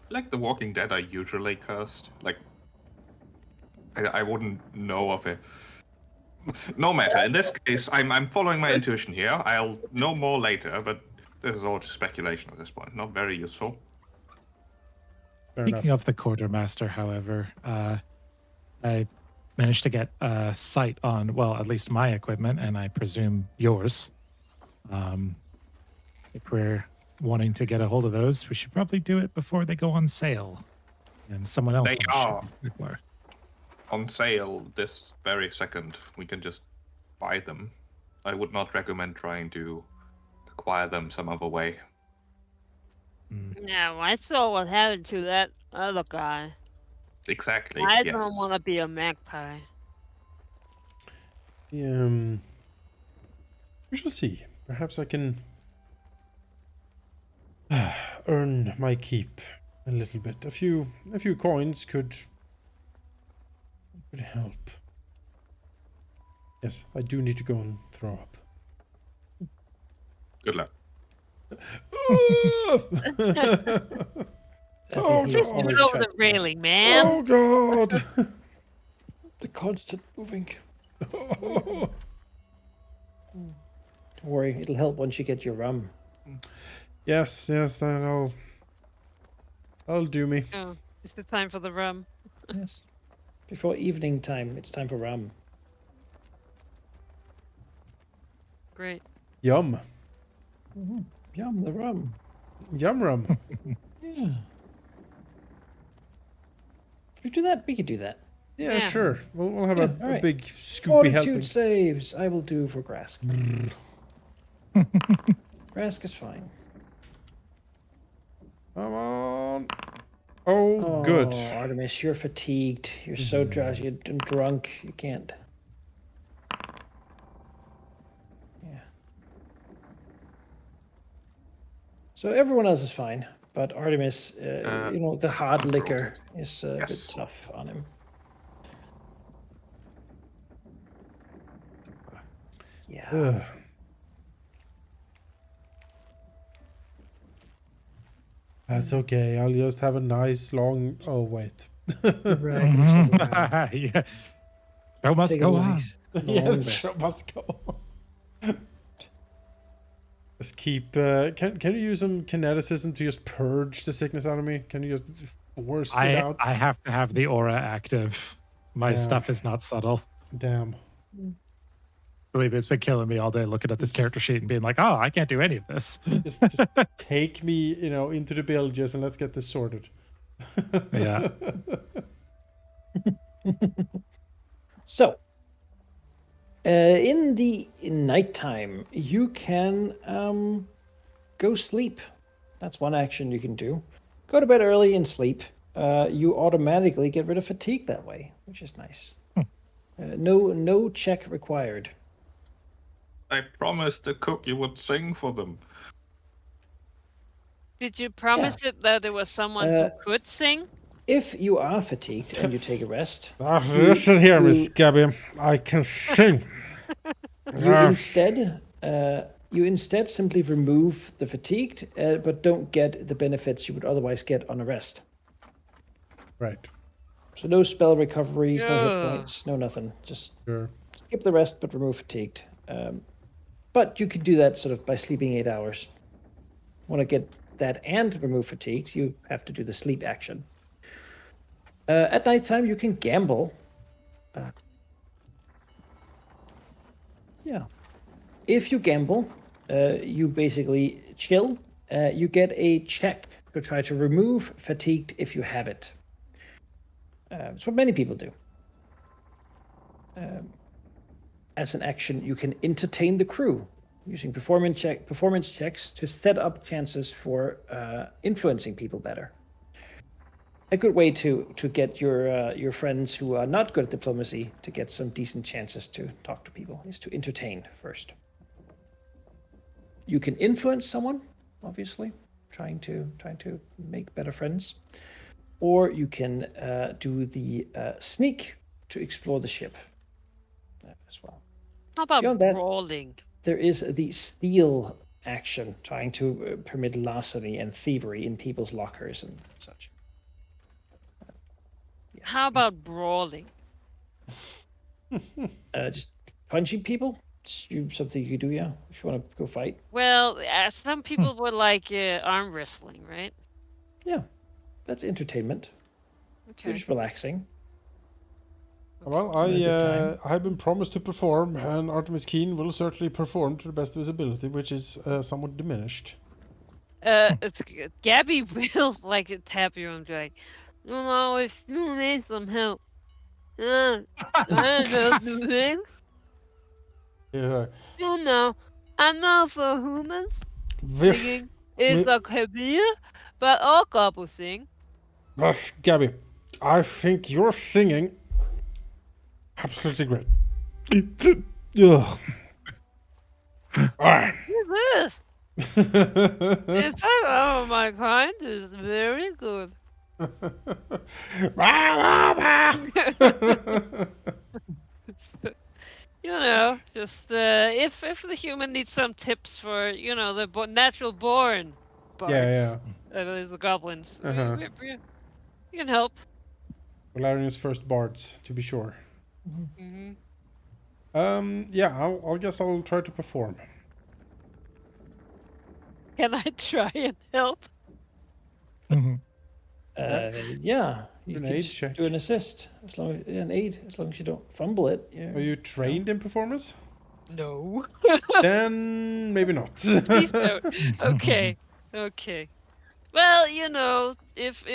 Like The Walking Dead are usually cursed. Like, I wouldn't know of it. No matter. In this case, I'm following my intuition here. I'll know more later, but this is all just speculation at this point. Not very useful. Fair Speaking enough. of the quartermaster, however, I managed to get a sight on, well, at least my equipment, and I presume yours. If we're wanting to get a hold of those, we should probably do it before they go on sale. And someone else They on the ship are. before. On sale this very second. We can just buy them. I would not recommend trying to acquire them some other way. No, I saw what happened to that other guy. Exactly. I yes. don't want to be a magpie. We shall see. Perhaps I can earn my keep a little bit. A few coins could help. Yes, I do need to go and throw up. Good luck. Oh, He'll Please God. get always over try the to- railing, man. Oh God. The constant moving. Don't worry, it'll help once you get your rum. yes, that'll do me. Oh, it's the time for the rum. Yes. Before evening time, it's time for rum. Great. Yum. Yum, the rum. Yum rum. Yeah. We do that? We could do that. Yeah, Yeah. sure. We'll have Yeah, a alright. big scoopy Fortitude helping. saves I will do for Grask. Grask is fine. Come on. Oh, good. Artemis, you're fatigued. You're so drowsy and drunk. You can't. Yeah. So everyone else is fine, but Artemis, the hard liquor is a bit Yes. tough on him. Yeah. Ugh. That's okay. I'll just have a nice long. Oh wait. Right. Yeah. Show must Take it go away. on. Yeah, Long the rest. show must go. Just keep. Can you use some kineticism to just purge the sickness out of me? Can you just force it out? I have to have the aura active. My Yeah. stuff is not subtle. Damn. Believe me, it's been killing me all day looking at this It's character sheet and being like, oh, I can't do any of this. Just take me, into the build, just and let's get this sorted. Yeah. So, in the nighttime, you can go sleep. That's one action you can do. Go to bed early and sleep. You automatically get rid of fatigue that way, which is nice. No check required. I promised the cook you would sing for them. Did you promise it that there was someone who could sing? If you are fatigued and you take a rest, Listen here, Miss Gabby. I can sing. you instead simply remove the fatigued, but don't get the benefits you would otherwise get on a rest. Right. So no spell recoveries, no hit Ugh. points, no nothing. Just Sure. skip the rest, but remove fatigued. But you can do that sort of by sleeping 8 hours. Want to get that and remove fatigue, you have to do the sleep action. At nighttime, you can gamble. Yeah. If you gamble, you basically chill. You get a check to try to remove fatigued if you have it. It's what many people do. As an action, you can entertain the crew using performance checks to set up chances for influencing people better. A good way to get your friends who are not good at diplomacy to get some decent chances to talk to people is to entertain first. You can influence someone, obviously, trying to make better friends, or you can do the sneak to explore the ship as well. How about Beyond that- brawling? There is the steal action, trying to permit larceny and thievery in people's lockers and such. How about brawling? Just punching people. Something you do, yeah. If you want to go fight, Well, some people would like arm wrestling, right? yeah, that's entertainment. Okay. You're just relaxing. Well, Have a good time. I have been promised to perform, and Artemis Keen will certainly perform to the best of his ability, which is somewhat diminished. Gabby will like tap you and be like, "No, if you need some help, I don't do things. Yeah. You know, I know for humans, With singing is a career, but all couples sing." Gabby, I think you're singing absolutely great. Ugh. Ah. Who's this? In fact, oh, my kind is very good. You know, just if the human needs some tips for, the natural born bards. Yeah. There's the goblins. Uh-huh. We can help. Valerian's first bards, to be sure. Mm-hmm. Yeah, I'll guess I'll try to perform. Can I try and help? Mhm. Yeah, you An can aid just check. do an assist as long as an aid, as long as you don't fumble it. Are you trained in performance? No. Then maybe not. Please don't. Okay. Okay. Well, you know, if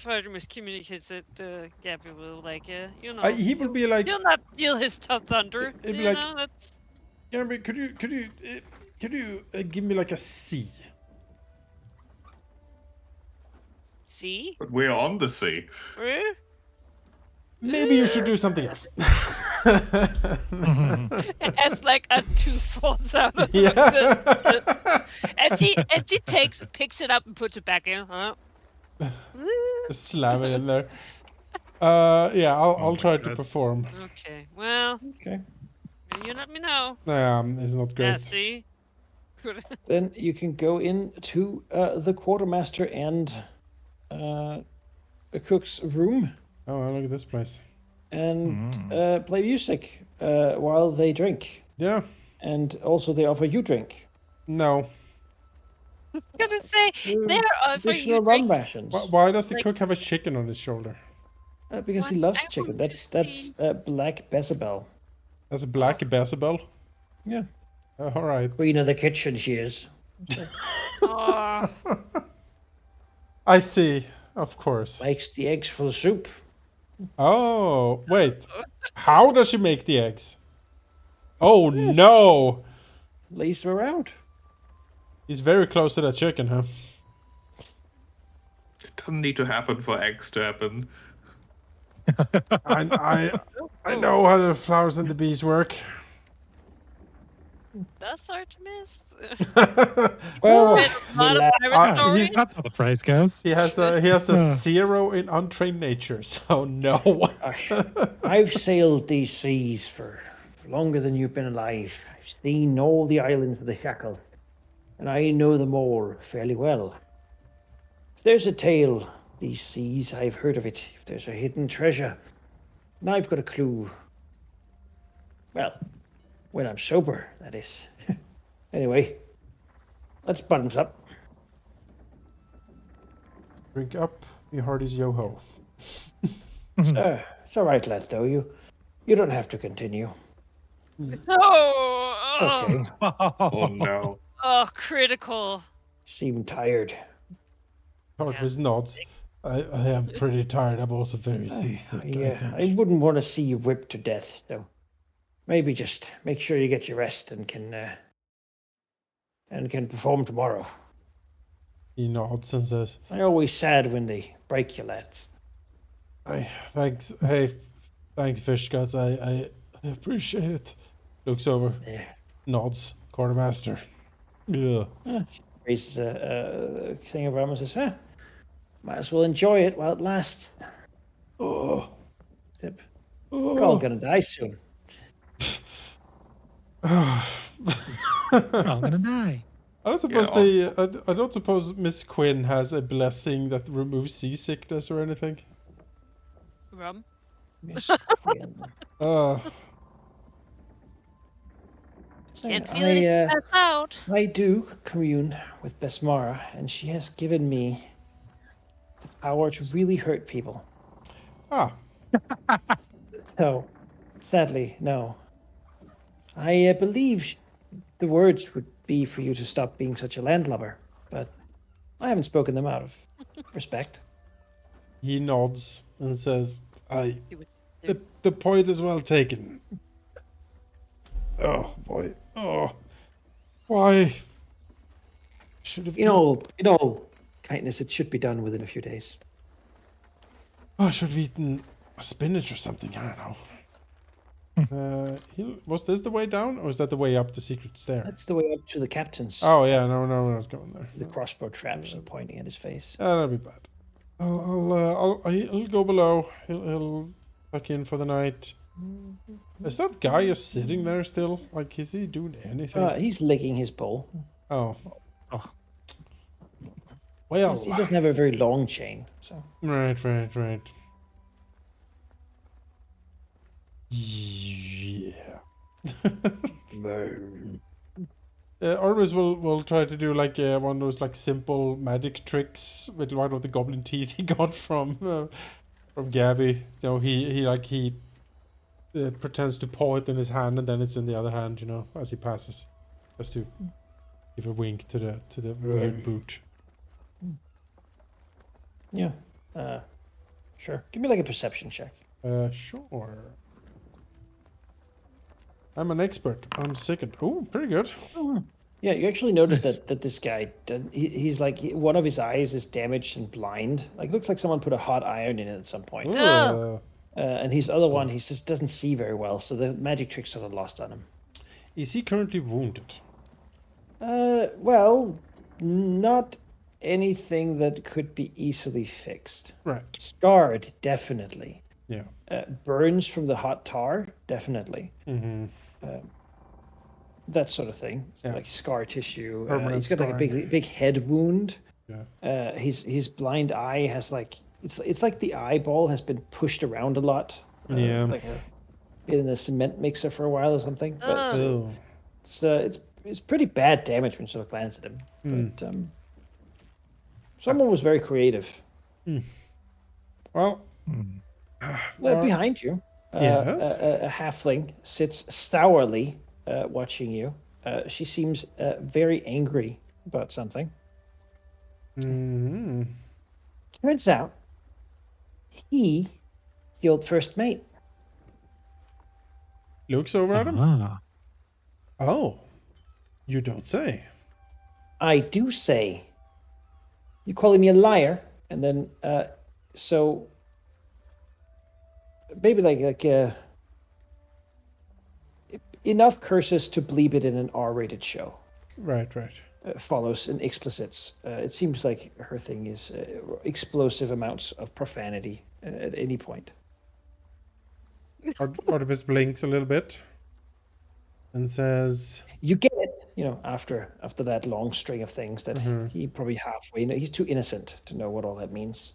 Artemis communicates it, Gabby will He will be like, he'll not steal his thunder. It'd be You like- know, that's Gabby, could you give me like a C? see. But we're on the sea. Eh? Maybe you should do something else. As like a tooth falls out of Yeah. and she picks it up and puts it back in, huh? Slam it in there. Yeah, I'll try to God. perform. Okay. Well, Okay. you let me know. It's not Yeah, great. see? Then you can go into the quartermaster and the cook's room Oh, look at this place. and play music while they drink. Yeah. And also they offer you drink. No. I was gonna say they're offering Additional you rum drink. rations. Why does the Like- cook have a chicken on his shoulder? Because he What? loves I chicken. want to That's see. Black Besabel. That's a black Besabel. Yeah. All right. Queen of the kitchen she is. Oh, I see. Of course. Likes the eggs for the soup. Oh, wait. How does she make the eggs? Oh, no. Lays them around. He's very close to that chicken, huh? It doesn't need to happen for eggs to happen. I know how the flowers and the bees work. that's Artemis. Well, Read a lot of relax. pirate stories. That's how the phrase goes. He has a 0 in untrained nature, so no. I've sailed these seas for longer than you've been alive. I've seen all the islands of the Shackles, and I know them all fairly well. If there's a tale, these seas, I've heard of it. If there's a hidden treasure, and I've got a clue. Well, when I'm sober, that is. Anyway, let's bottoms up. Drink up, me hearties yo-ho. It's all right, lad, though. You don't have to continue. Oh, Okay. Oh no. oh, critical. Seem tired. Artemis nods. I am pretty tired. I'm also very seasick. Yeah, I I think. wouldn't want to see you whipped to death, so maybe just make sure you get your rest and can perform tomorrow. He nods and says, I always sad when they break you, lads. Thanks. Hey, thanks, Fish Guts. I appreciate it. Looks over, Yeah. nods. Quartermaster. Yeah. Raises a thing of rum and says, might as well enjoy it while it lasts. Oh. Sip. We're all Oh. gonna die soon. We're all gonna die. I don't suppose Yeah. I don't suppose Miss Quinn has a blessing that removes seasickness or anything. Rum. Miss Quinn. Can't feel it pass out. I do commune with Besmara, and she has given me the power to really hurt people. Ah. No, sadly, no. I believe the words would be for you to stop being such a landlubber, but I haven't spoken them out of respect. He nods and says, He would- the point is well taken. Oh boy. Oh. Why? Should have In all kindness, it should be done within a few days. I should have eaten spinach or something. I don't know. Was this the way down, or is that the way up the secret stair? That's the way up to the captain's. Oh yeah, no, we're not going there. The crossbow traps are pointing at his face. That'll be bad. He'll go below. He'll tuck in for the night. Is that guy just sitting there still? Like, is he doing anything? He's licking his bowl. Oh. Oh. Well, He doesn't have a very long chain, so. right. Yeah. Artemis will try to do like one of those like simple magic tricks with one of the goblin teeth he got from Gabby. So he pretends to paw it in his hand and then it's in the other hand, as he passes, just to give a wink to the weird boot. Yeah. Sure. Give me like a perception check. Sure. I'm an expert. I'm second. Oh, pretty good. Oh, yeah, you actually notice Nice. that this guy, he's like, one of his eyes is damaged and blind. Like, looks like someone put a hot iron in it at some point. Ooh, And his other one, he just doesn't see very well, so the magic trick's sort of lost on him. is he currently wounded? Well, not anything that could be easily fixed. Right. Scarred, definitely. Yeah. Burns from the hot tar, definitely. Mm-hmm. That sort of thing. Yeah. Like scar tissue. Permanent He's got like a scarring. big head wound. Yeah. His blind eye has like it's like the eyeball has been pushed around a lot. Yeah. Like been in a cement mixer for a while or something. But Oh. it's pretty bad damage when you sort of glance at him. Mm. But someone was very creative. Well. Hmm. Behind you, Yes? a halfling sits sourly watching you. She seems very angry about something. Mm-hmm. Turns out, he killed first mate. Looks over at him. Ah. Oh, you don't say. I do say. You calling me a liar, and then so maybe like enough curses to bleep it in an R-rated show. Right. Follows in explicits. It seems like her thing is explosive amounts of profanity at any point. Artemis blinks a little bit and says, You get it, after that long string of things that Mhm. he probably halfway. He's too innocent to know what all that means.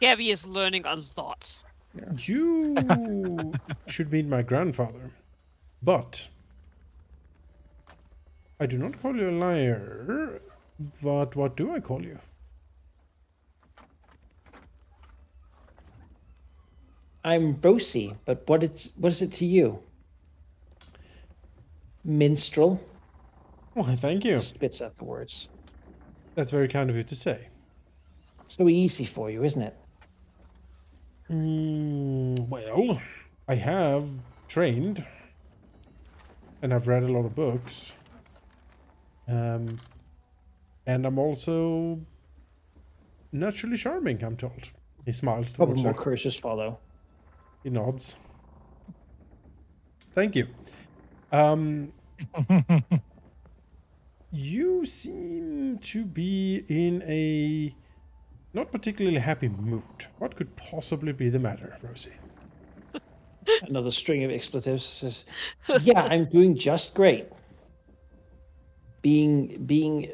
Gabby is learning a lot. "You should meet my grandfather, but I do not call you a liar. But what do I call you?" I'm Bosie, but what is it to you? Minstrel. Why, thank you. Spits out the words. That's very kind of you to say. So easy for you, isn't it? Well, I have trained, and I've read a lot of books. And I'm also naturally charming, I'm told. He smiles Probably towards more her. curses follow. He nods. Thank you. You seem to be in a not particularly happy mood. What could possibly be the matter, Rosie? Another string of expletives says, "Yeah, I'm doing just great. Being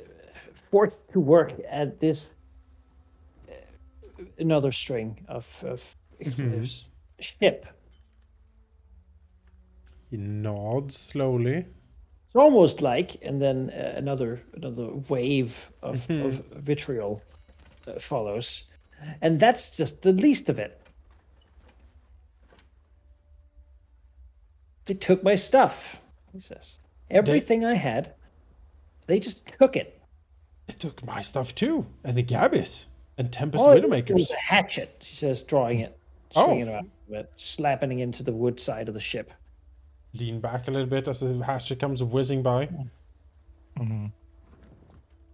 forced to work at this." Another string of expletives. Ship. He nods slowly. It's almost like, and then another wave of vitriol follows, and that's just the least of it. They took my stuff, he says. Everything I had, they just took it. They took my stuff too, and the Gabby's, and Tempest All it Widowmakers. was a hatchet, she says, drawing it, Oh. swinging it around a bit, slapping into the wood side of the ship. Lean back a little bit as the hatchet comes whizzing by. Mhm.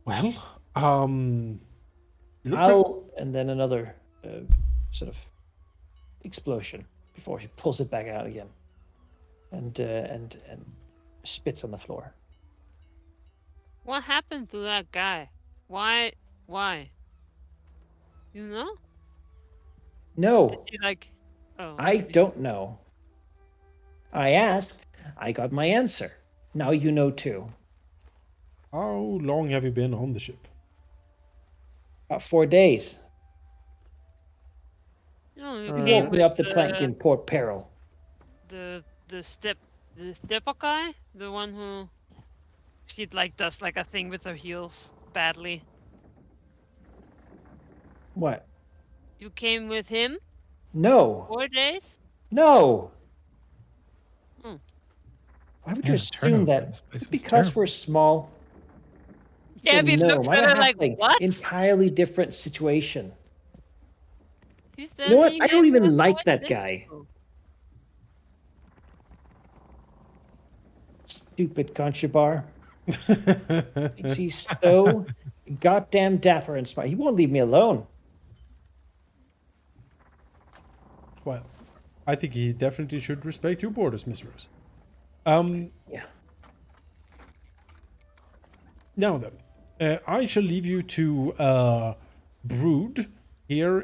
Well, you look And then another sort of explosion before he pulls it back out again, and spits on the floor. What happened to that guy? Why? You know? No, Is he like? Oh. I don't know. I asked, I got my answer. Now you know too. How long have you been on the ship? About 4 days. Oh, you He came woke me with up the plank in Port Peril. the stepper guy, the one who she like does like a thing with her heels badly. What? You came with him No. 4 days? No. Hmm. Why would Yeah, you the assume turnover in that? this place is Because terrible. we're small. Gabby No, looks I'm at a her like, halfling. what? Entirely different situation. He You know said what? he I don't met even her like 4 that days guy. ago. Stupid Conchabar. Thinks he's so goddamn dapper and smart. He won't leave me alone. Well, I think he definitely should respect your borders, Miss Rose. Yeah. Now then, I shall leave you to brood here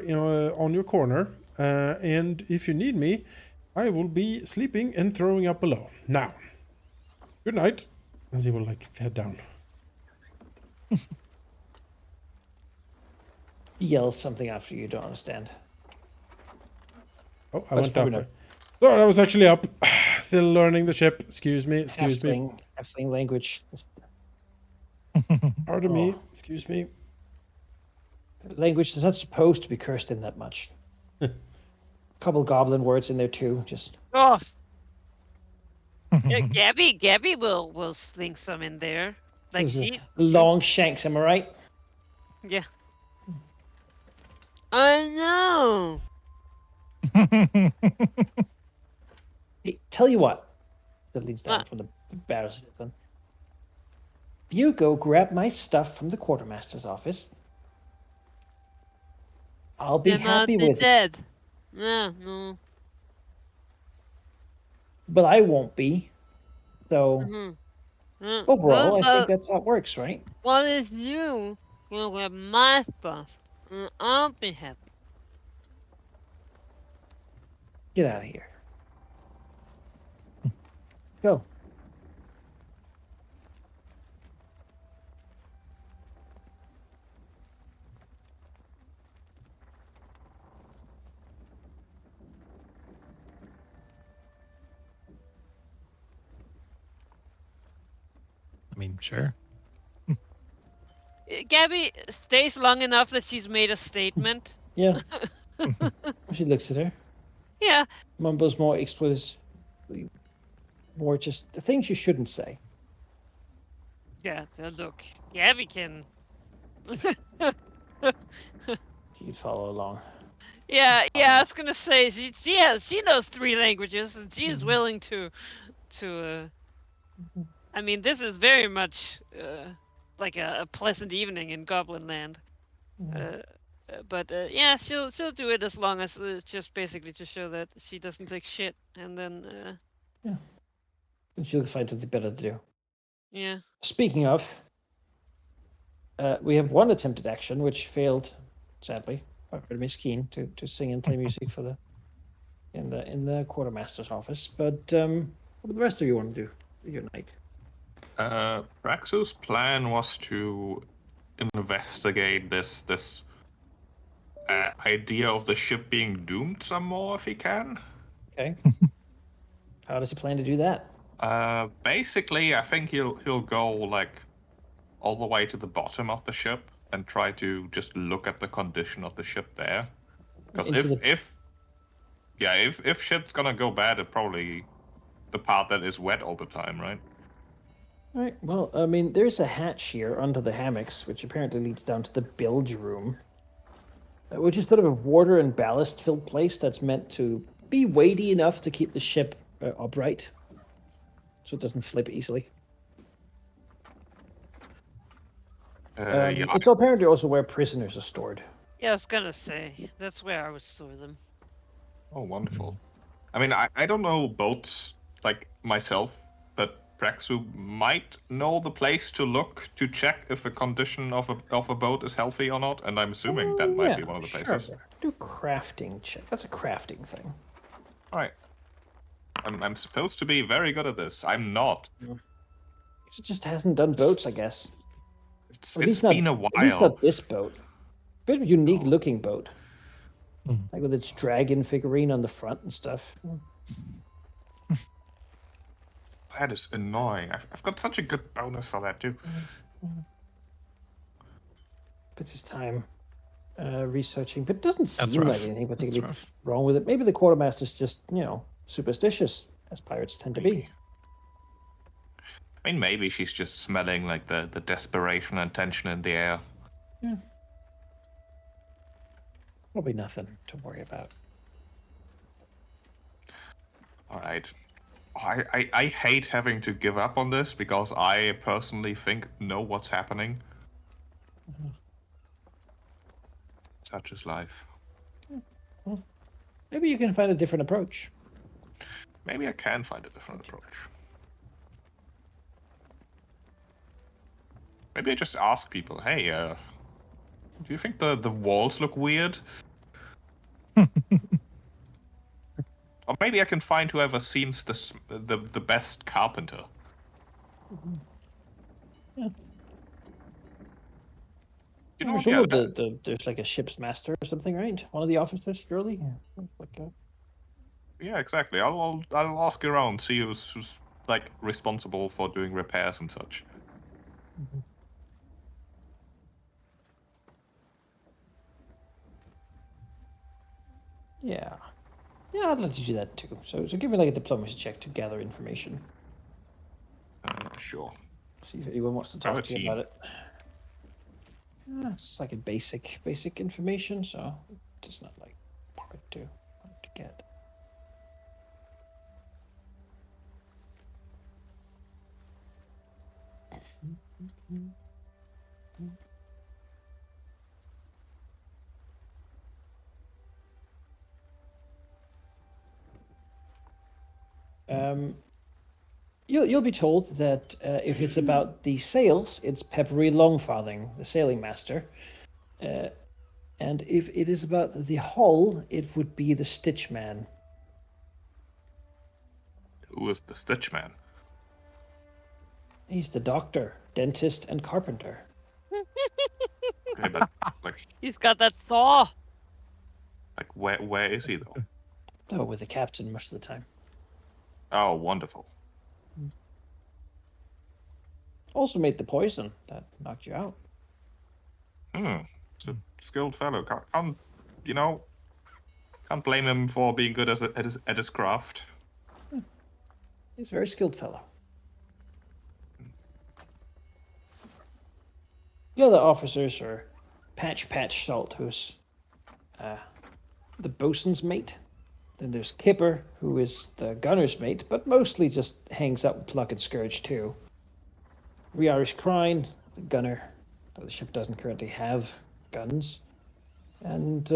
on your corner, and if you need me, I will be sleeping and throwing up below. Now, good night. As he will like head down. He yells something after you don't understand. Oh, I But went probably up. not. Sorry, I was actually up. Still learning the ship. Excuse me. Excuse me. Halfling language. Pardon Oh. me. Excuse me. Language is not supposed to be cursed in that much. Couple goblin words in there too. Just Oh, yeah, Gabby will sling some in there. Like those are she long shanks. Am I right? yeah. I know. Hey, tell you what. That leads down What? from the barrels. You go grab my stuff from the quartermaster's office. I'll be You're not happy with it, dead. No. but I won't be. So Mm-hmm. overall, I think But that's how it works, right? what if you go grab my stuff? And I'll be happy. Get out of here. Go. I mean, sure. Gabby stays long enough that she's made a statement. Yeah. She looks at her. Yeah. Mumbles more explicit, more just the things you shouldn't say. Yeah, look. Gabby can. You'd follow along. Yeah, I was gonna say she knows 3 languages and she's willing to I mean this is very much like a pleasant evening in Goblin Land. But yeah, she'll do it as long as just basically to show that she doesn't take shit, and then Yeah. And she'll find something better to do. yeah. Speaking of, we have one attempted action which failed, sadly. Artemis keen to sing and play music for the in the quartermaster's office. But what do the rest of you want to do with your night? Praxu's plan was to investigate this idea of the ship being doomed some more if he can. Okay. How does he plan to do that? Basically, I think he'll go like all the way to the bottom of the ship and try to just look at the condition of the ship there. Because if shit's gonna go bad, it probably the part that is wet all the time, right? All right. Well, I mean, there's a hatch here under the hammocks, which apparently leads down to the bilge room, which is sort of a water and ballast filled place that's meant to be weighty enough to keep the ship upright, so it doesn't flip easily. Yeah. It's apparently also where prisoners are stored. Yeah, I was gonna say that's where I would store them. Oh, wonderful. I mean, I don't know boats like myself, but Praxu might know the place to look to check if the condition of a boat is healthy or not, and I'm assuming that might be one of the places. Sure. Do crafting check. That's a crafting thing. All right. I'm supposed to be very good at this. I'm not. It just hasn't done boats, I guess. It's At least been a At least while. not this boat. Bit of a unique looking boat. Hmm. Like with its dragon figurine on the front and stuff. That is annoying. I've got such a good bonus for that too. Puts his time researching, but it doesn't That's seem like rough. anything That's particularly rough. wrong with it. Maybe the quartermaster's just, superstitious, as pirates tend to be. Maybe. I mean, maybe she's just smelling like the desperation and tension in the air. Probably nothing to worry about. All right. I hate having to give up on this because I personally know what's happening. Such is life. Well, maybe you can find a different approach. Maybe I can find a different approach. Maybe I just ask people, hey, do you think the walls look weird? Or maybe I can find whoever seems the best carpenter. Yeah. You know I'm what? sure Yeah, there's like a ship's master or something, right? One of the officers, surely. Yeah, like yeah, exactly. I'll ask around, see who's like responsible for doing repairs and such. Yeah. Yeah, I'd let you do that too. So give me like a diplomacy check to gather information. Sure. See if anyone wants to Have talk a to you team. about it. It's like a basic information, so it's not like hard to get. You'll be told that if it's about the sails, it's Peppery Longfarthing, the sailing master. And if it is about the hull, it would be the Stitchman. Who is the Stitchman? He's the doctor, dentist, and carpenter. Okay, but He's got that saw. where is he though? Oh, with the captain most of the time. Oh, wonderful. Also made the poison that knocked you out. It's a skilled fellow. Can't blame him for being good at his craft. He's a very skilled fellow. The other officers are Patch Salt, who's the bosun's mate. Then there's Kipper, who is the gunner's mate, but mostly just hangs out with Pluck and Scourge too. Irish Crine, the gunner, though the ship doesn't currently have guns. And,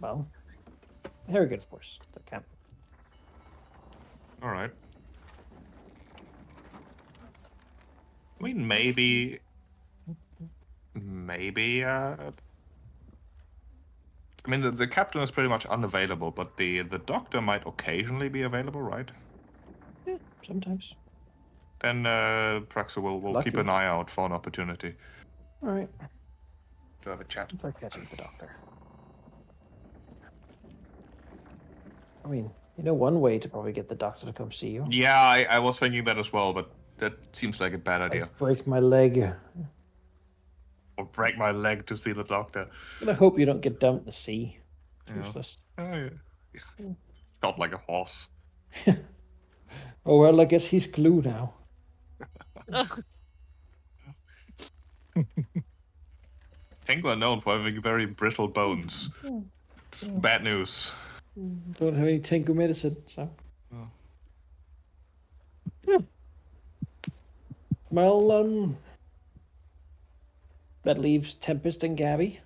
well, Harrigan, of course, the captain. All right. I mean, maybe. I mean, the captain is pretty much unavailable, but the doctor might occasionally be available, right? Yeah, sometimes. Then Praxu will keep Lucky. an eye out for an opportunity All right. to have a chat. I'll try catching the doctor. I mean, one way to probably get the doctor to come see you. Yeah, I was thinking that as well, but that seems like a bad idea. I break my leg. Or break my leg to see the doctor. I'm gonna hope you don't get dumped in the sea. It's Yeah. useless. It's got like a horse. Oh well, I guess he's glue now. Tengu are known for having very brittle bones. It's bad news. Don't have any Tengu medicine, so. Oh. Yeah. Well, that leaves Tempest and Gabby.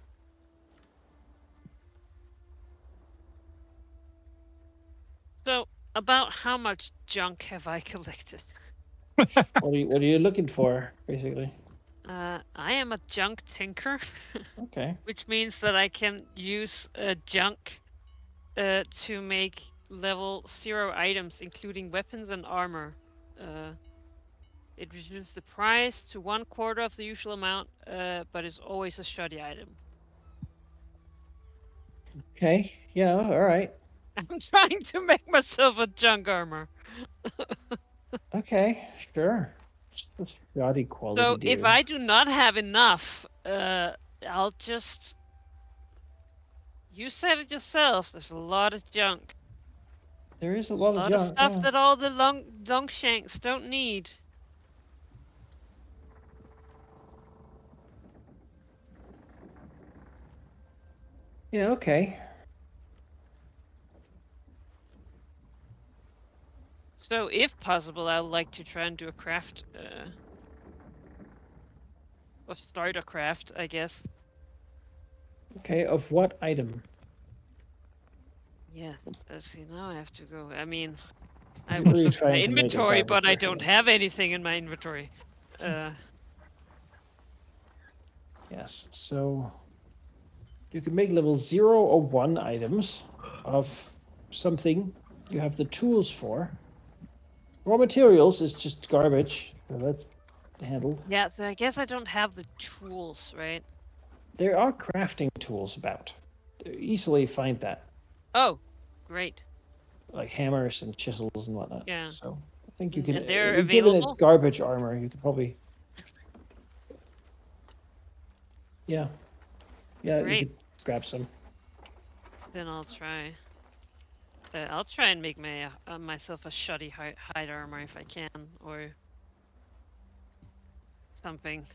So, about how much junk have I collected? What are you looking for, basically? I am a junk tinker, Okay. which means that I can use junk to make level 0 items, including weapons and armor. It reduces the price to 1/4 of the usual amount, but is always a shoddy item. Okay. Yeah. All right. I'm trying to make myself a junk armor. Okay. Sure. Shoddy quality, So dear. if I do not have enough, I'll just. You said it yourself. There's a lot of junk. There is a A lot of lot of junk. stuff Yeah. that all the long shanks don't need. Yeah. Okay. So if possible, I would like to try and do a craft. Or start a craft, I guess. Okay. Of what item? Yeah, see, now I have to go. I mean, I You're would really look at my trying to make a inventory, garbage but I version don't of- have anything in my inventory. Yes. So you can make level 0 or 1 items of something you have the tools for. Raw materials is just garbage. So that's handled. Yeah, so I guess I don't have the tools, right? There are crafting tools about. Easily find that, Oh, great. like hammers and chisels and whatnot. Yeah. So I think you can. And they're Given its available? garbage armor, you could probably. Yeah. Yeah, Great. you could grab some. Then I'll try. I'll try and make my myself a shoddy hide armor if I can, or something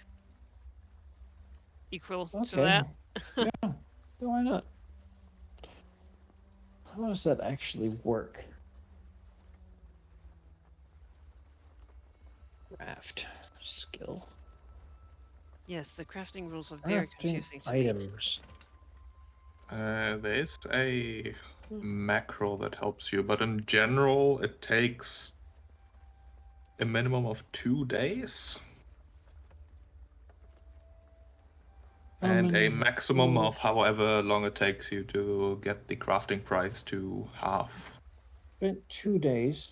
equal to Okay. that. Yeah. Why not? How does that actually work? Craft skill. Yes, the crafting rules are very Crafting confusing to me. items. There is a macro that helps you, but in general, it takes a minimum of 2 days. And a maximum of however long it takes you to get the crafting price to half. Spent 2 days.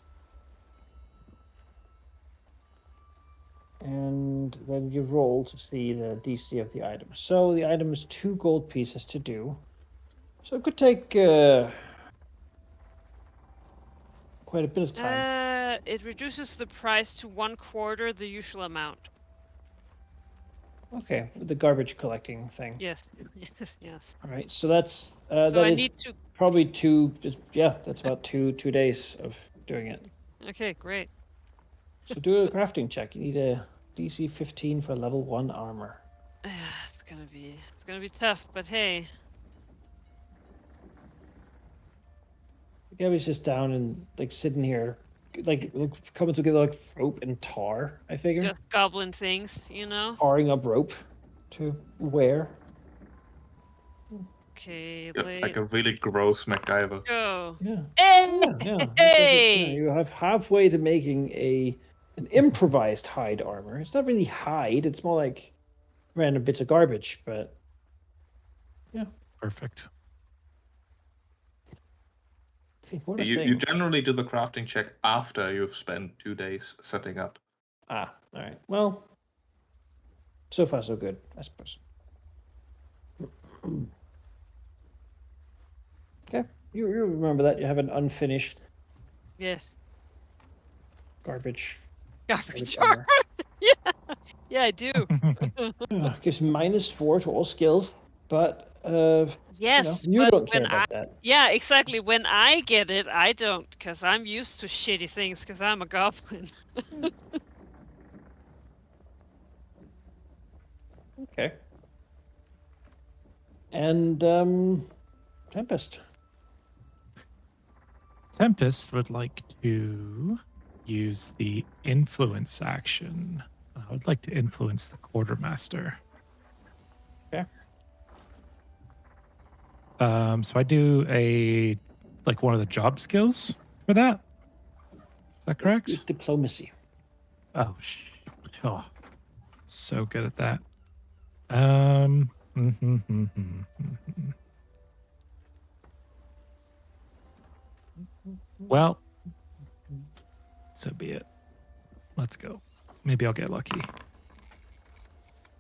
And then you roll to see the DC of the item. So the item is 2 gold pieces to do. So it could take quite a bit of time. It reduces the price to 1/4 the usual amount. Okay, the garbage collecting thing. Yes, yes. All right, so that's So that I is need to. probably 2. Yeah, that's about 2 days of doing it. Okay, great. So do a crafting check. You need a DC 15 for level 1 armor. It's gonna be tough, but hey. Gabby's just down and like sitting here, like coming together like rope and tar. I figure. Just goblin things, you know? Tarring up rope to wear. Okay, Like a really gross MacGyver. go. Yeah. Hey! Yeah. Hey! You have halfway to making an improvised hide armor. It's not really hide. It's more like random bits of garbage, but yeah. Perfect. What a You thing. generally do the crafting check after you've spent 2 days setting up. All right. Well, so far so good, I suppose. Okay, you remember that you have an unfinished Yes. garbage Garbage armor. Yeah, I do. Gives -4 to all skills, but Yes, you but don't care when about that. Yeah, exactly. When I get it, I don't, because I'm used to shitty things, because I'm a goblin. Okay. And Tempest. Tempest would like to use the influence action. I would like to influence the quartermaster. Okay. So I do one of the job skills for that. Is that correct? It's diplomacy. Oh, so good at that. Well, so be it. Let's go. Maybe I'll get lucky.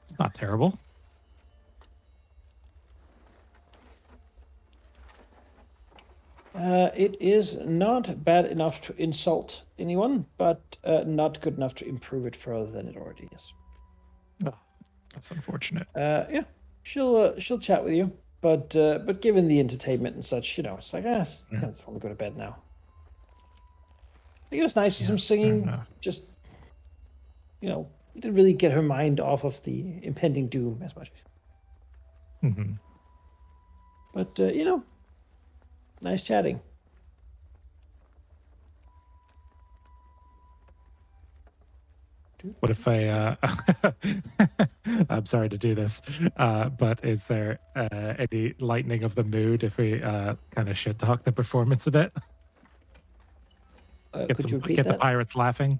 It's not terrible. It is not bad enough to insult anyone, but not good enough to improve it further than it already is. Oh, that's unfortunate. Yeah, she'll chat with you, but given the entertainment and such, it's like, I just want to go to bed now. I think it was nice with some singing. Just, it didn't really get her mind off of the impending doom as much. Mm-hmm. But nice chatting. What if I, I'm sorry to do this, but is there any lightening of the mood if we kind of shit talk the performance a bit? Could you repeat get that? the pirates laughing?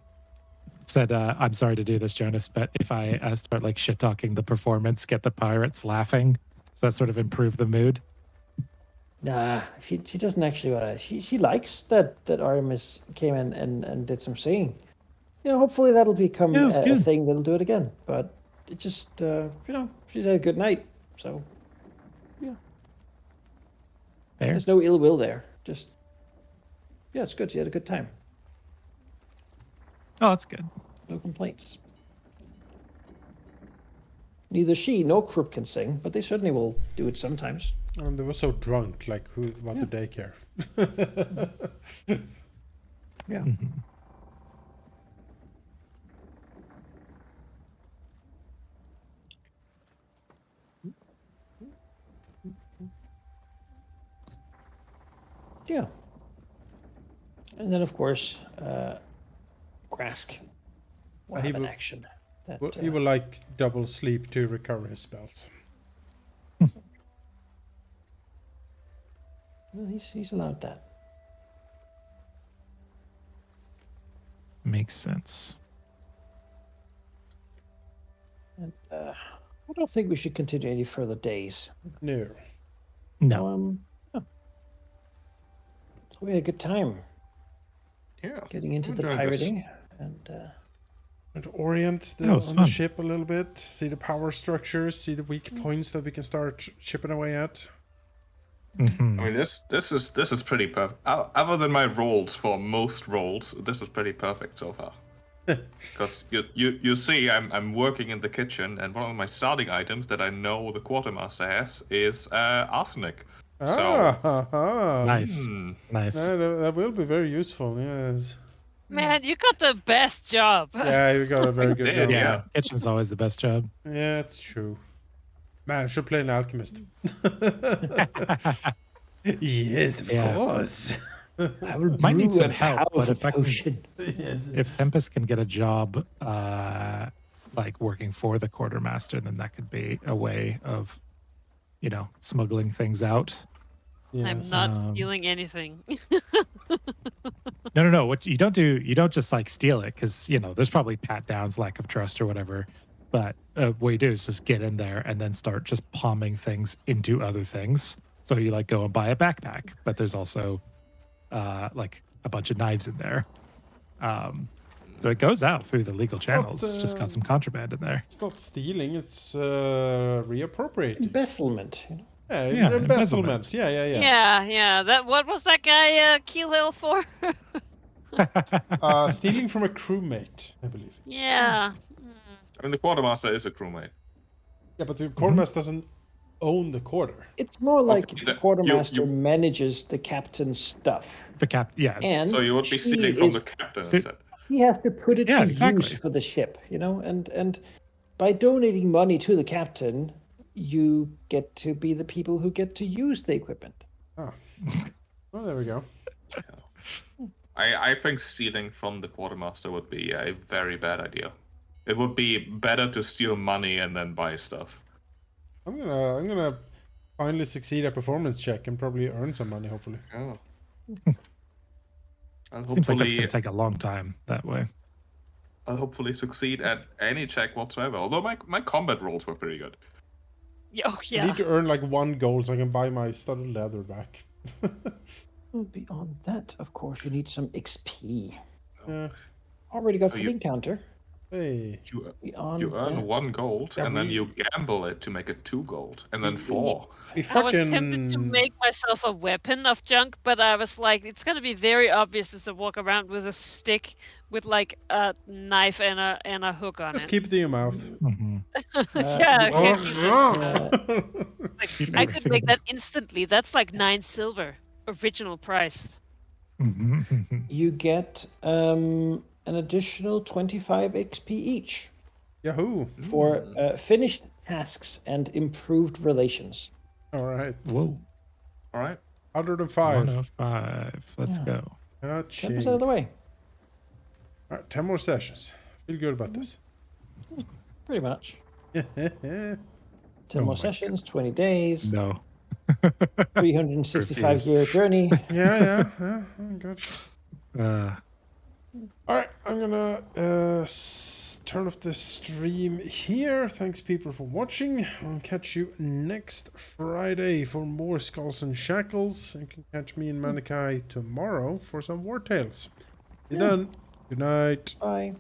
Said, I'm sorry to do this, Jonas, but if I start like shit talking the performance, get the pirates laughing, does that sort of improve the mood? Nah, she doesn't actually. She likes that Artemis came in and did some singing. Hopefully that'll become a thing that'll do it again. But it just, she's had a good night. So, yeah. Fair. There's no ill will there. Just, yeah, it's good. She had a good time. Oh, that's good. No complaints. Neither she nor Krupp can sing, but they certainly will do it sometimes. And they were so drunk, like, what do they care? Yeah. Mm-hmm. Yeah. And then, of course, Grask will have an action. He will like double sleep to recover his spells. Well, he's allowed that. Makes sense. And I don't think we should continue any further days. No. No. So we had a good time. Yeah. Getting into the enjoyed this. pirating and to orient That was on fun. the ship a little bit, see the power structures, see the weak points that we can start chipping away at. Mm-hmm. I mean, this is pretty perfect. Other than my rolls for most rolls, this is pretty perfect so far. Because you see, I'm working in the kitchen, and one of my starting items that I know the quartermaster has is arsenic. Nice. Nice. That will be very useful. Yes. Man, you got the best job. Yeah, you got a very good job. Yeah, kitchen's always the best job. Yeah, it's true. Man, I should play an alchemist. Yes, of course. I will Might need brew some a help, but if I can, potion. Yes. if Tempest can get a job, like working for the quartermaster, then that could be a way of, smuggling things out. Yes. I'm not stealing anything. No. What you don't do, you don't just like steal it because there's probably pat downs, lack of trust or whatever. But what you do is just get in there and then start just palming things into other things. So you like go and buy a backpack, but there's also like a bunch of knives in there. So it goes out through the legal channels. It's just got some contraband in there. It's not stealing, it's reappropriating. Embezzlement. Yeah, embezzlement. Yeah. Yeah. What was that guy Keel Hill for? Stealing from a crewmate, I believe. Yeah. I mean, the quartermaster is a crewmate. Yeah, but the quartermaster doesn't own the quarter. It's more like Okay, the quartermaster manages the captain's stuff. Yeah. And So you would be stealing from the captain instead. He has to put it to exactly. use for the ship, and by donating money to the captain, you get to be the people who get to use the equipment. Oh. Well, there we go. I think stealing from the quartermaster would be a very bad idea. It would be better to steal money and then buy stuff. I'm gonna finally succeed at performance check and probably earn some money, hopefully. Oh. Seems like that's going to take a long time that way. I'll hopefully succeed at any check whatsoever. Although my combat rolls were pretty good. Oh, I yeah. need to earn like 1 gold so I can buy my studded leather back. Beyond that, of course, you need some XP. Yeah. Already got Oh, for you- the encounter. Hey. You Beyond earn that, 1 gold, Yeah, and then we- you gamble it to make it 2 gold, and then We- 4. We I was tempted to fucking. make myself a weapon of junk, but I was like, it's gonna be very obvious as I walk around with a stick with like a knife and a hook on Just it. keep it in your mouth. Mhm. Yeah, I can't keep that. Oh. Like, Keep I could everything make in- that instantly. That's like 9 silver, original price. Mhm. you get an additional 25 XP each Yahoo! for finished tasks and improved relations. All right. Whoa. All right. 105. 105. Let's Yeah. go. 10% of the way, All right, 10 more sessions. Feel good about this. pretty much. Yeah. 10 Oh more my sessions, 20 days, No. 365-year journey. yeah. I got you. Uh, All right, I'm gonna turn off the stream here. Thanks, people, for watching. I'll catch you next Friday for more Skulls and Shackles. You can catch me and Manaki tomorrow for some War Tales. See you then. Good night. Bye.